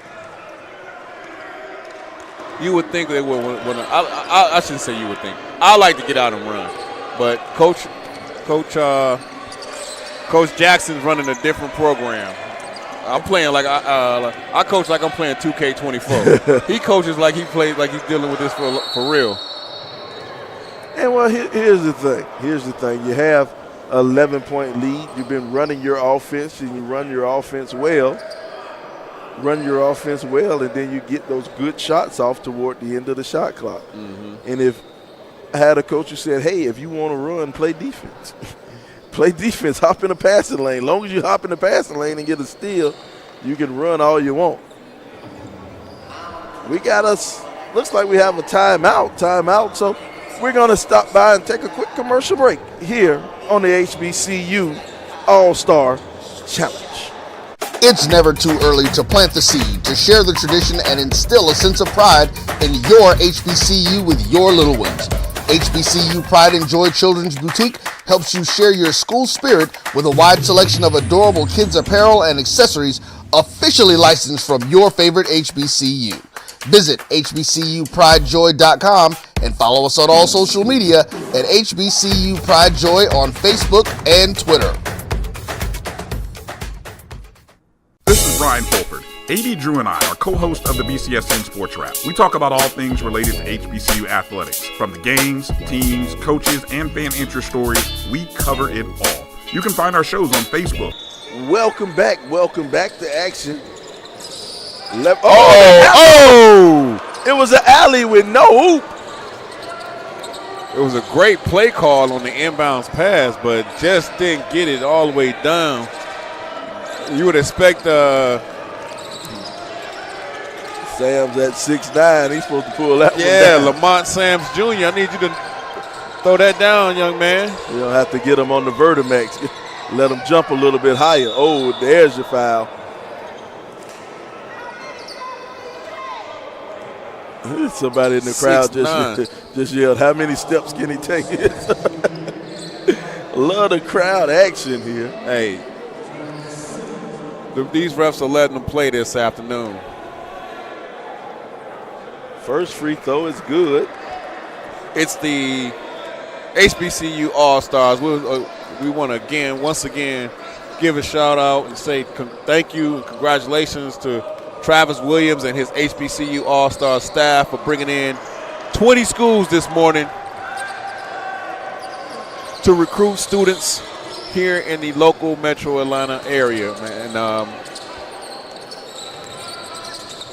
You would think they would. I shouldn't say you would think. I like to get out and run. But Coach Jackson's running a different program. I'm playing like I coach like I'm playing 2K24. He coaches like he plays like he's dealing with this for real. And well, here's the thing. You have 11-point lead. You've been running your offense, and you run your offense well. And then you get those good shots off toward the end of the shot clock. And if I had a coach who said, hey, if you want to run, play defense. Play defense, hop in the passing lane. As long as you hop in the passing lane and get a steal, you can run all you want. Looks like we have a timeout. So we're going to stop by and take a quick commercial break here on the HBCU All-Star Challenge. It's never too early to plant the seed, to share the tradition, and instill a sense of pride in your HBCU with your little ones. HBCU Pride and Joy Children's Boutique helps you share your school spirit with a wide selection of adorable kids apparel and accessories officially licensed from your favorite HBCU. Visit hbcupridejoy.com and follow us on all social media at HBCU Pride Joy on Facebook and Twitter. This is Brian Fulford. AD Drew and I are co-hosts of the BCSN Sports Wrap. We talk about all things related to HBCU athletics. From the games, teams, coaches, and fan interest stories, we cover it all. You can find our shows on Facebook. Welcome back to action. It was an alley with no hoop. It was a great play call on the inbounds pass, but just didn't get it all the way down. You would expect Sam's at 6'9". He's supposed to pull that one down. Yeah, Lamont Sams Jr., I need you to throw that down, young man. You don't have to get him on the Vertimax. Let him jump a little bit higher. Oh, there's your foul. Somebody in the crowd just yelled, how many steps can he take? Love the crowd action here. Hey, these refs are letting them play this afternoon. First free throw is good. It's the HBCU All-Stars. We want to once again give a shout out and say thank you and congratulations to Travis Williams and his HBCU All-Star staff for bringing in 20 schools this morning to recruit students here in the local Metro Atlanta area, man.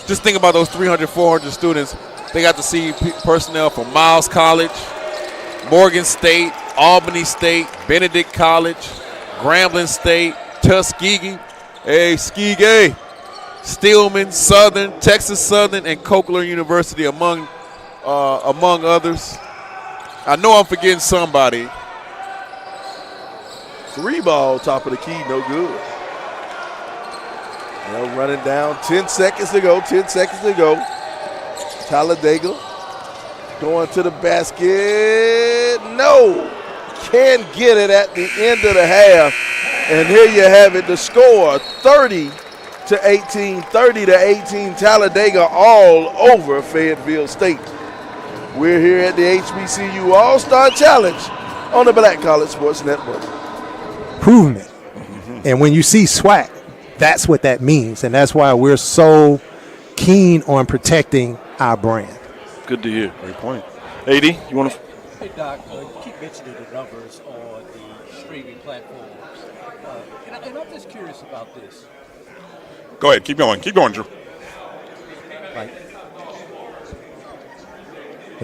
Just think about those 300, 400 students. They got to see personnel from Miles College, Morgan State, Albany State, Benedict College, Grambling State, Tuskegee, Skegay, Stillman, Southern, Texas Southern, and Cochlear University, among others. I know I'm forgetting somebody. Three ball, top of the key, no good. Now running down, 10 seconds to go. Talladega going to the basket. No, can't get it at the end of the half. And here you have it, the score, 30-18, Talladega all over Fayetteville State. We're here at the HBCU All-Star Challenge on the Black College Sports Network. Proving it. And when you see SWAC, that's what that means. And that's why we're so keen on protecting our brand. Good to hear. Great point. AD, you want to? Hey, Doc, you keep mentioning the numbers on the streaming platforms. And I'm just curious about this. Go ahead. Keep going. Keep going, Drew.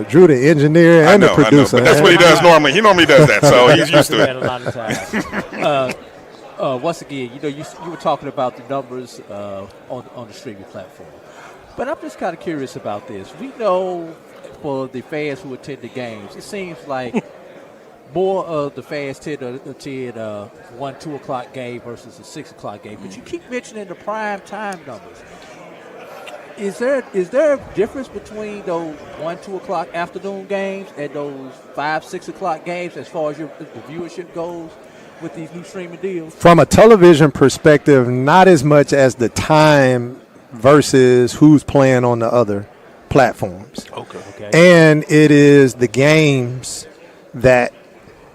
Drew, the engineer and the producer. But that's what he does normally. He normally does that, so he's used to it. A lot of times. Once again, you were talking about the numbers on the streaming platform. But I'm just kind of curious about this. We know for the fans who attend the games, it seems like more of the fans tend to attend 1-2 o'clock game versus a 6 o'clock game. But you keep mentioning the prime time numbers. Is there a difference between those 1-2 o'clock afternoon games and those 5-6 o'clock games as far as the viewership goes with these new streaming deals? From a television perspective, not as much as the time versus who's playing on the other platforms. Okay. And it is the games that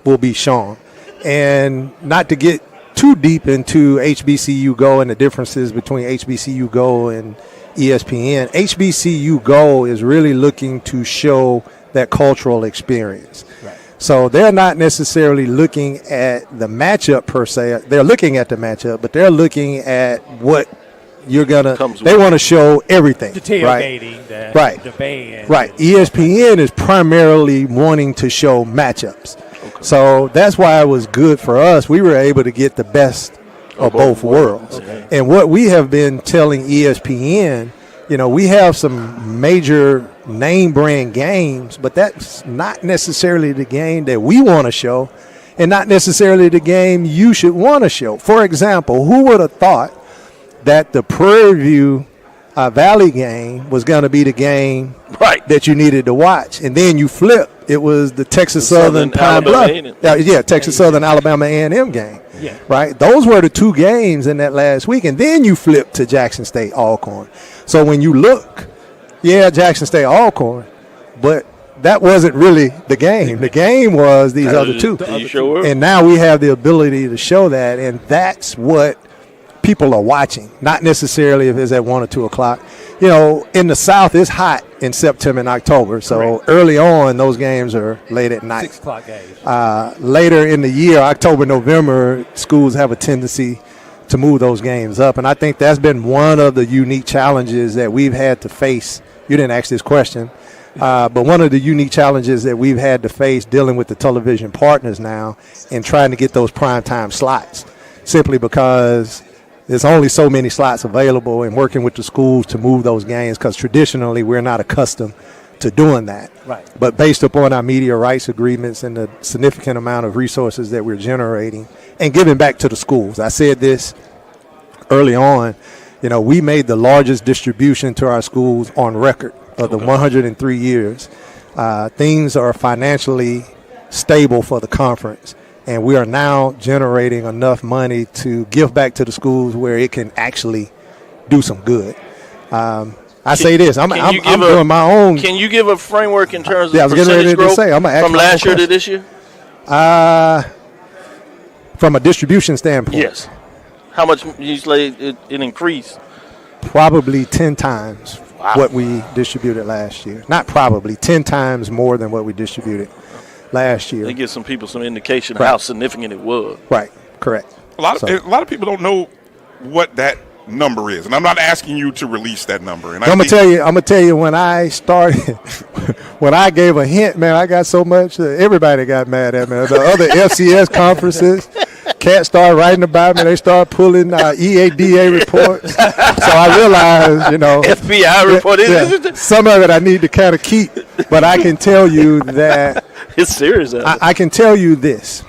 will be shown. And not to get too deep into HBCU Go and the differences between HBCU Go and ESPN, HBCU Go is really looking to show that cultural experience. Right. So they're not necessarily looking at the matchup per se. They're looking at the matchup, but they're looking at what you're going to – they want to show everything. The tailgating, right? The band. Right. ESPN is primarily wanting to show matchups. Okay. So that's why it was good for us. We were able to get the best of both worlds. Okay. And what we have been telling ESPN, we have some major name brand games, but that's not necessarily the game that we want to show and not necessarily the game you should want to show. For example, who would have thought that the Prairie View Valley game was going to be the game that you needed to watch? And then you flip. It was the Texas Southern Pine Bluff. Texas Southern Alabama A&M game. Yeah. Right? Those were the two games in that last week. And then you flip to Jackson State Alcorn. So when you look, Jackson State Alcorn, but that wasn't really the game. The game was these other two. And now we have the ability to show that, and that's what people are watching, not necessarily if it's at 1 or 2 o'clock. In the South, it's hot in September and October, so early on, those games are late at night. 6 o'clock games. Later in the year, October, November, schools have a tendency to move those games up, and I think that's been one of the unique challenges that we've had to face. You didn't ask this question, but one of the unique challenges that we've had to face dealing with the television partners now and trying to get those primetime slots, simply because there's only so many slots available, and working with the schools to move those games, because traditionally we're not accustomed to doing that. Right. But based upon our media rights agreements and the significant amount of resources that we're generating and giving back to the schools. I said this early on, we made the largest distribution to our schools on record of the 103 years. Things are financially stable for the conference. And we are now generating enough money to give back to the schools where it can actually do some good. I say this, I'm doing my own. Can you give a framework in terms of I was getting ready growth to say, I'm from last year to this year? From a distribution standpoint. Yes. How much usually it increased? Probably 10 times what we distributed last year. Not probably, 10 times more than what we distributed last year. They give some people some indication of how significant it was. Right, correct. A lot of people don't know what that number is, and I'm not asking you to release that number. And I'm gonna tell you when I started, when I gave a hint, man, I got so much. Everybody got mad at me. The other FCS conferences, cats started writing about me. They started pulling EADA reports. So I realized, FBI report. Some of it I need to kind of keep, but I can tell you that. It's serious. I can tell you this.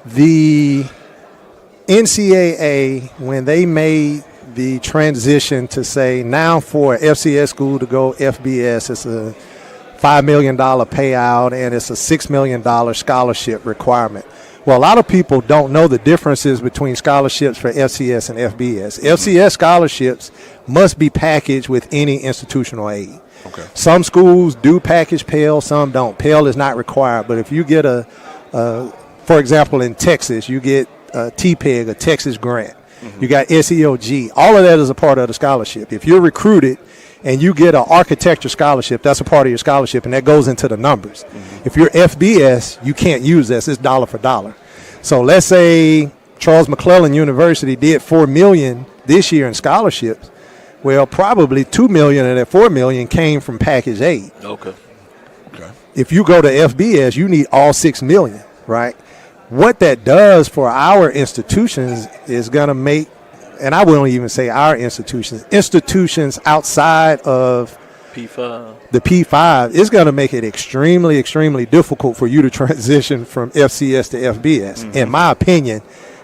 The NCAA, when they made the transition to say now for an FCS school to go FBS, it's a $5 million payout and it's a $6 million scholarship requirement. Well, a lot of people don't know the differences between scholarships for FCS and FBS. FCS scholarships must be packaged with any institutional aid. Okay. Some schools do package Pell, some don't. Pell is not required, but if you get a For example, in Texas, you get TPEG, a Texas grant. You got SEOG. All of that is a part of the scholarship. If you're recruited and you get an architecture scholarship, that's a part of your scholarship, and that goes into the numbers. If you're FBS, you can't use this. It's dollar for dollar. So let's say Charles McClellan University did $4 million this year in scholarships. Well, probably $2 million of that $4 million came from package aid. Okay. If you go to FBS, you need all $6 million, right? What that does for our institutions is going to make, and I won't even say our institutions outside of P5. The P5 is going to make it extremely, extremely difficult for you to transition from FCS to FBS. In my opinion,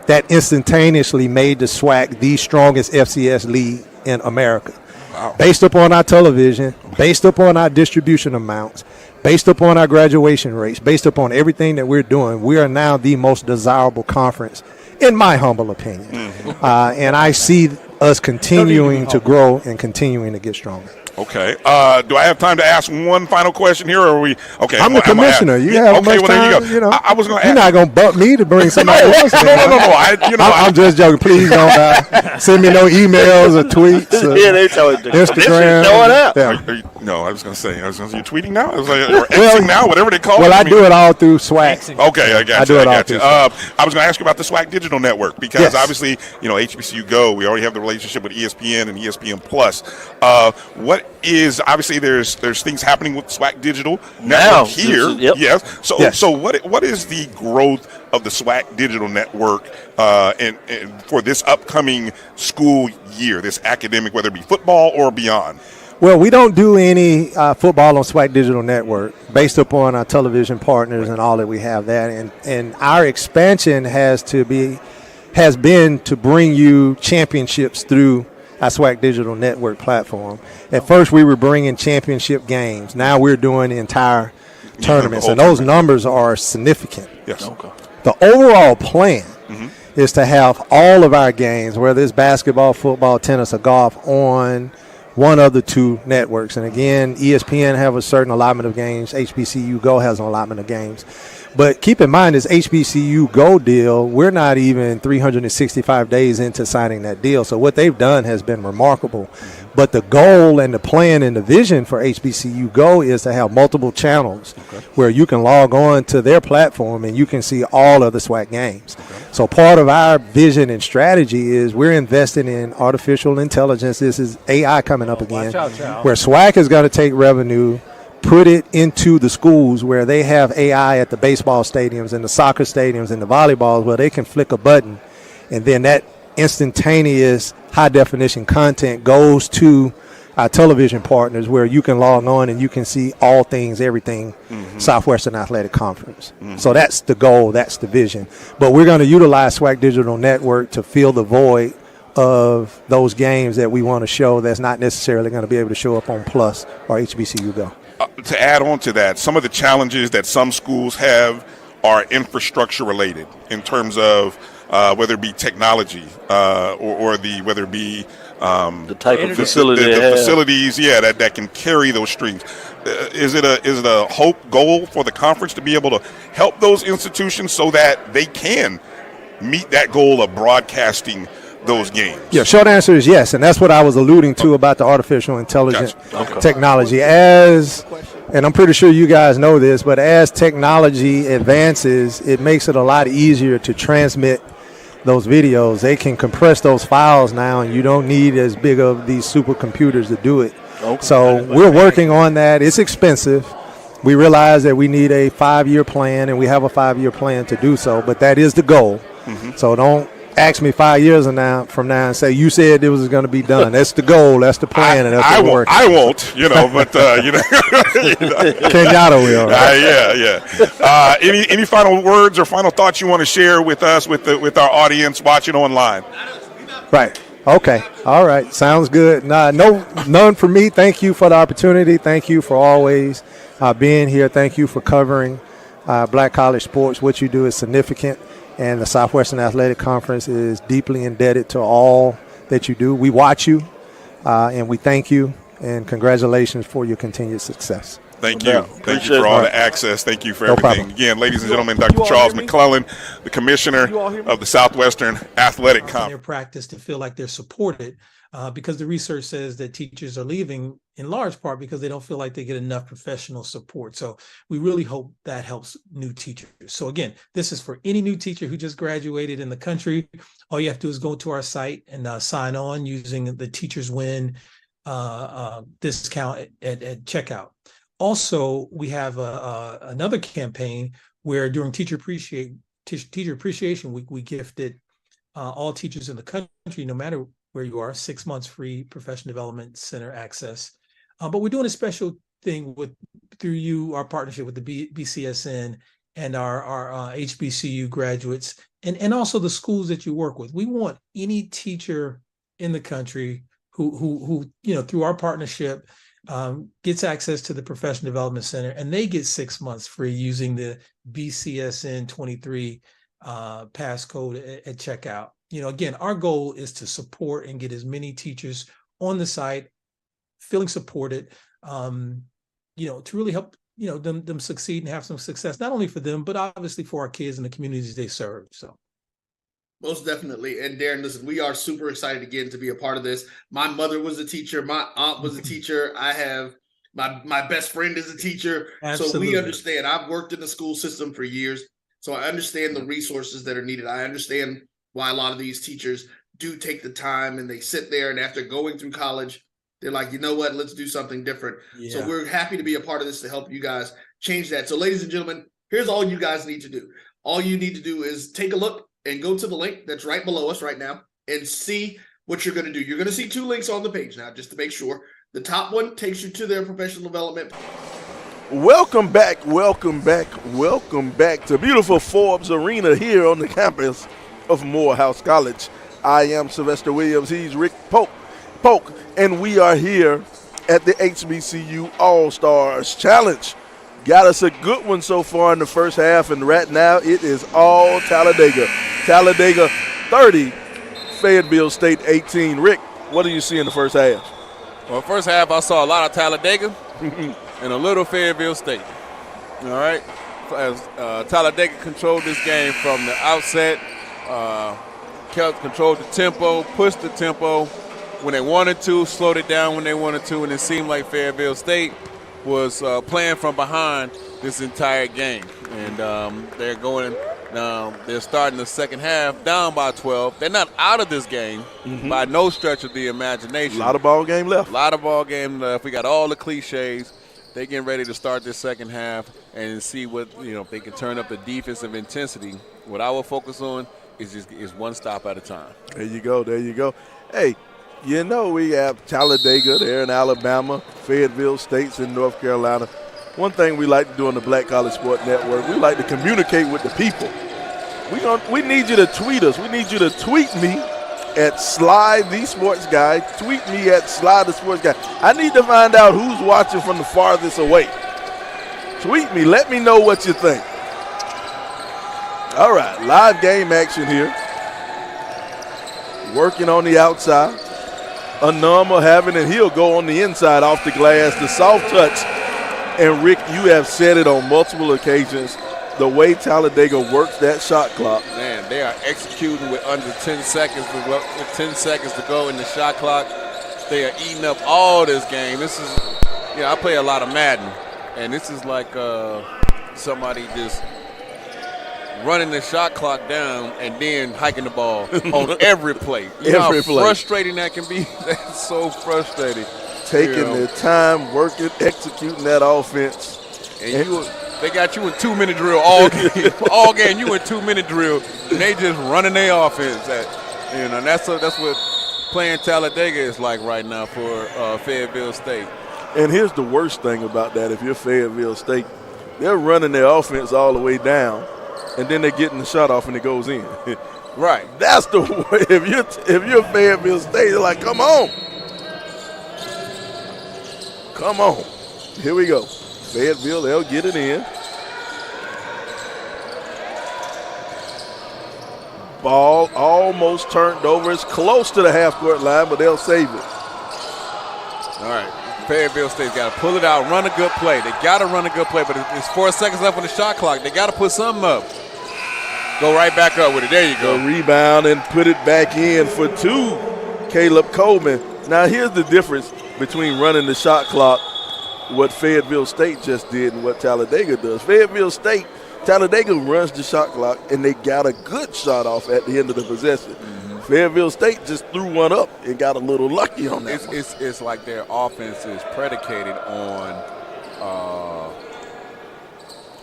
that instantaneously made the SWAC the strongest FCS league in America. Wow. Based upon our television, based upon our distribution amounts, based upon our graduation rates, based upon everything that we're doing, we are now the most desirable conference, in my humble opinion. And I see us continuing to grow and continuing to get stronger. Okay. Do I have time to ask one final question here, or are we okay? I'm the commissioner. You have much time. There you go. I was going to. You're not going to bump me to bring somebody else. No. I'm just joking. Please don't send me no emails or tweets. They told you. Instagram. Showing up. Yeah. No, I was going to say, you're tweeting now, or Xing now, whatever they call it. Well, I do it all through SWAC. Okay, I got you. I do it all through through I was going to ask you about the SWAC Digital Network because obviously, HBCU Go, we already have the relationship with ESPN and ESPN Plus. What is obviously there's things happening with SWAC Digital Network here. Yes. So what is the growth of the SWAC Digital Network and for this upcoming school year, this academic, whether it be football or beyond? Well, we don't do any football on SWAC Digital Network based upon our television partners and all that we have that. And our expansion has been to bring you championships through our SWAC Digital Network platform. At first, we were bringing championship games. Now we're doing the entire tournaments, and those numbers are significant. Yes. Okay. The overall plan is to have all of our games, whether it's basketball, football, tennis, or golf, on one of the two networks. And again, ESPN have a certain allotment of games. HBCU Go has an allotment of games. But keep in mind, this HBCU Go deal, we're not even 365 days into signing that deal. So what they've done has been remarkable. But the goal and the plan and the vision for HBCU Go is to have multiple channels where you can log on to their platform and you can see all of the SWAC games. So part of our vision and strategy is we're investing in artificial intelligence. This is AI coming up again, where SWAC is going to take revenue, put it into the schools where they have AI at the baseball stadiums and the soccer stadiums and the volleyballs, where they can flick a button and then that instantaneous high-definition content goes to our television partners where you can log on and you can see all things, everything Southwestern Athletic Conference. So that's the goal, that's the vision. But we're going to utilize SWAC Digital Network to fill the void of those games that we want to show that's not necessarily going to be able to show up on Plus or HBCU Go. To add on to that, some of the challenges that some schools have are infrastructure related in terms of whether it be technology or whether it be the type of facility the facilities, that can carry those streams. Is it a hope goal for the conference to be able to help those institutions so that they can meet that goal of broadcasting those games? Yeah, short answer is yes, and that's what I was alluding to about the artificial intelligence technology. And I'm pretty sure you guys know this, but as technology advances, it makes it a lot easier to transmit those videos. They can compress those files now, and you don't need as big of these supercomputers to do it. So we're working on that. It's expensive. We realize that we need a 5-year plan, and we have a 5-year plan to do so, but that is the goal. So don't ask me 5 years from now and say, you said it was going to be done. That's the goal. That's the plan. And that's I won't, but, Kenyatta will. Right? Any final words or final thoughts you want to share with us, with our audience watching online? Right. Okay. All right. Sounds good. None for me. Thank you for the opportunity. Thank you for always being here. Thank you for covering black college sports. What you do is significant. And the Southwestern Athletic Conference is deeply indebted to all that you do. We watch you, and we thank you, and congratulations for your continued success. Thank you. Thank you for all the access. Thank you for No everything. problem. Again, ladies and gentlemen, Dr. Charles McClellan, the commissioner of the Southwestern Athletic in Conference. their practice to feel like they're supported, because the research says that teachers are leaving in large part because they don't feel like they get enough professional support. So we really hope that helps new teachers. So again, this is for any new teacher who just graduated in the country. All you have to do is go to our site and sign on using the Teachers Win discount at checkout. Also, we have another campaign where during Teacher Appreciation Week, we gifted all teachers in the country, no matter where you are, 6 months free Professional Development Center access. But we're doing a special thing through our partnership with the BCSN and our HBCU graduates, and also the schools that you work with. We want any teacher in the country who through our partnership gets access to the Professional Development Center, and they get 6 months free using the BCSN 23 passcode at checkout. Again, our goal is to support and get as many teachers on the site feeling supported, to really help them succeed and have some success, not only for them, but obviously for our kids and the communities they serve. So. Most definitely. And Darren, listen, we are super excited again to be a part of this. My mother was a teacher. My aunt was a teacher. I have my best friend is a teacher. Absolutely. So we understand. I've worked in the school system for years. So I understand the resources that are needed. I understand why a lot of these teachers do take the time and they sit there, and after going through college, they're like, you know what, let's do something different. Yeah. So we're happy to be a part of this to help you guys change that. So ladies and gentlemen, here's all you guys need to do. All you need to do is take a look and go to the link that's right below us right now and see what you're going to do. You're going to see 2 links on the page now, just to make sure. The top one takes you to their professional development. Welcome back to beautiful Forbes Arena here on the campus of Morehouse College. I am Sylvester Williams. He's Rick Polk, and we are here at the HBCU All-Stars Challenge. Got us a good one so far in the first half, and right now it is all Talladega. Talladega 30, Fayetteville State 18. Rick, what do you see in the first half? Well, first half I saw a lot of Talladega and a little Fayetteville State. All right. As Talladega controlled this game from the outset, controlled the tempo, pushed the tempo when they wanted to, slowed it down when they wanted to, and it seemed like Fayetteville State was playing from behind this entire game. And they're starting the second half down by 12. They're not out of this game by no stretch of the imagination. A lot of ball game left. We got all the cliches. They're getting ready to start this second half and see what, if they can turn up the defensive intensity. What I will focus on is one stop at a time. There you go. Hey, we have Talladega there in Alabama, Fayetteville State's in North Carolina. One thing we like to do on the Black College Sport Network, we like to communicate with the people. We need you to tweet us. We need you to tweet me at Sly the Sports Guy. Tweet me at Sly the Sports Guy. I need to find out who's watching from the farthest away. Tweet me. Let me know what you think. All right, live game action here. Working on the outside. Anum will have it, and he'll go on the inside off the glass. The soft touch. And, Rick, you have said it on multiple occasions, the way Talladega works that shot clock. Man, they are executing with under 10 seconds to go in the shot clock. They are eating up all this game. This is, I play a lot of Madden, and this is like somebody just running the shot clock down and then hiking the ball on every play. How frustrating that can be? That's so frustrating. Taking their time, working, executing that offense. And they got you in 2-minute drill all game. All game, you in 2-minute drill, and they just running their offense. And that's what playing Talladega is like right now for Fayetteville State. And here's the worst thing about that: if you're Fayetteville State, they're running their offense all the way down, and then they're getting the shot off and it goes in. Right. That's the way. If you're Fayetteville State, you're like, come on. Here we go. Fayetteville, they'll get it in. Ball almost turned over. It's close to the half-court line, but they'll save it. All right. Fayetteville State's got to pull it out, run a good play. They got to run a good play, but it's 4 seconds left on the shot clock. They got to put something up. Go right back up with it. There you go. The rebound and put it back in for 2, Caleb Coleman. Now, here's the difference between running the shot clock, what Fayetteville State just did, and what Talladega does. Fayetteville State, Talladega runs the shot clock, and they got a good shot off at the end of the possession. Fayetteville State just threw one up and got a little lucky on that. It's like their offense is predicated on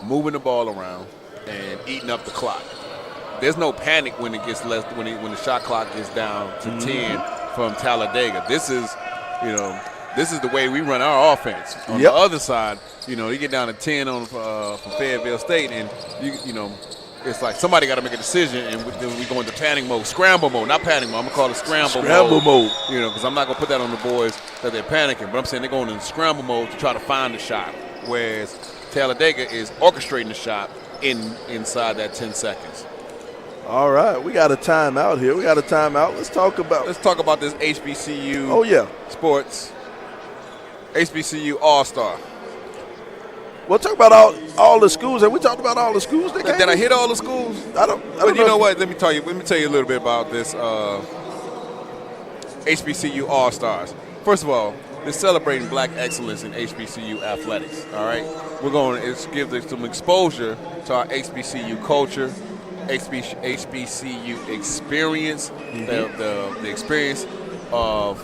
moving the ball around and eating up the clock. There's no panic when it gets less when the shot clock gets down to 10 from Talladega. This is the way we run our offense. On the other side, you get down to 10 on from Fayetteville State, and it's like somebody got to make a decision, and then we go into panic mode, scramble mode, not panic mode. I'm gonna call it scramble mode. Because I'm not gonna put that on the boys that they're panicking, but I'm saying they're going into scramble mode to try to find the shot, whereas Talladega is orchestrating the shot inside that 10 seconds. All right, we got a timeout here. Let's talk about this HBCU. Oh yeah, sports. HBCU All-Star. We'll talk about all the schools. Have we talked about all the schools that came? Did I hit all the schools? I don't But you know what? Let me tell you a little bit about this HBCU All-Stars. First of all, they're celebrating black excellence in HBCU athletics. All right, we're going to give them some exposure to our HBCU culture, HBCU experience, the experience of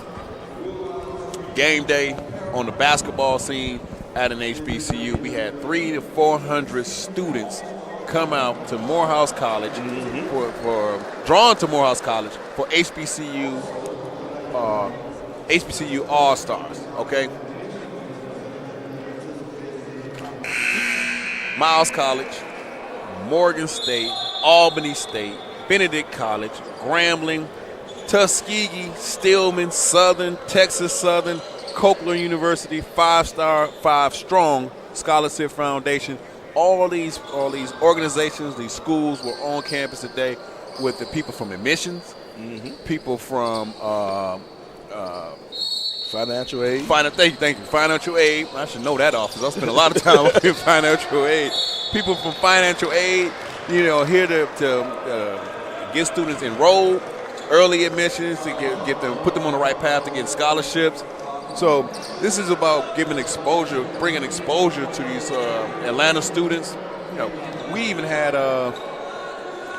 game day on the basketball scene at an HBCU. We had 300 to 400 students come out to Morehouse College drawn to Morehouse College for HBCU All-Stars. Okay, Miles College, Morgan State, Albany State, Benedict College, Grambling, Tuskegee, Stillman, Southern, Texas Southern, Copeland University, 5-star, 5-strong scholarship foundation. All these organizations, these schools were on campus today with the people from admissions, people from financial aid. Thank you. Financial aid. I should know that office. I spent a lot of time in financial aid. People from financial aid, here to get students enrolled, early admissions to get them, put them on the right path to get scholarships. So this is about giving exposure, bringing exposure to these Atlanta students. We even had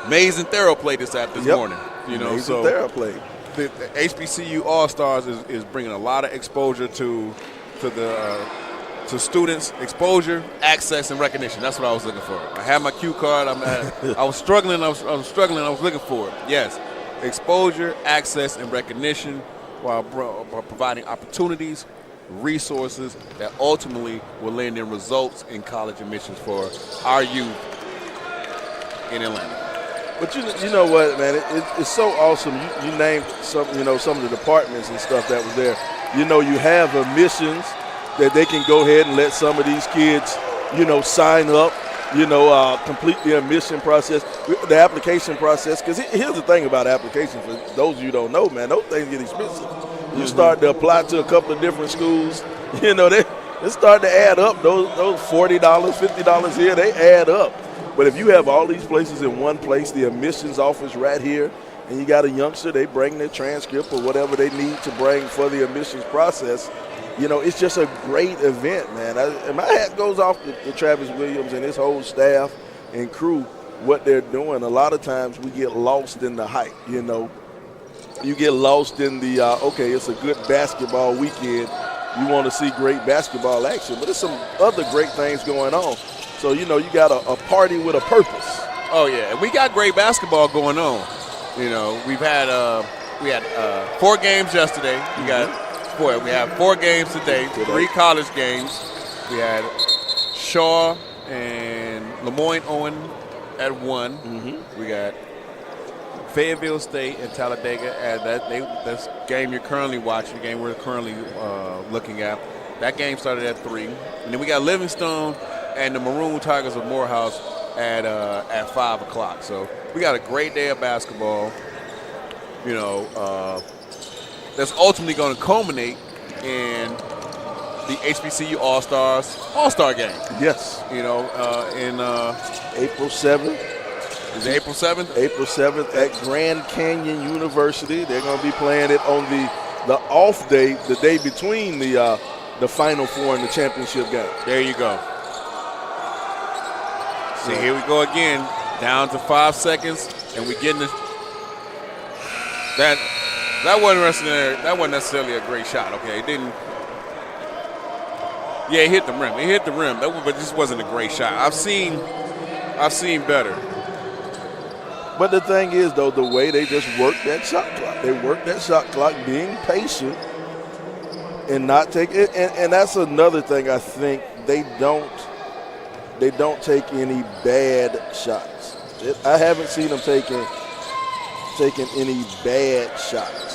Mays and Thero play this morning. Mays and Thero played. The HBCU All-Stars is bringing a lot of exposure to students, exposure, access, and recognition. That's what I was looking for. I had my cue card. I was struggling. I was looking for it. Yes, exposure, access, and recognition, while providing opportunities, resources that ultimately will land in results in college admissions for our youth in Atlanta. But you know what, man? It's so awesome. You named some of the departments and stuff that was there. You have admissions that they can go ahead and let some of these kids, sign up, complete the admission process, the application process. Because here's the thing about application, for those of you who don't know, man, those things get expensive. You start to apply to a couple of different schools, they start to add up. Those $40, $50 here, they add up. But if you have all these places in one place, the admissions office right here, and you got a youngster, they bring their transcript or whatever they need to bring for the admissions process, it's just a great event, man. And my hat goes off to Travis Williams and his whole staff and crew, what they're doing. A lot of times we get lost in the hype, You get lost in the, it's a good basketball weekend. You want to see great basketball action, but there's some other great things going on. So, you got a party with a purpose. Oh, yeah. And we got great basketball going on. We had 4 games yesterday. We have 4 games today, 3 college games. We had Shaw and LeMoyne Owen at 1. We got Fayetteville State and Talladega at that's the game you're currently watching, the game we're currently looking at. That game started at 3. And then we got Livingstone and the Maroon Tigers of Morehouse at 5 o'clock. So we got a great day of basketball, that's ultimately going to culminate in the HBCU All-Star game. Yes. You know, in April 7th. Is it April 7th? April 7th at Grand Canyon University. They're going to be playing it on the off day, the day between the Final Four and the championship game. There you go. See, here we go again. Down to 5 seconds, and we're getting this. That wasn't necessarily a great shot. Okay, it didn't. Yeah, it hit the rim. It hit the rim. But this wasn't a great shot. I've seen better. But the thing is, though, the way they just work that shot clock. They work that shot clock, being patient and not take it. And that's another thing. I think they don't take any bad shots. I haven't seen them taking any bad shots.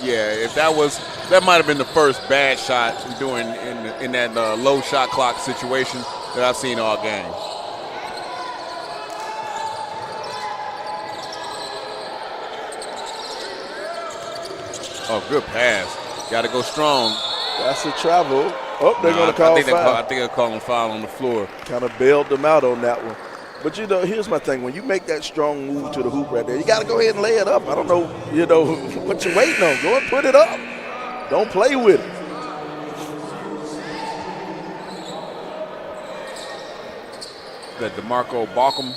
Yeah, if that might have been the first bad shot doing in that low shot clock situation that I've seen all game. Oh, good pass. Got to go strong. That's a travel. Oh, they're going to call foul. I think they're calling foul on the floor. Kind of bailed them out on that one. But, you know, here's my thing. When you make that strong move to the hoop right there, you got to go ahead and lay it up. I don't know, what you're waiting on. Go and put it up. Don't play with it. That DeMarco Balcom.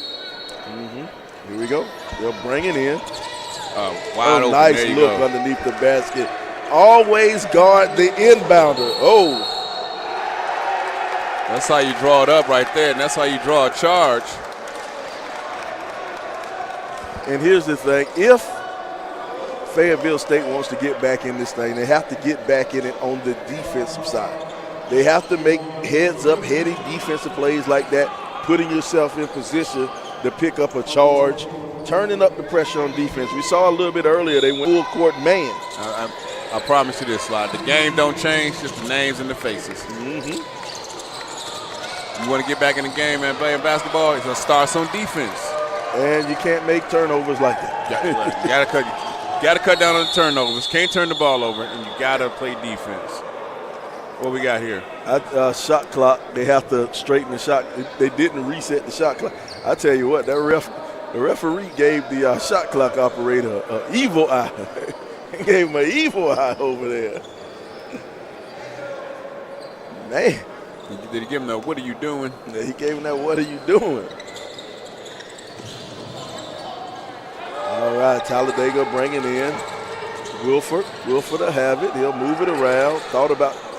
Mm-hmm. Here we go. They'll bring it in. Wide open. Nice look underneath the basket. Always guard the inbounder. Oh. That's how you draw it up right there, and that's how you draw a charge. And here's the thing. If Fayetteville State wants to get back in this thing, they have to get back in it on the defensive side. They have to make heads-up, heady defensive plays like that, putting yourself in position to pick up a charge, turning up the pressure on defense. We saw a little bit earlier, they went full court man. I promise you this, Slide. The game don't change, just the names and the faces. Mm-hmm. You want to get back in the game and playing basketball, it's going to start on defense. And you can't make turnovers like that. You gotta cut down on the turnovers. Can't turn the ball over, and you gotta play defense. What we got here? Shot clock. They have to straighten the shot. They didn't reset the shot clock. I tell you what, the referee gave the shot clock operator an evil eye. He gave him an evil eye over there. Man. Did he give him the "What are you doing"? Yeah, he gave him that "What are you doing?" All right, Talladega bringing in Wilford. Wilford will have it. He'll move it around.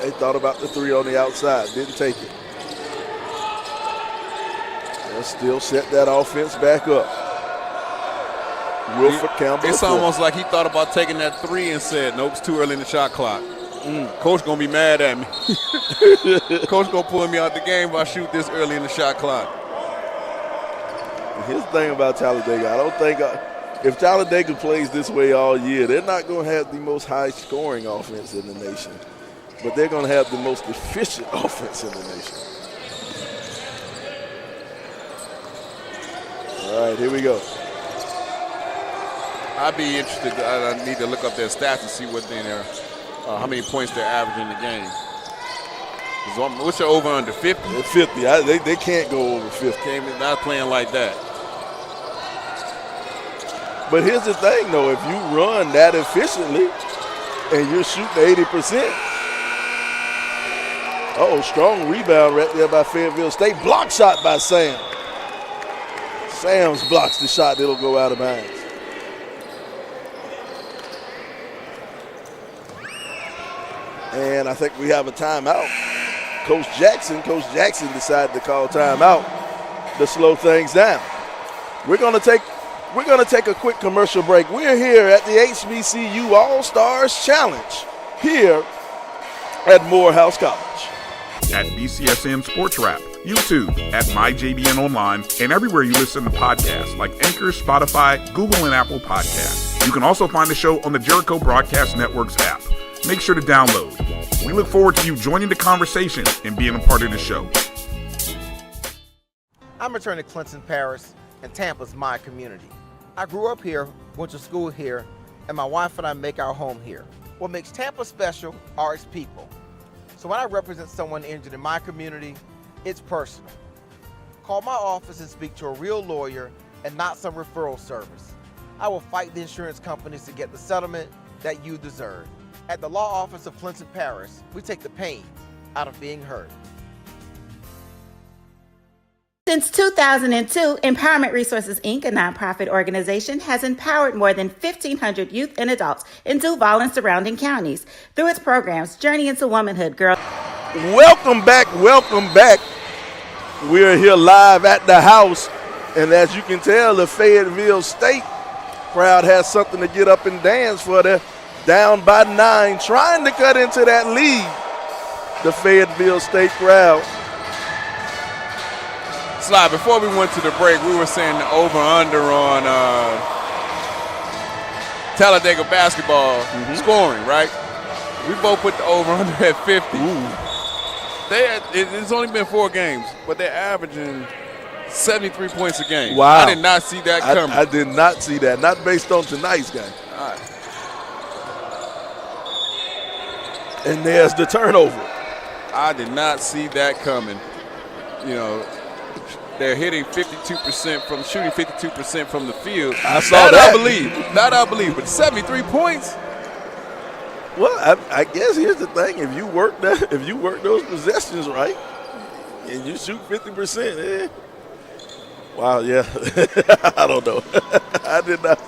They thought about the three on the outside. Didn't take it. They'll still set that offense back up. Wilford Campbell. It's almost like he thought about taking that three and said, "Nope, it's too early in the shot clock." Coach gonna be mad at me. Coach gonna pull me out the game if I shoot this early in the shot clock. Here's the thing about Talladega. I don't think if Talladega plays this way all year, they're not going to have the most high-scoring offense in the nation, but they're going to have the most efficient offense in the nation. All right, here we go. I'd be interested. I need to look up their stats and see what how many points they're averaging in the game. What's your over under 50? 50. They can't go over 50. Not playing like that. But here's the thing, though. If you run that efficiently and you're shooting 80%, strong rebound right there by Fayetteville State. Block shot by Sam. Sam's blocks the shot. It'll go out of bounds. And I think we have a timeout. Coach Jackson decided to call timeout to slow things down. We're going to take a quick commercial break. We're here at the HBCU All-Stars Challenge here at Morehouse College. At BCSN Sports Wrap, YouTube, at MyJBN Online, and everywhere you listen to podcasts like Anchor, Spotify, Google, and Apple Podcasts. You can also find the show on the Jericho Broadcast Network's app. Make sure to download. We look forward to you joining the conversation and being a part of the show. I'm returning to Clinton Paris, and Tampa's my community. I grew up here, went to school here, and my wife and I make our home here. What makes Tampa special are its people. So when I represent someone injured in my community, it's personal. Call my office and speak to a real lawyer and not some referral service. I will fight the insurance companies to get the settlement that you deserve. At the law office of Clinton Paris, we take the pain out of being heard. Since 2002, Empowerment Resources, Inc., a nonprofit organization, has empowered more than 1,500 youth and adults in Duval and surrounding counties. Through its programs, Journey into Womanhood, Girl. Welcome back. We're here live at the house, and as you can tell, the Fayetteville State crowd has something to get up and dance for. They're down by 9, trying to cut into that lead. The Fayetteville State crowd. Sly, before we went to the break, we were saying the over-under on Talladega basketball scoring, right? We both put the over-under at 50. It's only been 4 games, but they're averaging 73 points a game. Wow. I did not see that coming. I did not see that, not based on tonight's game. All right. And there's the turnover. I did not see that coming. You know, they're hitting 52% from shooting 52% from the field. I saw that. I believe, but 73 points. Well, I guess here's the thing: if you work those possessions right, and you shoot 50%, wow, yeah, I don't know. I did not,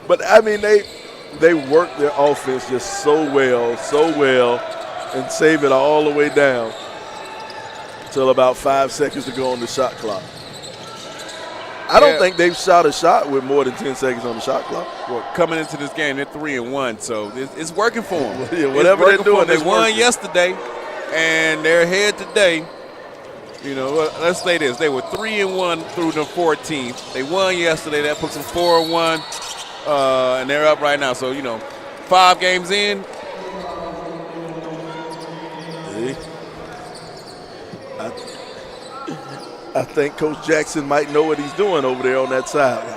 but I mean they work their offense just so well, and save it all the way down till about 5 seconds to go on the shot clock. I don't think they've shot a shot with more than 10 seconds on the shot clock. Well, coming into this game, they're 3-1, so it's working for them. Yeah, whatever they're doing, they won yesterday, and they're ahead today. You know, let's say this: they were 3-1 through the 14th. They won yesterday. That puts them 4-1, and they're up right now. So 5 games in. I think Coach Jackson might know what he's doing over there on that sideline.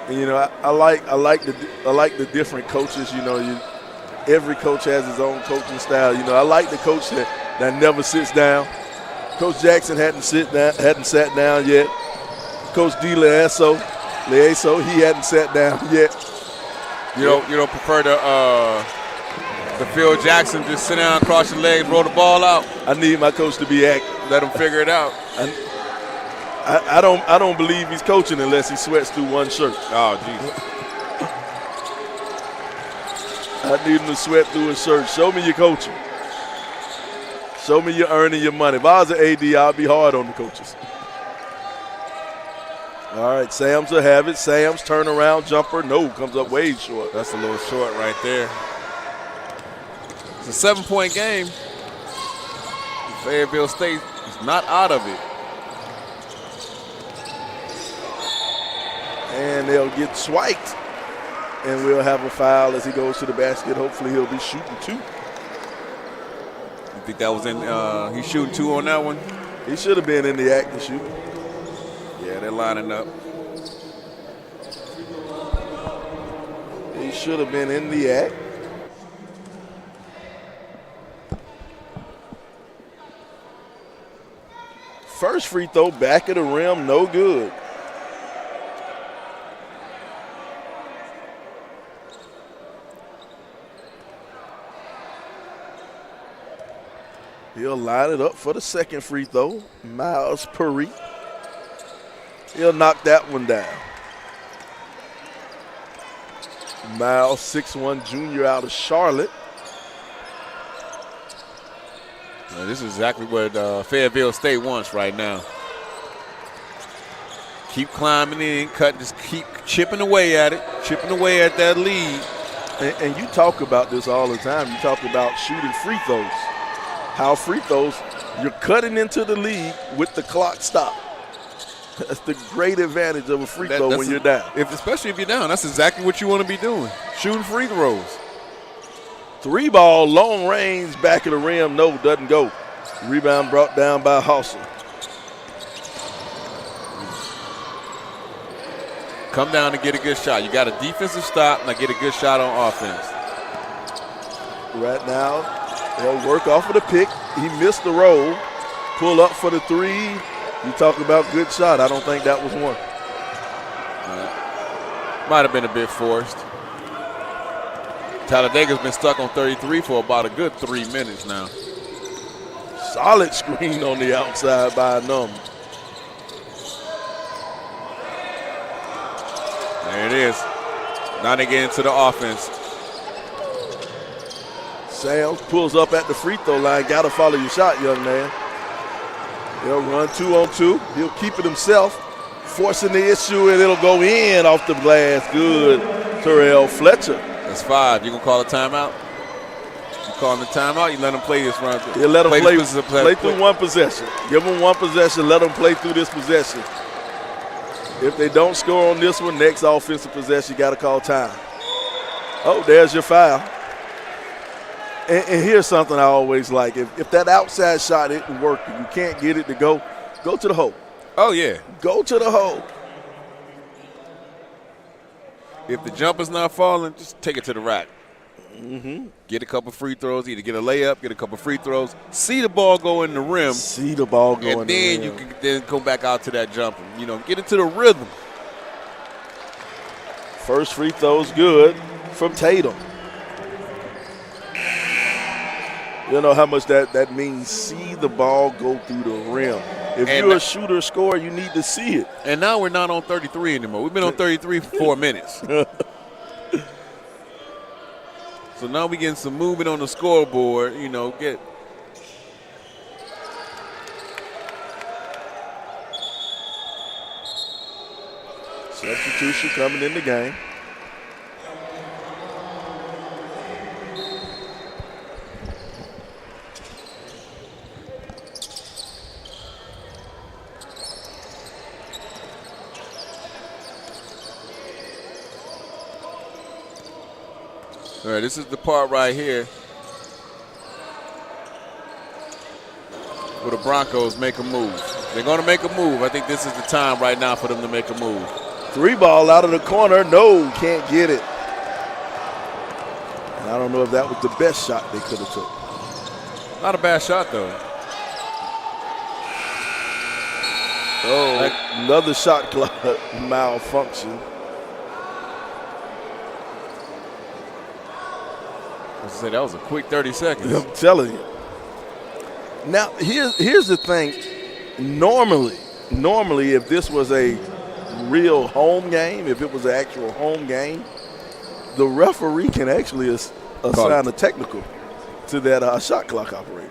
And I like the different coaches. Every coach has his own coaching style. I like the coach that never sits down. Coach Jackson hadn't sat down yet. Coach D. Lieso, he hadn't sat down yet. You don't prefer the Phil Jackson just sit down, cross your legs, roll the ball out. I need my coach to be active. Let him figure it out. I don't believe he's coaching unless he sweats through one shirt. Oh, Jesus. I need him to sweat through his shirt. Show me your coaching. Show me you're earning your money. If I was an AD, I'd be hard on the coaches. All right, Sam's will have it. Sam's turnaround jumper. No, comes up way short. That's a little short right there. It's a 7-point game. Fayetteville State is not out of it. And they'll get swiped. And we'll have a foul as he goes to the basket. Hopefully he'll be shooting 2. You think that was in, he's shooting 2 on that one? He should have been in the act to shoot. Yeah, they're lining up. He should have been in the act. First free throw, back of the rim, no good. He'll line it up for the second free throw. Miles Puri. He'll knock that one down. Miles, 6'1" junior out of Charlotte. This is exactly what Fayetteville State wants right now. Keep climbing in, just keep chipping away at it, chipping away at that lead. And you talk about this all the time. You talk about shooting free throws. How free throws, you're cutting into the lead with the clock stopped. That's the great advantage of a free throw when you're down. Especially if you're down, that's exactly what you want to be doing, shooting free throws. 3-ball, long range, back of the rim, no, doesn't go. Rebound brought down by Hauser. Come down and get a good shot. You got a defensive stop, now get a good shot on offense. right now. They'll work off of the pick. He missed the roll. Pull up for the three. You talk about good shot. I don't think that was one. Might have been a bit forced. Talladega's been stuck on 33 for about a good 3 minutes now. Solid screen on the outside by a number. There it is. Now they get into the offense. Sams pulls up at the free throw line. Got to follow your shot, young man. They'll run 2-on-2. He'll keep it himself, forcing the issue, and it'll go in off the glass. Good, Terrell Fletcher. That's 5. You gonna call a timeout? You calling the timeout? You let them play this run? You let them play through one possession. Give them one possession. Let them play through this possession. If they don't score on this one, next offensive possession, you got to call time. Oh, there's your foul. And here's something I always like. If that outside shot isn't working, you can't get it to go to the hole. Oh, yeah. Go to the hole. If the jumper's not falling, just take it to the rack. Mm-hmm. Get a couple free throws, either get a layup, get a couple free throws, see the ball go in the rim. See the ball go in the rim. And then you can then go back out to that jumper. You know, get into the rhythm. First free throw's good from Tatum. You know how much that means. See the ball go through the rim. If you're a shooter scorer, you need to see it. And now we're not on 33 anymore. We've been on 33 for 4 minutes. So now we're getting some movement on the scoreboard. You know, substitution coming in the game. All right, this is the part right here where the Broncos make a move. They're going to make a move. I think this is the time right now for them to make a move. 3 ball out of the corner. No, can't get it. And I don't know if that was the best shot they could have took. Not a bad shot, though. Oh, another shot clock malfunction. I was gonna say, that was a quick 30 seconds. I'm telling you. Now, here's the thing. Normally, if this was a real home game, if it was an actual home game, the referee can actually assign a technical to that shot clock operator.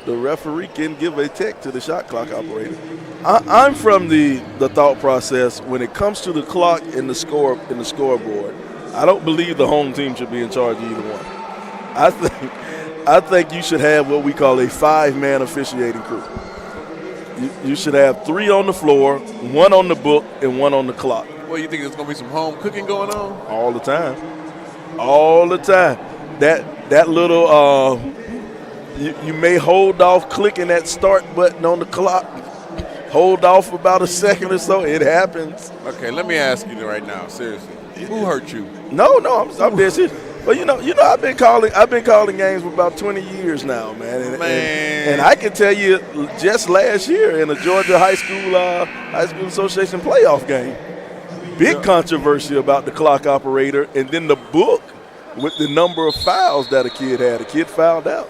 The referee can give a tech to the shot clock operator. I'm from the thought process when it comes to the clock and the scoreboard. I don't believe the home team should be in charge of either one. I think you should have what we call a 5-man officiating crew. You should have 3 on the floor, 1 on the book, and 1 on the clock. Well, you think there's going to be some home cooking going on? All the time. All the time. That little you may hold off clicking that start button on the clock. Hold off about a second or so. It happens. Okay, let me ask you right now, seriously. Who hurt you? No, I'm dead serious. But you know, I've been calling games for about 20 years now, man. And I can tell you, just last year in a Georgia High School Association playoff game, big controversy about the clock operator, and then the book with the number of fouls that a kid had. A kid fouled out.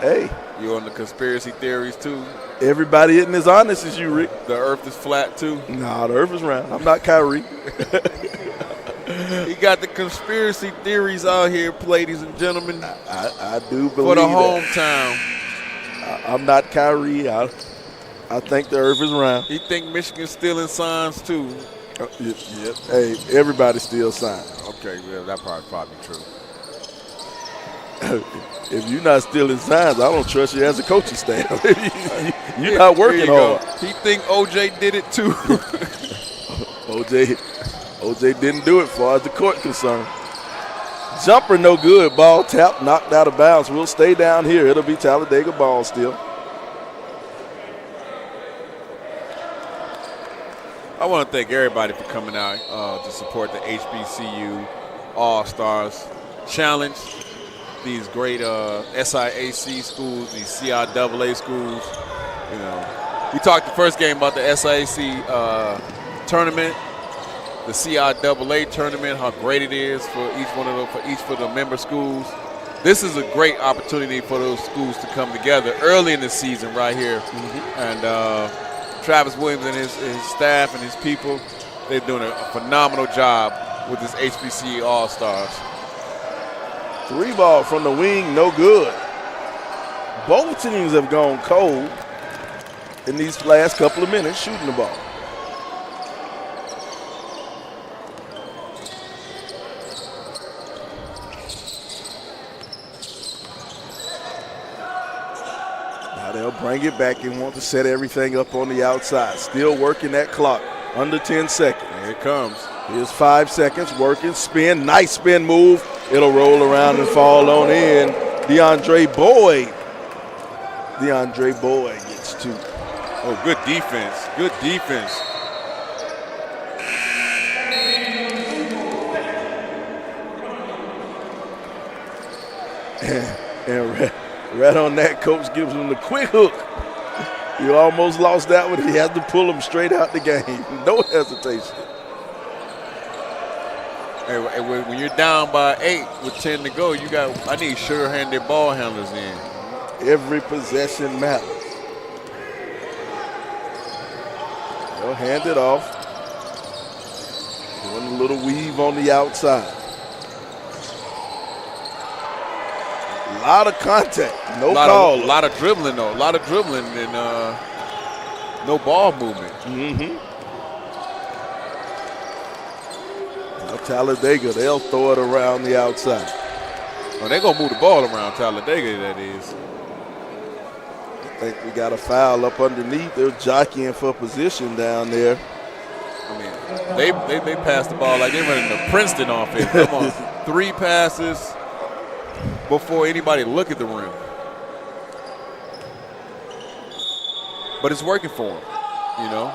Hey, you on the conspiracy theories too? Everybody isn't as honest as you, Rick. The earth is flat too? Nah, the earth is round. I'm not Kyrie. He got the conspiracy theories out here, ladies and gentlemen. I do believe for the that. hometown. I'm not Kyrie. I think the earth is round. He think Michigan's stealing signs too. Yep. Hey, everybody steals signs. Okay, well, that probably true. If you're not stealing signs, I don't trust you as a coaching staff. You're not working hard. He think OJ did it too. OJ didn't do it as far as the court concerned. Jumper no good. Ball tapped, knocked out of bounds. We'll stay down here. It'll be Talladega ball still. I want to thank everybody for coming out to support the HBCU All-Stars. challenge these great SIAC schools, these CIAA schools. You know, we talked the first game about the SIAC tournament, the CIAA tournament, how great it is for each one of them, for the member schools. This is a great opportunity for those schools to come together early in the season right here. And Travis Williams and his staff and his people, they're doing a phenomenal job with this HBCU All-Stars. 3 ball from the wing, no good. Both teams have gone cold in these last couple of minutes shooting the ball. Now they'll bring it back and want to set everything up on the outside. Still working that clock, under 10 seconds. Here it comes. Here's 5 seconds, working, spin, nice spin move. It'll roll around and fall on in. DeAndre Boyd gets 2. Oh, good defense. Good defense. And right on that, coach gives him the quick hook. You almost lost that one. He had to pull him straight out the game. No hesitation. Hey, when you're down by 8 with 10 to go, I need sure-handed ball handlers in. Every possession matters. They'll hand it off. Doing a little weave on the outside. A lot of contact, no call. A lot of dribbling, though. A lot of dribbling and no ball movement. Talladega, they'll throw it around the outside. Oh, they're going to move the ball around Talladega, that is. I think we got a foul up underneath. They're jockeying for position down there. I mean, they passed the ball like they running the Princeton offense. Come on, 3 passes before anybody look at the rim. But it's working for them, you know.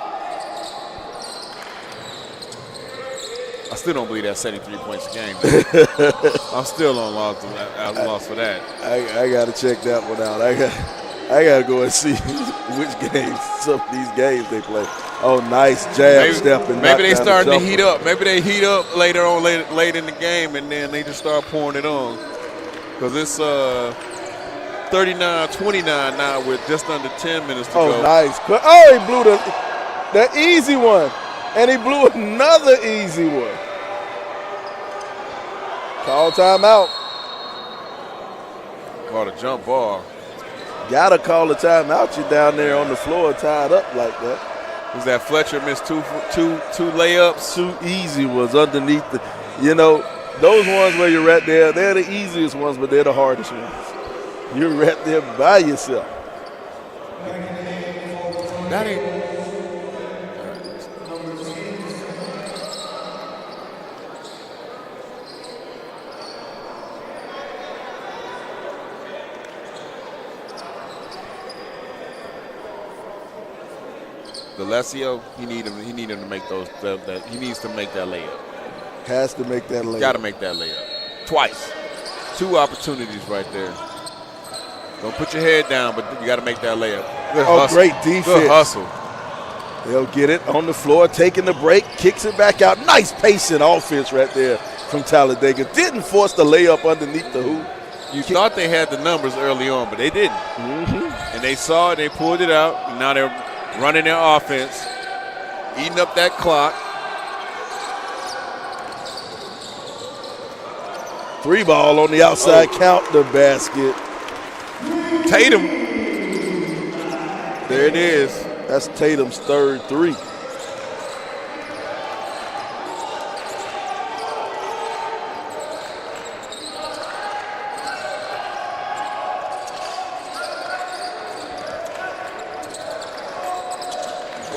I still don't believe that's 73 points a game. I'm still on loss for that. I got to check that one out. I got to go and see which games, some of these games they play. Oh, nice jab stepping. Maybe they starting to heat up. Maybe they heat up late in the game, and then they just start pouring it on. Because it's 39-29 now with just under 10 minutes to go. Oh, nice. Oh, he blew the easy one. And he blew another easy one. Call timeout. Called a jump ball. Gotta call a timeout. You're down there on the floor tied up like that. Was that Fletcher missed two layups? 2 easy ones underneath the, those ones where you're right there, they're the easiest ones, but they're the hardest ones. You're right there by yourself. That ain't. D'Alessio, he need him to make those. He needs to make that layup. Has to make that layup. Got to make that layup twice. 2 opportunities right there. Don't put your head down, but you got to make that layup. Good hustle. Great defense. Good hustle. They'll get it on the floor, taking the break, kicks it back out. Nice pacing offense right there from Talladega. Didn't force the layup underneath the hoop. You thought they had the numbers early on, but they didn't. And they saw it, they pulled it out, and now they're running their offense, eating up that clock. 3 ball on the outside, count the basket. Tatum. There it is. That's Tatum's 3rd 3.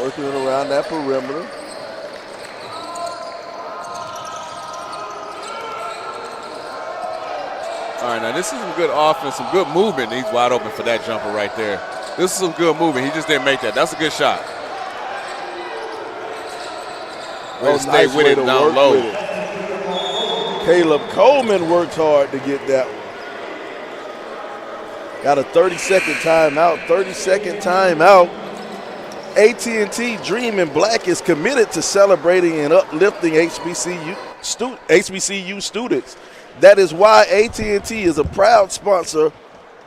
Working it around that perimeter. All right, now this is some good offense, some good movement. He's wide open for that jumper right there. This is some good movement. He just didn't make that. That's a good shot. Way to stay with it down low. Caleb Coleman worked hard to get that one. Got a 30-second timeout. 30-second timeout. AT&T Dream in Black is committed to celebrating and uplifting HBCU students. That is why AT&T is a proud sponsor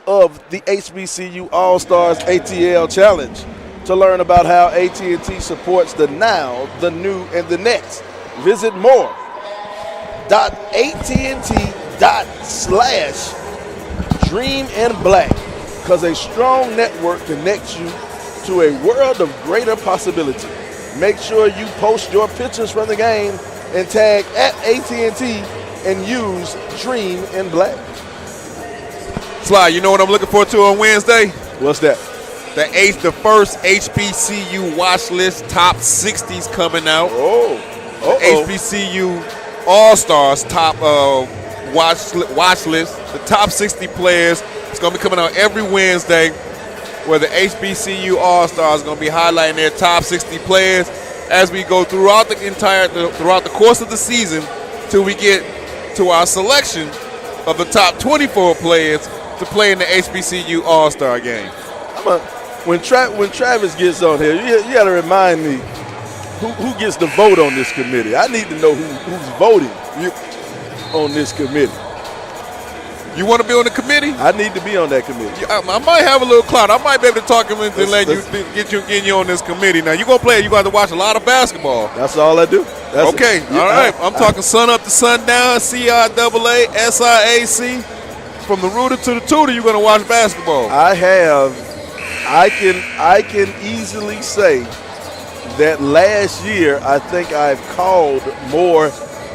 of the HBCU All-Stars ATL Challenge. To learn about how AT&T supports the now, the new, and the next, visit more.att./Dream in Black, because a strong network connects you to a world of greater possibility. Make sure you post your pictures from the game and tag at AT&T and use Dream in Black. Sly, you know what I'm looking forward to on Wednesday? What's that? The first HBCU watch list, top 60s coming out. HBCU All-Stars top watch list. The top 60 players. It's going to be coming out every Wednesday, where the HBCU All-Stars are going to be highlighting their top 60 players as we go throughout the course of the season till we get to our selection of the top 24 players to play in the HBCU All-Star game. When Travis gets on here, you got to remind me who gets to vote on this committee. I need to know who's voting on this committee. You want to be on the committee? I need to be on that committee. I might have a little clout. I might be able to talk him into get you on this committee. Now, you're going to play. You got to watch a lot of basketball. That's all I do. Okay, all right. I'm talking sun up to sundown, CIAA, SIAC. From the rooter to the tutor, you're going to watch basketball. I can easily say that last year I think I've called more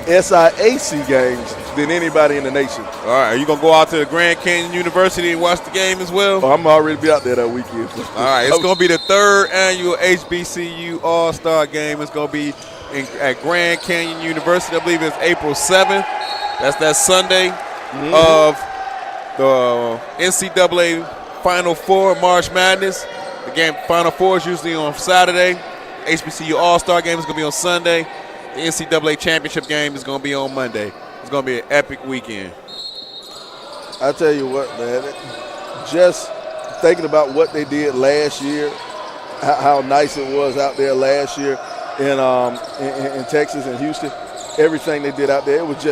SIAC games than anybody in the nation. All right, are you going to go out to the Grand Canyon University and watch the game as well? Oh, I'm already be out there that weekend. All right, it's going to be the third annual HBCU All-Star game. It's going to be at Grand Canyon University. I believe it's April 7th. That's that Sunday of the NCAA Final Four, March Madness. The game Final Four is usually on Saturday. HBCU All-Star game is going to be on Sunday. The NCAA Championship game is going to be on Monday. It's going to be an epic weekend. I tell you what, man, just thinking about what they did last year, how nice it was out there last year in Texas and Houston, everything they did out there, it was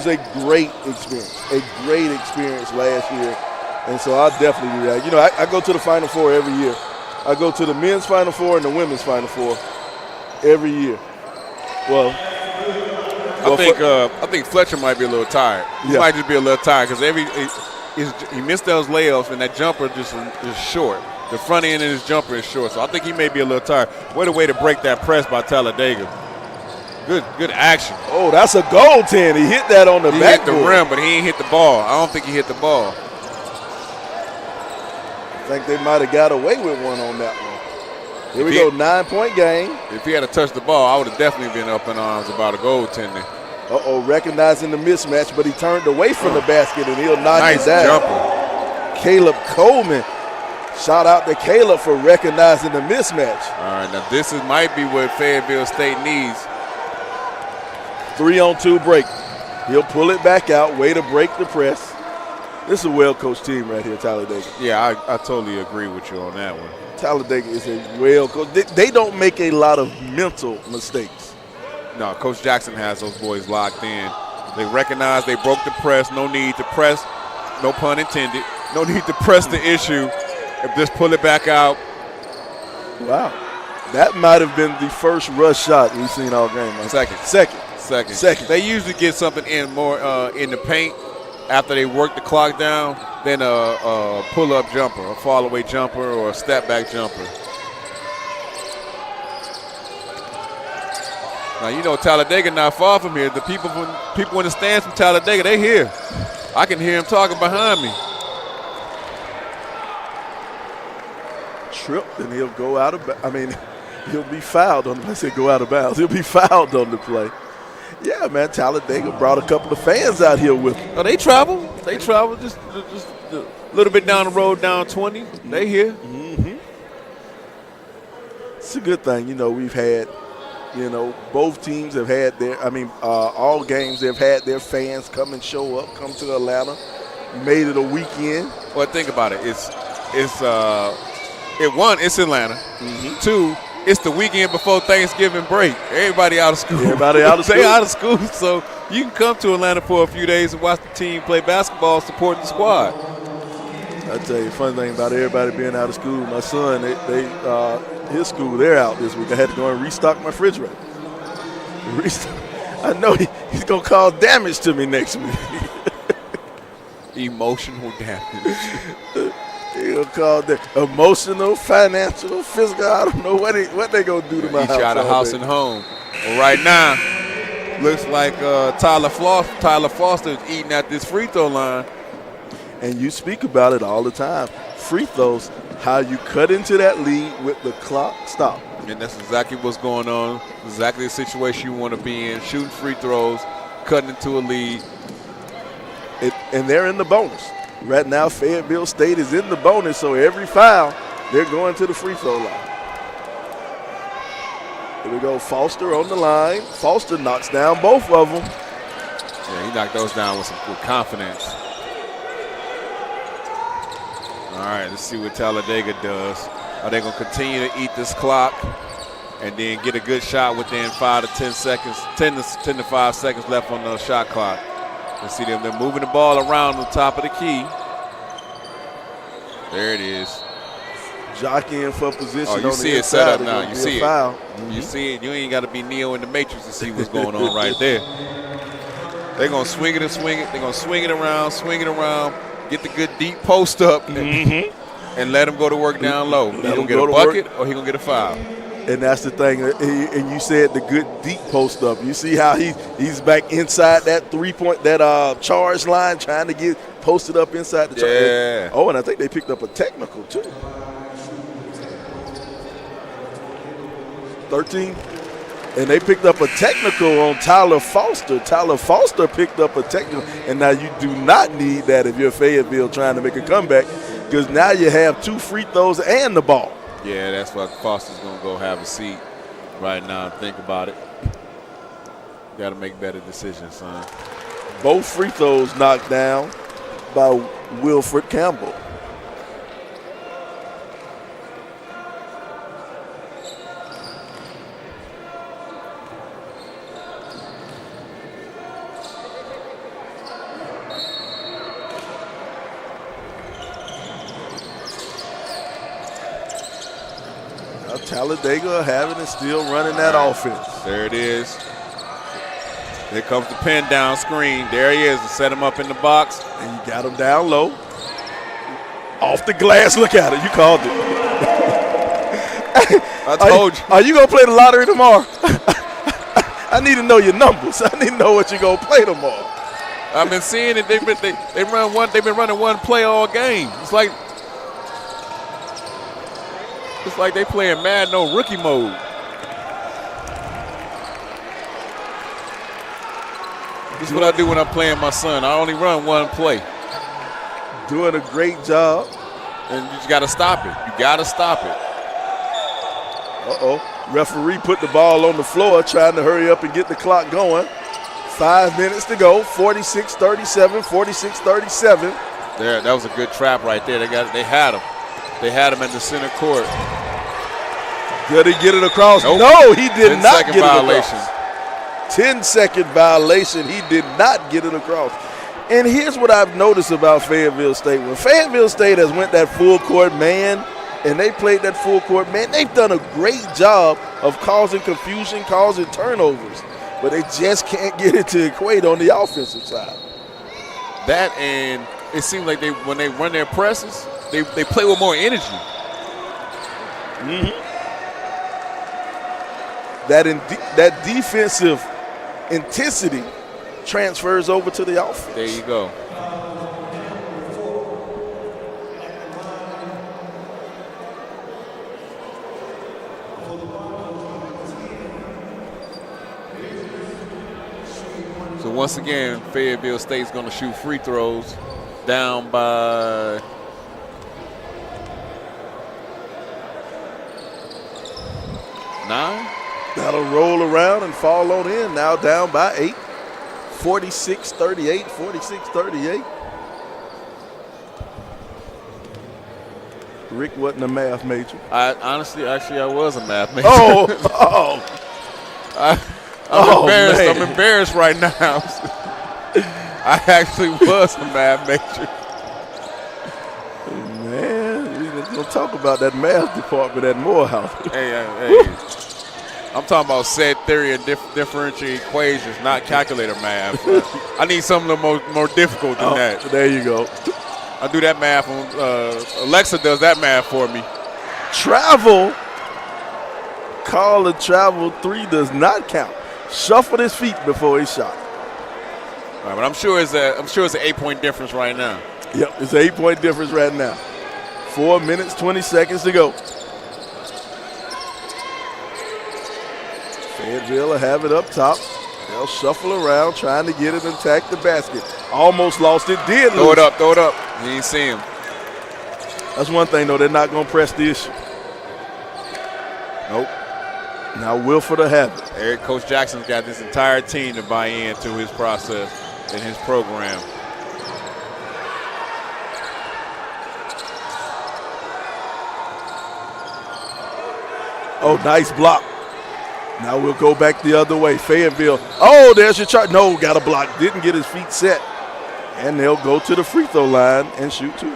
a great experience last year. And so I'll definitely do that. You know, I go to the Final Four every year. I go to the men's Final Four and the women's Final Four every year. Well, I think Fletcher might be a little tired. He might just be a little tired because he missed those layups and that jumper just is short. The front end of his jumper is short, so I think he may be a little tired. What a way to break that press by Talladega. Good action. Oh, that's a goaltend. He hit that on the backboard. He hit the rim, but he ain't hit the ball. I don't think he hit the ball. I think they might have got away with one on that one. Here we go, 9-point game. If he had touched the ball, I would have definitely been up in arms about a goaltending. Recognizing the mismatch, but he turned away from the basket and he'll knock it down. Jumper. Caleb Coleman. Shout out to Caleb for recognizing the mismatch. All right, now this might be what Fayetteville State needs. 3-on-2 break. He'll pull it back out, way to break the press. This is a well-coached team right here, Talladega. Yeah, I totally agree with you on that one. Talladega is a well-coached. They don't make a lot of mental mistakes. No, Coach Jackson has those boys locked in. They recognize they broke the press. No need to press, no pun intended. No need to press the issue. Just pull it back out. Wow. That might have been the first rush shot we've seen all game. Right? Second. They usually get something in more in the paint after they work the clock down than a pull-up jumper, a fall-away jumper, or a step-back jumper. Now, you know Talladega not far from here. The people in the stands from Talladega, they here. I can hear him talking behind me. Tripped, and he'll go out of he'll be fouled on the play. I said go out of bounds. He'll be fouled on the play. Yeah, man, Talladega brought a couple of fans out here with them. Oh, they travel. They travel just a little bit down the road, down 20. They here. Mm-hmm. It's a good thing. You know, we've had You know, both teams have had all games they've had their fans come and show up, come to Atlanta, made it a weekend. Well, think about it. It's Atlanta. Mm-hmm. 2, it's the weekend before Thanksgiving break. Everybody out of school. Everybody out of school. They out of school, so you can come to Atlanta for a few days and watch the team play basketball, support the squad. I tell you, the fun thing about everybody being out of school, my son, his school, they're out this week. I had to go and restock my refrigerator. I know he's going to cause damage to me next week. Emotional damage. He's going to cause that emotional, financial, physical. I don't know what they going to do to my house. Each out of house and home. Well, right now, looks like Tyler Foster is eating at this free throw line. And you speak about it all the time. Free throws, how you cut into that lead with the clock stop. And that's exactly what's going on. Exactly the situation you want to be in. Shooting free throws, cutting into a lead. And they're in the bonus. Right now, Fayetteville State is in the bonus, so every foul, they're going to the free throw line. Here we go, Foster on the line. Foster knocks down both of them. Yeah, he knocked those down with confidence. All right, let's see what Talladega does. Are they going to continue to eat this clock and then get a good shot within 5 to 10 seconds, 10 to 5 seconds left on the shot clock? Let's see them. They're moving the ball around on the top of the key. There it is. Jockeying for position. Oh, you on see the it set up inside. now. You see it. Mm-hmm. You see it. You ain't got to be Neo in the Matrix to see what's going on right there. They're going to swing it and swing it. They're going to swing it around, get the good deep post up, and let him go to work down low. He's going to get a bucket or he's going to get a foul. And that's the thing. And you said the good deep post up. You see how he's back inside that 3-point, that charge line, trying to get posted up inside the charge. Yeah. Oh, and I think they picked up a technical too. 13. And they picked up a technical on Tyler Foster. Tyler Foster picked up a technical. And now you do not need that if you're Fayetteville trying to make a comeback, because now you have 2 free throws and the ball. Yeah, that's why Foster's going to go have a seat right now and think about it. Got to make better decisions, son. Both free throws knocked down by Wilfred Campbell. Talladega having it, still running that offense. There it is. Here comes the pin down screen. There he is to set him up in the box. And you got him down low. Off the glass. Look at it. You called it. I told you. Are you going to play the lottery tomorrow? I need to know your numbers. I need to know what you're going to play tomorrow. I've been seeing it. They've been running one play all game. It's like they playing Madden on rookie mode. This is what I do when I'm playing my son. I only run one play. Doing a great job. And you just got to stop it. You got to stop it. Uh-oh. Referee put the ball on the floor, trying to hurry up and get the clock going. 5 minutes to go. 46-37, 46-37. There, that was a good trap right there. They had him. They had him in the center court. Did he get it across? Nope. No, he did not get violation. it across. 10-second violation. He did not get it across. And here's what I've noticed about Fayetteville State. When Fayetteville State has went that full court man and they played that full court man, they've done a great job of causing confusion, causing turnovers. But they just can't get it to equate on the offensive side. That, and it seems like when they run their presses, they play with more energy. Mm-hmm. That defensive intensity transfers over to the offense. There you go. So once again, Fayetteville State's going to shoot free throws, down by 9. That'll roll around and fall on in. Now down by 8. 46-38, 46-38. Rick wasn't a math major. I was a math major. I'm embarrassed. Man. I'm embarrassed right now. I actually was a math major. Man, we're going to talk about that math department at Morehouse. Hey. I'm talking about set theory and differential equations, not calculator math. I need something a little more difficult than that. There you go. I do that math on Alexa does that math for me. Travel. Call a travel 3 does not count. Shuffled his feet before he shot. All right, but I'm sure it's an 8-point difference right now. Yep, it's an 8-point difference right now. 4 minutes, 20 seconds to go. Fayetteville will have it up top. They'll shuffle around trying to get it and attack the basket. Almost lost it, did Throw lose. it up. You ain't see him. That's one thing, though. They're not going to press the issue. Nope. Now Wilford will have it. Coach Jackson's got this entire team to buy into his process and his program. Oh, nice block. Now we'll go back the other way. Fayetteville. Oh, there's your chart. No, got a block. Didn't get his feet set. And they'll go to the free throw line and shoot 2.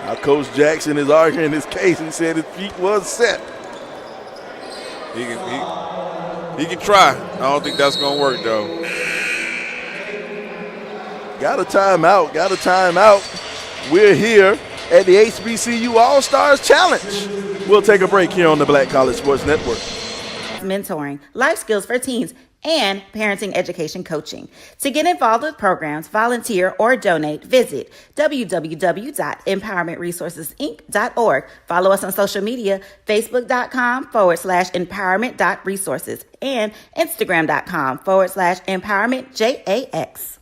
Now Coach Jackson is arguing his case. He said his feet was set. He can try. I don't think that's going to work, though. Got a timeout. We're here at the HBCU All-Stars Challenge. We'll take a break here on the Black College Sports Network. Mentoring, life skills for teens, and parenting education coaching. To get involved with programs, volunteer, or donate, visit www.empowermentresourcesinc.org. Follow us on social media, facebook.com/empowerment.resources and instagram.com/empowermentjax.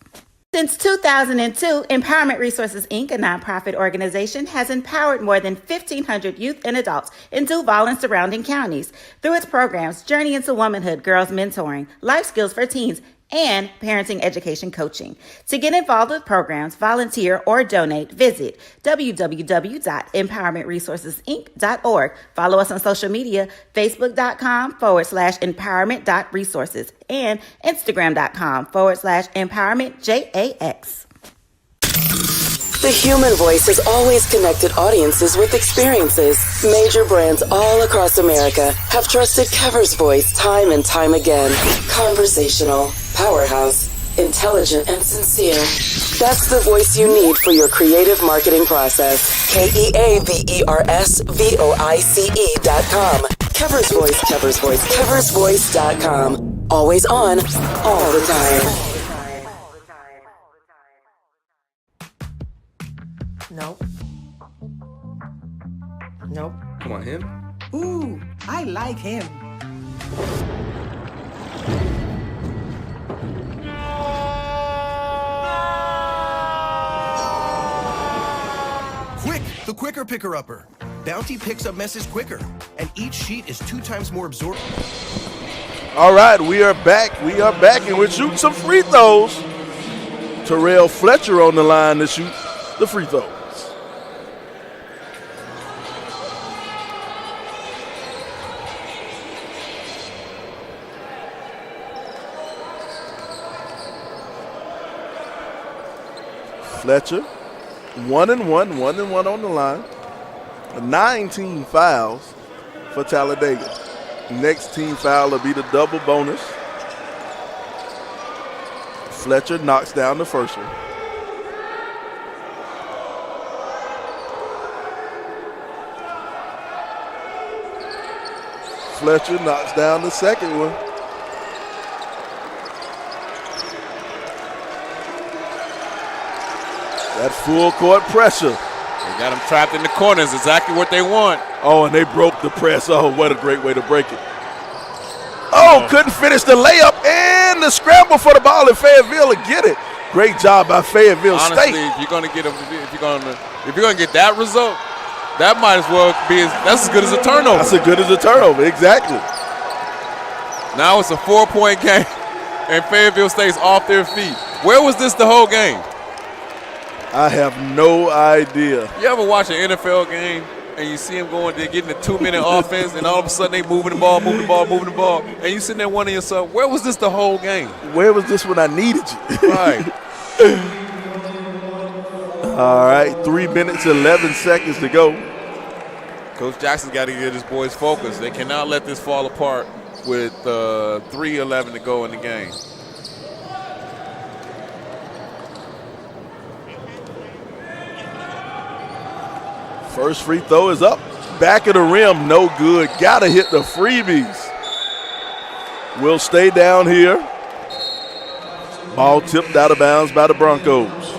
Since 2002, Empowerment Resources, Inc., a nonprofit organization, has empowered more than 1,500 youth and adults in Duval and surrounding counties through its programs Journey into Womanhood, Girls Mentoring, Life Skills for Teens, and parenting education coaching. To get involved with programs, volunteer, or donate, visit www.empowermentresourcesinc.org. Follow us on social media, facebook.com/empowerment.resources and instagram.com/empowermentjax. The human voice has always connected audiences with experiences. Major brands all across America have trusted Kever's voice time and time again. Conversational, powerhouse, intelligent, and sincere. That's the voice you need for your creative marketing process. KEAVERSVOICE.com. Kever's Voice, Kever's Voice, KeversVoice.com. Always on, all the time. Nope. Nope. Come on, him. Ooh, I like him. Quick, the quicker picker-upper. Bounty picks up messes quicker, and each sheet is 2 times more absorbent. All right, we are back, and we're shooting some free throws. Terrell Fletcher on the line to shoot the free throws. Fletcher, 1-1 on the line. 19 fouls for Talladega. Next team foul will be the double bonus. Fletcher knocks down the first one. Fletcher knocks down the second one. That full court pressure. They got them trapped in the corners, exactly what they want. Oh, and they broke the press. Oh, what a great way to break it. Oh, couldn't finish the layup and the scramble for the ball, and Fayetteville to get it. Great job by Fayetteville Honestly, State. if you're gonna get that result, That might as well be that's as good as a turnover. That's as good as a turnover, exactly. Now it's a 4-point game, and Fayetteville State's off their feet. Where was this the whole game? I have no idea. You ever watch an NFL game and you see them they're getting a 2-minute offense, and all of a sudden they moving the ball, and you sitting there wondering yourself, where was this the whole game? Where was this when I needed you? Right. All right, 3 minutes, 11 seconds to go. Coach Jackson's got to get his boys focused. They cannot let this fall apart with 3:11 to go in the game. First free throw is up. Back of the rim, no good. Got to hit the freebies. Will stay down here. Ball tipped out of bounds by the Broncos.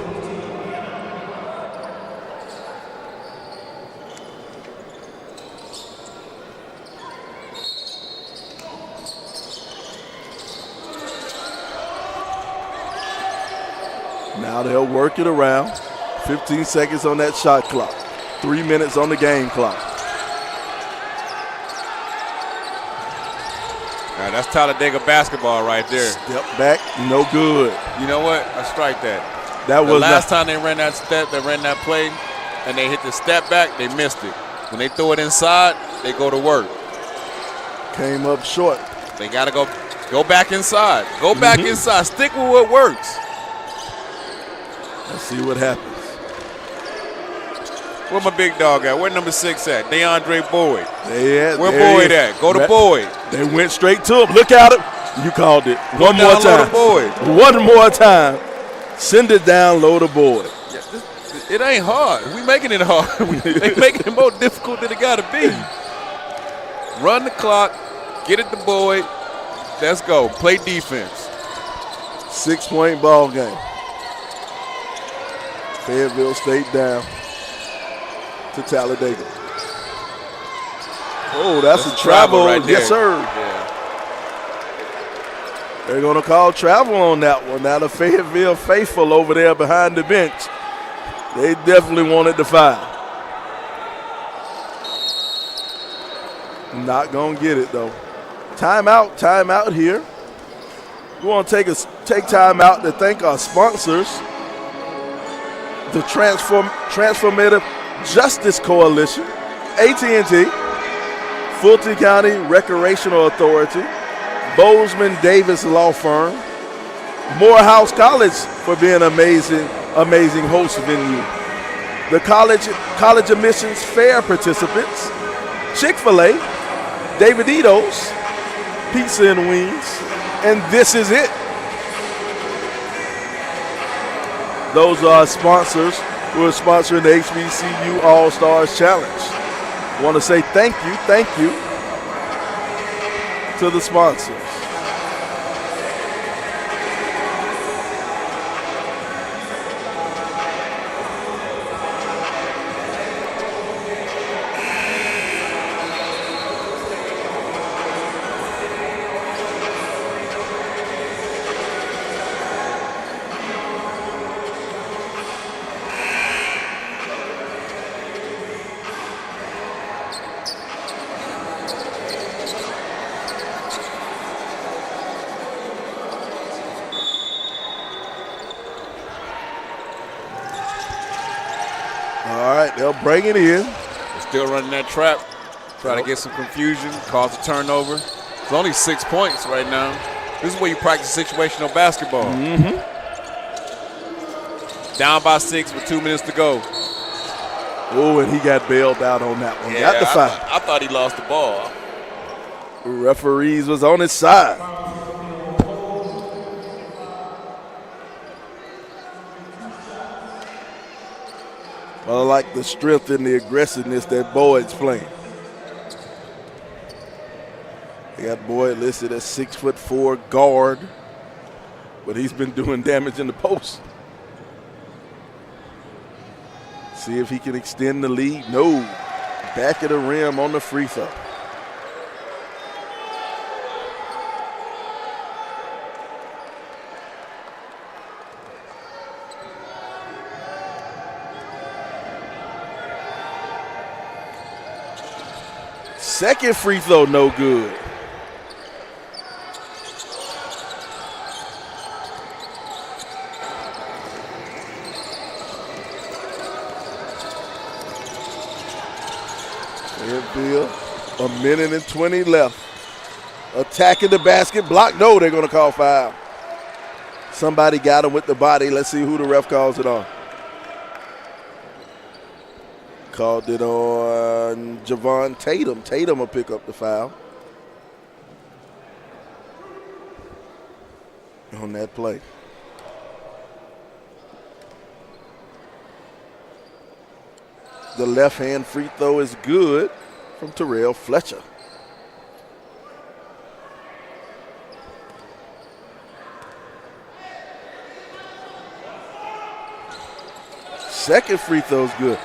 Now they'll work it around. 15 seconds on that shot clock. 3 minutes on the game clock. All right, that's Talladega basketball right there. Step back, no good. You know what? I strike that. That was the last time they ran that play, and they hit the step back, they missed it. When they throw it inside, they go to work. Came up short. They got to go back inside. Go back inside. Stick with what works. Let's see what happens. Where my big dog at? Where number 6 at? DeAndre Boyd. Where Boyd at? Go to Boyd. They went straight to him. Look at him. You called it. One more time. Boyd. One more time. Send it down low to Boyd. Yeah, it ain't hard. We making it hard. They making it more difficult than it got to be. Run the clock. Get it to Boyd. Let's go. Play defense. 6-point ball game. Fayetteville State down to Talladega. Oh, that's a travel. Right there. Yes, sir. Yeah. They're going to call travel on that one. Now the Fayetteville faithful over there behind the bench, they definitely wanted the foul. Not going to get it, though. Timeout here. We want to take time out to thank our sponsors. The Transformative Justice Coalition, AT&T, Fulton County Recreational Authority, Bozeman Davis Law Firm, Morehouse College for being an amazing host venue, the college admissions fair participants, Chick-fil-A, David Ito's, Pizza and Wings, and This Is It. Those are our sponsors who are sponsoring the HBCU All-Stars Challenge. Want to say thank you to the sponsors. They'll bring it in. They're still running that trap, trying to get some confusion, cause a turnover. It's only 6 points right now. This is where you practice situational basketball. Down by 6 with 2 minutes to go. Oh, and he got bailed out on that one. Yeah, Got the foul. I thought he lost the ball. The referees was on his side. But I like the strength and the aggressiveness that Boyd's playing. They got Boyd listed as 6'4" guard, but he's been doing damage in the post. See if he can extend the lead. No. Back of the rim on the free throw. Second free throw, no good. Fayetteville, a minute and 20 left. Attacking the basket, block. No, they're going to call foul. Somebody got him with the body. Let's see who the ref calls it on. Called it on Javon Tatum. Tatum will pick up the foul on that play. The left-hand free throw is good from Terrell Fletcher. Second free throw is good.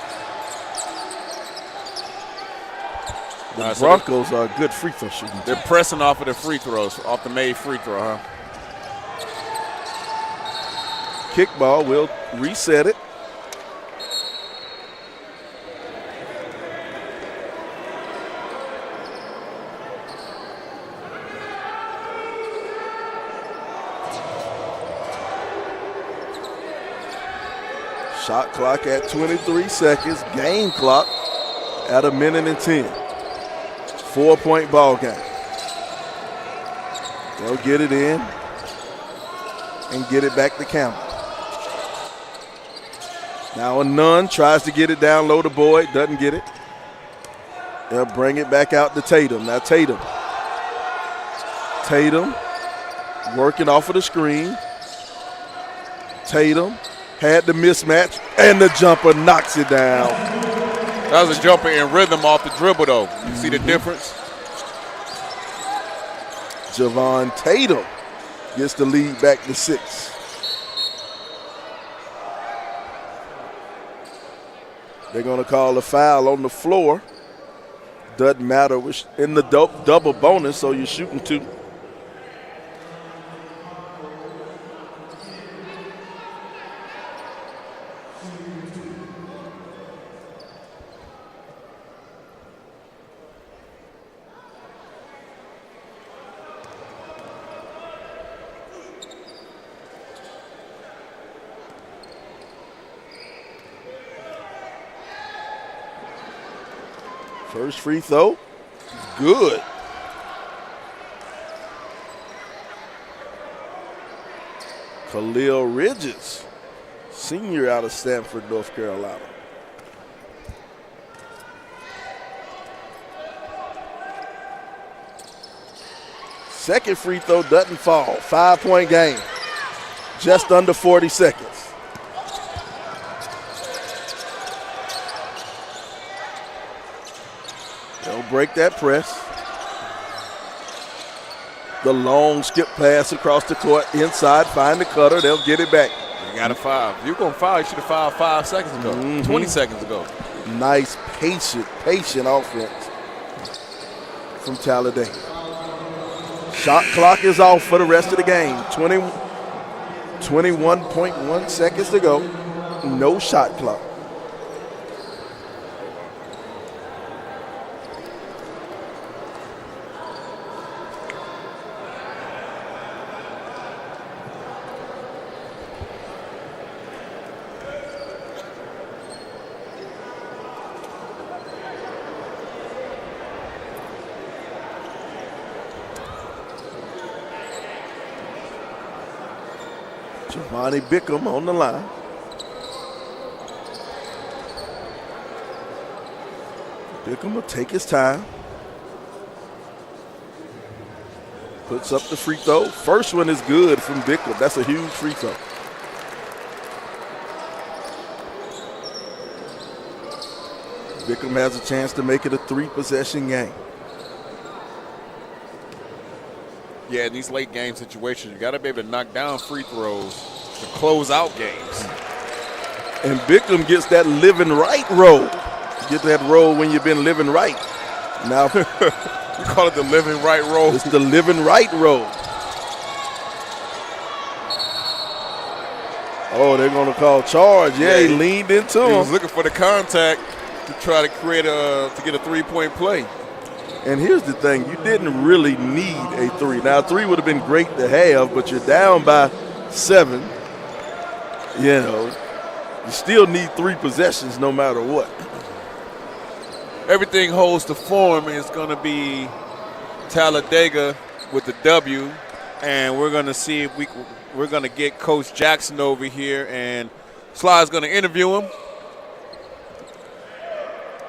The Broncos are a good free throw shooting. They're pressing off of the free throws, off the made free throw, huh? Kickball will reset it. Shot clock at 23 seconds. Game clock at a minute and 10. 4-point ball game. They'll get it in and get it back to Campbell. Now a Nunn tries to get it down low to Boyd, doesn't get it. They'll bring it back out to Tatum. Now Tatum working off of the screen. Tatum had the mismatch, and the jumper knocks it down. That was a jumper in rhythm off the dribble, though. You see the difference? Javon Tatum gets the lead back to 6. They're going to call a foul on the floor. Doesn't matter. We're in the double bonus, so you're shooting 2. First free throw, good. Khalil Ridges, senior out of Stanford, North Carolina. Second free throw doesn't fall. 5-point game, just under 40 seconds. They'll break that press. The long skip pass across the court, inside, find the cutter, they'll get it back. You got a foul. If you're going to foul, you should have fouled 5 seconds ago, 20 seconds ago. Nice, patient offense from Talladega. Shot clock is off for the rest of the game. 21.1 seconds to go. No shot clock. Johnny Bickham on the line. Bickham will take his time. Puts up the free throw. First one is good from Bickham. That's a huge free throw. Bickham has a chance to make it a 3-possession game. Yeah, in these late game situations, you got to be able to knock down free throws to close out games. And Bickham gets that living right roll. You get that roll when you've been living right. Now, you call it the living right roll? It's the living right roll. Oh, they're going to call charge. Yeah, he leaned into him. He was looking for the contact to try to create to get a 3-point play. And here's the thing, you didn't really need a 3. Now, 3 would have been great to have, but you're down by 7. You know, you still need 3 possessions no matter what. Everything holds to form. It's going to be Talladega with the W, and we're going to see if we're going to get Coach Jackson over here, and Sly's going to interview him.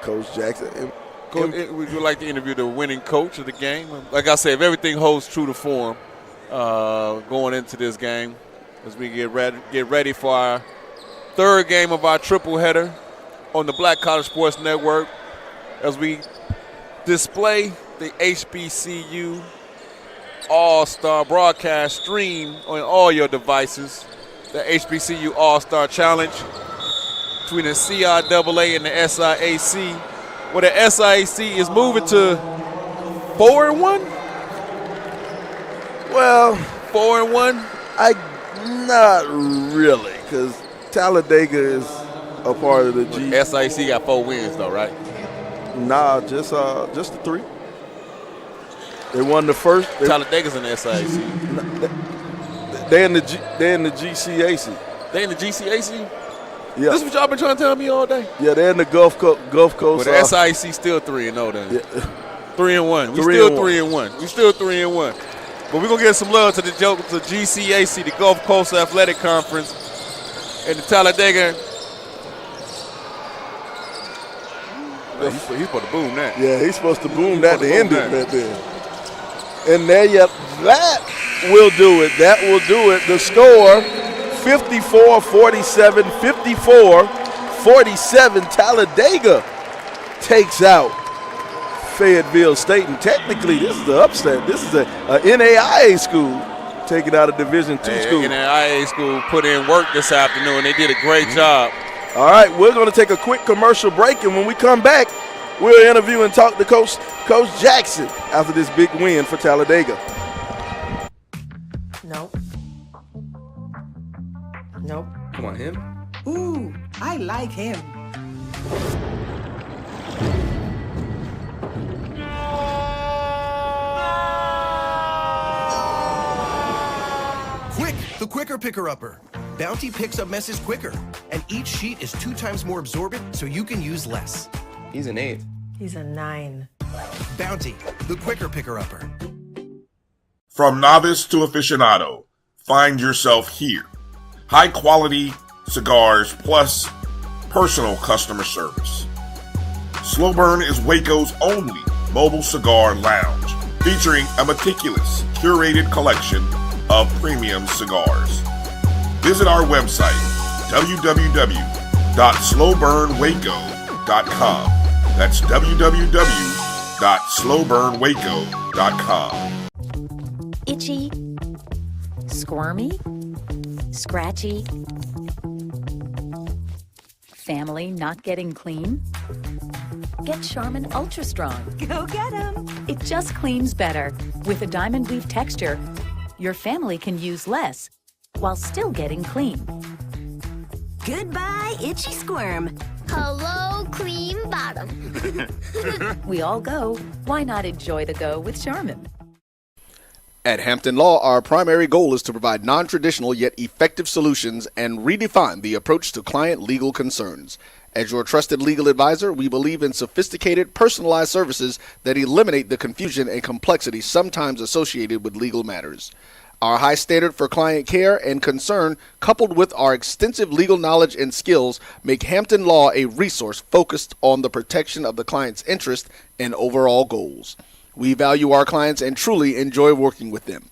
Coach Jackson. We would like to interview the winning coach of the game. Like I said, if everything holds true to form going into this game, as we get ready for our 3rd game of our triple header on the Black College Sports Network, as we display the HBCU All-Star broadcast stream on all your devices, the HBCU All-Star Challenge between the CIAA and the SIAC, where the SIAC is moving to 4-1? Well, 4-1? Not really, because Talladega is a part of the G. SIAC got 4 wins, though, right? Nah, just the 3. They won the first. Talladega's in the SIAC. They're in the GCAC. They in the GCAC? Yeah. This is what y'all been trying to tell me all day? Yeah, they're in the Gulf Coast. But the SIAC still 3-0 then. Yeah. 3-1. We still 3-1. We still 3-1. But we're going to give some love to the GCAC, the Gulf Coast Athletic Conference, and the Talladega. He's supposed to boom that. Yeah, he's supposed to boom that to end it right there. And there you that will do it. That will do it. The score, 54-47, 54-47. Talladega takes out Fayetteville State. And technically, this is the upset. This is a NAIA school taking out a Division II school. NAIA school put in work this afternoon. They did a great job. All right, we're going to take a quick commercial break, and when we come back, we'll interview and talk to Coach Jackson after this big win for Talladega. Nope. Nope. Come on, him. Ooh, I like him. Quick, the quicker picker-upper. Bounty picks up messes quicker, and each sheet is 2 times more absorbent, so you can use less. He's an 8. He's a 9. Bounty, the quicker picker-upper. From novice to aficionado, find yourself here. High quality cigars plus personal customer service. Slow Burn is Waco's only mobile cigar lounge, featuring a meticulous, curated collection of premium cigars. Visit our website, www.slowburnwaco.com. That's www.slowburnwaco.com. Itchy, squirmy, scratchy, family not getting clean? Get Charmin Ultra Strong. Go get 'em! It just cleans better. With a diamond weave texture, your family can use less while still getting clean. Goodbye, itchy squirm. Hello, clean bottom. We all go. Why not enjoy the go with Charmin? At Hampton Law, our primary goal is to provide non-traditional yet effective solutions and redefine the approach to client legal concerns. As your trusted legal advisor, we believe in sophisticated, personalized services that eliminate the confusion and complexity sometimes associated with legal matters. Our high standard for client care and concern, coupled with our extensive legal knowledge and skills, make Hampton Law a resource focused on the protection of the client's interest and overall goals. We value our clients and truly enjoy working with them.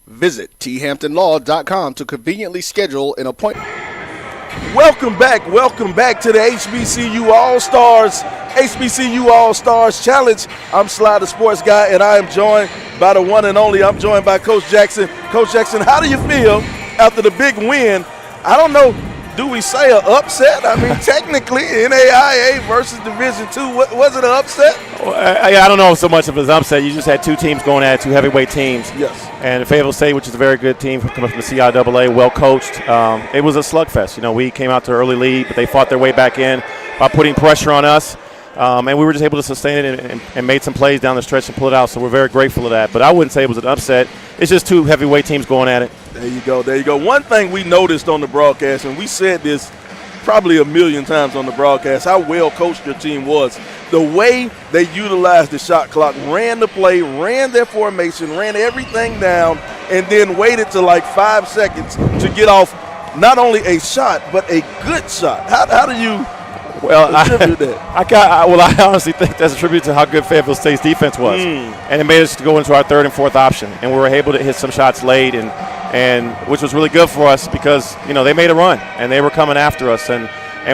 Visit thamptonlaw.com to conveniently schedule an appointment. Welcome back to the HBCU All-Stars Challenge. I'm Sly, the sports guy, and I am joined by the one and only. I'm joined by Coach Jackson. Coach Jackson, how do you feel after the big win? I don't know, do we say an upset? I mean, technically, NAIA versus Division II, was it an upset? Well, I don't know so much of an upset. You just had 2 teams going at it, 2 heavyweight teams. Yes. And Fayetteville State, which is a very good team coming from the CIAA, well coached. It was a slugfest. You know, we came out to an early lead, but they fought their way back in by putting pressure on us. And we were just able to sustain it and made some plays down the stretch and pull it out. So we're very grateful of that. But I wouldn't say it was an upset. It's just two heavyweight teams going at it. There you go. There you go. One thing we noticed on the broadcast, and we said this probably a million times on the broadcast, how well coached your team was. The way they utilized the shot clock, ran the play, ran their formation, ran everything down, and then waited to like 5 seconds to get off not only a shot, but a good shot. How do you attribute that? I honestly think that's a tribute to how good Fayetteville State's defense was. And it made us to go into our third and fourth option. And we were able to hit some shots late, and which was really good for us because, they made a run, and they were coming after us. And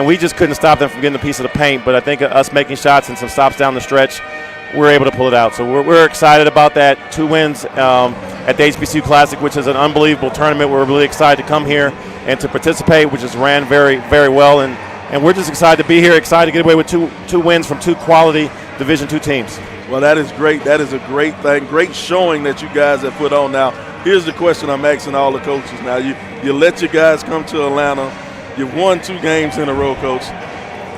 we just couldn't stop them from getting a piece of the paint. But I think us making shots and some stops down the stretch, we were able to pull it out. So we're excited about that. 2 wins at the HBCU Classic, which is an unbelievable tournament. We're really excited to come here and to participate, which is ran very, very well. And we're just excited to be here, excited to get away with two wins from 2 quality Division II teams. Well, that is great. That is a great thing. Great showing that you guys have put on. Now, here's the question I'm asking all the coaches. Now, you let your guys come to Atlanta. You've won 2 games in a row, Coach.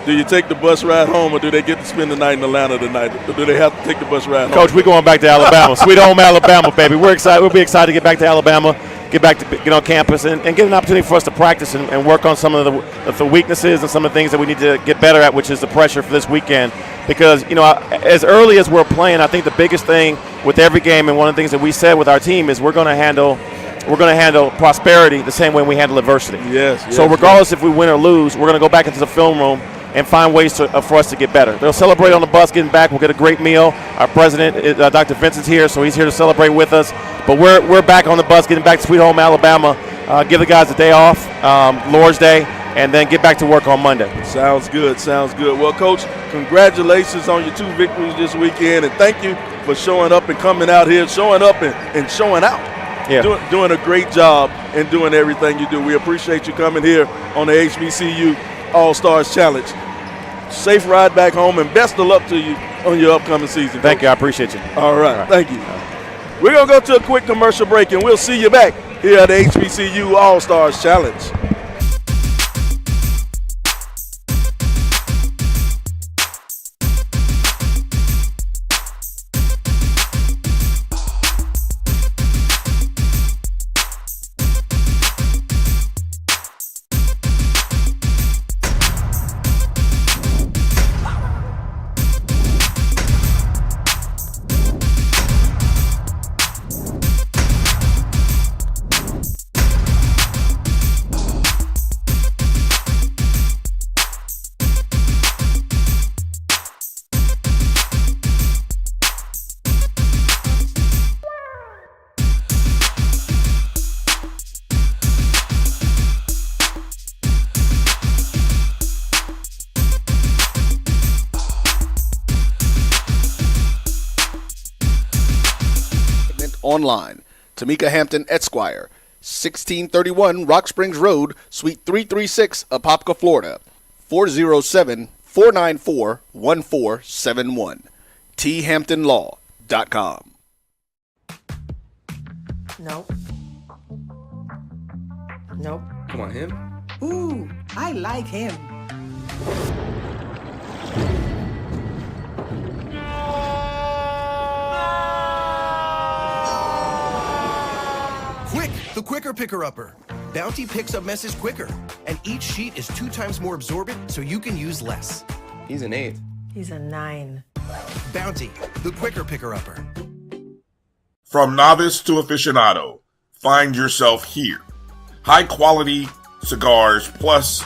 Do you take the bus ride home, or do they get to spend the night in Atlanta tonight? Or do they have to take the bus ride home? Coach, we're going back to Alabama. Sweet home Alabama, baby. We're excited. We'll be excited to get back to Alabama, get back to get on campus, and get an opportunity for us to practice and work on some of the weaknesses and some of the things that we need to get better at, which is the pressure for this weekend. Because, as early as we're playing, I think the biggest thing with every game, and one of the things that we said with our team, is we're going to handle prosperity the same way we handle adversity. Yes. So regardless if we win or lose, we're going to go back into the film room and find ways for us to get better. They'll celebrate on the bus getting back. We'll get a great meal. Our president, Dr. Vincent's here, so he's here to celebrate with us. But we're back on the bus getting back to Sweet Home Alabama. Give the guys a day off, Lord's Day, and then get back to work on Monday. Sounds good. Well, Coach, congratulations on your 2 victories this weekend, and thank you for showing up and coming out here, showing up and showing out. Yeah. Doing a great job and doing everything you do. We appreciate you coming here on the HBCU All-Stars Challenge. Safe ride back home, and best of luck to you on your upcoming season. Thank you. I appreciate you. All right. Thank you. We're going to go to a quick commercial break, and we'll see you back here at the HBCU All-Stars Challenge. Online. Tamika Hampton Esquire, 1631 Rock Springs Road, Suite 336, Apopka, Florida, 407-494-1471. thamptonlaw.com. Nope. Nope. Come on, him? Ooh, I like him. Quick, the quicker picker-upper. Bounty picks up messes quicker, and each sheet is 2 times more absorbent, so you can use less. He's an 8. He's a 9. Bounty, the quicker picker-upper. From novice to aficionado, find yourself here. High quality cigars plus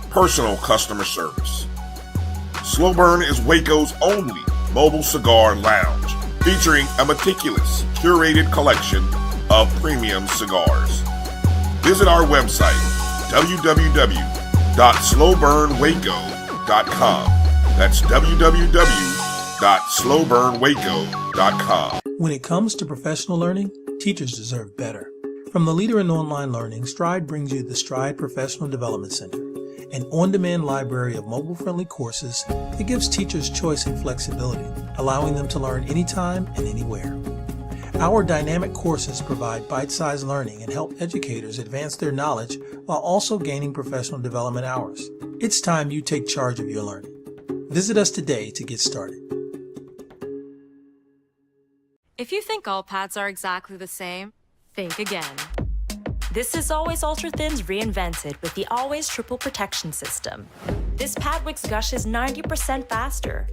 personal customer service. Slow Burn is Waco's only mobile cigar lounge, featuring a meticulous, curated collection of premium cigars. Visit our website, www.slowburnwaco.com. That's www.slowburnwaco.com. When it comes to professional learning, teachers deserve better. From the leader in online learning, Stride brings you the Stride Professional Development Center, an on-demand library of mobile-friendly courses that gives teachers choice and flexibility, allowing them to learn anytime and anywhere. Our dynamic courses provide bite-sized learning and help educators advance their knowledge while also gaining professional development hours. It's time you take charge of your learning. Visit us today to get started. If you think all pads are exactly the same, think again. This is Always Ultra Thins reinvented with the Always Triple Protection System. This pad wicks gushes 90% faster,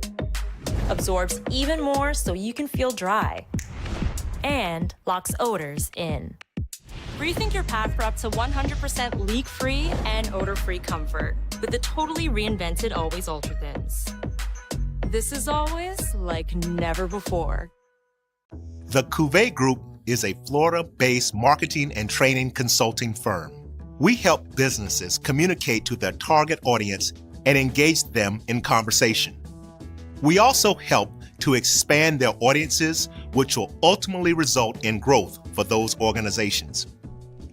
absorbs even more so you can feel dry, and locks odors in. Rethink your pad for up to 100% leak-free and odor-free comfort with the totally reinvented Always Ultra Thins. This is always like never before. The Cuvée Group is a Florida-based marketing and training consulting firm. We help businesses communicate to their target audience and engage them in conversation. We also help to expand their audiences, which will ultimately result in growth for those organizations.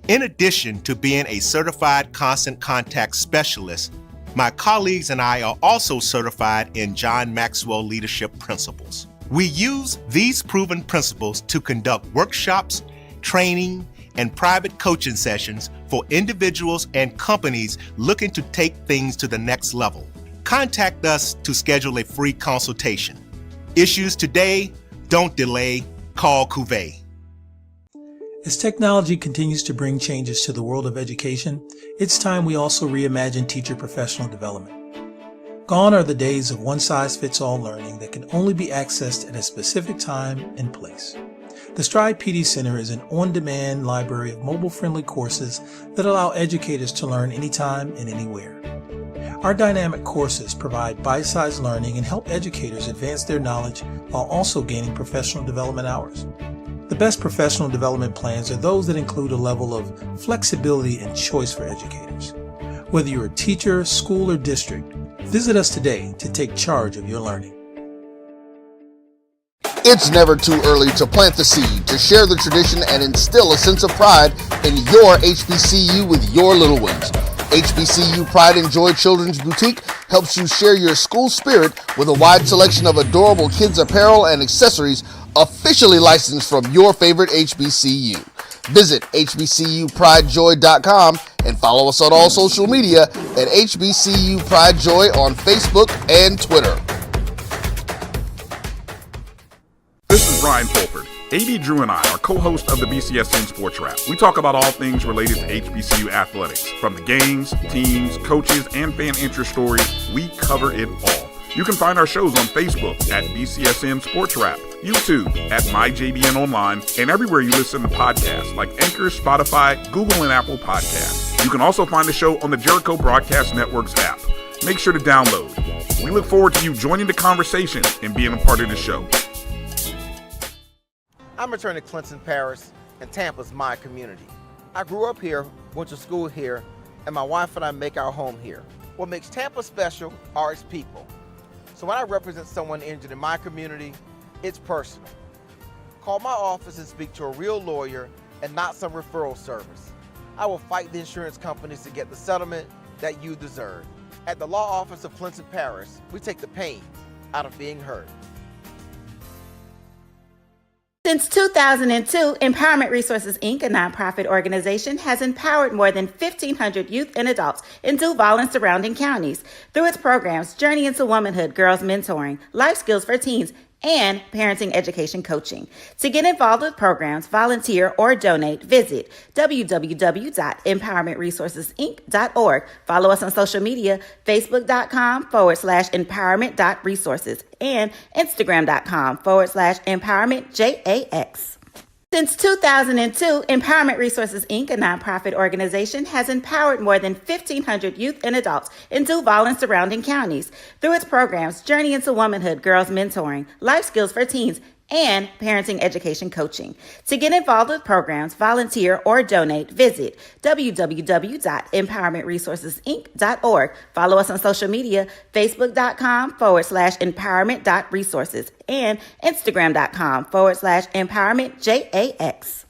In addition to being a certified constant contact specialist, my colleagues and I are also certified in John Maxwell Leadership Principles. We use these proven principles to conduct workshops, training, and private coaching sessions for individuals and companies looking to take things to the next level. Contact us to schedule a free consultation. Issues today, don't delay, call Cuvée. As technology continues to bring changes to the world of education, it's time we also reimagine teacher professional development. Gone are the days of one-size-fits-all learning that can only be accessed at a specific time and place. The Stride PD Center is an on-demand library of mobile-friendly courses that allow educators to learn anytime and anywhere. Our dynamic courses provide bite-sized learning and help educators advance their knowledge while also gaining professional development hours. The best professional development plans are those that include a level of flexibility and choice for educators. Whether you're a teacher, school, or district, visit us today to take charge of your learning. It's never too early to plant the seed, to share the tradition, and instill a sense of pride in your HBCU with your little ones. HBCU Pride and Joy Children's Boutique helps you share your school spirit with a wide selection of adorable kids apparel and accessories officially licensed from your favorite HBCU. Visit hbcupridejoy.com and follow us on all social media at HBCU Pride Joy on Facebook and Twitter. This is Brian Fulford. A.B. Drew and I are co-hosts of the BCSN Sports Wrap. We talk about all things related to HBCU athletics. From the games, teams, coaches, and fan interest stories, we cover it all. You can find our shows on Facebook at BCSN Sports Wrap, YouTube at MyJBN Online, and everywhere you listen to podcasts like Anchor, Spotify, Google, and Apple Podcasts. You can also find the show on the Jericho Broadcast Network's app. Make sure to download. We look forward to you joining the conversation and being a part of the show. I'm returning to Clinton Paris, and Tampa's my community. I grew up here, went to school here, and my wife and I make our home here. What makes Tampa special are its people. So when I represent someone injured in my community, it's personal. Call my office and speak to a real lawyer and not some referral service. I will fight the insurance companies to get the settlement that you deserve. At the law office of Clinton Paris, we take the pain out of being hurt. Since 2002, Empowerment Resources, Inc., a nonprofit organization, has empowered more than 1,500 youth and adults in Duval and surrounding counties through its programs Journey into Womanhood, Girls Mentoring, Life Skills for Teens, and Parenting Education Coaching. To get involved with programs, volunteer, or donate, visit www.empowermentresourcesinc.org. Follow us on social media, facebook.com/empowerment.resources and Instagram.com/empowermentJAX. Since 2002, Empowerment Resources, Inc., a nonprofit organization, has empowered more than 1,500 youth and adults in Duval and surrounding counties through its programs Journey into Womanhood, Girls Mentoring, Life Skills for Teens, and Parenting Education Coaching. To get involved with programs, volunteer, or donate, visit www.empowermentresourcesinc.org. Follow us on social media, facebook.com/empowerment.resources and Instagram.com/empowermentJAX.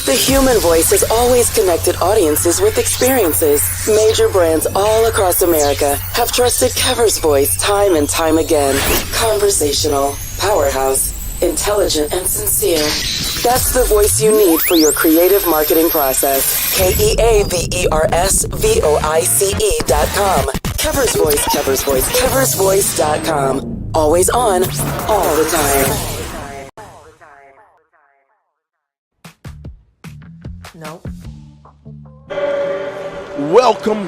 The human voice has always connected audiences with experiences. Major brands all across America have trusted Cover's voice time and time again. Conversational, powerhouse, intelligent, and sincere. That's the voice you need for your creative marketing process. KEAVERSVOICE.com. Kever's Voice, Kever's Voice, keversvoice.com. Always on, all the time. No. Welcome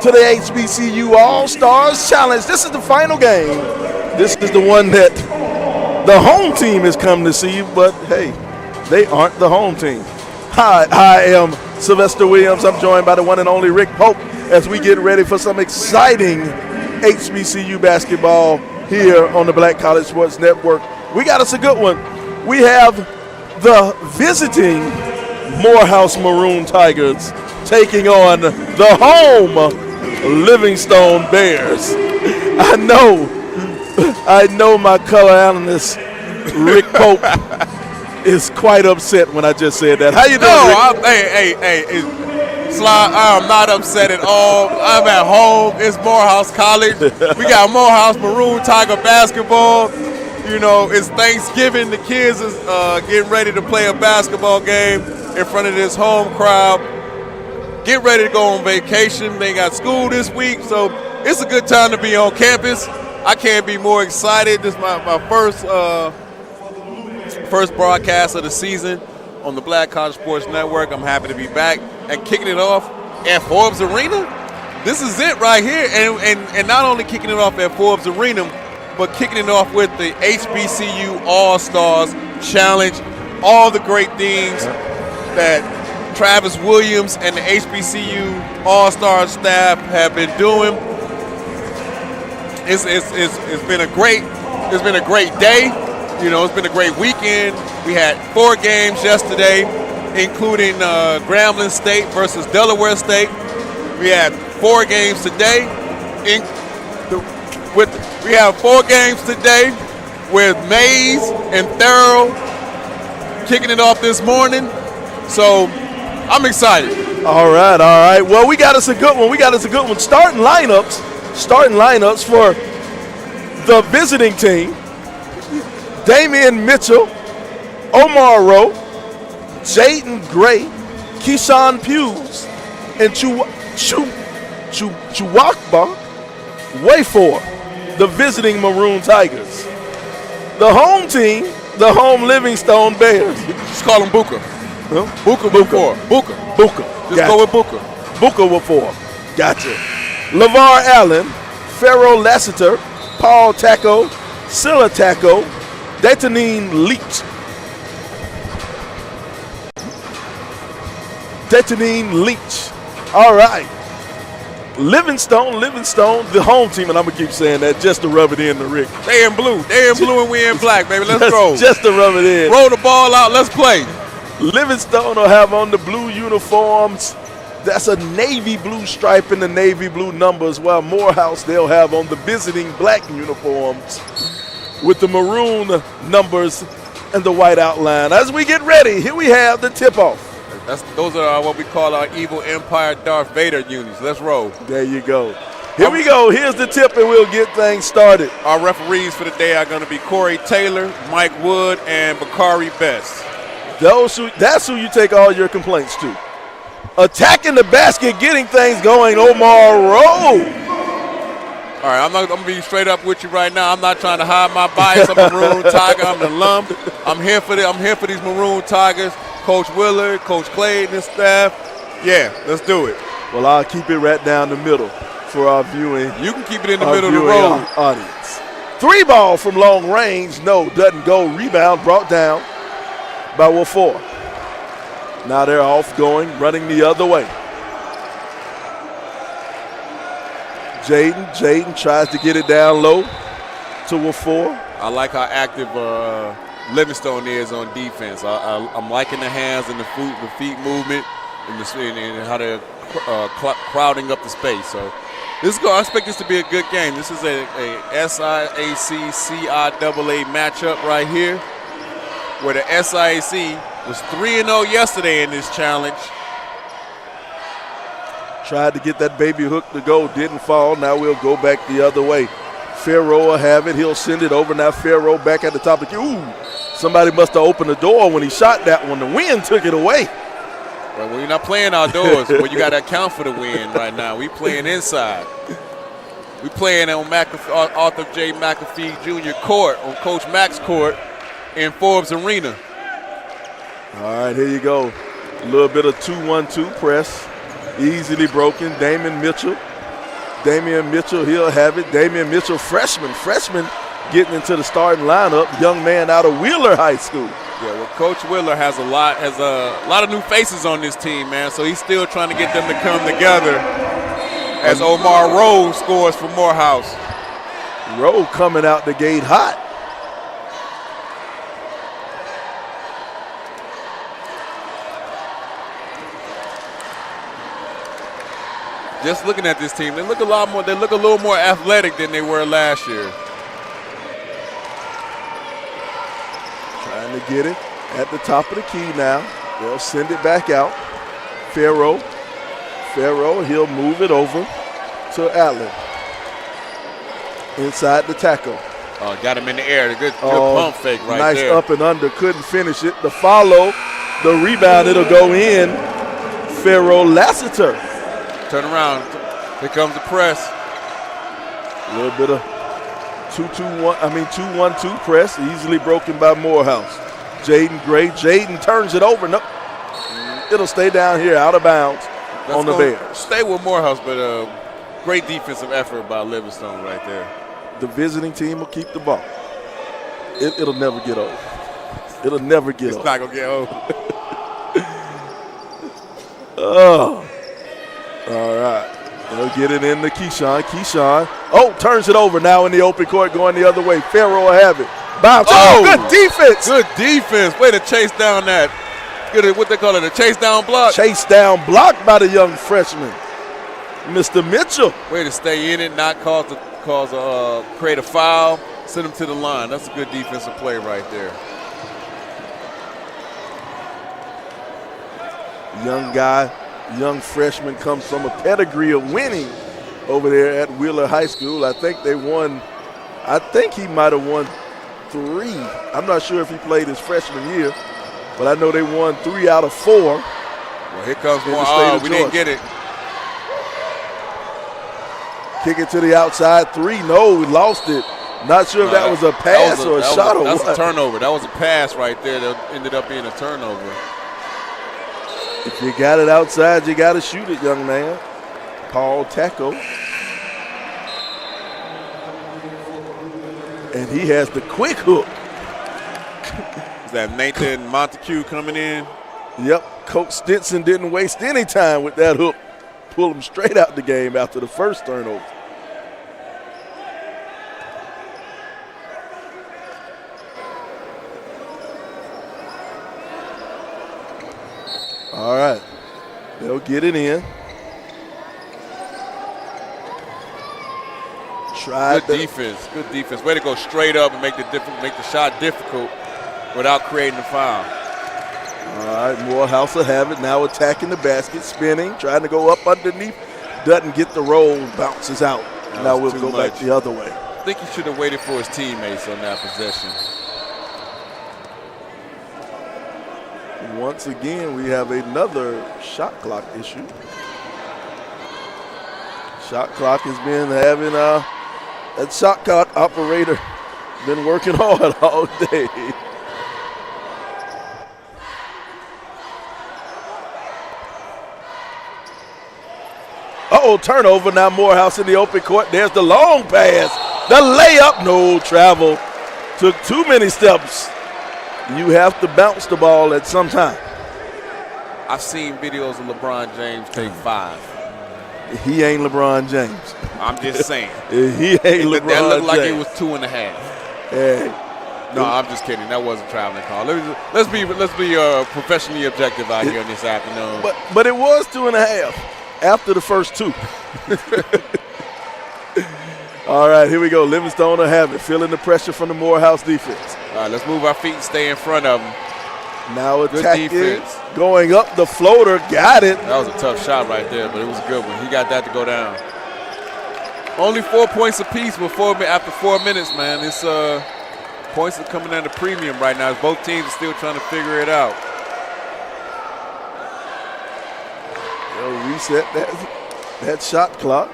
to the HBCU All-Stars Challenge. This is the final game. This is the one that the home team has come to see, but hey, they aren't the home team. Hi, I am Sylvester Williams. I'm joined by the one and only Rick Pope as we get ready for some exciting HBCU basketball here on the Black College Sports Network. We got us a good one. We have the visiting Morehouse Maroon Tigers taking on the home Livingstone Bears. I know my color analyst, Rick Pope, is quite upset when I just said that. How you doing, Rick? Sly, I'm not upset at all. I'm at home. It's Morehouse College. We got Morehouse Maroon Tiger basketball. You know, it's Thanksgiving. The kids is getting ready to play a basketball game in front of this home crowd. Get ready to go on vacation. They got school this week, so it's a good time to be on campus. I can't be more excited. This is my first broadcast of the season on the Black College Sports Network. I'm happy to be back and kicking it off at Forbes Arena. This is it right here, and not only kicking it off at Forbes Arena, but kicking it off with the HBCU All-Stars Challenge. All the great things that Travis Williams and the HBCU All-Star staff have been doing. It's been a great day. You know, it's been a great weekend. We had 4 games yesterday, including Grambling State versus Delaware State. We had 4 games today. We have 4 games today with Mays and Thurl kicking it off this morning. So I'm excited. All right. Well, we got us a good one. Starting lineups for the visiting team. Damian Mitchell, Omar Rowe, Jaden Gray, Keyshawn Hughes, and Chuwakba Wayfor, the visiting Maroon Tigers. The home team, the home Livingstone Bears. Just call them Booker. Huh? Booker. Just go with Booker. Booker with 4. Gotcha. LeVar Allen, Pharaoh Lassiter, Paul Taco, Silla Taco, Detanine Leach. All right. Livingstone, the home team, and I'm going to keep saying that just to rub it in to Rick. They in blue and we in black, baby. Let's go. Just to rub it in. Roll the ball out. Let's play. Livingstone will have on the blue uniforms. That's a navy blue stripe and the navy blue numbers, while Morehouse, they'll have on the visiting black uniforms with the maroon numbers and the white outline. As we get ready, here we have the tip-off. Those are what we call our evil Empire Darth Vader unis. Let's roll. There you go. Here we go. Here's the tip, and we'll get things started. Our referees for the day are going to be Corey Taylor, Mike Wood, and Bakari Best. That's who you take all your complaints to. Attacking the basket, getting things going, Omar Rowe. All right, I'm going to be straight up with you right now. I'm not trying to hide my bias. I'm a Maroon Tiger. I'm an alum. I'm here for these Maroon Tigers. Coach Willard, Coach Clay, and his staff. Yeah, let's do it. Well, I'll keep it right down the middle for our viewing. You can keep it in the middle of the road. Audience. 3 ball from long range. No, doesn't go. Rebound brought down by Wafor. Now they're off going, running the other way. Jaden tries to get it down low to Wafor. I like how active Livingstone is on defense. I'm liking the hands and the feet movement and how they're crowding up the space. So I expect this to be a good game. This is a SIAC CIAA matchup right here, where the SIAC was 3-0 yesterday in this challenge. Tried to get that baby hook to go, didn't fall. Now we'll go back the other way. Pharaoh will have it. He'll send it over. Now Pharaoh back at the top of the key. Ooh, somebody must have opened the door when he shot that one. The wind took it away. Well, we're not playing outdoors, but you got to account for the wind right now. We playing inside. We playing on Arthur J. McAfee Jr. court, on Coach Mack's court in Forbes Arena. All right, here you go. A little bit of 2-1-2 press. Easily broken. Damian Mitchell, he'll have it. Damian Mitchell, freshman getting into the starting lineup. Young man out of Wheeler High School. Yeah, well, Coach Wheeler has a lot of new faces on this team, man. So he's still trying to get them to come together. As Omar Rowe scores for Morehouse. Rowe coming out the gate hot. Just looking at this team, they look a little more athletic than they were last year. Trying to get it at the top of the key now. They'll send it back out. Farrow, he'll move it over to Allen. Inside the tackle. Oh, got him in the air. Good pump fake right there. Nice up and under, couldn't finish it. The follow, the rebound, it'll go in. Farrow Lassiter. Turn around. Here comes the press. A little bit of 2-1-2 press, easily broken by Morehouse. Jaden Gray. Jaden turns it over. Nope. It'll stay down here, out of bounds on the Bears. Stay with Morehouse, but great defensive effort by Livingstone right there. The visiting team will keep the ball. It'll never get old. It'll never get old. It's not going to get old. Oh. All right. They'll get it in to Keyshawn. Keyshawn, turns it over now in the open court going the other way. Farrow will have it. Bounce. Oh, good defense. Good defense. Way to chase down that. Good, what they call it, a chase down block. Chase down block by the young freshman, Mr. Mitchell. Way to stay in it, not create a foul, send him to the line. That's a good defensive play right there. Young guy, young freshman, comes from a pedigree of winning over there at Wheeler High School. I think he might have won 3. I'm not sure if he played his freshman year, but I know they won 3 out of 4. Well, here comes more. We didn't get it. Kick it to the outside 3. No, we lost it. Not sure if that was a pass or a shot or what. That's a turnover. That was a pass right there that ended up being a turnover. If you got it outside, you got to shoot it, young man. Paul Taco. And he has the quick hook. Is that Nathan Montague coming in? Yep. Coach Stinson didn't waste any time with that hook. Pull him straight out the game after the first turnover. All right. They'll get it in. Good defense. Good defense. Way to go straight up and make the shot difficult without creating a foul. All right, Morehouse will have it. Now attacking the basket, spinning, trying to go up underneath. Doesn't get the roll, bounces out. Now we'll go back the other way. I think he should have waited for his teammates on that possession. Once again, we have another shot clock issue. Shot clock has been having that shot clock operator been working hard all day. Turnover now. Morehouse in the open court. There's the long pass. The layup. No travel. Took too many steps. You have to bounce the ball at some time. I've seen videos of LeBron James take 5. He ain't LeBron James. I'm just saying. He ain't LeBron James. That looked like it was 2.5. Hey. No, I'm just kidding. That wasn't a traveling call. Let's be professionally objective out here this afternoon. But it was 2.5 after the first 2. All right, here we go. Livingstone will have it, feeling the pressure from the Morehouse defense. All right, let's move our feet and stay in front of them. Now attacking, going up the floater, got it. That was a tough shot right there, but it was a good one. He got that to go down. Only 4 points apiece after 4 minutes, man. It's points are coming at a premium right now. Both teams are still trying to figure it out. They'll reset that shot clock.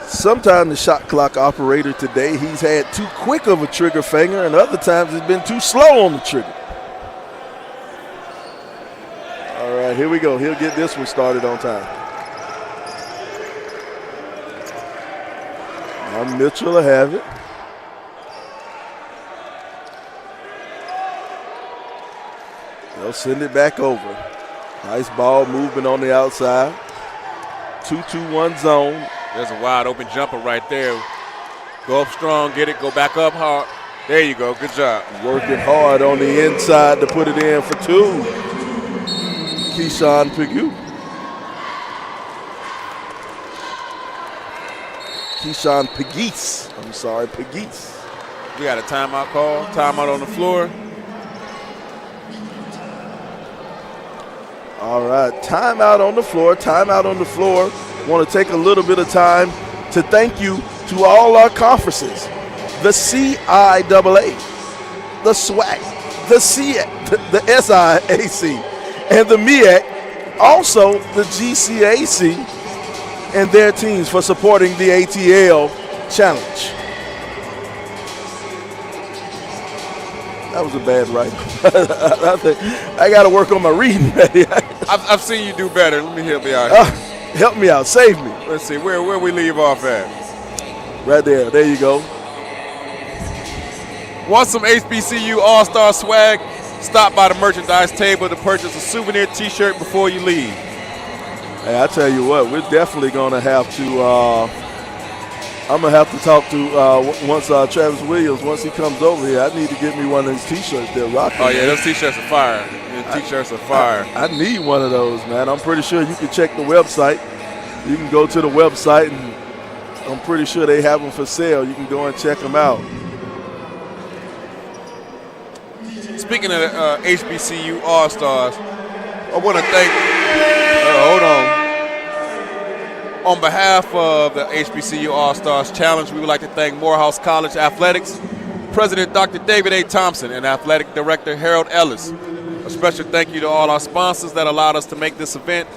Sometimes the shot clock operator today, he's had too quick of a trigger finger, and other times it's been too slow on the trigger. All right, here we go. He'll get this one started on time. Now Mitchell will have it. They'll send it back over. Nice ball movement on the outside. 2-2-1 zone. There's a wide open jumper right there. Go up strong, get it, go back up hard. There you go, good job. Working hard on the inside to put it in for two. Keyshawn Pigou. Keyshawn Pegues. I'm sorry, Pegues. We got a timeout call, timeout on the floor. All right, timeout on the floor, timeout on the floor. Want to take a little bit of time to thank you to all our conferences. The CIAA, the SWAC, the SIAC, and the MEAC, also the GCAC and their teams for supporting the ATL Challenge. That was a bad writing. I got to work on my reading. I've seen you do better. Let me help you out here. Help me out. Save me. Let's see. Where we leave off at? Right there. There you go. Want some HBCU All-Star swag? Stop by the merchandise table to purchase a souvenir T-shirt before you leave. Hey, I tell you what, we're definitely going to have to I'm going to have to talk to once Travis Williams, once he comes over here, I need to get me one of these T-shirts they're rocking. Oh, yeah, those T-shirts are fire. T-shirts are fire. I need one of those, man. I'm pretty sure you can check the website. You can go to the website, and I'm pretty sure they have them for sale. You can go and check them out. Speaking of HBCU All-Stars, I want to thank hold on. On behalf of the HBCU All-Stars Challenge, we would like to thank Morehouse College Athletics, President Dr. David A. Thompson, and Athletic Director Harold Ellis. A special thank you to all our sponsors that allowed us to make this event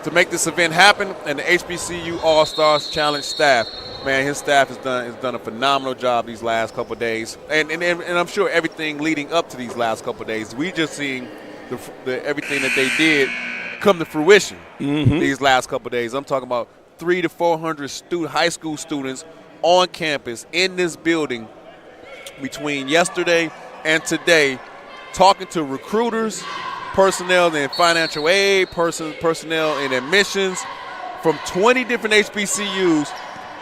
happen, and the HBCU All-Stars Challenge staff. Man, his staff has done a phenomenal job these last couple of days, and I'm sure everything leading up to these last couple of days. We just seen the everything that they did come to fruition these last couple of days. I'm talking about 300 to 400 high school students on campus in this building between yesterday and today, talking to recruiters, personnel in financial aid, personnel in admissions from 20 different HBCUs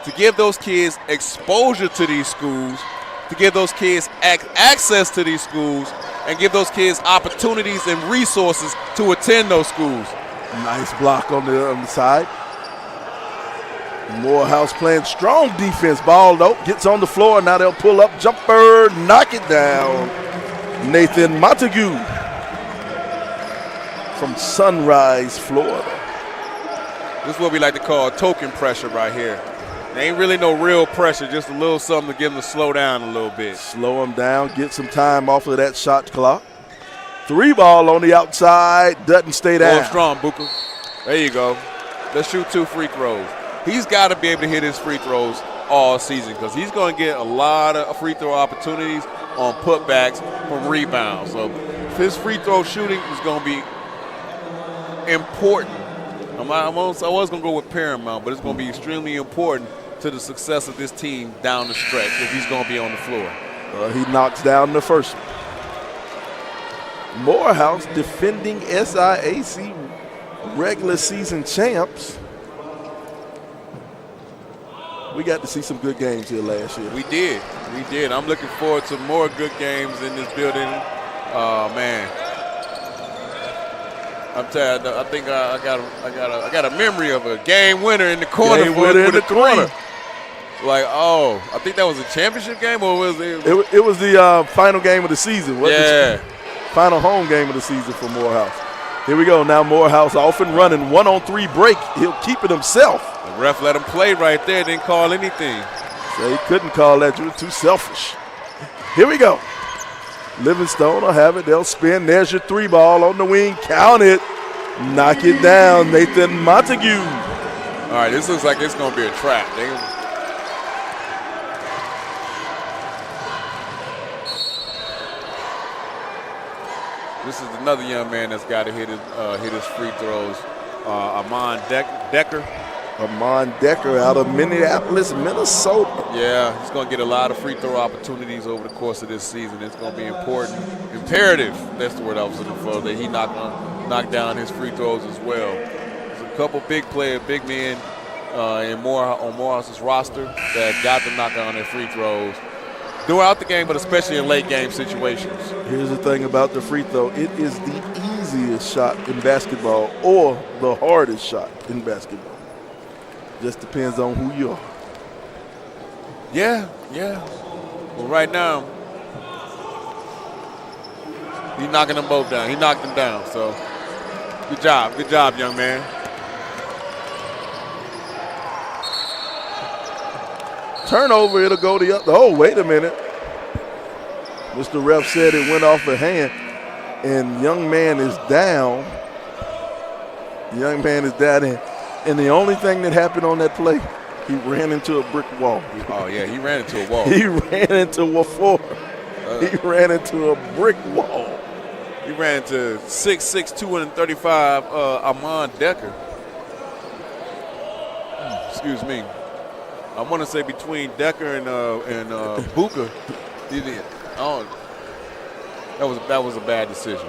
to give those kids exposure to these schools, to give those kids access to these schools, and give those kids opportunities and resources to attend those schools. Nice block on the side. Morehouse playing strong defense. Ball, though, gets on the floor. Now they'll pull up, jumper, knock it down. Nathan Montague from Sunrise, Florida. This is what we like to call token pressure right here. There ain't really no real pressure, just a little something to get them to slow down a little bit. Slow them down, get some time off of that shot clock. 3 ball on the outside, doesn't stay down. Go strong, Booker. There you go. Let's shoot 2 free throws. He's got to be able to hit his free throws all season because he's going to get a lot of free throw opportunities on putbacks from rebounds. So his free throw shooting is going to be important. I was going to go with paramount, but it's going to be extremely important to the success of this team down the stretch if he's going to be on the floor. He knocks down the first one. Morehouse defending SIAC regular season champs. We got to see some good games here last year. We did. I'm looking forward to more good games in this building. Man. I'm telling you, I think I got a memory of a game winner in the corner. Like, oh, I think that was a championship game, or was it? It was the final game of the season. Yeah. Final home game of the season for Morehouse. Here we go. Now Morehouse off and running. 1-on-3 break. He'll keep it himself. The ref let him play right there. Didn't call anything. So he couldn't call that. You were too selfish. Here we go. Livingstone will have it. They'll spin. There's your 3 ball on the wing. Count it. Knock it down, Nathan Montague. All right, this looks like it's going to be a trap. This is another young man that's got to hit his free throws. Amon Decker. Amon Decker out of Minneapolis, Minnesota. Yeah, he's going to get a lot of free throw opportunities over the course of this season. It's going to be imperative, that's the word I was looking for, that he knock down his free throws as well. There's a couple big men on Morehouse's roster that got to knock down their free throws throughout the game, but especially in late game situations. Here's the thing about the free throw. It is the easiest shot in basketball or the hardest shot in basketball. Just depends on who you are. Yeah. Well, right now, he's knocking them both down. He knocked them down, so good job, young man. Turnover, it'll go the other. Oh, wait a minute. Mr. Ref said it went off a hand, and young man is down. And the only thing that happened on that play, he ran into a brick wall. Oh, yeah, he ran into a wall. He ran into a floor. He ran into a brick wall. He ran into 6'6", 235 Amon Decker. Excuse me. I want to say between Decker and Booker. That was a bad decision.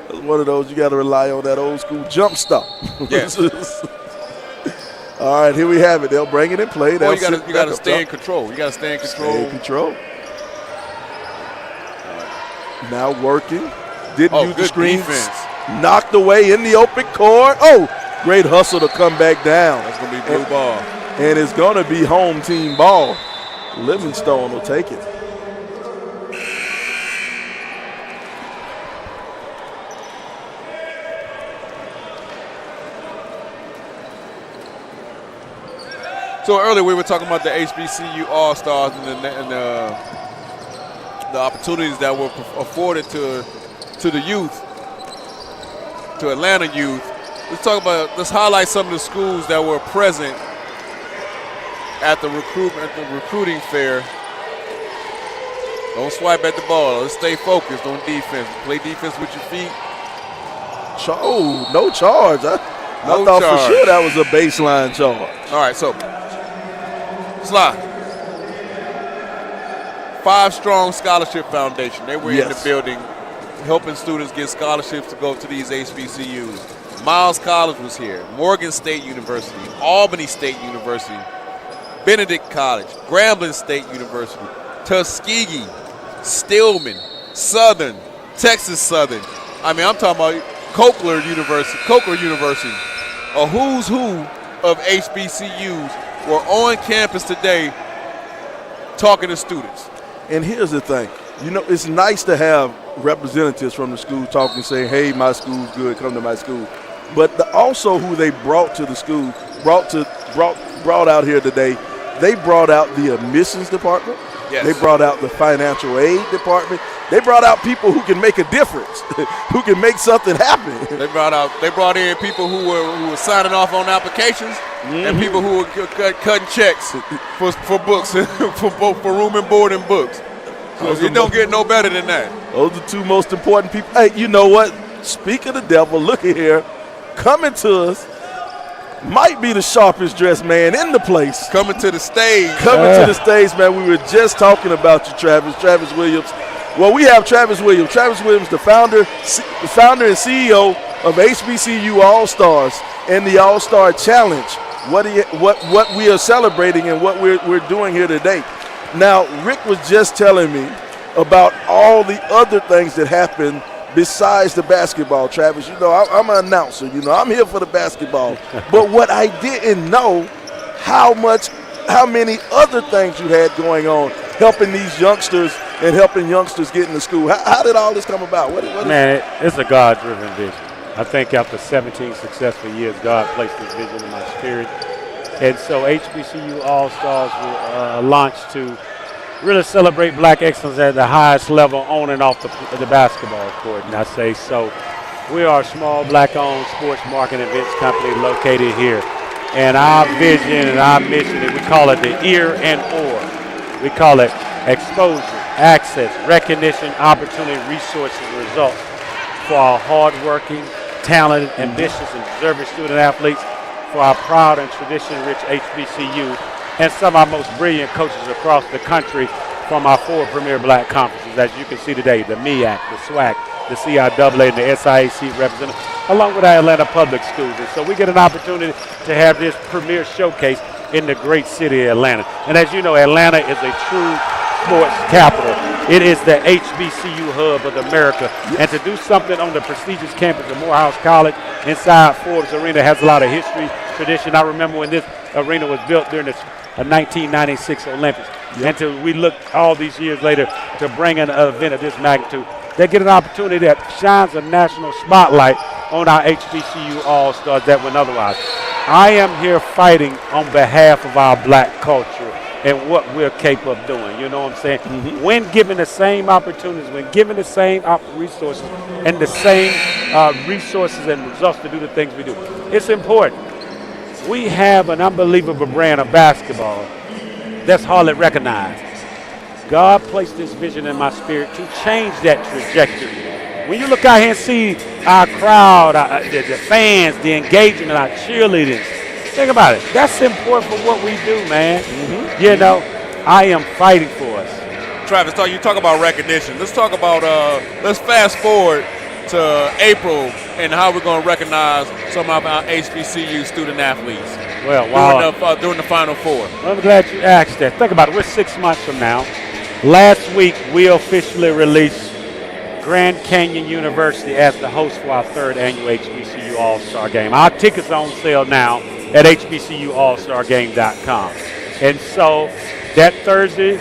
It's one of those you got to rely on that old school jump stop. Yes. All right, here we have it. They'll bring it in play. You got to stay in control. You got to stay in control. Stay in control. Now working. Didn't use the screen. Defense. Knocked away in the open court. Oh, great hustle to come back down. That's going to be blue ball. And it's going to be home team ball. Livingstone will take it. So earlier we were talking about the HBCU All-Stars and the opportunities that were afforded to the youth, to Atlanta youth. Let's highlight some of the schools that were present at the recruiting fair. Don't swipe at the ball. Let's stay focused on defense. Play defense with your feet. No charge. I thought for sure that was a baseline charge. All right, so Sly. 5 Strong Scholarship Foundation. They were in the building helping students get scholarships to go to these HBCUs. Miles College was here. Morgan State University. Albany State University. Benedict College. Grambling State University. Tuskegee. Stillman. Southern. Texas Southern. I mean, I'm talking about Cochlear University. A who's who of HBCUs were on campus today talking to students. And here's the thing. You know, it's nice to have representatives from the school talking, saying, hey, my school's good, come to my school. But also who they brought to the school, brought out here today, they brought out the admissions department. Yes. They brought out the financial aid department. They brought out people who can make a difference, who can make something happen. They brought in people who were signing off on applications and people who were cutting checks for books, for room and board and books. So you don't get no better than that. Those are 2 most important people. Hey, you know what? Speak of the devil, look at here. Coming to us might be the sharpest dressed man in the place. Coming to the stage. To the stage, man. We were just talking about you, Travis Williams. Well, we have Travis Williams. Travis Williams, the founder and CEO of HBCU All-Stars and the All-Star Challenge. What we are celebrating and what we're doing here today. Now, Rick was just telling me about all the other things that happen besides the basketball, Travis. You know, I'm an announcer. You know, I'm here for the basketball. But what I didn't know, how many other things you had going on, helping these youngsters and helping youngsters get into school. How did all this come about? It's a God-driven vision. I think after 17 successful years, God placed this vision in my spirit. And so HBCU All-Stars will launch to really celebrate black excellence at the highest level on and off the basketball court. And I say so. We are a small black-owned sports marketing events company located here. And our vision and our mission, we call it the ear and oar. We call it exposure, access, recognition, opportunity, resources, and results for our hardworking, talented, ambitious, and deserving student athletes, for our proud and tradition-rich HBCU, and some of our most brilliant coaches across the country from our 4 premier black conferences, as you can see today, the MEAC, the SWAC, the CIAA, and the SIAC representative, along with our Atlanta public schools. And so we get an opportunity to have this premier showcase in the great city of Atlanta. And as you know, Atlanta is a true sports capital. It is the HBCU hub of America. And to do something on the prestigious campus of Morehouse College inside Forbes Arena has a lot of history, tradition. I remember when this arena was built during the 1996 Olympics. And we look all these years later to bring an event of this magnitude. They get an opportunity that shines a national spotlight on our HBCU All-Stars that wouldn't otherwise. I am here fighting on behalf of our black culture and what we're capable of doing. You know what I'm saying? When given the same opportunities, when given the same resources and the same resources and results to do the things we do, it's important. We have an unbelievable brand of basketball that's hardly recognized. God placed this vision in my spirit to change that trajectory. When you look out here and see our crowd, the fans, the engagement, our cheerleaders, think about it. That's important for what we do, man. You know, I am fighting for us. Travis, you talk about recognition. Let's talk about, let's fast forward to April and how we're going to recognize some of our HBCU student athletes during the Final Four. Well, I'm glad you asked that. Think about it. We're 6 months from now. Last week, we officially released Grand Canyon University as the host for our 3rd annual HBCU All-Star Game. Our tickets are on sale now at hbcuallstargame.com. And so that Thursday,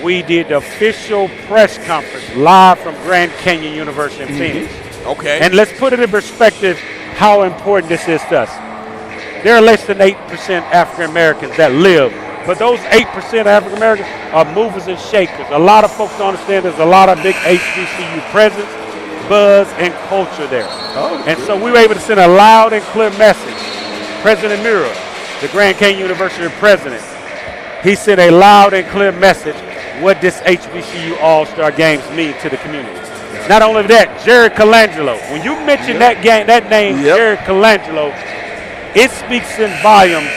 we did the official press conference live from Grand Canyon University in Phoenix. Okay. And let's put it in perspective how important this is to us. There are less than 8% African Americans that live, but those 8% African Americans are movers and shakers. A lot of folks don't understand there's a lot of big HBCU presence, buzz, and culture there. And so we were able to send a loud and clear message. President Mura, the Grand Canyon University president, he sent a loud and clear message what this HBCU All-Star Games mean to the community. Not only that, Jerry Colangelo. When you mention that name, Jerry Colangelo, it speaks in volumes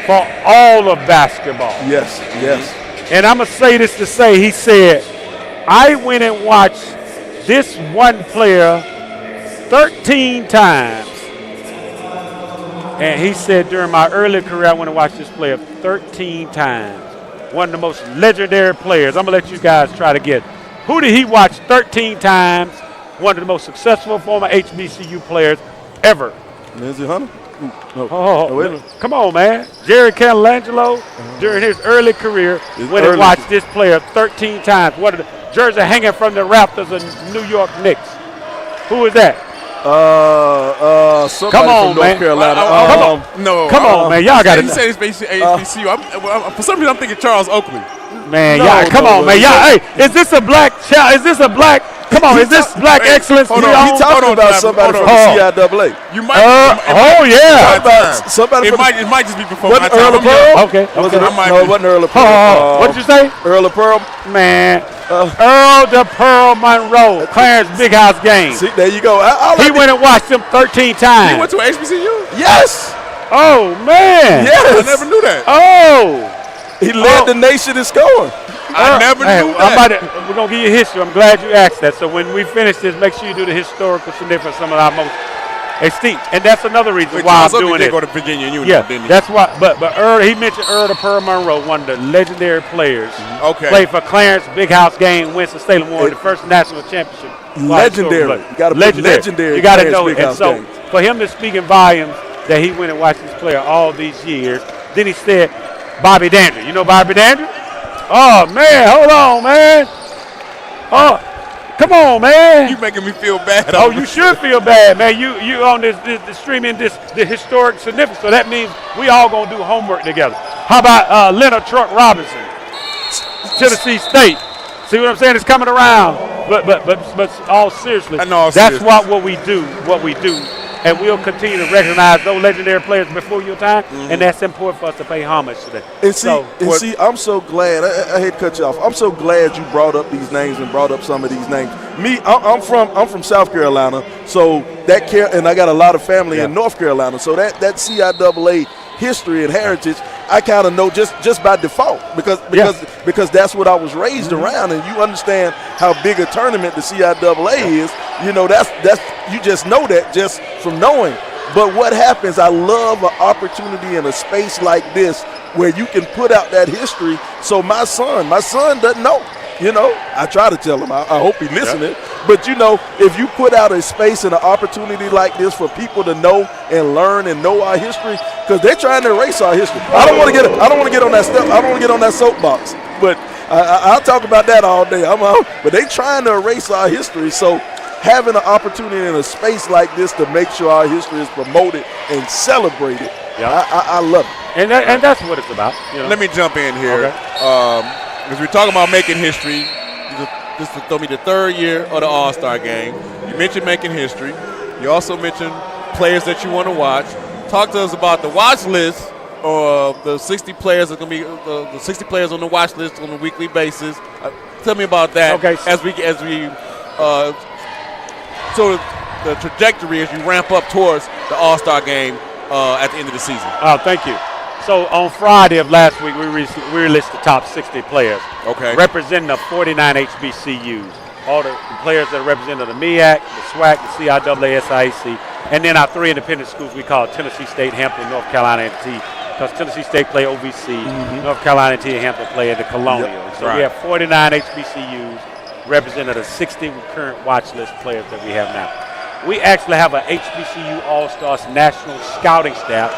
for all of basketball. Yes. And I'm going to say this to say, he said, I went and watched this one player 13 times. And he said, during my early career, I went and watched this player 13 times. One of the most legendary players. I'm going to let you guys try to get. Who did he watch 13 times? One of the most successful former HBCU players ever. Lindsey Hunter? Come on, man. Jerry Colangelo, during his early career, went and watched this player 13 times. One of the jersey hanging from the Raptors of New York Knicks. Who is that? Somebody come on, from North man. Carolina. Come on, man. Y'all got it. You say it's HBCU. For some reason, I'm thinking Charles Oakley. Man, come on, man. Hey, is this a black child? Is this a black? Come on, is this black excellence? He's talking about somebody from the CIAA. You might. Somebody. It might just be before my time. Okay. No, it wasn't Earl of Pearl. What did you say? Earl of Pearl. Man, Earl de Pearl Monroe, Clarence Big House game. See, there you go. He went and watched him 13 times. He went to HBCU? Yes. Oh, man. Yes. I never knew that. Oh. He led the nation in scoring. I never knew that. We're going to give you history. I'm glad you asked that. So when we finish this, make sure you do the historical significance of some of our most esteemed. And that's another reason why I'm doing it. They go to Virginia Union, didn't he? That's why. But Earl, he mentioned Earl de Pearl Monroe, one of the legendary players. Okay. Played for Clarence Big House game, Winston-Salem won the first national championship. Legendary. You got to put legendary. You got to know it. And so for him to speak in volumes that he went and watched this player all these years, then he said, Bobby Dandridge. You know Bobby Dandridge? Oh, man, hold on, man. Oh, come on, man. You making me feel bad. Oh, you should feel bad, man. You on this streaming the historic significance. So that means we all going to do homework together. How about Leonard Truck Robinson? Tennessee State. See what I'm saying? It's coming around. But all seriously, that's what we do. And we'll continue to recognize those legendary players before your time, and that's important for us to pay homage to them. And see, I'm so glad. I hate to cut you off. I'm so glad you brought up these names and brought up some of these names. Me, I'm from South Carolina, so and I got a lot of family in North Carolina, so that CIAA history and heritage, I kind of know just by default because that's what I was raised around, and you understand how big a tournament the CIAA is. You know, that's you just know that just from knowing. But what happens? I love an opportunity in a space like this where you can put out that history. So my son doesn't know. You know, I try to tell him. I hope he's listening. But you know, if you put out a space and an opportunity like this for people to know and learn and know our history, because they're trying to erase our history. I don't want to get on that step. I don't want to get on that soapbox. But I'll talk about that all day. I'm out. But they trying to erase our history. So having an opportunity in a space like this to make sure our history is promoted and celebrated, I love it. And that's what it's about. You know? Let me jump in here. Because we're talking about making history. This is throw me the third year of the All-Star game. You mentioned making history. You also mentioned players that you want to watch. Talk to us about the watch list, or the 60 players that are going to be the 60 players on the watch list on a weekly basis. Tell me about that. Okay. As we so the trajectory as you ramp up towards the All-Star game at the end of the season. Thank you. So on Friday of last week, we released the top 60 players. Okay. Representing the 49 HBCUs. All the players that are representing the MEAC, the SWAC, the CIAA, SIAC, and then our 3 independent schools we call Tennessee State, Hampton, North Carolina, and T. Because Tennessee State play OVC, North Carolina, T, and Hampton play at the Colonial. Yep. So we have 49 HBCUs representing the 60 current watch list players that we have now. We actually have a HBCU All-Stars national scouting staff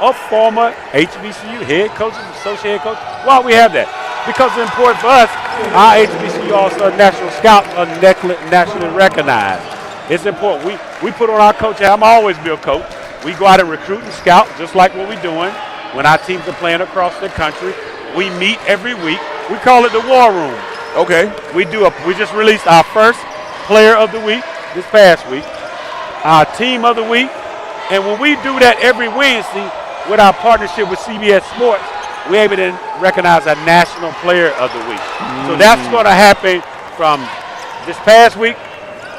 of former HBCU head coaches, associate head coaches. Why we have that? Because it's important for us. Our HBCU All-Star national scouts are nationally recognized. It's important. We put on our coach hat. I'm always be a coach. We go out and recruit and scout, just like what we're doing when our teams are playing across the country. We meet every week. We call it the War Room. Okay. We just released our first player of the week this past week, our team of the week, and when we do that every Wednesday, with our partnership with CBS Sports, we're able to recognize a national player of the week. So that's going to happen from this past week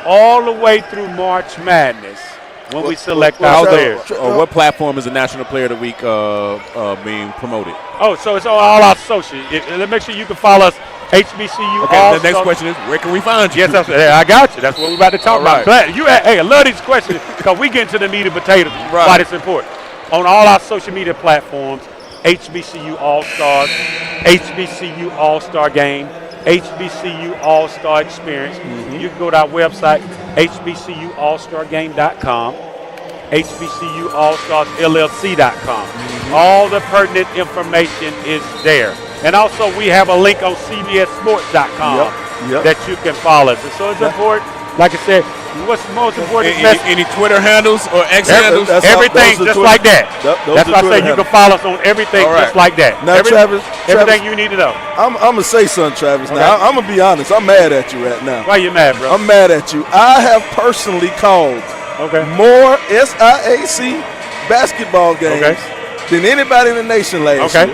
all the way through March Madness when we select our players. What platform is the national player of the week being promoted? Oh, so it's on all our social. Let's make sure you can follow us, HBCU. Okay, the next question is, where can we find you? Yes, I got you. That's what we're about to talk about. Hey, I love these questions because we get into the meat and potatoes. Why it's important. On all our social media platforms, HBCU All-Stars, HBCU All-Star Game, HBCU All-Star Experience. You can go to our website, hbcuallstargame.com, hbcuallstarsllc.com. All the pertinent information is there. And also we have a link on cbssports.com that you can follow us. And so it's important, like I said, what's most important is any Twitter handles or X handles? Everything just like that. That's why I say you can follow us on everything just like that. Now, Travis, everything you need to know. I'm going to say something, Travis. Okay. Now, I'm going to be honest. I'm mad at you right now. Why you mad, bro? I'm mad at you. I have personally called more SIAC basketball games than anybody in the nation last year.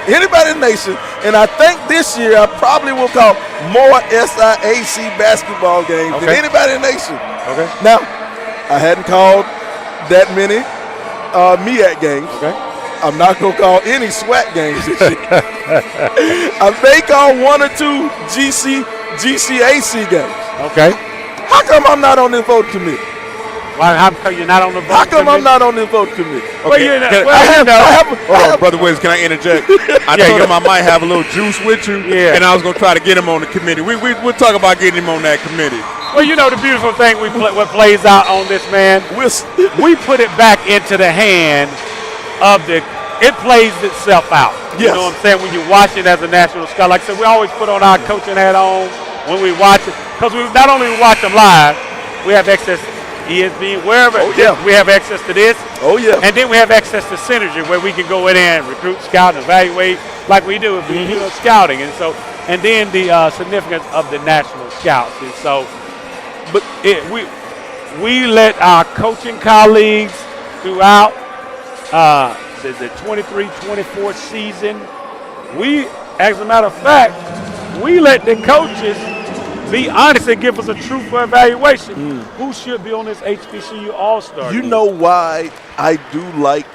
Anybody in the nation. And I think this year I probably will call more SIAC basketball games than anybody in the nation. Now, I hadn't called that many MEAC games. I'm not going to call any SWAC games this year. I may call 1 or 2 GCAC games. How come I'm not on this vote committee? How come you're not on the vote committee? How come I'm not on this vote committee? Hold on, Brother Williams, can I interject? I told him I might have a little juice with you, and I was going to try to get him on the committee. We'll talk about getting him on that committee. Well, you know the beautiful thing what plays out on this, man, we put it back into the hand of it plays itself out. You know what I'm saying? When you watch it as a national scout, like I said, we always put on our coaching hat on when we watch it, because we not only watch them live, we have access to ESPN, wherever we have access to this. And then we have access to Synergy, where we can go in there and recruit, scout, and evaluate like we do with scouting. And so And then the significance of the national scouts. And so, but we let our coaching colleagues throughout the 23-24 season, as a matter of fact, we let the coaches be honest and give us a truthful evaluation. Who should be on this HBCU All-Star You team? know why I do like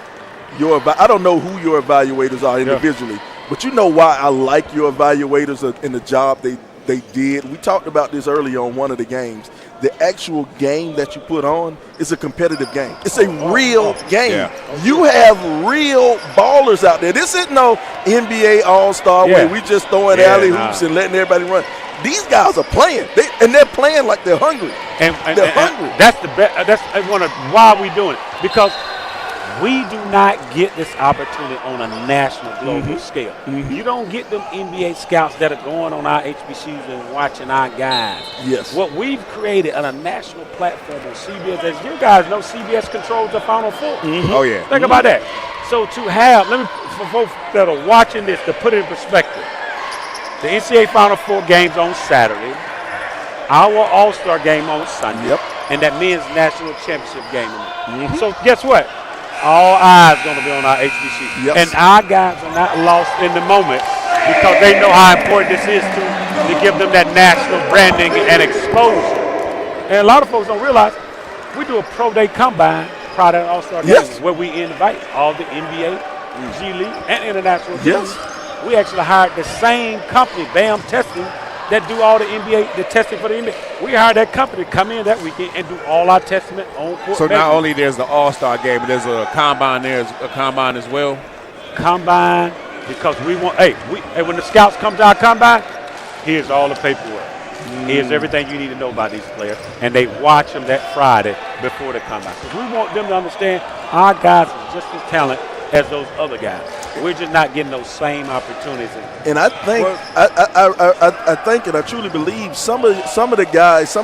I don't know who your evaluators are individually, but you know why I like your evaluators in the job they did. We talked about this earlier on one of the games. The actual game that you put on is a competitive game. It's a real game. Yeah. You have real ballers out there. This isn't no NBA All-Star where we just throwing alley hoops and letting everybody run. These guys are playing, and they're playing like they're hungry. And hungry. That's the best. That's one of why we doing it, because we do not get this opportunity on a national, global scale. You don't get them NBA scouts that are going on our HBCUs and watching our guys. Yes. What we've created on a national platform on CBS, as you guys know, CBS controls the Final Four. Oh, yeah. Think about that. So to have, for folks that are watching this, to put it in perspective, the NCAA Final Four games on Saturday, our All-Star game on Sunday, and that men's national championship game. So guess what? All eyes going to be on our HBCU. And our guys are not lost in the moment because they know how important this is to give them that national branding and exposure. And a lot of folks don't realize we do a pro day combine prior to the All-Star game where we invite all the NBA, G League, and international teams. We actually hired the same company, BAM Testing, that do all the testing for the NBA. We hired that company to come in that weekend and do all our testing on court. So not only there's the All-Star game, but there's a combine as well. Combine, because we want, when the scouts come to our combine, here's all the paperwork. Here's everything you need to know about these players. And they watch them that Friday before the combine. Because we want them to understand our guys are just as talented as those other guys. We're just not getting those same opportunities. And I think, I think, and I truly believe some of the guys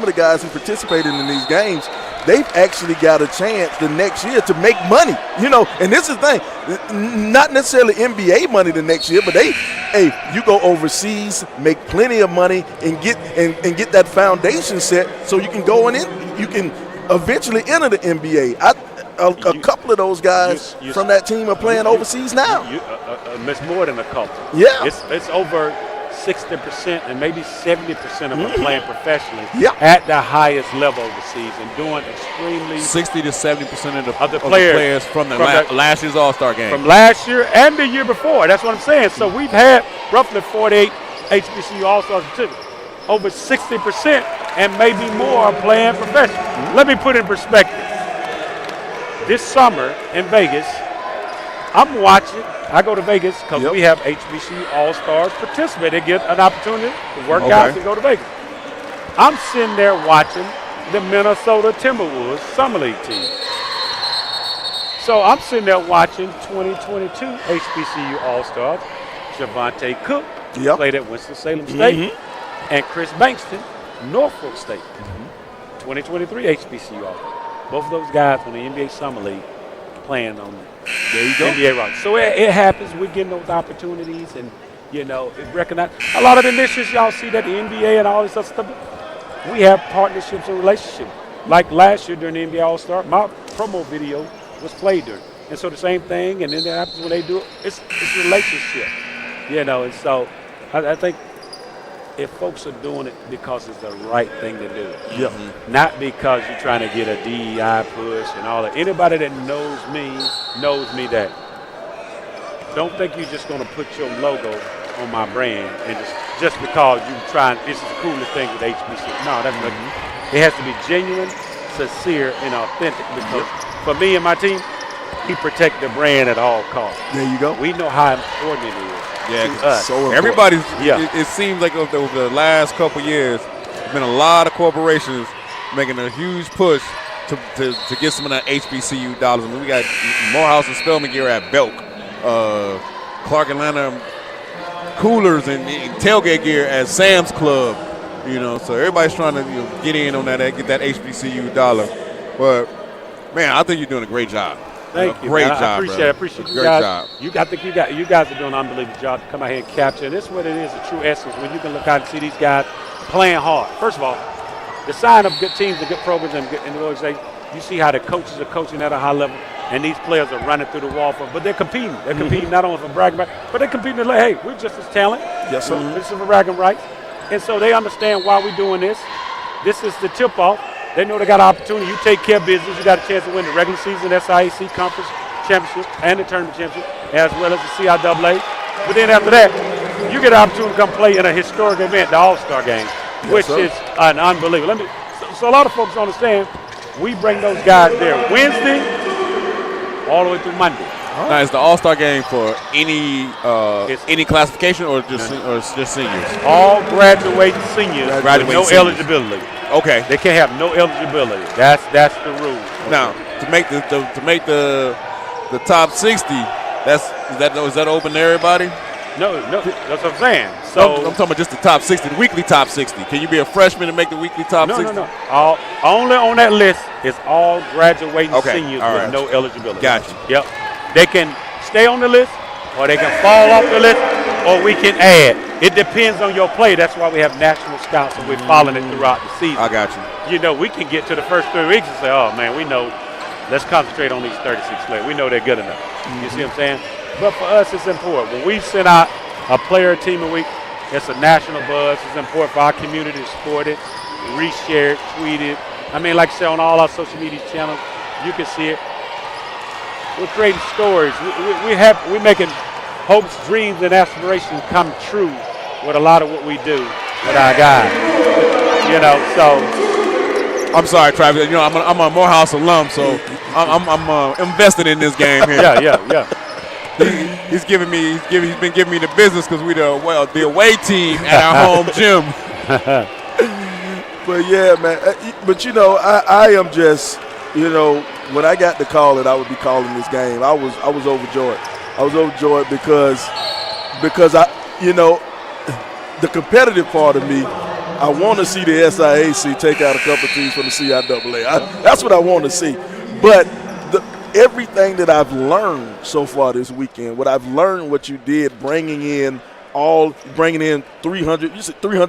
who participated in these games, they've actually got a chance the next year to make money. And this is the thing, not necessarily NBA money the next year, but you go overseas, make plenty of money, and get that foundation set so you can go in. You can eventually enter the NBA. A couple of those guys from that team are playing overseas now. It's more than a couple. Yeah. It's over 60% and maybe 70% of them playing professionally at the highest level overseas and doing extremely. 60 to 70% of the players from last year's All-Star game. From last year and the year before. That's what I'm saying. So we've had roughly 48 HBCU All-Stars participate. Over 60% and maybe more are playing professionally. Let me put it in perspective. This summer in Vegas, I'm watching. I go to Vegas because we have HBCU All-Stars participate. They get an opportunity to work out and go to Vegas. I'm sitting there watching the Minnesota Timberwolves Summer League team. So I'm sitting there watching 2022 HBCU All-Stars. Javante Cook played at Winston-Salem State, and Chris Bankston, Norfolk State. 2023 HBCU All-Stars. Both of those guys on the NBA Summer League playing on the NBA roster. So it happens. We're getting those opportunities, and it recognize a lot of the initiatives y'all see that the NBA and all this other stuff. We have partnerships and relationships. Like last year during the NBA All-Star, my promo video was played during. And so the same thing, and then that happens when they do it. It's a relationship, And so I think if folks are doing it because it's the right thing to do, not because you're trying to get a DEI push and all that. Anybody that knows me that. Don't think you're just going to put your logo on my brand and just because you're trying, this is the coolest thing with HBC. No, that's not. It has to be genuine, sincere, and authentic because for me and my team, we protect the brand at all costs. There you go. We know how important it is. Yeah, so everybody's. It seems like over the last couple years, there's been a lot of corporations making a huge push to get some of that HBCU dollars. I mean, we got Morehouse and Spelman gear at Belk, Clark Atlanta coolers and tailgate gear at Sam's Club. So everybody's trying to get in on that, get that HBCU dollar. But man, I think you're doing a great job. Thank you. Great man. job, I appreciate you Great guys. job. You guys are doing an unbelievable job to come out here and capture. And this is what it is, the true essence. When you can look out and see these guys playing hard. First of all, the sign of good teams and good programs and the organization, you see how the coaches are coaching at a high level, and these players are running through the wall but they're competing. They're competing not only for bragging rights, but they're competing to like, hey, we're just as talented. Yes, sir. This is for bragging rights. And so they understand why we're doing this. This is the tip-off. They know they got an opportunity. You take care of business, you got a chance to win the regular season SIAC Conference Championship and the Tournament Championship, as well as the CIAA. But then after that, you get an opportunity to come play in a historic event, the All-Star Game, which is an unbelievable. So a lot of folks don't understand, we bring those guys there Wednesday all the way through Monday. Now, is the All-Star Game for any classification or just seniors? All graduating seniors with no eligibility. Okay. They can't have no eligibility. That's the rule. Now, to make the top 60, is that open to everybody? No, that's what I'm saying. So I'm talking about just the top 60, the weekly top 60. Can you be a freshman and make the weekly top 60? No. Only on that list is all graduating seniors with no eligibility. Gotcha. Yep. They can stay on the list, or they can fall off the list, or we can add. It depends on your play. That's why we have national scouts, and we're following it throughout the season. I got you. You know, we can get to the first 3 weeks and say, oh, man, we know. Let's concentrate on these 36 players. We know they're good enough. You see what I'm saying? But for us, it's important. When we send out a player team a week, it's a national buzz. It's important for our community to support it, reshare it, tweet it. I mean, like I said, on all our social media channels, you can see it. We're creating stories. We're making hopes, dreams, and aspirations come true with a lot of what we do with our guys. You know, so. I'm sorry, Travis. You know, I'm a Morehouse alum, so I'm invested in this game here. Yeah. He's been giving me the business because we the away team at our home gym. But yeah, man. But you know, I am just, you know, when I got the call that I would be calling this game, I was overjoyed. I was overjoyed because I, you know, the competitive part of me, I want to see the SIAC take out a couple teams from the CIAA. That's what I want to see. But everything that I've learned so far this weekend, what you did, bringing in 300,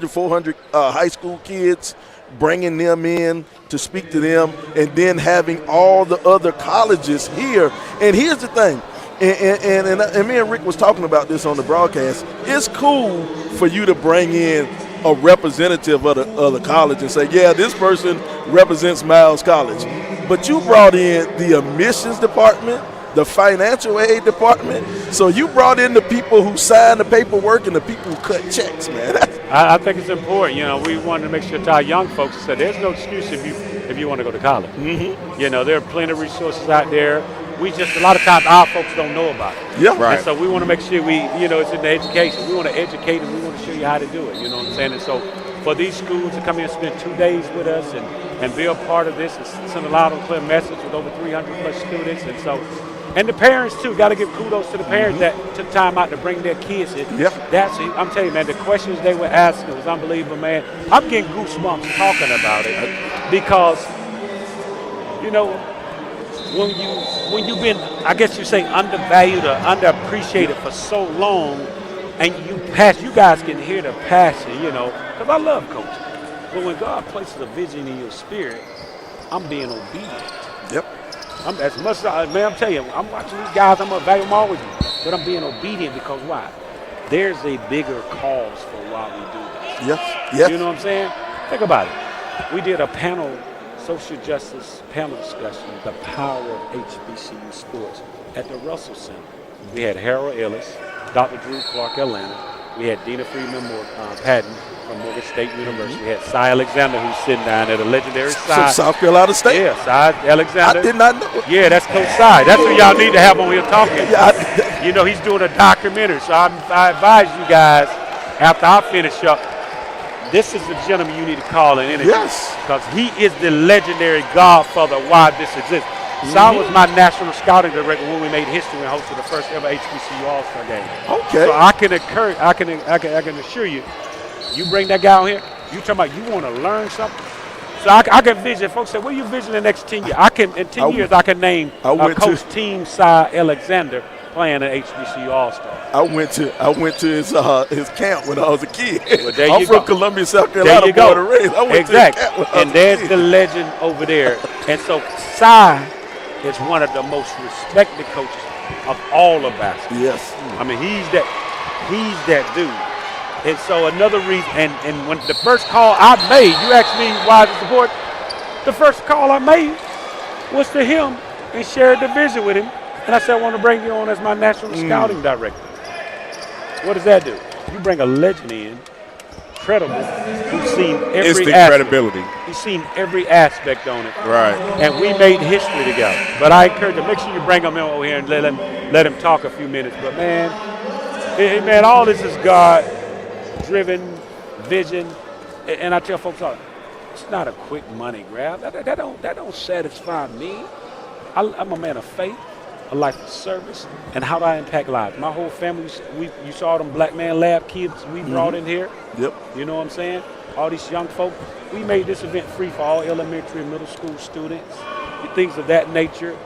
400 high school kids, bringing them in to speak to them, and then having all the other colleges here. And here's the thing, and me and Rick was talking about this on the broadcast. It's cool for you to bring in a representative of the college and say, yeah, this person represents Miles College. But you brought in the admissions department, the financial aid department. So you brought in the people who sign the paperwork and the people who cut checks, man. I think it's important. You know, we wanted to make sure to our young folks that there's no excuse if you want to go to college. Mm-hmm. You know, there are plenty of resources out there. We just, a lot of times, our folks don't know about it. Yeah, right. And so we want to make sure it's in the education. We want to educate and we want to show you how to do it. You know what I'm saying? And so for these schools to come in and spend 2 days with us and be a part of this and send a loud and clear message with over 300 plus students. And the parents too, got to give kudos to the parents that took time out to bring their kids in. Yep. I'm telling you, man, the questions they were asking was unbelievable, man. I'm getting goosebumps talking about it because, you know, when you've been, I guess you say, undervalued or underappreciated for so long, and you guys can hear the passion, you know, because I love coaching. But when God places a vision in your spirit, I'm being obedient. Yep. As much as I'm telling you, I'm watching these guys, I'm value them always, but I'm being obedient because why? There's a bigger cause for why we do this. Yes. You know what I'm saying? Think about it. We did a panel, social justice panel discussion, the power of HBCU sports at the Russell Center. We had Harold Ellis, Dr. Drew Clark, Atlanta. We had Dina Freeman Patton from Morgan State University. We had Cy Alexander, who's sitting down at a legendary Cy. South Carolina State? Yeah, Cy Alexander. I did not know. Yeah, that's Coach Cy. That's who y'all need to have on here talking. You know, he's doing a documentary, so I advise you guys, after I finish up, this is the gentleman you need to call and interview. Yes. Because he is the legendary godfather of why this exists. Cy was my national scouting director when we made history and hosted the first ever HBCU All-Star game. Okay. So I can assure you, you bring that guy on here, you talking about you want to learn something, So I can vision. Folks say, "What are you visioning the next 10 years?" In 10 years, I can name Coach Team Cy Alexander playing an HBCU All-Star. I went to his camp when I was a kid. Well, I'm from Columbia, South Carolina. There you go. Born and raised. I went Exactly. To his camp when I And was a there's kid. the legend over there. And so Cy is one of the most respected coaches of all of basketball. Yes. I mean, he's that dude. And so another reason, and when the first call I made, you asked me why to support, the first call I made was to him and shared the vision with him. And I said, I want to bring you on as my national scouting director. What does that do? You bring a legend in, credible, who's seen every Instant aspect. credibility. He's seen every aspect on it. Right. And we made history together. But I encourage you, make sure you bring him in over here and let him talk a few minutes. But man, all this is God-driven vision. And I tell folks all, it's not a quick money grab. That don't satisfy me. I'm a man of faith, a life of service, and how do I impact lives? My whole family, you saw them Black Man Lab kids we brought in here. Yep. You know what I'm saying? All these young folk. We made this event free for all elementary and middle school students, things of that nature.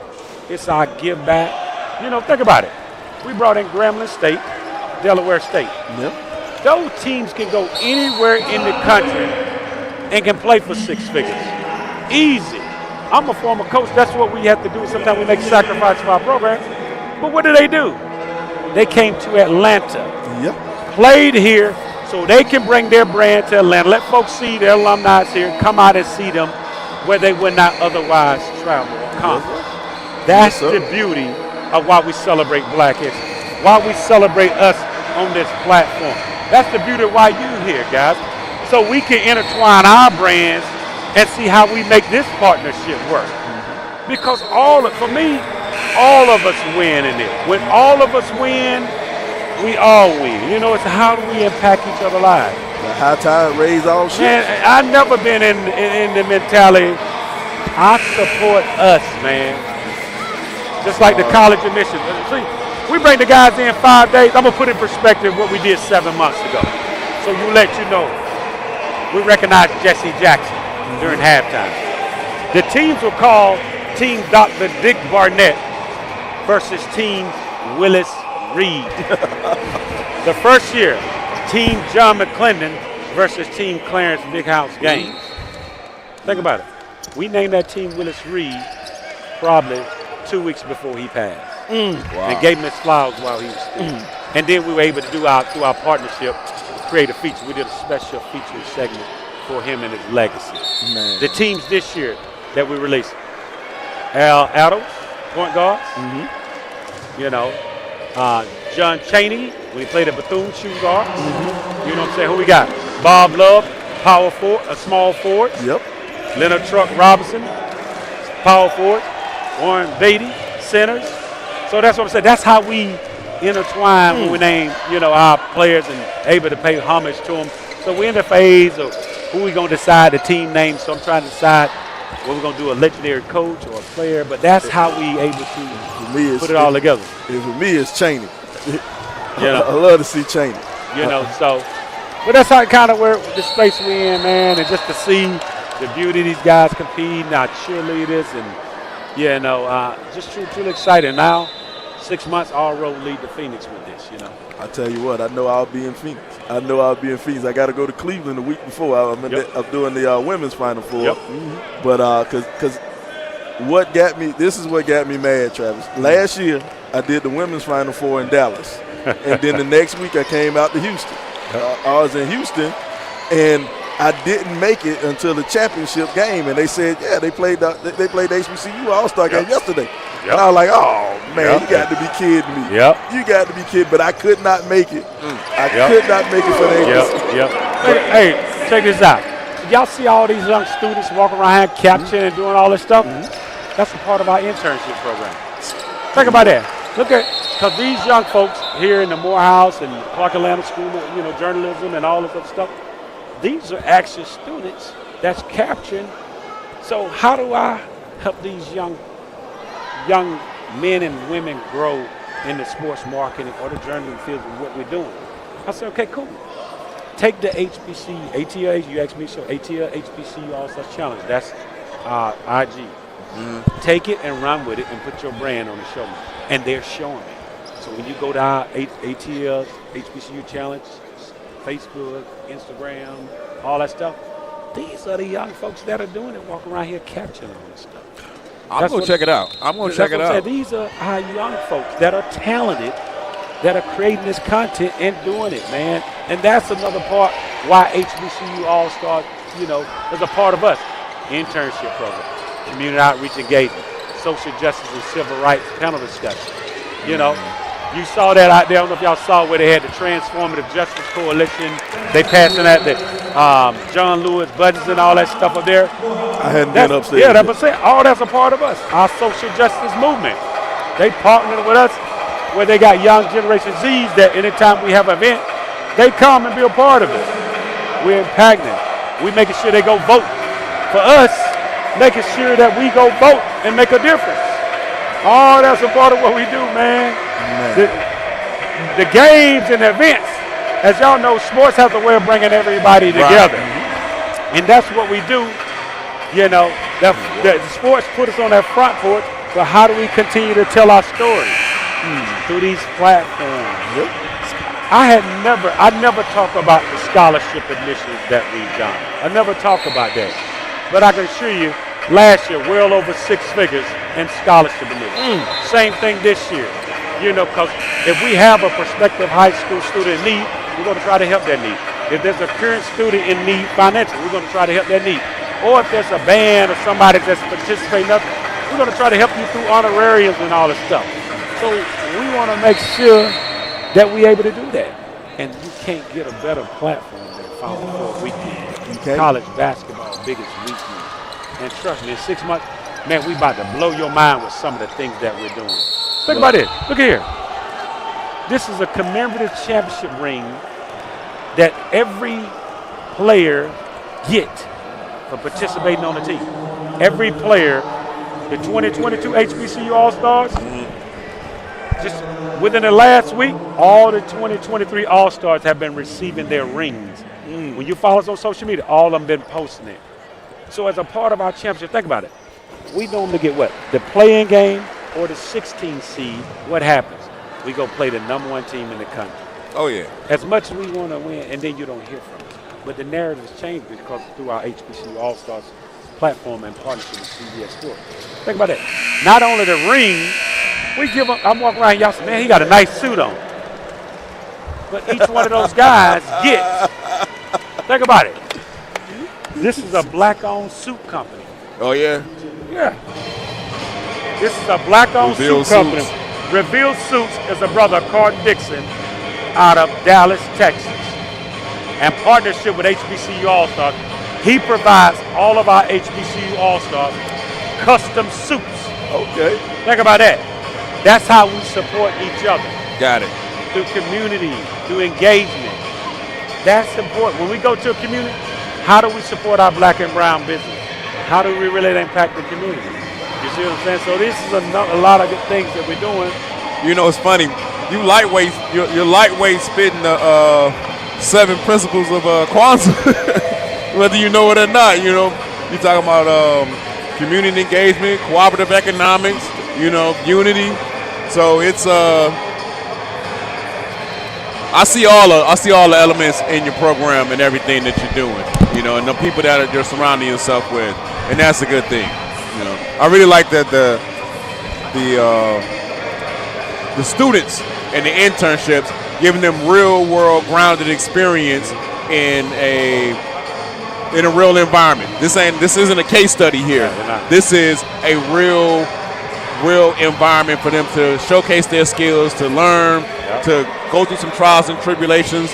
It's our give back. You know, think about it. We brought in Grambling State, Delaware State. Yep. Those teams can go anywhere in the country and can play for six figures. Easy. I'm a former coach. That's what we have to do. Sometimes we make sacrifices for our program. But what do? They came to Atlanta. Yep. Played here so they can bring their brand to Atlanta. Let folks see their alumni here. Come out and see them where they would not otherwise travel or come. That's the beauty of why we celebrate Black History. Why we celebrate us on this platform. That's the beauty of why you're here, guys. So we can intertwine our brands and see how we make this partnership work. Because for me, all of us win in it. When all of us win, we all win. You know, it's how do we impact each other's lives. The high tide raise all ships. Man, I've never been in the mentality, I support us, man. Just like the college admissions. See, we bring the guys in 5 days. I'm going to put in perspective what we did 7 months ago. So let you know. We recognize Jesse Jackson during halftime. The teams were called Team Dr. Dick Barnett versus Team Willis Reed. The first year, Team John McClendon versus Team Clarence Big House Gaines. Think about it. We named that Team Willis Reed probably 2 weeks before he passed. Wow. And gave him his flowers while he was still. And then we were able to do through our partnership, create a feature. We did a special feature segment for him and his legacy. Man. The teams this year that we released: Al Adams, point guards. You know, John Chaney, when he played at Bethune, shoe guards. You know what I'm saying? Who we got? Bob Love, power forward, a small forward. Yep. Leonard Truck Robinson, power forward. Warren Beatty, centers. So that's what I'm saying. That's how we intertwine when we name, our players and able to pay homage to them. So we're in the phase of who we're going to decide the team name. So I'm trying to decide whether we're going to do a legendary coach or a player. But that's how we able to put it all together. For me, it's Chaney. I love to see Chaney. But that's how kind of where the space we're in, man. And just to see the beauty of these guys competing, our cheerleaders, and, just truly excited. Now, 6 months, all road lead to Phoenix with this, I tell you what, I know I'll be in Phoenix. I got to go to Cleveland the week before. I'm doing the women's Final Four. Yep. But because this is what got me mad, Travis. Last year, I did the women's Final Four in Dallas. And then the next week, I came out to Houston. I was in Houston, and I didn't make it until the championship game. And they said, they played the HBCU All-Star game yesterday. And I was like, oh, man, you got to be kidding me. You got to be kidding. But I could not make it. I could not make it for the HBCU. Hey, check this out. Y'all see all these young students walking around here capturing and doing all this stuff? That's a part of our internship program. Think about that. Look at, because these young folks here in the Morehouse and Clark Atlanta School of journalism and all this other stuff, these are actual students that's capturing. So how do I help these young men and women grow in the sports marketing or the journalism field of what we're doing? I said, okay, cool. take the ATL, you asked me, so ATL HBCU All-Stars Challenge. That's IG. Take it and run with it and put your brand on the show. And they're showing me. So when you go to our ATL HBCU Challenge, Facebook, Instagram, all that stuff, these are the young folks that are doing it, walking around here capturing all this stuff. I'm going to check it out. I'm going to check it out. These are our young folks that are talented, that are creating this content and doing it, man. And that's another part why HBCU All-Stars, you know, is a part of us. Internship program, community outreach engagement, social justice and civil rights panel discussion. You know, you saw that out there. I don't know if y'all saw where they had the Transformative Justice Coalition. They passing out the John Lewis budgets and all that stuff up there. I hadn't been upstairs. Yeah, that's what I'm saying. All that's a part of us, our social justice movement. They partnered with us where they got young Generation Zs that anytime we have an event, they come and be a part of it. We're impacting. We're making sure they go vote. For us, making sure that we go vote and make a difference. Oh, that's a part of what we do, man. The games and the events, as y'all know, sports has a way of bringing everybody together. Right. And that's what we do. You know, the sports put us on that front porch, but how do we continue to tell our story? Through these platforms. I never talk about the scholarship admissions that we've done. I never talk about that. But I can assure you, last year, well over 6 figures in scholarship admissions. Same thing this year. You know, because if we have a prospective high school student in need, we're going to try to help that need. If there's a current student in need financially, we're going to try to help that need. Or if there's a band or somebody that's participating in nothing, we're going to try to help you through honorariums and all this stuff. So we want to make sure that we're able to do that. And you can't get a better platform than Final Four Weekend. Okay. College basketball, biggest weekend. And trust me, in 6 months, man, we about to blow your mind with some of the things that we're doing. Think about this. Look here. This is a commemorative championship ring that every player get for participating on the team. Every player, the 2022 HBCU All-Stars, just within the last week, all the 2023 All-Stars have been receiving their rings. When you follow us on social media, all of them been posting it. So as a part of our championship, think about it. We normally get what? The play-in game or the 16 seed. What happens? We go play the #1 team in the country. Oh, yeah. As much as we want to win, and then you don't hear from us. But the narrative has changed because through our HBCU All-Stars platform and partnership with CBS Sports. Think about that. Not only the ring, we give them, I'm walking around, y'all say, man, he got a nice suit on. But each one of those guys gets, think about it. This is a black-owned suit company. Oh, yeah? Yeah. This is a black-owned suit company. Reveal Suits is a brother, Carton Dixon, out of Dallas, Texas. And partnership with HBCU All-Stars. He provides all of our HBCU All-Stars custom suits. Okay. Think about that. That's how we support each other. Got it. Through community, through engagement. That's important. When we go to a community, how do we support our black and brown business? How do we really impact the community? You see what I'm saying? So this is a lot of good things that we're doing. You know, it's funny. You lightweight, you're lightweight spitting the 7 principles of Kwanzaa, whether you know it or not. You know, you talking about community engagement, cooperative economics, you know, unity. So it's I see all the elements in your program and everything that you're doing. You know, and the people that you're surrounding yourself with, and that's a good thing. You know, I really like that the students and the internships, giving them real world grounded experience in a real environment. This isn't a case study here. This is a real environment for them to showcase their skills, to learn, to go through some trials and tribulations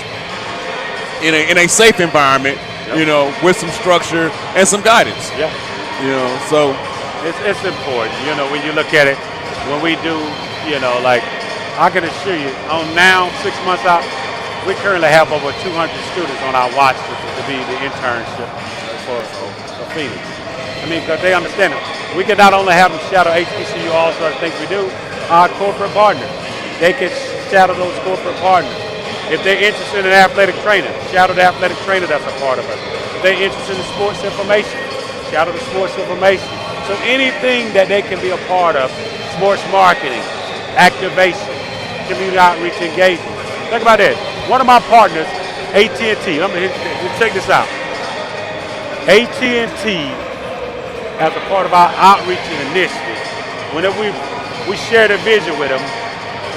in a safe environment, you know, with some structure and some guidance. Yeah. You know, so it's important, you know, when you look at it, when we do, you know, like I can assure you, on now 6 months out, we currently have over 200 students on our watch list to be the internship for Phoenix. I mean, because they understand it. We can not only have them shadow HBCU All-Stars things we do, our corporate partners. They can shadow those corporate partners. If they're interested in athletic training, shout out the athletic trainer that's a part of us. If they're interested in sports information, shout out to sports information. So anything that they can be a part of, sports marketing, activation, community outreach engagement. Think about that. One of my partners, AT&T, check this out. AT&T, as a part of our outreach initiative, whenever we share the vision with them,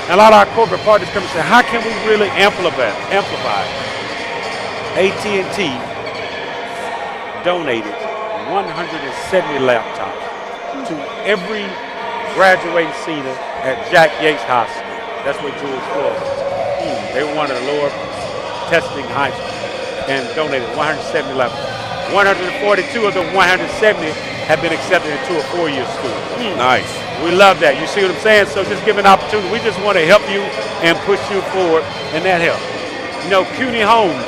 and a lot of our corporate partners come and say, how can we really amplify it? AT&T donated 170 laptops to every graduating senior at Jack Yates High School. That's where George Floyd was. They were one of the lower testing high schools and donated 170 laptops. 142 of the 170 have been accepted into a 4-year school. Nice. We love that. You see what I'm saying? So just give an opportunity. We just want to help you and push you forward, and that helps. You know, CUNY Homes,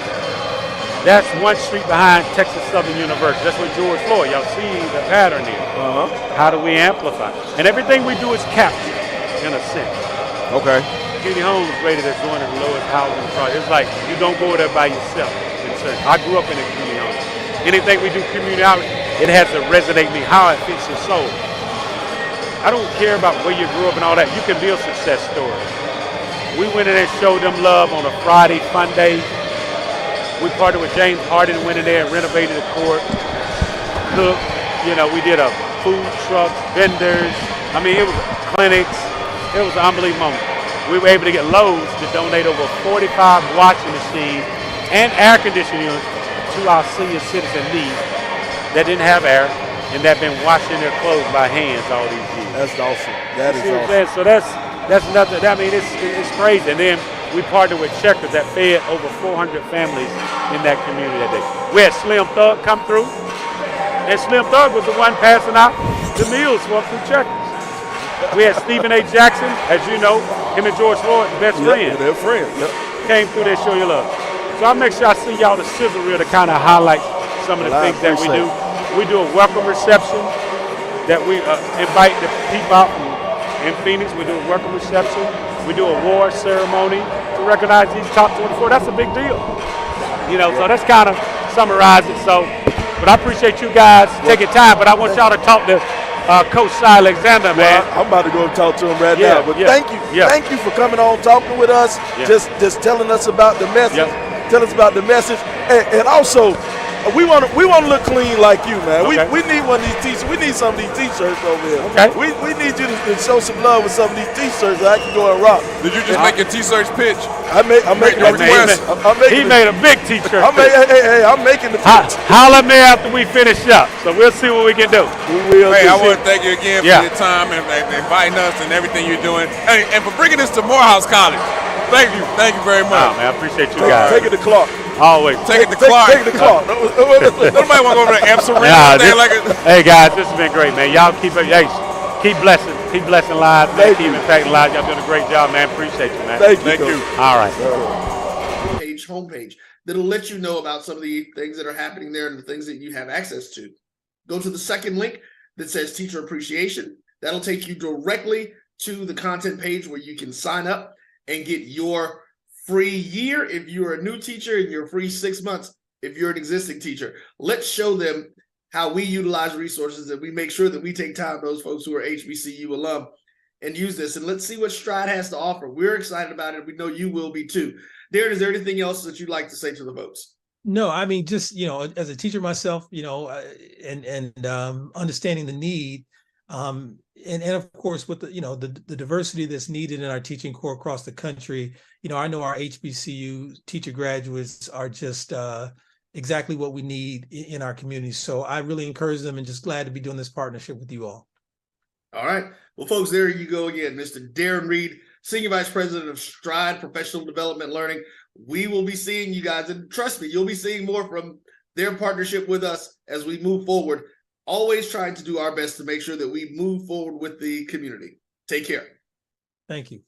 that's one street behind Texas Southern University. That's where George Floyd. Y'all see the pattern here. How do we amplify? And everything we do is captured, in a sense. Okay. CUNY Homes rated as one of the lowest housing projects. It's like you don't go there by yourself. I grew up in a CUNY home. Anything we do community outreach, it has to resonate me, how it fits your soul. I don't care about where you grew up and all that. You can build success stories. We went in and showed them love on a Friday fun day. We partnered with James Harden, went in there and renovated the court, cooked. You know, we did a food truck, vendors. I mean, it was clinics. It was an unbelievable moment. We were able to get Lowe's to donate over 45 washing machines and air conditioning units to our senior citizen needs that didn't have air and that been washing their clothes by hands all these years. That's awesome. That is awesome. So that's nothing. I mean, it's crazy. And then we partnered with Checkers that fed over 400 families in that community that day. We had Slim Thug come through, and Slim Thug was the one passing out the meals for through Checkers. We had Stephen A. Jackson, as you know, him and George Floyd, best friends. They're friends. Came through there, show you love. So I make sure I send y'all the sizzle reel to kind of highlight some of the things that we do. We do a welcome reception that we invite the people out in Phoenix. We do a welcome reception. We do a award ceremony to recognize these top 24. That's a big deal. You know, so that's kind of summarize it. So, but I appreciate you guys taking time. But I want y'all to talk to Coach Cy Alexander, man. I'm about to go and talk to him right now. But thank you. Thank you for coming on, talking with us, just telling us about the message. Tell us about the message. And also, we want to look clean like you, man. Okay. We need one of these t-shirts. We need some of these t-shirts over here. Okay. We need you to show some love with some of these t-shirts so I can go and rock. Did you just make your t-shirts pitch? I'm making a request. He made a big t-shirt. I'm making the pitch. Holler at me after we finish up. So we'll see what we can do. We will. Hey, I want to thank you again for your time and inviting us and everything you're doing. And for bringing this to Morehouse College. Thank you very much. Oh, man, I appreciate you guys. Take it to Clark. Always. Take it to Clark. Take it to Clark. Nobody want to go over to Amsterdam. Hey guys, this has been great, man. Y'all keep blessing lives, man. Keep impacting lives. Y'all doing a great job, man. Appreciate you, man. Thank you. All right. Homepage that'll let you know about some of the things that are happening there and the things that you have access to. Go to the second link that says Teacher Appreciation. That'll take you directly to the content page where you can sign up and get your free year if you're a new teacher and your free 6 months if you're an existing teacher. Let's show them how we utilize resources and we make sure that we take time, those folks who are HBCU alum, and use this. And let's see what Stride has to offer. We're excited about it. We know you will be too. Darren, is there anything else that you'd like to say to the folks? No, I mean, just, as a teacher myself, and understanding the need, and of course with the diversity that's needed in our teaching corps across the country, I know our HBCU teacher graduates are just exactly what we need in our community. So I really encourage them and just glad to be doing this partnership with you all. All right. Well, folks, there you go again. Mr. Darren Reed, Senior Vice President of Stride Professional Development Learning. We will be seeing you guys, and trust me, you'll be seeing more from their partnership with us as we move forward, always trying to do our best to make sure that we move forward with the community. Take care. Thank you.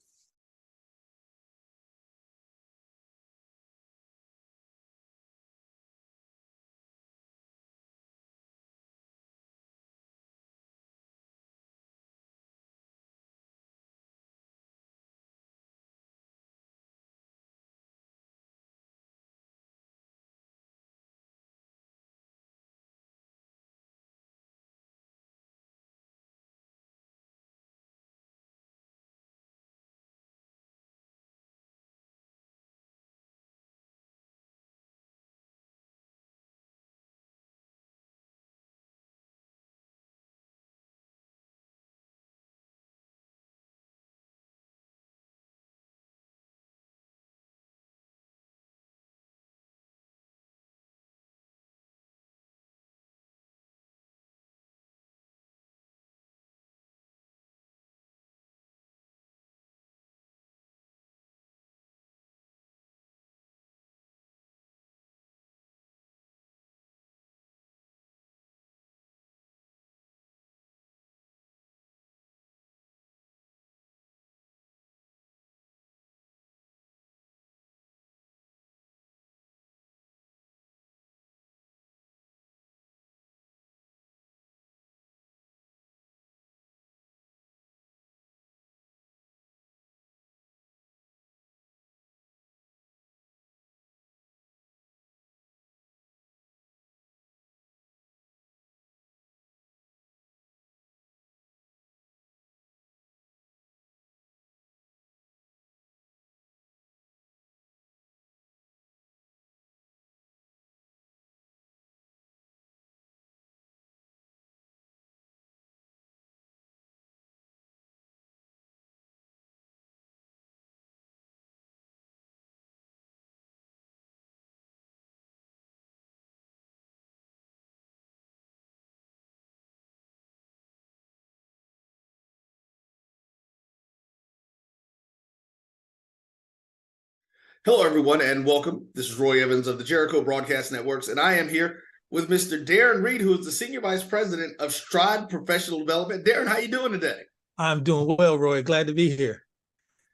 Hello, everyone, and welcome. This is Roy Evans of the Jericho Broadcast Networks, and I am here with Mr. Darren Reed, who is the Senior Vice President of Stride Professional Development. Darren, how you doing today? I'm doing well, Roy. Glad to be here.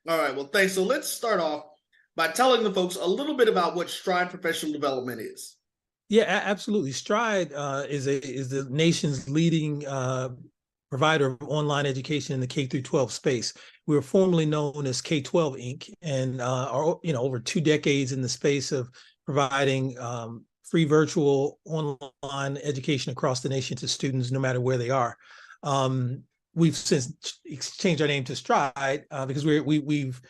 All right, well, thanks. So let's start off by telling the folks a little bit about what Stride Professional Development is. Yeah, absolutely. Stride is the nation's leading provider of online education in the K through 12 space. We were formerly known as K-12 Inc. and are over 2 decades in the space of providing free virtual online education across the nation to students, no matter where they are. We've since changed our name to Stride because we've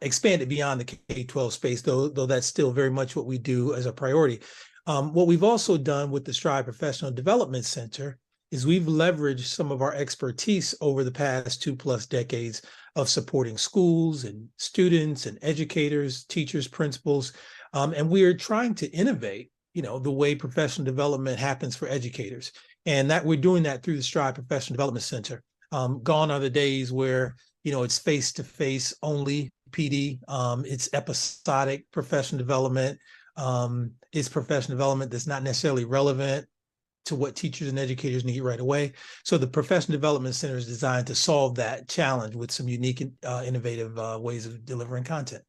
expanded beyond the K-12 space, though that's still very much what we do as a priority. What we've also done with the Stride Professional Development Center is we've leveraged some of our expertise over the past 2+ decades of supporting schools and students and educators, teachers, principals, and we are trying to innovate, the way professional development happens for educators, and that we're doing that through the Stride Professional Development Center. Gone are the days where it's face-to-face only PD. It's episodic professional development. It's professional development that's not necessarily relevant to what teachers and educators need right away. So the Professional Development Center is designed to solve that challenge with some unique, innovative ways of delivering content.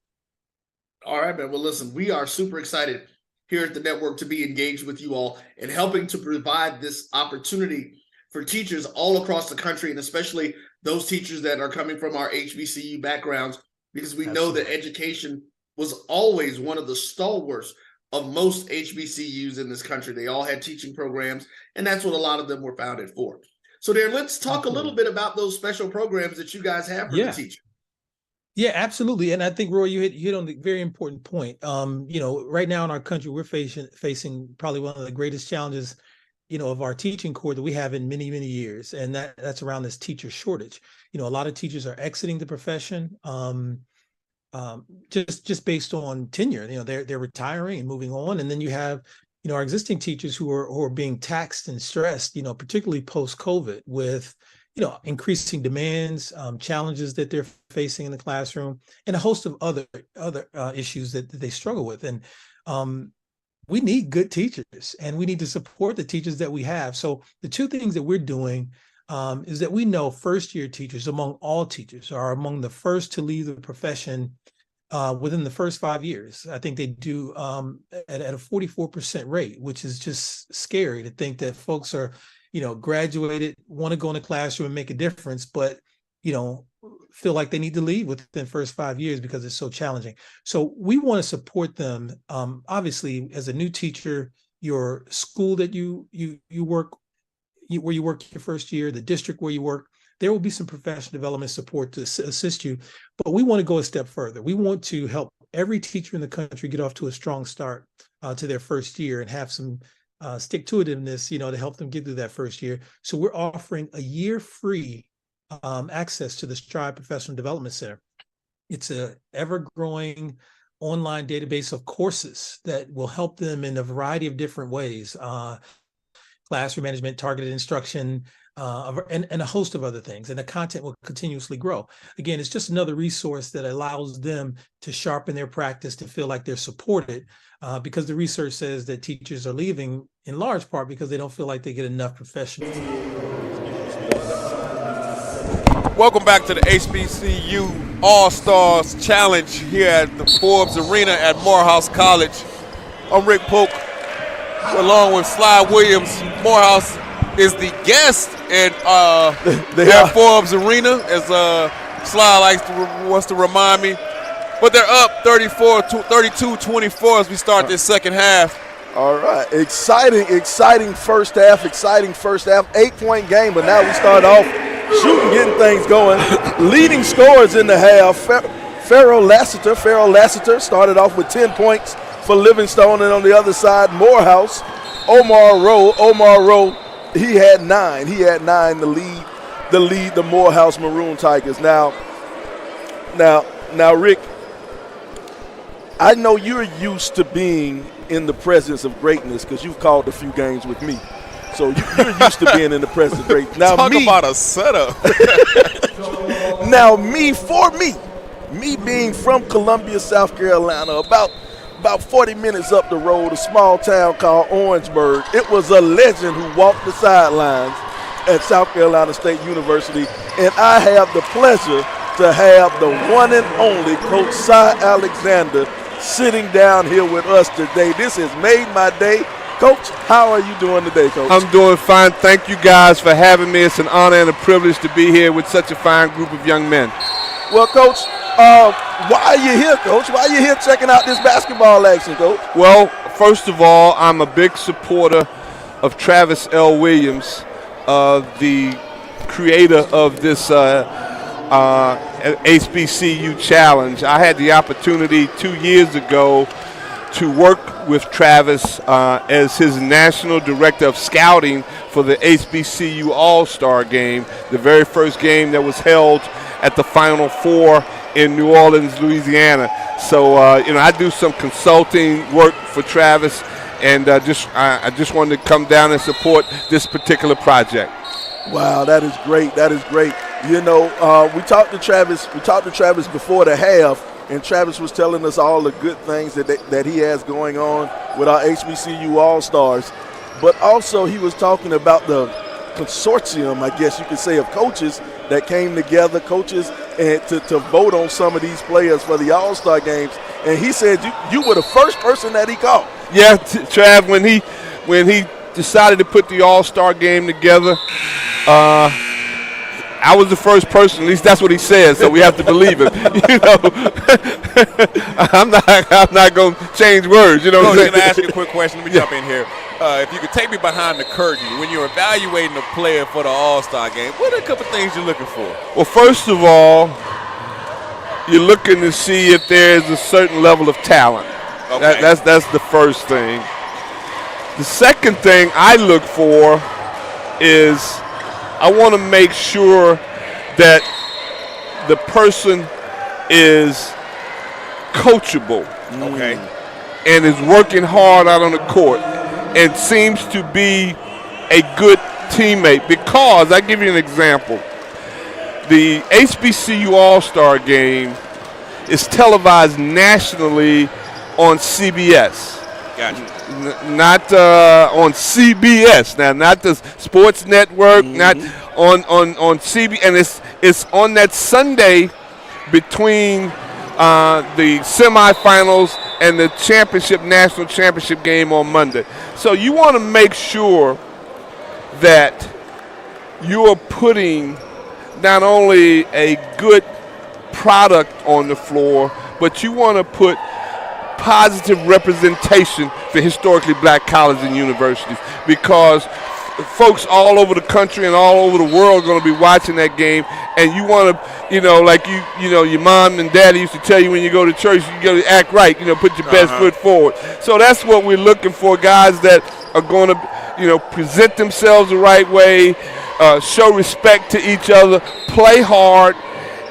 All right, man. Well, listen, we are super excited here at the network to be engaged with you all and helping to provide this opportunity for teachers all across the country, and especially those teachers that are coming from our HBCU backgrounds, because we know that education was always one of the stalwarts of most HBCUs in this country. They all had teaching programs, and that's what a lot of them were founded for. So there, let's talk a little bit about those special programs that you guys have for the teacher. Yeah, absolutely. And I think, Roy, you hit on the very important point. Right now in our country, we're facing probably one of the greatest challenges, of our teaching corps that we have in many, many years. And that's around this teacher shortage. A lot of teachers are exiting the profession. Just based on tenure, they're retiring and moving on, and then you have, our existing teachers who are being taxed and stressed, particularly post-COVID, with increasing demands, challenges that they're facing in the classroom, and a host of other issues that they struggle with. And we need good teachers, and we need to support the teachers that we have. So the two things that we're doing is that we know first-year teachers, among all teachers, are among the first to leave the profession within the first 5 years. I think they do at a 44% rate, which is just scary to think that folks are, graduated, want to go in the classroom and make a difference, but, feel like they need to leave within the first 5 years because it's so challenging. So we want to support them. Obviously, as a new teacher, your school that you work, where you work your first year, the district where you work, there will be some professional development support to assist you. But we want to go a step further. We want to help every teacher in the country get off to a strong start to their first year and have some stick-to-itiveness, to help them get through that first year. So we're offering a year free access to the Stride Professional Development Center. It's a ever-growing online database of courses that will help them in a variety of different ways. Classroom management, targeted instruction, and a host of other things. And the content will continuously grow. Again, it's just another resource that allows them to sharpen their practice, to feel like they're supported, because the research says that teachers are leaving in large part because they don't feel like they get enough professionals. Welcome back to the HBCU All-Stars Challenge here at the Forbes Arena at Morehouse College. I'm Rick Polk, along with Sly Williams. Morehouse is the guest at Forbes Arena, as Sly wants to remind me. But they're up 32-24 as we start this second half. All right, exciting first half, 8-point game, but now we start off shooting, getting things going. Leading scorers in the half, Farrell Lassiter started off with 10 points for Livingstone, and on the other side, Morehouse, Omar Rowe, he had 9 to lead the Morehouse Maroon Tigers. Now, Rick, I know you're used to being in the presence of greatness because you've called a few games with me. So you're used to being in the presence of greatness. Now, Talk about a setup. Now, me, Me being from Columbia, South Carolina, about 40 minutes up the road, a small town called Orangeburg, it was a legend who walked the sidelines at South Carolina State University, and I have the pleasure to have the one and only Coach Cy Alexander sitting down here with us today. This has made my day. Coach, how are you doing today, Coach? I'm doing fine. Thank you guys for having me. It's an honor and a privilege to be here with such a fine group of young men. Well, Coach, why are you here, Coach? Why are you here checking out this basketball action, Coach? Well, first of all, I'm a big supporter of Travis L. Williams, the creator of this HBCU challenge. I had the opportunity 2 years ago to work with Travis as his national director of scouting for the HBCU All-Star game, the very first game that was held at the Final Four in New Orleans, Louisiana. So, I do some consulting work for Travis, and I just wanted to come down and support this particular project. Wow, that is great. That is great. We talked to Travis before the half, and Travis was telling us all the good things that he has going on with our HBCU All-Stars. But also he was talking about the consortium, I guess you could say, of coaches that came together, and to vote on some of these players for the All-Star games. And he said you were the first person that he called. Yeah, Trav, when he decided to put the All-Star game together, I was the first person. At least that's what he says. So we have to believe him. I'm not going to change words. Coach, can I ask you a quick question? Let me jump in here. If you could take me behind the curtain, when you're evaluating a player for the All-Star game, what are a couple things you're looking for? Well, first of all, you're looking to see if there's a certain level of talent. Okay. That's the first thing. The second thing I look for is I want to make sure that the person is coachable, okay, and is working hard out on the court and seems to be a good teammate. Because I give you an example. The HBCU All-Star game is televised nationally on CBS. Gotcha. Not on CBS now, not the sports network, not on CBS, and it's on that Sunday between the semifinals and the national championship game on Monday. So you want to make sure that you are putting not only a good product on the floor, but you want to put positive representation for historically black colleges and universities, because folks all over the country and all over the world are going to be watching that game, and you want to, your mom and daddy used to tell you when you go to church, you got to act right, put your best foot forward. So that's what we're looking for, guys that are going to, present themselves the right way, show respect to each other, play hard,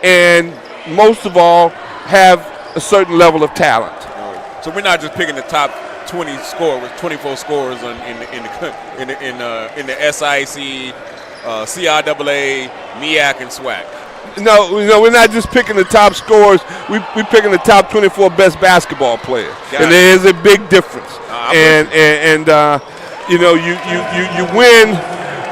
and most of all, have a certain level of talent. So we're not just picking the top 24 scorers in the SIAC, CIAA, MEAC, and SWAC. No, we're not just picking the top scorers. We're picking the top 24 best basketball players, and there is a big difference. You win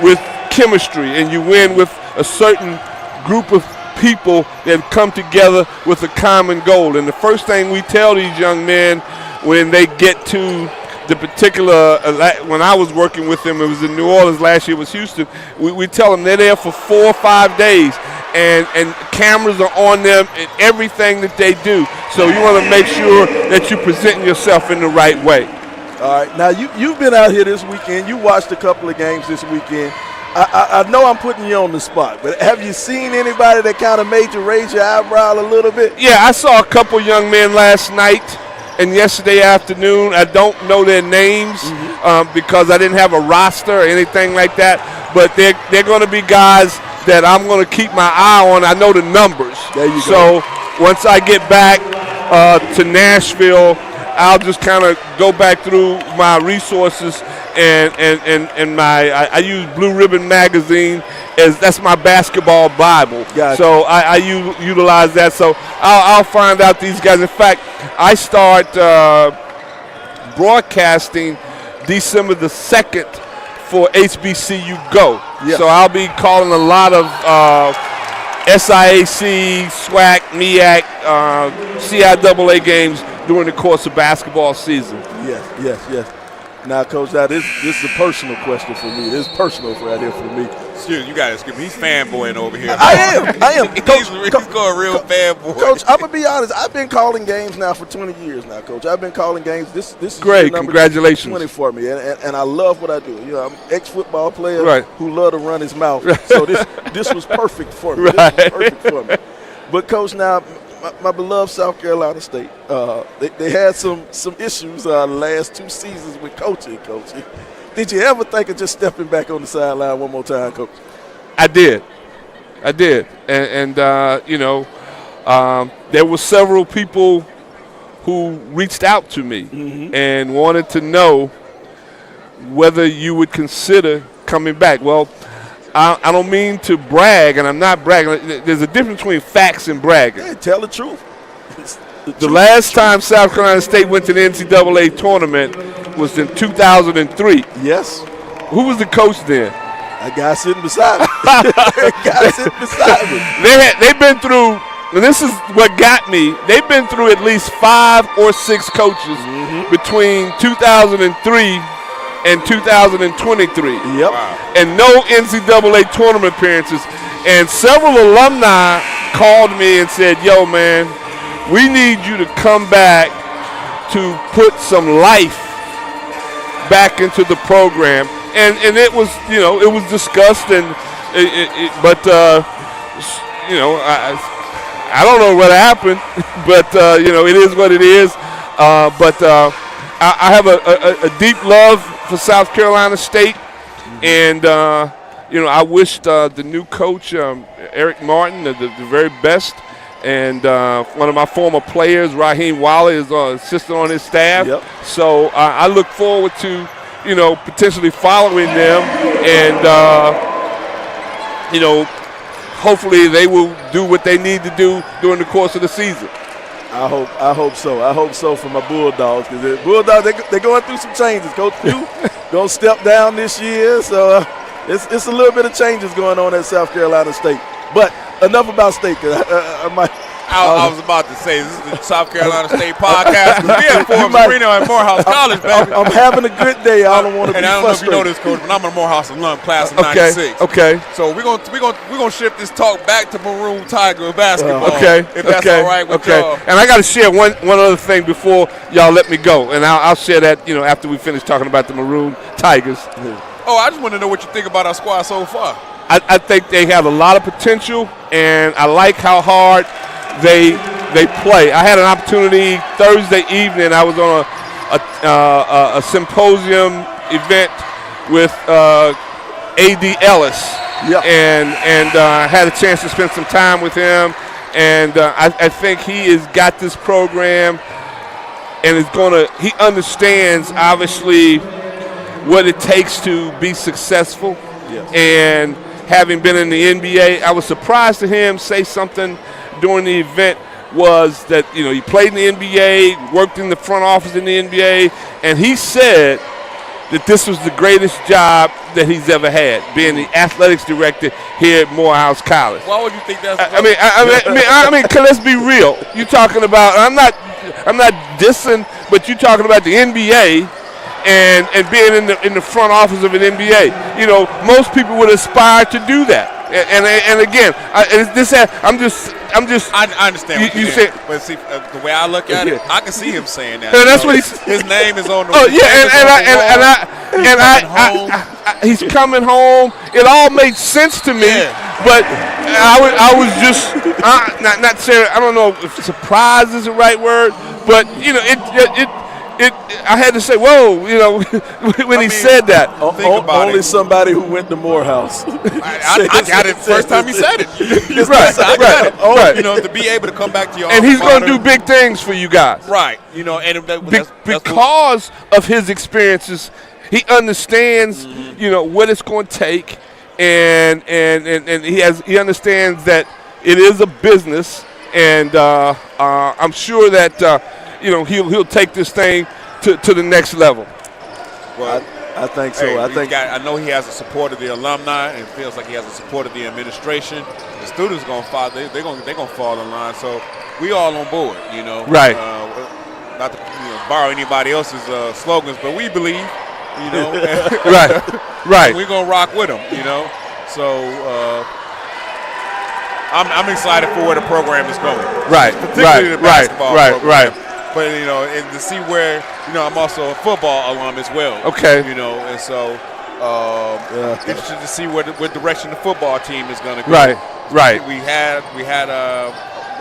with chemistry, and you win with a certain group of people that come together with a common goal. And the first thing we tell these young men when they get to the particular, when I was working with them, it was in New Orleans, last year was Houston, we tell them they're there for 4 or 5 days, and cameras are on them in everything that they do. So you want to make sure that you're presenting yourself in the right way. All right. Now, you've been out here this weekend. You watched a couple of games this weekend. I know I'm putting you on the spot, but have you seen anybody that kind of made you raise your eyebrow a little bit? Yeah, I saw a couple young men last night and yesterday afternoon. I don't know their names because I didn't have a roster or anything like that, but they're going to be guys that I'm going to keep my eye on. I know the numbers. There you go. So once I get back to Nashville, I'll just kind of go back through my resources and I use Blue Ribbon magazine that's my basketball Bible. Gotcha. So I utilize that. So I'll find out these guys. In fact, I start broadcasting December the 2nd for HBCU Go. Yeah. So I'll be calling a lot of SIAC, SWAC, MEAC, CIAA games during the course of basketball season. Yes. Now, Coach, this is a personal question for me. This is personal right here for me. Excuse me, you got to skip me. He's fanboying over here. I am. Coach, he's going real fanboy. Coach, I'm going to be honest. I've been calling games now for 20 years now, Coach. I've been calling games. This is great. Year number Congratulations. 20 for me, and I love what I do. You know, I'm an ex-football player who love to run his mouth. So this was perfect for me. Right. This was perfect for me. But, Coach, now – my beloved South Carolina State, they had some issues the last 2 seasons with coaching. Did you ever think of just stepping back on the sideline one more time, Coach? I did. And there were several people who reached out to me and wanted to know whether you would consider coming back. Well, I don't mean to brag, and I'm not bragging. There's a difference between facts and bragging. Yeah, tell the truth. The last time South Carolina State went to the NCAA tournament was in 2003. Yes. Who was the coach then? A guy sitting beside me. They've been through, and this is what got me, they've been through at least 5 or 6 coaches between 2003 and 2023. Yep. Wow. And no NCAA tournament appearances. And several alumni called me and said, yo, man, we need you to come back to put some life back into the program. And it was, it was discussed, I don't know what happened, but, it is what it is. I have a deep love for South Carolina State, and I wish the new coach Eric Martin the very best, and one of my former players, Raheem Wally, is assistant on his staff. Yep. So I look forward to potentially following them, and hopefully they will do what they need to do during the course of the season. I hope so. I hope so for my Bulldogs, because the Bulldogs they're going through some changes. Coach Pugh gonna step down this year, so it's a little bit of changes going on at South Carolina State. But enough about State. I was about to say, this is the South Carolina State podcast. We at Forbes Arena at Morehouse College, baby. I'm having a good day. I don't want to be frustrated. And I don't know if you know this, Coach, but I'm a Morehouse alum, class of '96. Okay. So we're gonna shift this talk back to Maroon Tiger basketball. If that's all right with y'all. And I got to share one other thing before y'all let me go, and I'll share that after we finish talking about the Maroon Tigers. Oh, I just want to know what you think about our squad so far. I think they have a lot of potential, and I like how hard they play. I had an opportunity Thursday evening. I was on a symposium event with A.D. Ellis, and I had a chance to spend some time with him. And I think he has got this program, and he understands obviously what it takes to be successful. Yes. And having been in the NBA, I was surprised to hear him say something during the event was that, he played in the NBA, worked in the front office in the NBA, and he said that this was the greatest job that he's ever had, being the athletics director here at Morehouse College. Why would you think that's? I mean, let's be real. You're talking about, I'm not dissing, but you're talking about the NBA and being in the front office of an NBA. Most people would aspire to do that. And again, I understand what you said, but see, the way I look at it, I can see him saying that. And that's what his name is on the. Oh yeah, he's coming home. It all made sense to me, but I was just not saying. I don't know if surprise is the right word, but I had to say, whoa, when he said that. Only somebody who went to Morehouse. I got it first time he said it. Right. To be able to come back to your and he's going to do big things for you guys. Right. Because of his experiences He understands, what it's going to take, and he understands that it is a business, and I'm sure that he'll take this thing to the next level. Well, I think so. I know he has the support of the alumni, and it feels like he has the support of the administration. The students gonna follow. They're gonna fall in line. So we all on board. Right. Not to borrow anybody else's slogans, but we believe. Right. We're gonna rock with them. So I'm excited for where the program is going. Right. Particularly the basketball program. Right. But and to see where I'm also a football alum as well. Okay. And so interested to see what direction the football team is going to go. Right. We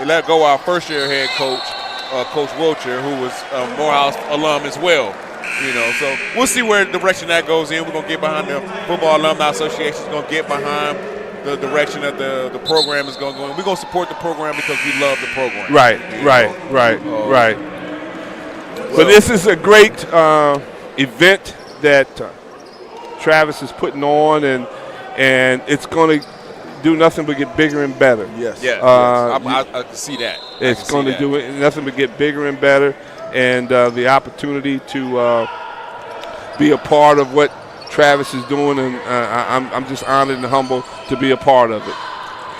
let go our first year head coach, Coach Wilcher, who was a Morehouse alum as well. So we'll see where direction that goes in. We're gonna get behind the Football Alumni Association. Is gonna get behind the direction that the program is going to go in. We're going to support the program because we love the program. Right. But this is a great event that Travis is putting on, and it's going to do nothing but get bigger and better. Yes. I can see that. It's going to do nothing but get bigger and better, and the opportunity to be a part of what Travis is doing, and I'm just honored and humble to be a part of it.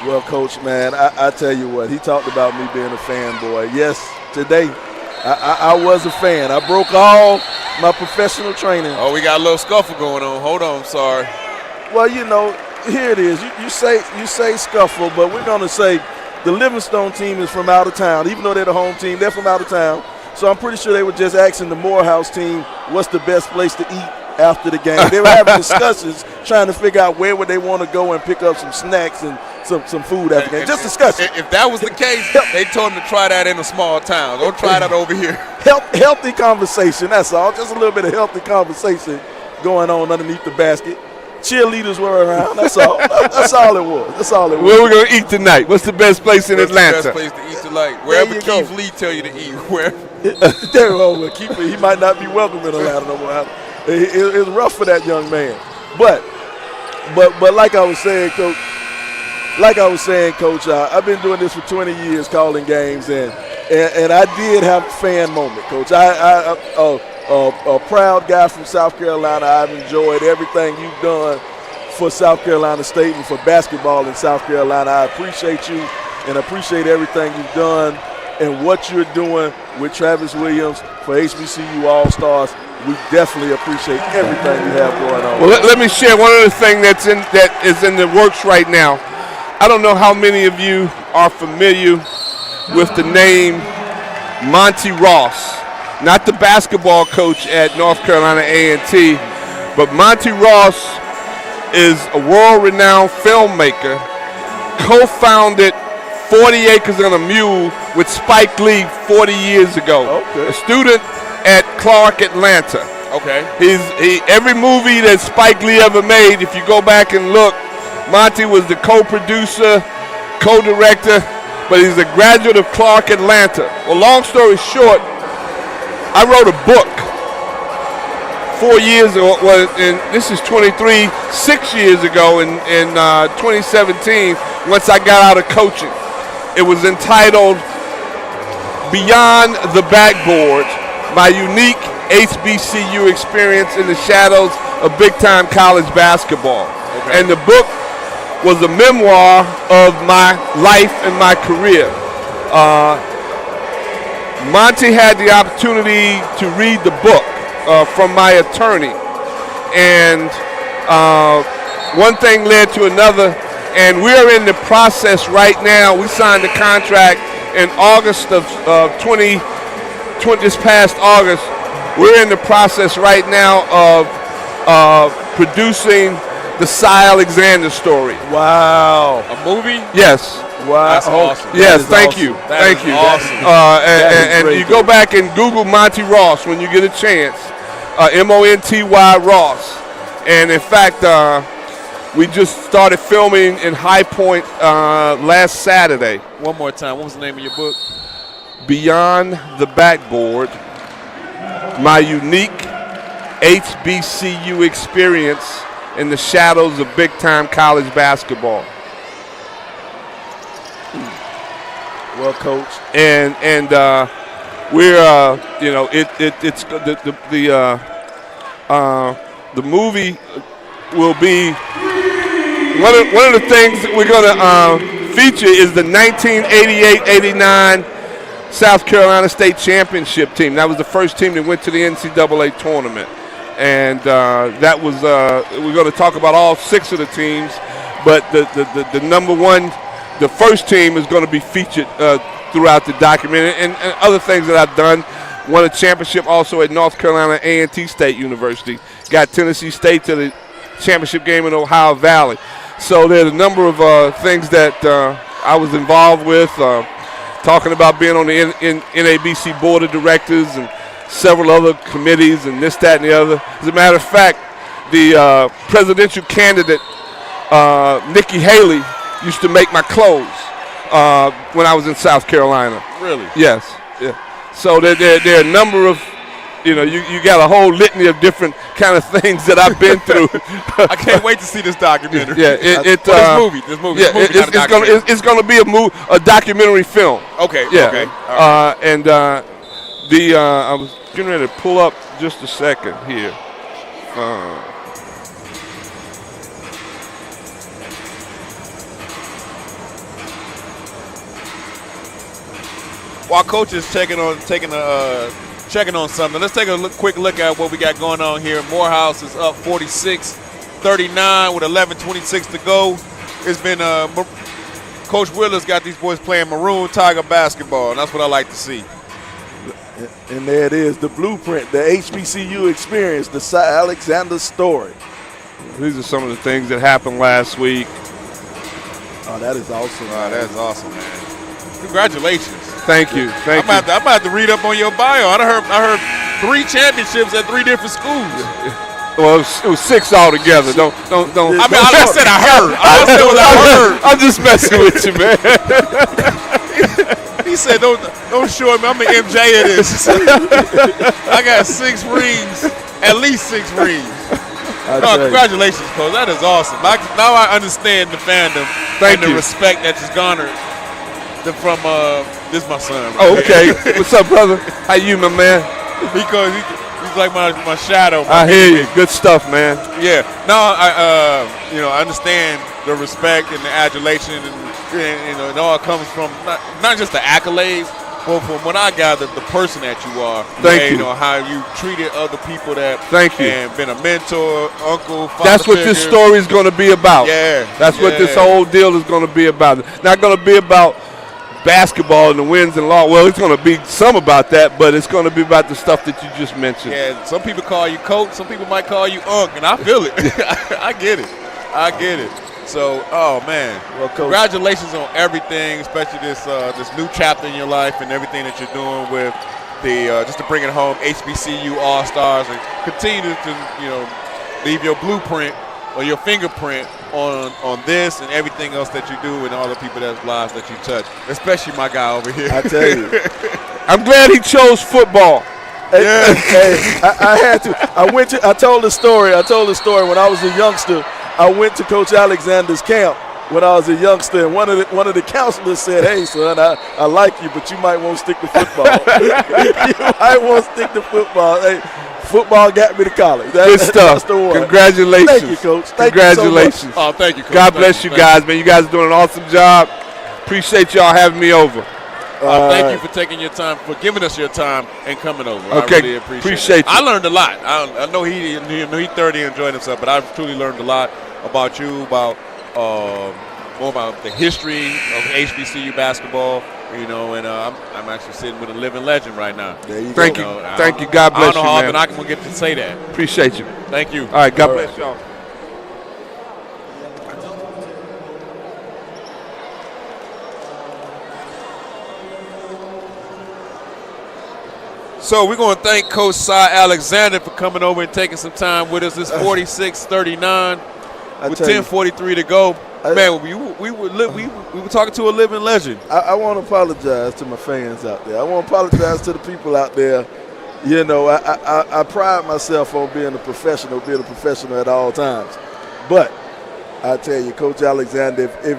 Well, Coach, man, I tell you what, he talked about me being a fanboy. Yes, today I was a fan. I broke all my professional training. Oh, we got a little scuffle going on. Hold on, sorry. Well, here it is. You say scuffle, but we're going to say the Livingstone team is from out of town. Even though they're the home team, they're from out of town. So I'm pretty sure they were just asking the Morehouse team what's the best place to eat after the game. They were having discussions trying to figure out where would they want to go and pick up some snacks and some food after the game. Just discussing. If that was the case, they told them to try that in a small town. Don't try that over here. Healthy conversation, that's all. Just a little bit of healthy conversation going on underneath the basket. Cheerleaders were around. That's all. That's all it was. Where we gonna eat tonight? What's the best place in Atlanta? The best place to eat tonight. Wherever Keith Lee tell you to eat. Keith Lee, he might not be welcome in Atlanta no more. It's rough for that young man. But like I was saying, Coach, I've been doing this for 20 years, calling games, and I did have a fan moment, Coach. A proud guy from South Carolina. I've enjoyed everything you've done for South Carolina State and for basketball in South Carolina. I appreciate you and appreciate everything you've done and what you're doing with Travis Williams for HBCU All-Stars. We definitely appreciate everything you have going on. Well, let me share one other thing that is in the works right now. I don't know how many of you are familiar with the name Monty Ross. Not the basketball coach at North Carolina A&T, but Monty Ross is a world-renowned filmmaker, co-founded 40 Acres and a Mule with Spike Lee 40 years ago. Okay. A student at Clark, Atlanta. Okay. Every movie that Spike Lee ever made, if you go back and look, Monty was the co-producer, co-director, but he's a graduate of Clark, Atlanta. Well, long story short, I wrote a book 4 years ago, and this is 6 years ago in 2017, once I got out of coaching. It was entitled Beyond the Backboard, My Unique HBCU Experience in the Shadows of Big-Time College Basketball. Okay. And the book was a memoir of my life and my career. Monty had the opportunity to read the book from my attorney, and one thing led to another, and we're in the process right now. We signed a contract in August of this past August. We're in the process right now of producing the Cy Alexander story. Wow. A movie? Wow. Yes. That's awesome. Yes, thank you. Thank you. Awesome. And you go back and Google Monty Ross when you get a chance. Monty Ross. And in fact, we just started filming in High Point last Saturday. One more time. What was the name of your book? Beyond the Backboard, My Unique HBCU experience in the shadows of big-time college basketball. Well, Coach, and we're it's the movie will be one of the things that we're going to feature is the 1988-89 South Carolina State Championship team. That was the first team that went to the NCAA tournament, and that was we're going to talk about all 6 of the teams, but the number one. The first team is going to be featured throughout the document and other things that I've done. Won a championship also at North Carolina A&T State University. Got Tennessee State to the championship game in Ohio Valley. So there's a number of things that I was involved with, talking about being on the NABC Board of Directors and several other committees and this, that, and the other. As a matter of fact, the presidential candidate, Nikki Haley, used to make my clothes when I was in South Carolina. Really? Yes. Yeah. So there are a number of, you got a whole litany of different kind of things that I've been through. I can't wait to see this documentary. Yeah, this movie. Yeah, it's going to be a documentary film. Okay. Yeah. Okay. And I was getting ready to pull up just a second here. While Coach is checking on something, let's take a quick look at what we got going on here. Morehouse is up 46-39 with 11:26 to go. It's been Coach Willer's got these boys playing Maroon Tiger basketball, and that's what I like to see. And there it is, the blueprint, the HBCU experience, the Cy Alexander story. These are some of the things that happened last week. Oh, that is awesome. Oh, that's awesome, man. Congratulations. Thank you. I'm about to read up on your bio. I heard 3 championships at 3 different schools. Well, it was 6 altogether. Don't. I said I heard. I said what I heard. I'm just messing with you, man. He said, "Don't short me. I'm an MJ of this. I got 6 rings, at least 6 rings." Congratulations, Coach. That is awesome. Now I understand the fandom and the respect that is garnered from this is my son. Right? Oh, okay. What's up, brother? How you, my man? Because he's like my shadow. I hear you. Good stuff, man. Yeah. No, I understand the respect and the adulation, and it all comes from not just the accolades, but from what I gather, the person that you are. Thank you. You know how you treated other people that. Thank you. And been a mentor, uncle, father. That's what this story is going to be about. Yeah. That's what this whole deal is going to be about. Not going to be about basketball and the wins and loss. Well, it's going to be some about that, but it's going to be about the stuff that you just mentioned. Yeah, some people call you coach, some people might call you Unc, and I feel it. I get it. So, oh man, well, congratulations on everything, especially this new chapter in your life and everything that you're doing with the just to bring it home, HBCU All Stars, and continue to leave your blueprint or your fingerprint on this and everything else that you do and all the people that's lives that you touch, especially my guy over here. I tell you, I'm glad he chose football. Yeah. I had to. I told the story when I was a youngster. I went to Coach Alexander's camp when I was a youngster, and one of the counselors said, "Hey, son, I like you, but you might want to stick to football. You might want to stick to football." Hey, football got me to college. Good stuff. That's the one. Congratulations. Thank you, Coach. Congratulations. You so much. Oh, thank you, Coach. God bless you guys, man. You guys are doing an awesome job. Appreciate y'all having me over. Thank you for taking your time, for giving us your time and coming over. Okay, I really appreciate it. I learned a lot. I know he thoroughly enjoyed himself, but I've truly learned a lot about you, about more about the history of HBCU basketball. And I'm actually sitting with a living legend right now. There you go. Thank you. Thank you. God bless you, man. I don't know how often I can get to say that. Appreciate you. Thank you. All right. God bless y'all. So we're going to thank Coach Cy Alexander for coming over and taking some time with us. It's 46-39 with 10:43 to go. Man, we were talking to a living legend. I want to apologize to my fans out there. I want to apologize to the people out there You know, I pride myself on being a professional at all times. But I tell you, Coach Alexander, if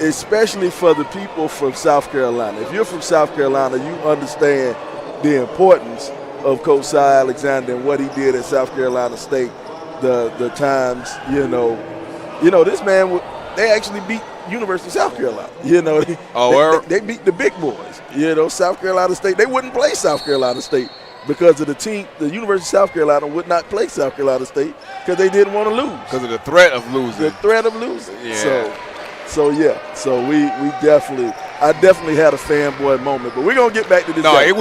especially for the people from South Carolina, if you're from South Carolina, you understand the importance of Coach Si Alexander and what he did at South Carolina State. The times, this man, they actually beat University of South Carolina. They beat the big boys. South Carolina State, they wouldn't play South Carolina State because of the team. The University of South Carolina would not play South Carolina State because they didn't want to lose. Because of the threat of losing. Yeah. So I definitely had a fanboy moment. But we're gonna get back to this. No, game. it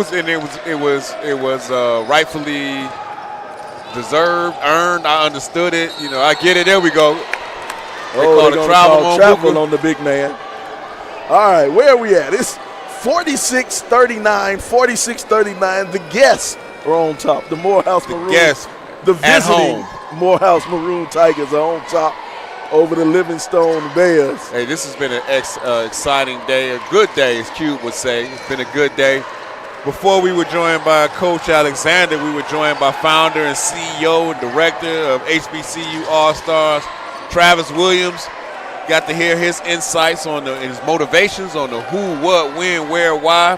was rightfully deserved, earned. I understood it. I get it. There we go. They call it travel on the big man. All right, where are we at? It's 46-39, 46-39. The guests are on top. The Morehouse Maroons. The visiting Morehouse Maroon Tigers are on top over the Livingstone Bears. Hey, this has been an exciting day, a good day, as Cube would say. It's been a good day. Before we were joined by Coach Alexander, we were joined by founder and CEO and director of HBCU All-Stars, Travis Williams. Got to hear his insights on his motivations on the who, what, when, where, why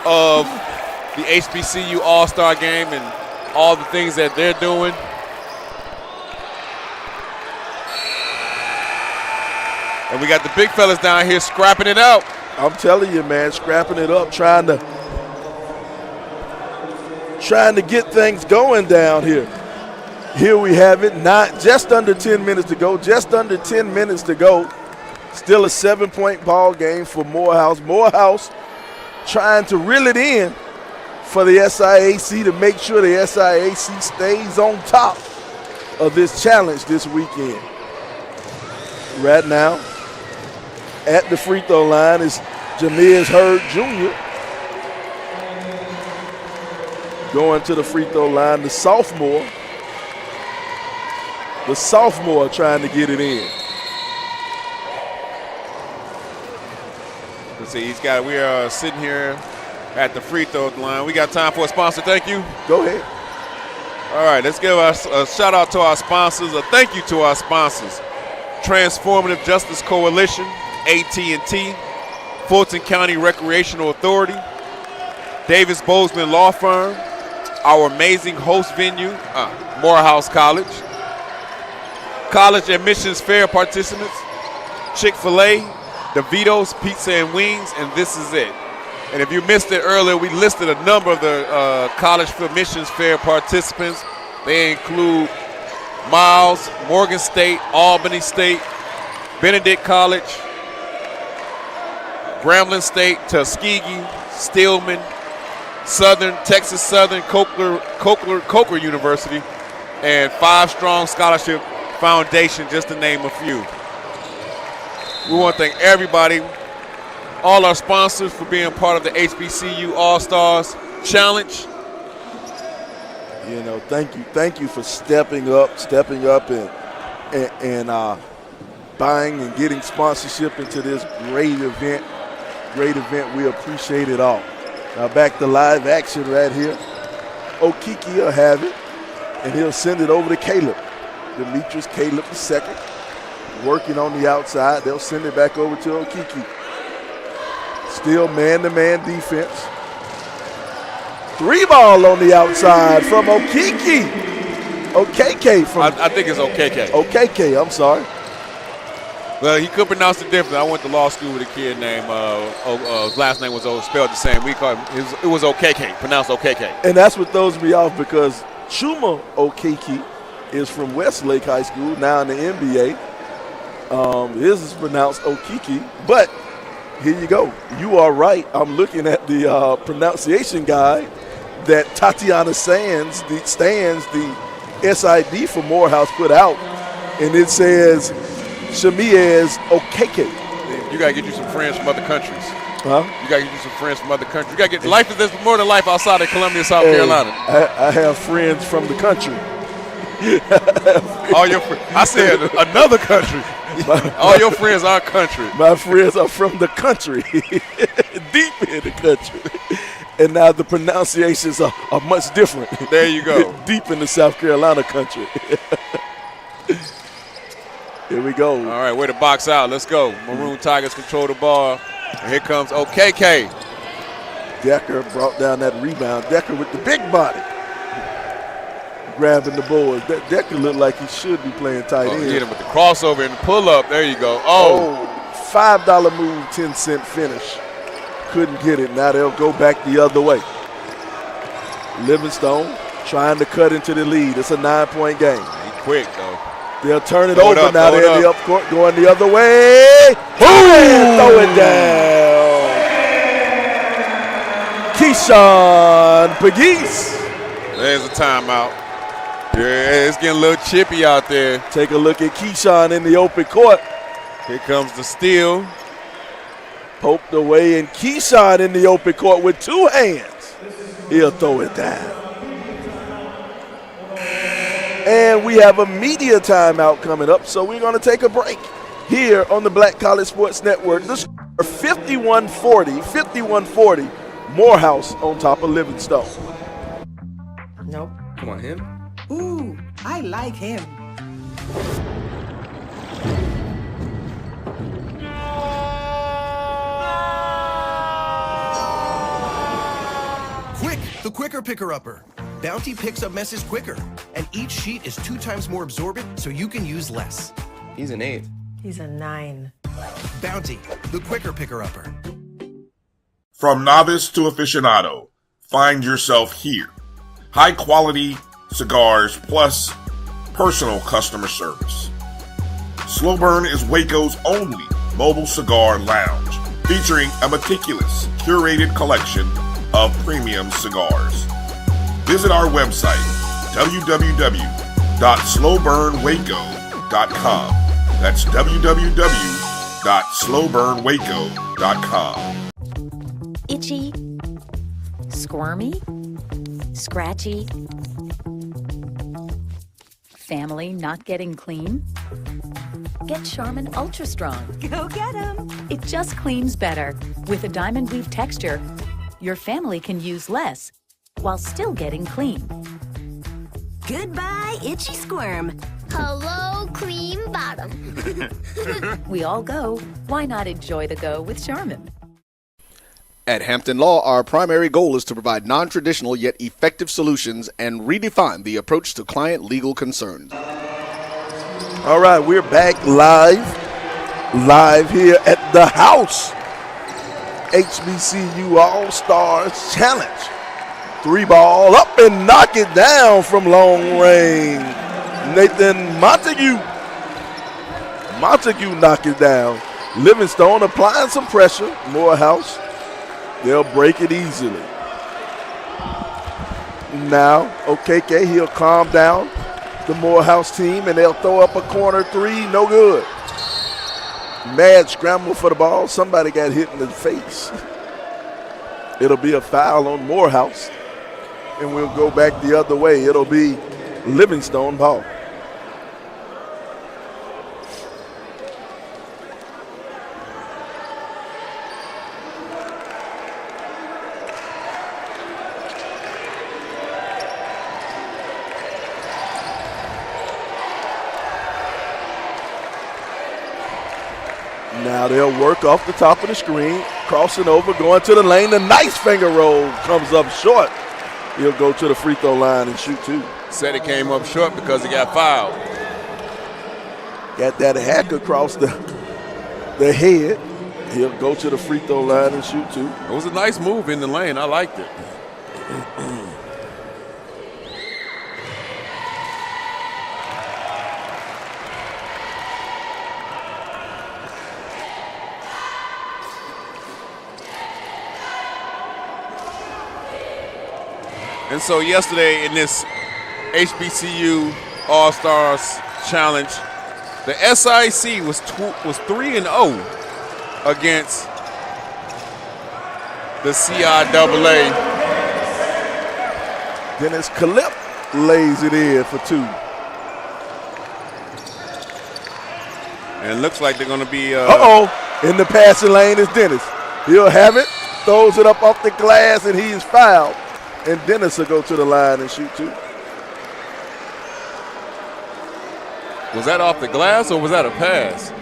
of the HBCU All-Star Game and all the things that they're doing. And we got the big fellas down here scrapping it out. I'm telling you, man, scrapping it up, trying to get things going down here. Here we have it, just under 10 minutes to go. Still a 7-point ball game for Morehouse. Morehouse trying to reel it in for the SIAC to make sure the SIAC stays on top of this challenge this weekend. Right now, at the free throw line is Jameez Hurd Jr. Going to the free throw line, the sophomore trying to get it in. Let's see, we are sitting here at the free throw line. We got time for a sponsor. Thank you. Go ahead. All right, let's give us a shout out to our sponsors. A thank you to our sponsors. Transformative Justice Coalition, AT&T, Fulton County Recreational Authority, Davis Bozeman Law Firm, our amazing host venue, Morehouse College, college admissions fair participants, Chick-fil-A, DeVito's Pizza and Wings, and this is it. And if you missed it earlier, we listed a number of the college admissions fair participants. They include Miles, Morgan State, Albany State, Benedict College, Grambling State, Tuskegee, Stillman, Southern, Texas Southern, Coker University, and 5 Strong Scholarship Foundation, just to name a few. We want to thank everybody, all our sponsors, for being part of the HBCU All-Stars Challenge. Thank you for stepping up and buying and getting sponsorship into this great event. We appreciate it all. Now back to live action right here. Okiki will have it, and he'll send it over to Caleb. Demetrius Caleb II, working on the outside. They'll send it back over to Okiki. Still man-to-man defense. 3 ball on the outside from Okiki. OKK from. I think it's OKK. OKK, I'm sorry. Well, he could pronounce it different. I went to law school with a kid named, his last name was spelled the same. We called him, it was OKK, pronounced OKK. And that's what throws me off, because Chuma Okiki is from Westlake High School, now in the NBA. His is pronounced Okiki, but here you go. You are right. I'm looking at the pronunciation guide that Tatiana Sands, the SID for Morehouse, put out, and it says Shamiez Okeke. You got to get you some friends from other countries. Huh? You got to get you some friends from other countries. You got to get life. There's more than life outside of Columbia, South Carolina. I have friends from the country. All your I said another country. All your friends are country. My friends are from the country. deep in the country. And now the pronunciations are much different. There you go. Deep in the South Carolina country. Here we go. All right, way to box out. Let's go. Maroon Tigers control the ball. And here comes OKK. Decker brought down that rebound. Decker with the big body. Grabbing the boards. Decker looked like he should be playing tight end. Hit him with the crossover and the pull-up. There you go. Oh, $5 move, 10-cent finish. Couldn't get it. Now they'll go back the other way. Livingstone trying to cut into the lead. It's a 9-point game. He quick, though. They'll turn it over now. They're in the up court going the other way. Boom! Throw it down. Keyshawn Pegues. There's a timeout. Yeah, it's getting a little chippy out there. Take a look at Keyshawn in the open court. Here comes the steal. Poked away, and Keyshawn in the open court with two hands. He'll throw it down. And we have a media timeout coming up, so we're going to take a break here on the Black College Sports Network. The score 51-40, Morehouse on top of Livingstone. Nope. Come on, him. Ooh, I like him. Quick, the quicker picker-upper. Bounty picks up messes quicker, and each sheet is 2 times more absorbent, so you can use less. He's an 8. He's a 9. Bounty, the quicker picker-upper. From novice to aficionado, find yourself here. High quality cigars plus personal customer service. Slow Burn is Waco's only mobile cigar lounge, featuring a meticulous, curated collection of premium cigars. Visit our website, www.slowburnwaco.com. That's www.slowburnwaco.com. Itchy, squirmy, scratchy, family not getting clean? Get Charmin Ultra Strong. Go get 'em. It just cleans better. With a diamond weave texture, your family can use less while still getting clean. Goodbye, itchy squirm. Hello, cream bottom. We all go. Why not enjoy the go with Charmin? At Hampton Law, our primary goal is to provide non-traditional yet effective solutions and redefine the approach to client legal concerns. All right, we're back live here at the house. HBCU All-Stars Challenge. 3-ball up and knock it down from long range. Nathan Montague knock it down. Livingstone applying some pressure. Morehouse, they'll break it easily. Now, OKK, he'll calm down the Morehouse team, and they'll throw up a corner 3, no good. Mad scramble for the ball. Somebody got hit in the face. It'll be a foul on Morehouse, and we'll go back the other way. It'll be Livingstone ball. Now they'll work off the top of the screen, crossing over, going to the lane. The nice finger roll comes up short. He'll go to the free throw line and shoot 2. Said it came up short because he got fouled. Got that hack across the head. He'll go to the free throw line and shoot 2. It was a nice move in the lane. I liked it. And so yesterday in this HBCU All-Stars Challenge, the SIC was 3-0 against the CIAA. Dennis Calip lays it in for 2. And it looks like they're going to be... In the passing lane is Dennis. He'll have it. throws it up off the glass, and he's fouled. And Dennis will go to the line and shoot 2. Was that off the glass or was that a pass?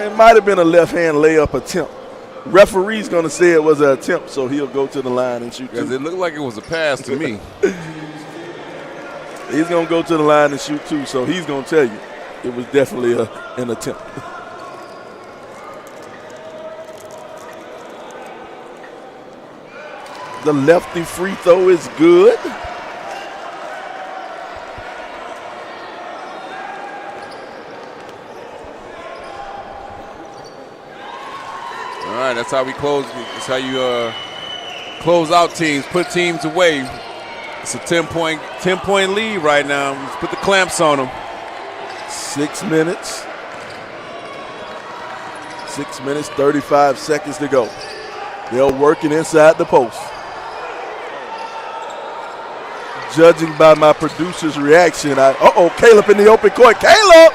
It might have been a left-hand layup attempt. Referee's going to say it was an attempt, so he'll go to the line and shoot 2. Because it looked like it was a pass to me. He's going to go to the line and shoot 2, so he's going to tell you it was definitely an attempt. The lefty free throw is good. All right, that's how we close. That's how you close out teams, put teams away. It's a 10-point lead right now. Let's put the clamps on them. 6 minutes. 6 minutes, 35 seconds to go. They're working inside the post. Judging by my producer's reaction, Caleb in the open court. Caleb!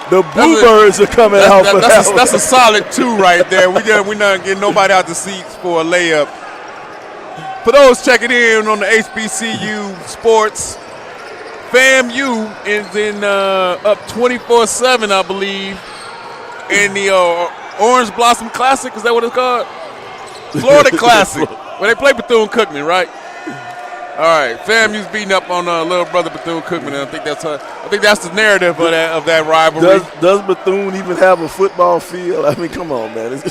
The Bluebirds are coming out for that one. That's a solid 2 right there. We're not getting nobody out the seats for a layup. For those checking in on the HBCU Sports, FAMU is in up 24-7, I believe, in the Orange Blossom Classic. Is that what it's called? Florida Classic, where they play Bethune-Cookman, right? All right, FAMU's beating up on little brother Bethune-Cookman, and I think that's the narrative of that rivalry. Does Bethune even have a football field? I mean, come on, man. Does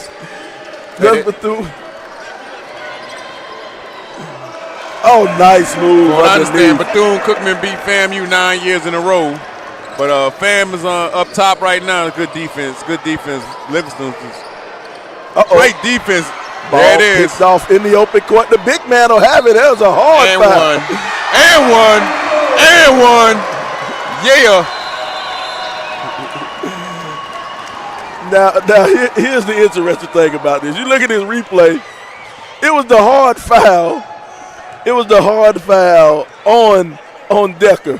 Bethune? Oh, nice move. Well, I understand Bethune-Cookman beat FAMU 9 years in a row, but FAM is up top right now. Good defense. Livingston, great defense. Ball there it is. Picked off in the open court. The big man will have it. That was a hard foul. And one. Yeah. Now here's the interesting thing about this. You look at this replay. It was the hard foul. It was the hard foul on Decker.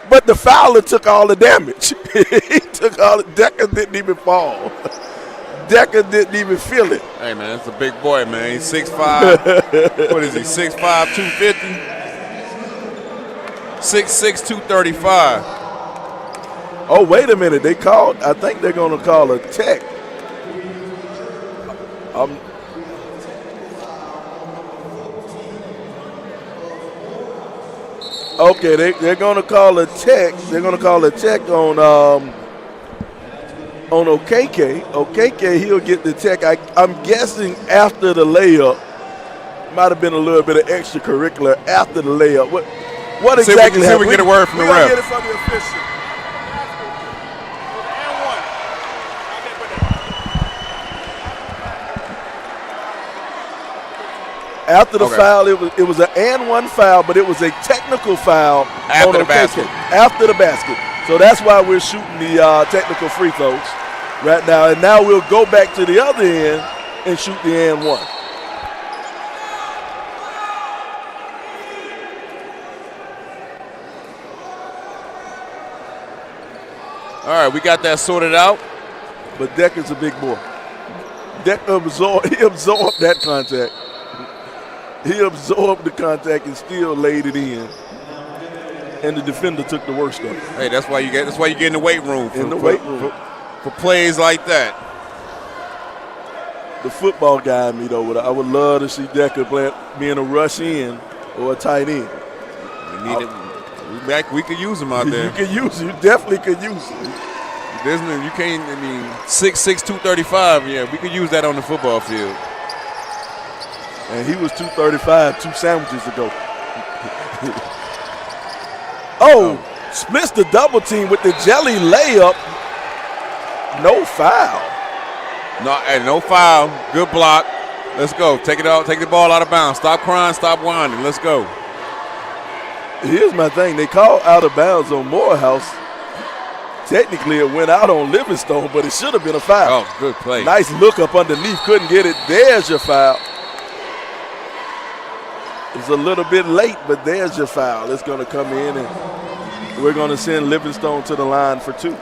But the fouler took all the damage. He took all the Decker didn't even fall. Decker didn't even feel it. Hey, man, that's a big boy, man. He's 6'5". What is he, 6'5", 250? 6'6", 235. Oh, wait a minute. I think they're going to call a tech. Okay, they're going to call a tech. They're going to call a tech on OKK. OKK, he'll get the tech. I'm guessing after the layup. Might have been a little bit of extracurricular after the layup. What exactly happened? See if we get a word from the ref. Get it from the official. After the foul, it was an and one foul, but it was a technical foul after the basket. After the basket. So that's why we're shooting the technical free throws right now. And now we'll go back to the other end and shoot the and one. All right, we got that sorted out. But Decker's a big boy. Decker absorbed that contact. He absorbed the contact and still laid it in. And the defender took the worst of it. Hey, that's why you get in the weight room. For plays like that. The football guy in me, though, I would love to see Decker being a rush in or a tight end. We could use him out there. You could use him. You definitely could use him. You can't, 6'6", 235, yeah, we could use that on the football field. And he was 235 2 sandwiches ago. Splits the double team with the jelly layup. No foul. No foul. Good block. Let's go. Take it out. Take the ball out of bounds. Stop crying. Stop whining. Let's go. Here's my thing. They called out of bounds on Morehouse. Technically, it went out on Livingstone, but it should have been a foul. Oh, good play. Nice look up underneath. Couldn't get it. There's your foul. It's a little bit late, but there's your foul. It's going to come in, and we're going to send Livingstone to the line for 2.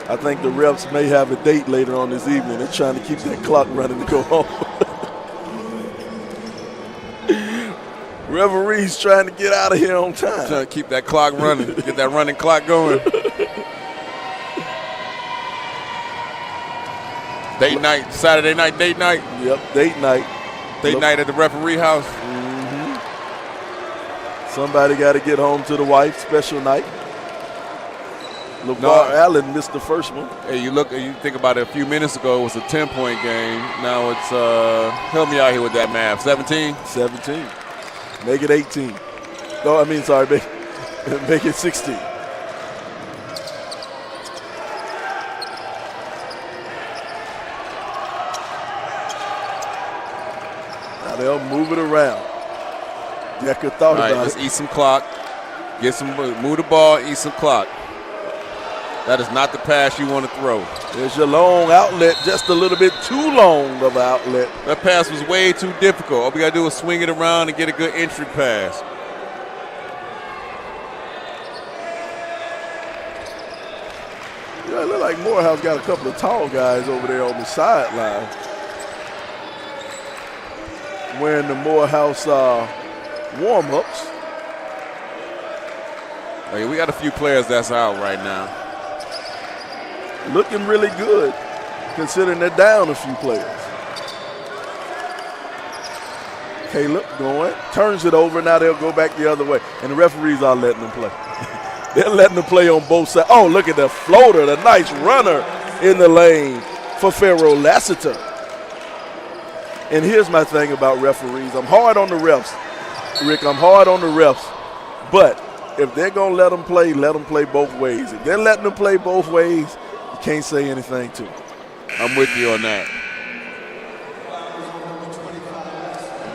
I think the refs may have a date later on this evening. They're trying to keep that clock running to go home. Referees trying to get out of here on time. Trying to keep that clock running, get that running clock going. Date night, Saturday night, date night. Yep, date night. Date night at the referee house. Mm-hmm. Somebody got to get home to the wife. Special night. LeVar Allen missed the first one. Hey, you think about it. A few minutes ago, it was a 10-point game. Now it's help me out here with that math. 17. 17. Make it 18. Oh, I mean, sorry, make it 16. Now they'll move it around. Decker thought about it. Let's eat some clock. Move the ball, eat some clock. That is not the pass you want to throw. There's your long outlet, just a little bit too long of an outlet. That pass was way too difficult. All we got to do is swing it around and get a good entry pass. Yeah, it looked like Morehouse got a couple of tall guys over there on the sideline. Wearing the Morehouse warm-ups. Oh, yeah, we got a few players that's out right now. Looking really good, considering they're down a few players. Caleb going, turns it over. Now they'll go back the other way. And the referees are letting them play. They're letting them play on both sides. Oh, look at the floater, the nice runner in the lane for Pharaoh Lassiter. And here's my thing about referees. I'm hard on the refs, Rick. I'm hard on the refs. But if they're going to let them play both ways. If they're letting them play both ways, you can't say anything to them. I'm with you on that.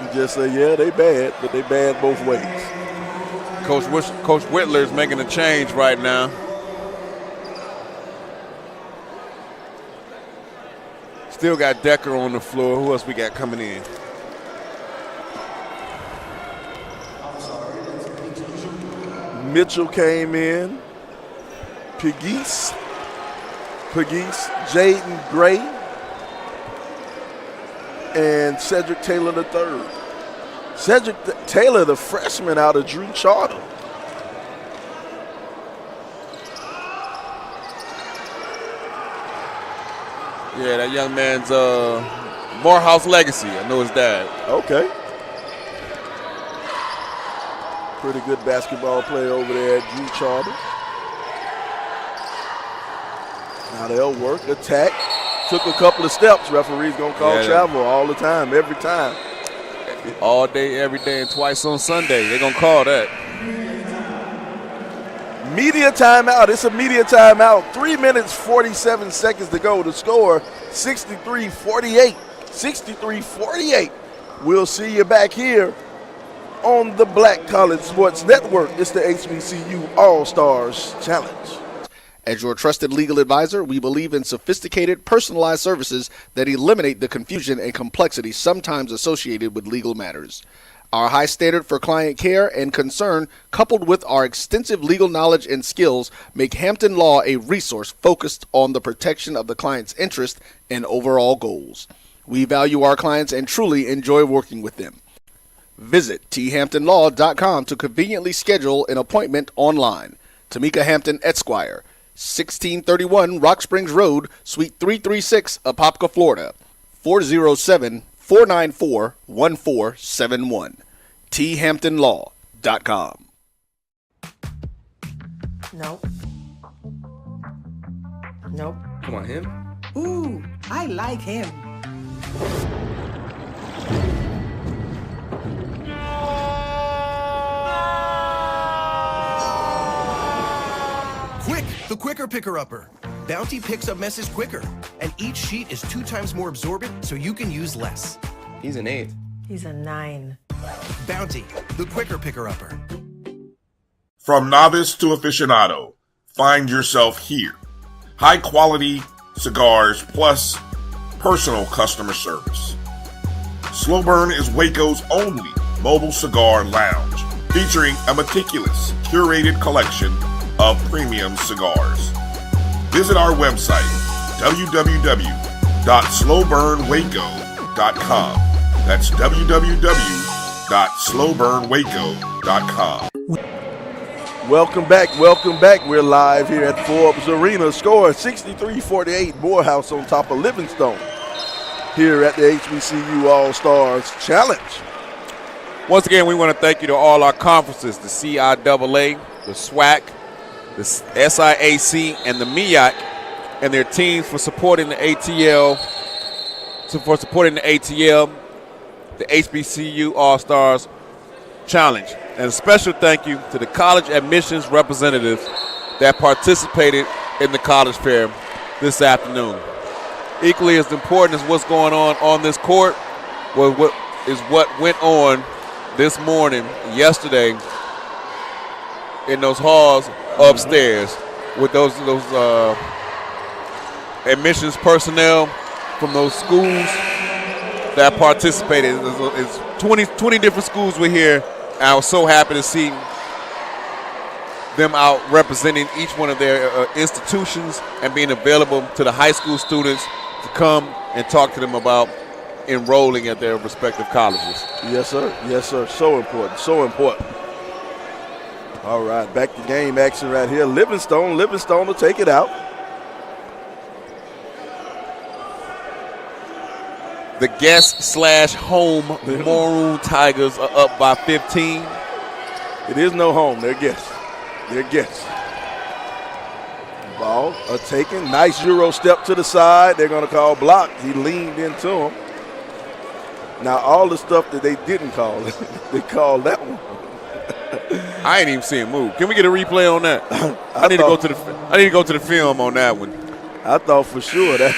You just say, yeah, they bad, but they bad both ways. Coach Whitler's making a change right now. Still got Decker on the floor. Who else we got coming in? Mitchell came in. Pegues, Jaden Gray, and Cedric Taylor III. Cedric Taylor, the freshman out of Drew Charter. Yeah, that young man's Morehouse legacy. I know his dad. Okay. Pretty good basketball player over there at Drew Charter. Now they'll work, attack. Took a couple of steps. Referee's going to call travel all the time, every time. All day, every day, and twice on Sunday. They're going to call that. Media timeout. It's a media timeout. 3 minutes, 47 seconds to go. The score, 63-48. 63-48. We'll see you back here on the Black College Sports Network. It's the HBCU All-Stars Challenge. As your trusted legal advisor, we believe in sophisticated, personalized services that eliminate the confusion and complexity sometimes associated with legal matters. Our high standard for client care and concern, coupled with our extensive legal knowledge and skills, make Hampton Law a resource focused on the protection of the client's interest and overall goals. We value our clients and truly enjoy working with them. Visit thamptonlaw.com to conveniently schedule an appointment online. Tamika Hampton Esquire, 1631 Rock Springs Road, Suite 336, Apopka, Florida, 407-494-1471. thamptonlaw.com. Nope. Nope. Come on, him? Ooh, I like him. Quick, the quicker picker-upper. Bounty picks up messes quicker, and each sheet is 2 times more absorbent, so you can use less. He's an 8. He's a 9. Bounty, the quicker picker-upper. From novice to aficionado, find yourself here. High quality cigars plus personal customer service. Slow Burn is Waco's only mobile cigar lounge, featuring a meticulous, curated collection of premium cigars. Visit our website, www.slowburnwaco.com. That's www.slowburnwaco.com. Welcome back. We're live here at Forbes Arena. Score 63-48. Morehouse on top of Livingstone here at the HBCU All-Stars Challenge. Once again, we want to thank you to all our conferences, the CIAA, the SWAC, the SIAC, and the MEAC, and their teams for supporting the ATL, the HBCU All-Stars Challenge. And a special thank you to the college admissions representatives that participated in the college fair this afternoon. Equally as important as what's going on this court was what went on this morning, yesterday, in those halls upstairs with those admissions personnel from those schools that participated. It's 20 different schools were here. I was so happy to see them out representing each one of their institutions and being available to the high school students to come and talk to them about enrolling at their respective colleges. Yes, sir. Yes, sir. So important. So important. All right, back to game action right here. Livingstone will take it out. The guest/home Maroon Tigers are up by 15. It is no home. They're guests. Ball taken. Nice Euro step to the side. They're going to call block. He leaned into him. Now, all the stuff that they didn't call, they called that one. I ain't even see him move. Can we get a replay on that? I need to go to the film on that one. I thought for sure that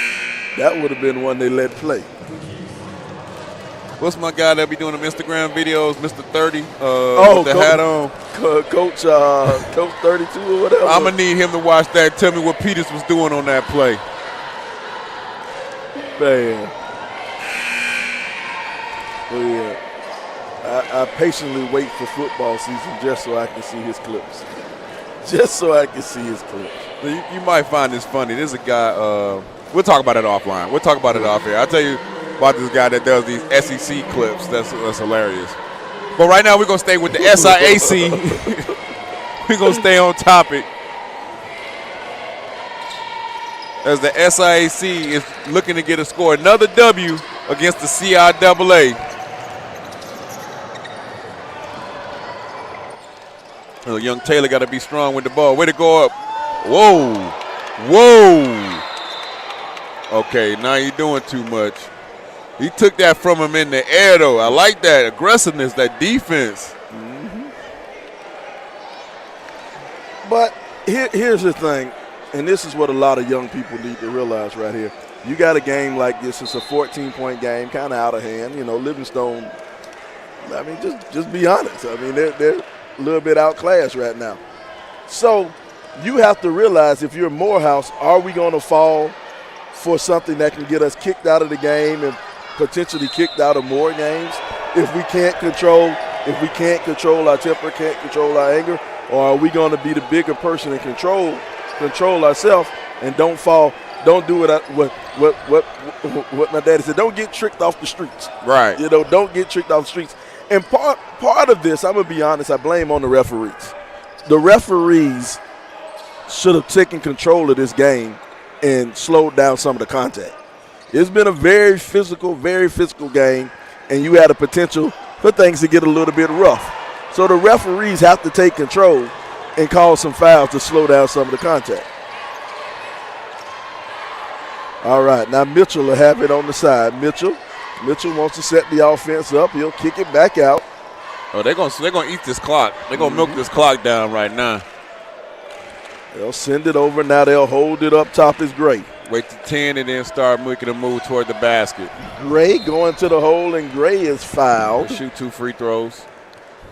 would have been one they let play. What's my guy that be doing them Instagram videos, Mr. 30, with the hat on? Coach 32 or whatever. I'm going to need him to watch that and tell me what Peters was doing on that play. Man. Oh, yeah. I patiently wait for football season just so I can see his clips. You might find this funny. There's a guy, we'll talk about it offline. We'll talk about it off here. I'll tell you about this guy that does these SEC clips. That's hilarious. But right now we're going to stay with the SIAC. We're going to stay on topic. As the SIAC is looking to get a score. Another W against the CIAA. Oh, young Taylor got to be strong with the ball. Way to go up. Whoa. Okay, now you're doing too much. He took that from him in the air, though. I like that aggressiveness, that defense. Mm-hmm. But here's the thing, and this is what a lot of young people need to realize right here. You got a game like this. It's a 14-point game, kind of out of hand. You know, Livingstone, I mean, just be honest. I mean, they're a little bit outclassed right now. So you have to realize if you're Morehouse, are we going to fall for something that can get us kicked out of the game and potentially kicked out of more games if we can't control our temper, can't control our anger, or are we going to be the bigger person and control ourselves and don't fall? Don't do what my daddy said. Don't get tricked off the streets. Right. You know, don't get tricked off the streets. And part of this, I'm going to be honest, I blame on the referees. The referees should have taken control of this game and slowed down some of the contact. It's been a very physical game, and you had a potential for things to get a little bit rough. So the referees have to take control and call some fouls to slow down some of the contact. All right, now Mitchell will have it on the side. Mitchell wants to set the offense up. He'll kick it back out. Oh, they're gonna eat this clock. They're gonna milk this clock down right now. They'll send it over. Now they'll hold it up top is Gray. Wait to 10 and then start making a move toward the basket. Gray going to the hole, and Gray is fouled. He'll shoot 2 free throws.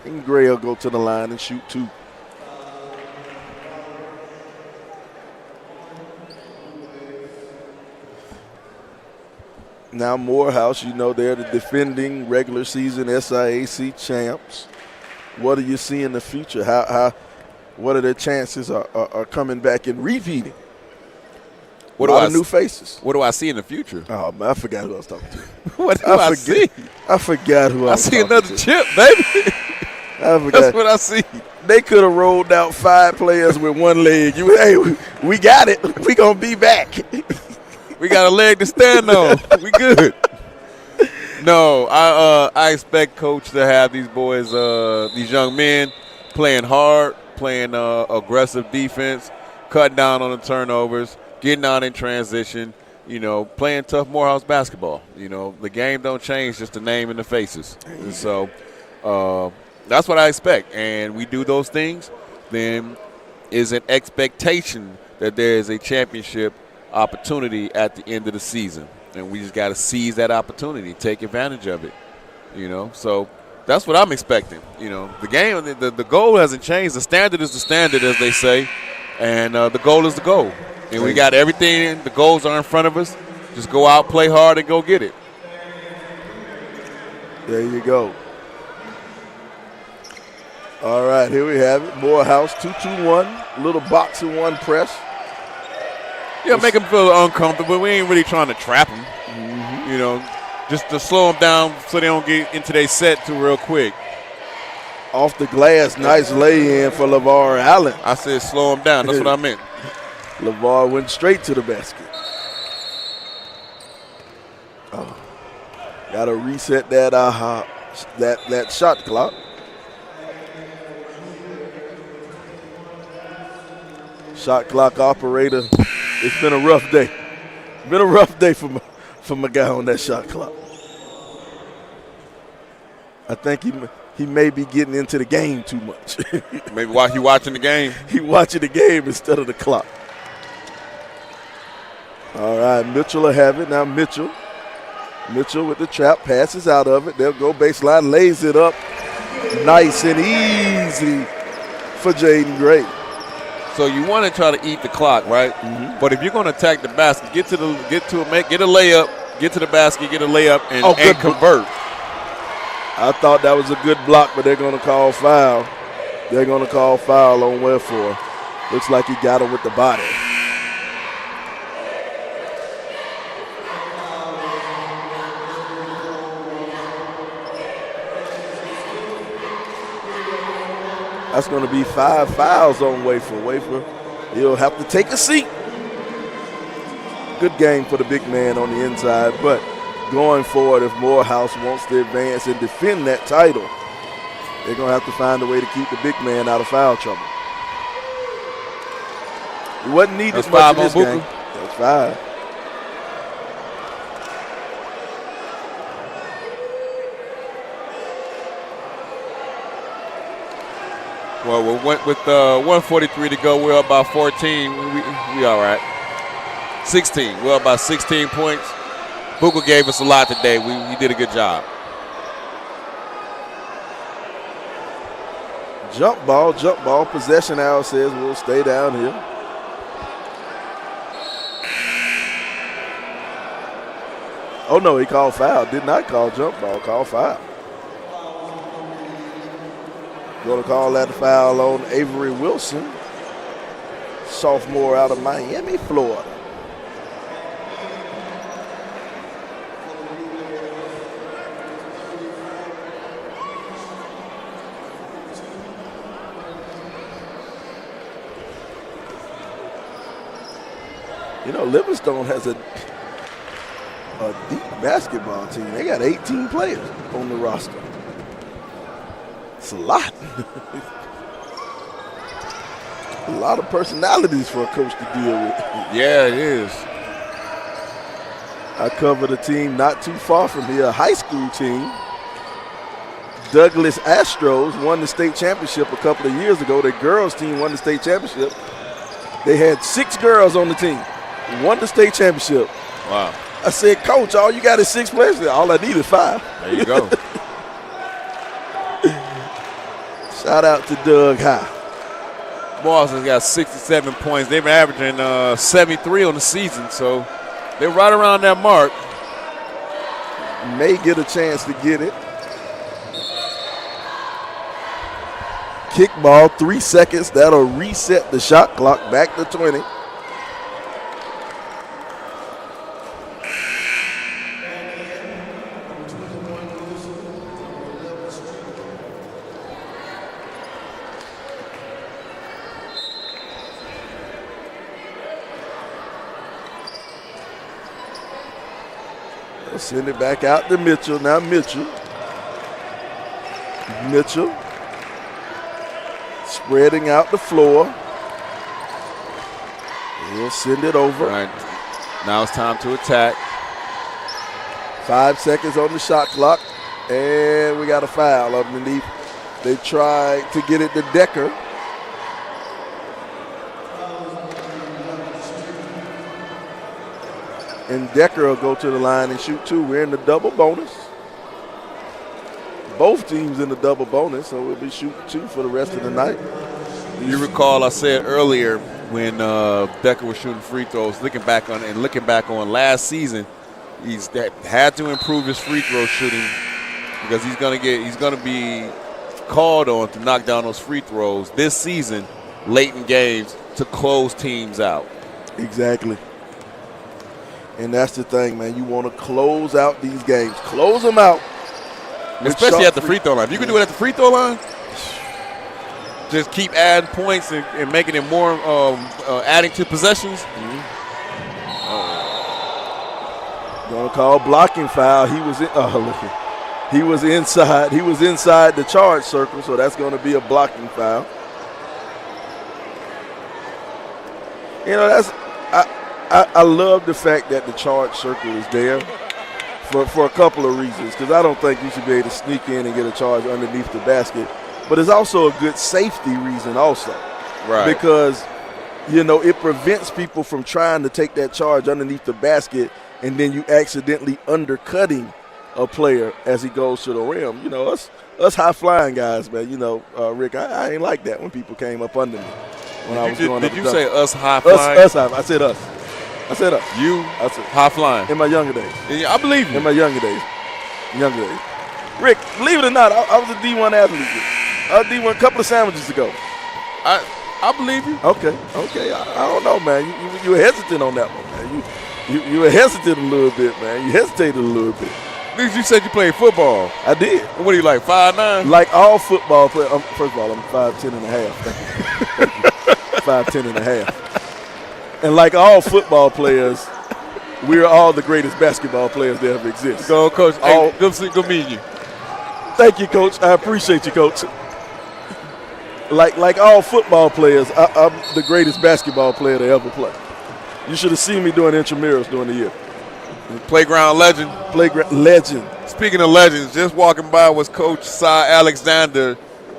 And Gray will go to the line and shoot 2. Now Morehouse, you know, they're the defending regular season SIAC champs. What do you see in the future? What are their chances are coming back and repeating? A lot of new faces. What do I see in the future? Oh, man, I forgot who I was talking to. What do I see? I forgot who I was see talking another to. chip, baby. I forgot. That's what I see. They could have rolled out 5 players with one leg. Hey, we got it. We going to be back. We got a leg to stand on. We good. No, I expect Coach to have these boys, these young men, playing hard, playing aggressive defense, cutting down on the turnovers, getting out in transition, playing tough Morehouse basketball. The game don't change, just the name and the faces. And so that's what I expect. And we do those things, then is an expectation that there is a championship opportunity at the end of the season. And we just got to seize that opportunity, take advantage of it, So that's what I'm expecting. The game, the goal hasn't changed. The standard is the standard, as they say, and the goal is the goal. And we got everything. The goals are in front of us. Just go out, play hard, and go get it. There you go. All right, here we have it. Morehouse 2-2-1, little box and one press. Yeah, make them feel uncomfortable. We ain't really trying to trap them, just to slow them down so they don't get into their set too real quick. Off the glass, nice lay-in for LeVar Allen. I said slow them down. That's what I meant. LeVar went straight to the basket. Oh, got to reset that that shot clock. Shot clock operator. It's been a rough day. Been a rough day for my guy on that shot clock. I think he may be getting into the game too much. Maybe while he watching the game. He watching the game instead of the clock. All right, Mitchell will have it. Now Mitchell with the trap, passes out of it. They'll go baseline, lays it up. Nice and easy for Jaden Gray. So you want to try to eat the clock, right? Mm-hmm. But if you're going to attack the basket, get a layup, get to the basket, get a layup, and convert. I thought that was a good block, but they're going to call foul. They're going to call foul on Wherefore. Looks like he got him with the body. That's going to be 5 fouls on Wafer. Wafer, he'll have to take a seat. Good game for the big man on the inside, but going forward, if Morehouse wants to advance and defend that title, they're going to have to find a way to keep the big man out of foul trouble. He wasn't needed much in this game. That's 5. Well, we went with 1:43 to go. We're up by 14. We all right. 16. We're up by 16 points. Booker gave us a lot today. We did a good job. Jump ball. Possession arrow says we'll stay down here. Oh, no, he called foul. Did not call jump ball, called foul. Going to call that foul on Avery Wilson, sophomore out of Miami, Florida. Livingstone has a deep basketball team. They got 18 players on the roster. It's a lot. A lot of personalities for a coach to deal with. Yeah, it is. I covered a team not too far from here, a high school team. Douglas Astros won the state championship a couple of years ago. Their girls team won the state championship. They had 6 girls on the team. Won the state championship. Wow. I said, Coach, all you got is 6 players. All I need is 5. There you go. Shout out to Doug High. Boston's got 67 points. They've been averaging 73 on the season, so they're right around that mark. May get a chance to get it. Kickball, 3 seconds. That'll reset the shot clock back to 20. We'll send it back out to Mitchell. Now Mitchell spreading out the floor. He'll send it over. All right. Now it's time to attack. 5 seconds on the shot clock. And we got a foul underneath. They tried to get it to Decker. And Decker will go to the line and shoot 2. We're in the double bonus. Both teams in the double bonus, so we'll be shooting 2 for the rest of the night. You recall I said earlier when Decker was shooting free throws, looking back on last season, he's had to improve his free throw shooting because he's gonna be called on to knock down those free throws this season, late in games, to close teams out. Exactly. And that's the thing, man. You want to close out these games. Close them out. Especially at the free throw line. If you can do it at the free throw line, just keep adding points and making it more, adding to possessions. Gonna call blocking foul. He was inside. He was inside the charge circle, so that's going to be a blocking foul. You know, I love the fact that the charge circle is there for a couple of reasons, because I don't think you should be able to sneak in and get a charge underneath the basket. But it's also a good safety reason also. Right. Because, you know, it prevents people from trying to take that charge underneath the basket and then you accidentally undercutting a player as he goes to the rim. You know, us high-flying guys, man, you know, Rick, I ain't like that when people came up under me. Did you say us high-flying? Us, I said us. I said us. You high-flying. In my younger days. Yeah, I believe you. In my younger days. Rick, believe it or not, I was a D1 athlete. I was D1 a couple of sandwiches ago. I believe you. Okay. I don't know, man. You were hesitant on that one, man. You were hesitant a little bit, man. You hesitated a little bit. At least you said you played football. I did. What are you, like 5'9"? Like all football players. First of all, I'm 5'10" and a half. Thank you. 5'10" and a half. And like all football players, we're all the greatest basketball players that ever exist. Go, Coach. Hey, good meeting you. Thank you, Coach. I appreciate you, Coach. Like all football players, I'm the greatest basketball player to ever play. You should have seen me doing intramurals during the year. Playground legend. Playground legend. Speaking of legends, just walking by was Coach Cy Alexander,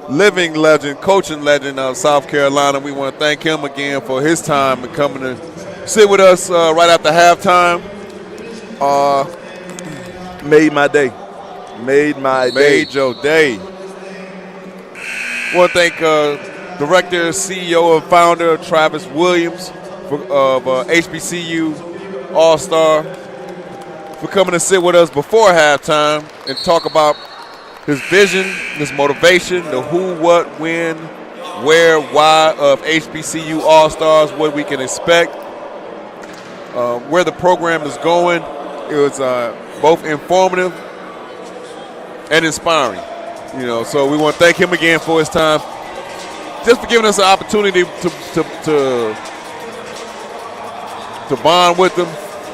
living legend, coaching legend of South Carolina. We want to thank him again for his time and coming to sit with us right after halftime. Made my day. Made your day. Want to thank Director, CEO, and Founder Travis Williams of HBCU All-Star for coming to sit with us before halftime and talk about his vision, his motivation, the who, what, when, where, why of HBCU All-Stars, what we can expect, where the program is going. It was both informative and inspiring. You know, so we want to thank him again for his time, just for giving us an opportunity to bond with them,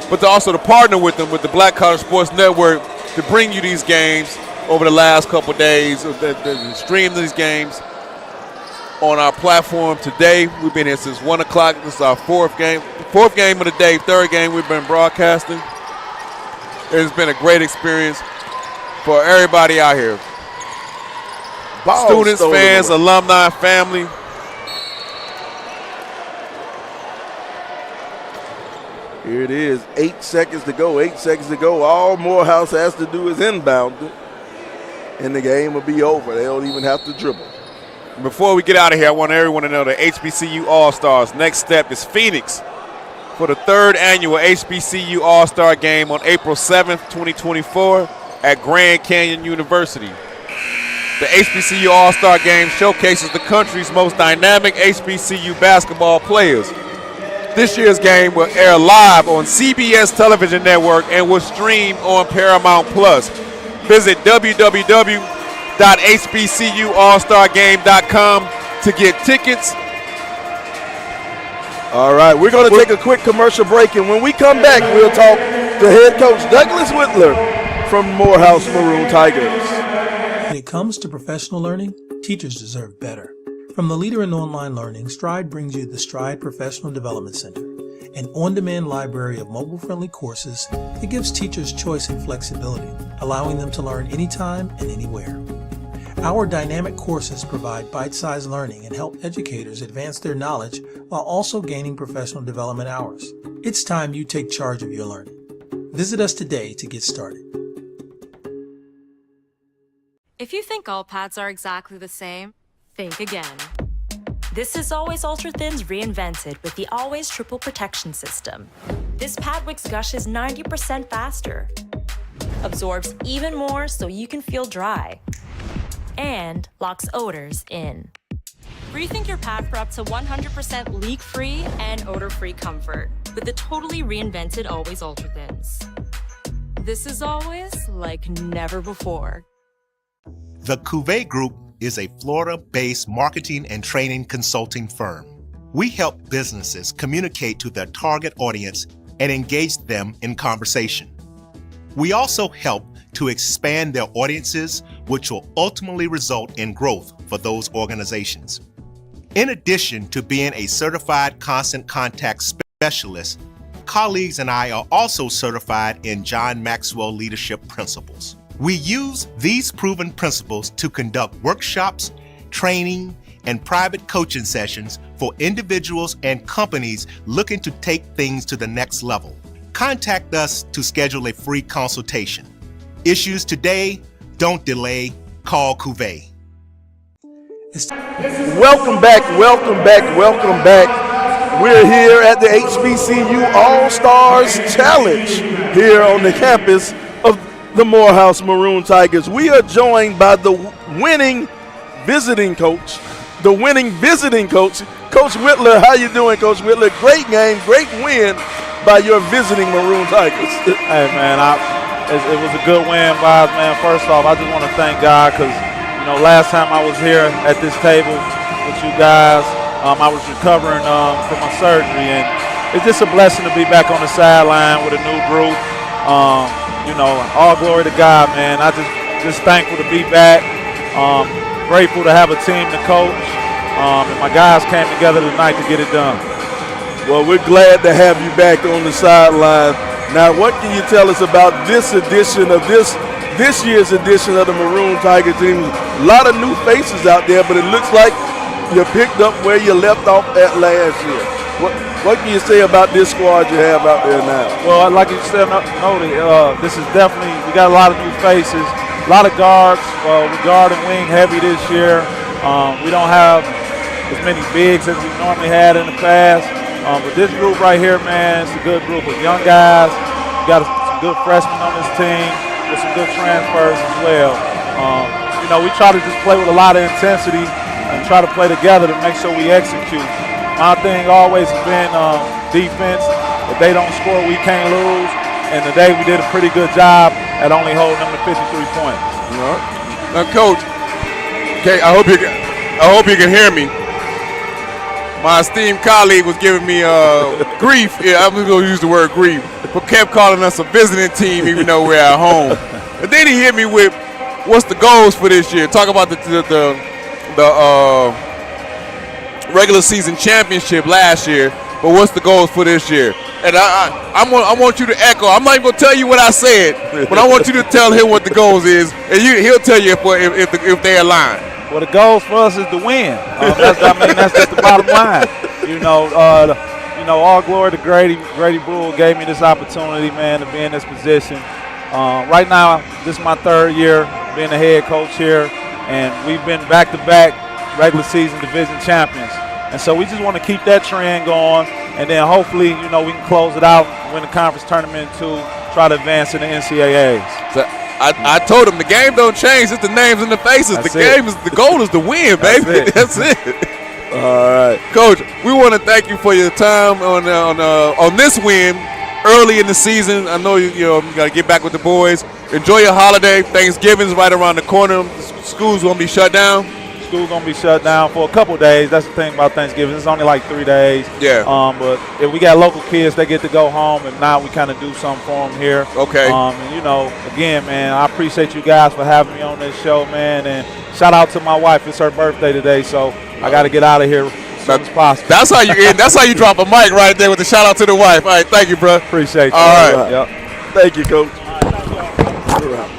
but to also to partner with them with the Black College Sports Network to bring you these games over the last couple of days, to stream these games on our platform today. We've been here since 1 o'clock. This is our fourth game of the day, third game we've been broadcasting. It's been a great experience for everybody out here. Students, fans, alumni, family. Here it is, 8 seconds to go. All Morehouse has to do is inbound it, and the game will be over. They don't even have to dribble. Before we get out of here, I want everyone to know that HBCU All-Stars next step is Phoenix for the third annual HBCU All-Star Game on April 7th, 2024 at Grand Canyon University. The HBCU All-Star Game showcases the country's most dynamic HBCU basketball players. This year's game will air live on CBS Television Network and will stream on Paramount+. Visit www.hbcuallstargame.com to get tickets. All right, we're going to take a quick commercial break, and when we come back, we'll talk to head coach Douglas Whitler from Morehouse Maroon Tigers. When it comes to professional learning, teachers deserve better. From the leader in online learning, Stride brings you the Stride Professional Development Center, an on-demand library of mobile-friendly courses that gives teachers choice and flexibility, allowing them to learn anytime and anywhere. Our dynamic courses provide bite-sized learning and help educators advance their knowledge while also gaining professional development hours. It's time you take charge of your learning. Visit us today to get started. If you think all pads are exactly the same, think again. This is Always Ultra Thins reinvented with the Always Triple Protection System. This pad wicks gushes 90% faster, absorbs even more so you can feel dry, and locks odors in. Rethink your pad for up to 100% leak-free and odor-free comfort with the totally reinvented Always Ultra Thins. This is always like never before. The Cuvée Group is a Florida-based marketing and training consulting firm. We help businesses communicate to their target audience and engage them in conversation. We also help to expand their audiences, which will ultimately result in growth for those organizations. In addition to being a certified constant contact specialist, colleagues and I are also certified in John Maxwell Leadership Principles. We use these proven principles to conduct workshops, training, and private coaching sessions for individuals and companies looking to take things to the next level. Contact us to schedule a free consultation. Issues today, don't delay, call Cuvée. Welcome back. We're here at the HBCU All-Stars Challenge here on the campus of the Morehouse Maroon Tigers. We are joined by the winning visiting coach, Coach Whitler. How you doing, Coach Whitler? Great game, great win by your visiting Maroon Tigers. Hey, man, it was a good win by us, man. First off, I just want to thank God because, last time I was here at this table with you guys, I was recovering from my surgery, and it's just a blessing to be back on the sideline with a new group. All glory to God, man. I just thankful to be back. Grateful to have a team to coach. And my guys came together tonight to get it done. Well, we're glad to have you back on the sideline. Now, what can you tell us about this edition of this year's edition of the Maroon Tiger team? A lot of new faces out there, but it looks like you picked up where you left off at last year. What can you say about this squad you have out there now? Well, like you said, this is definitely, we got a lot of new faces, a lot of guards. We guard and wing heavy this year. We don't have as many bigs as we normally had in the past. But this group right here, man, it's a good group of young guys. We got some good freshmen on this team with some good transfers as well. We try to just play with a lot of intensity and try to play together to make sure we execute. My thing always has been defense. If they don't score, we can't lose. And today we did a pretty good job at only holding them to 53 points. All right. Now, Coach, okay, I hope you can hear me. My esteemed colleague was giving me grief. Yeah, I'm going to use the word grief, but kept calling us a visiting team even though we're at home. And then he hit me with, what's the goals for this year? Talk about the regular season championship last year, but what's the goals for this year? And I want you to echo. I'm not even going to tell you what I said, but I want you to tell him what the goals is, and he'll tell you if they align. Well, the goals for us is to win. That's just the bottom line. All glory to Grady. Grady Brule gave me this opportunity, man, to be in this position. Right now, this is my third year being the head coach here, and we've been back-to-back regular season division champions. And so we just want to keep that trend going, and then hopefully, we can close it out, win the conference tournament to try to advance in the NCAAs. So I told him the game don't change, it's the names and the faces. The goal is to win, baby. That's it. All right. Coach, we want to thank you for your time on this win early in the season. I know you got to get back with the boys. Enjoy your holiday. Thanksgiving's right around the corner. School's going to be shut down. school gonna be shut down for a couple days. That's the thing about Thanksgiving. It's only like 3 days. Yeah. But if we got local kids, they get to go home. If not, we kind of do something for them here. Okay. And you know, again, man, I appreciate you guys for having me on this show, man. And shout out to my wife. It's her birthday today, so I got to get out of here as soon as possible. That's how you end. That's how you drop a mic right there with the shout out to the wife. All right, thank you, bro. Appreciate you. All right. Yep. Thank you, Coach. All right, thank you.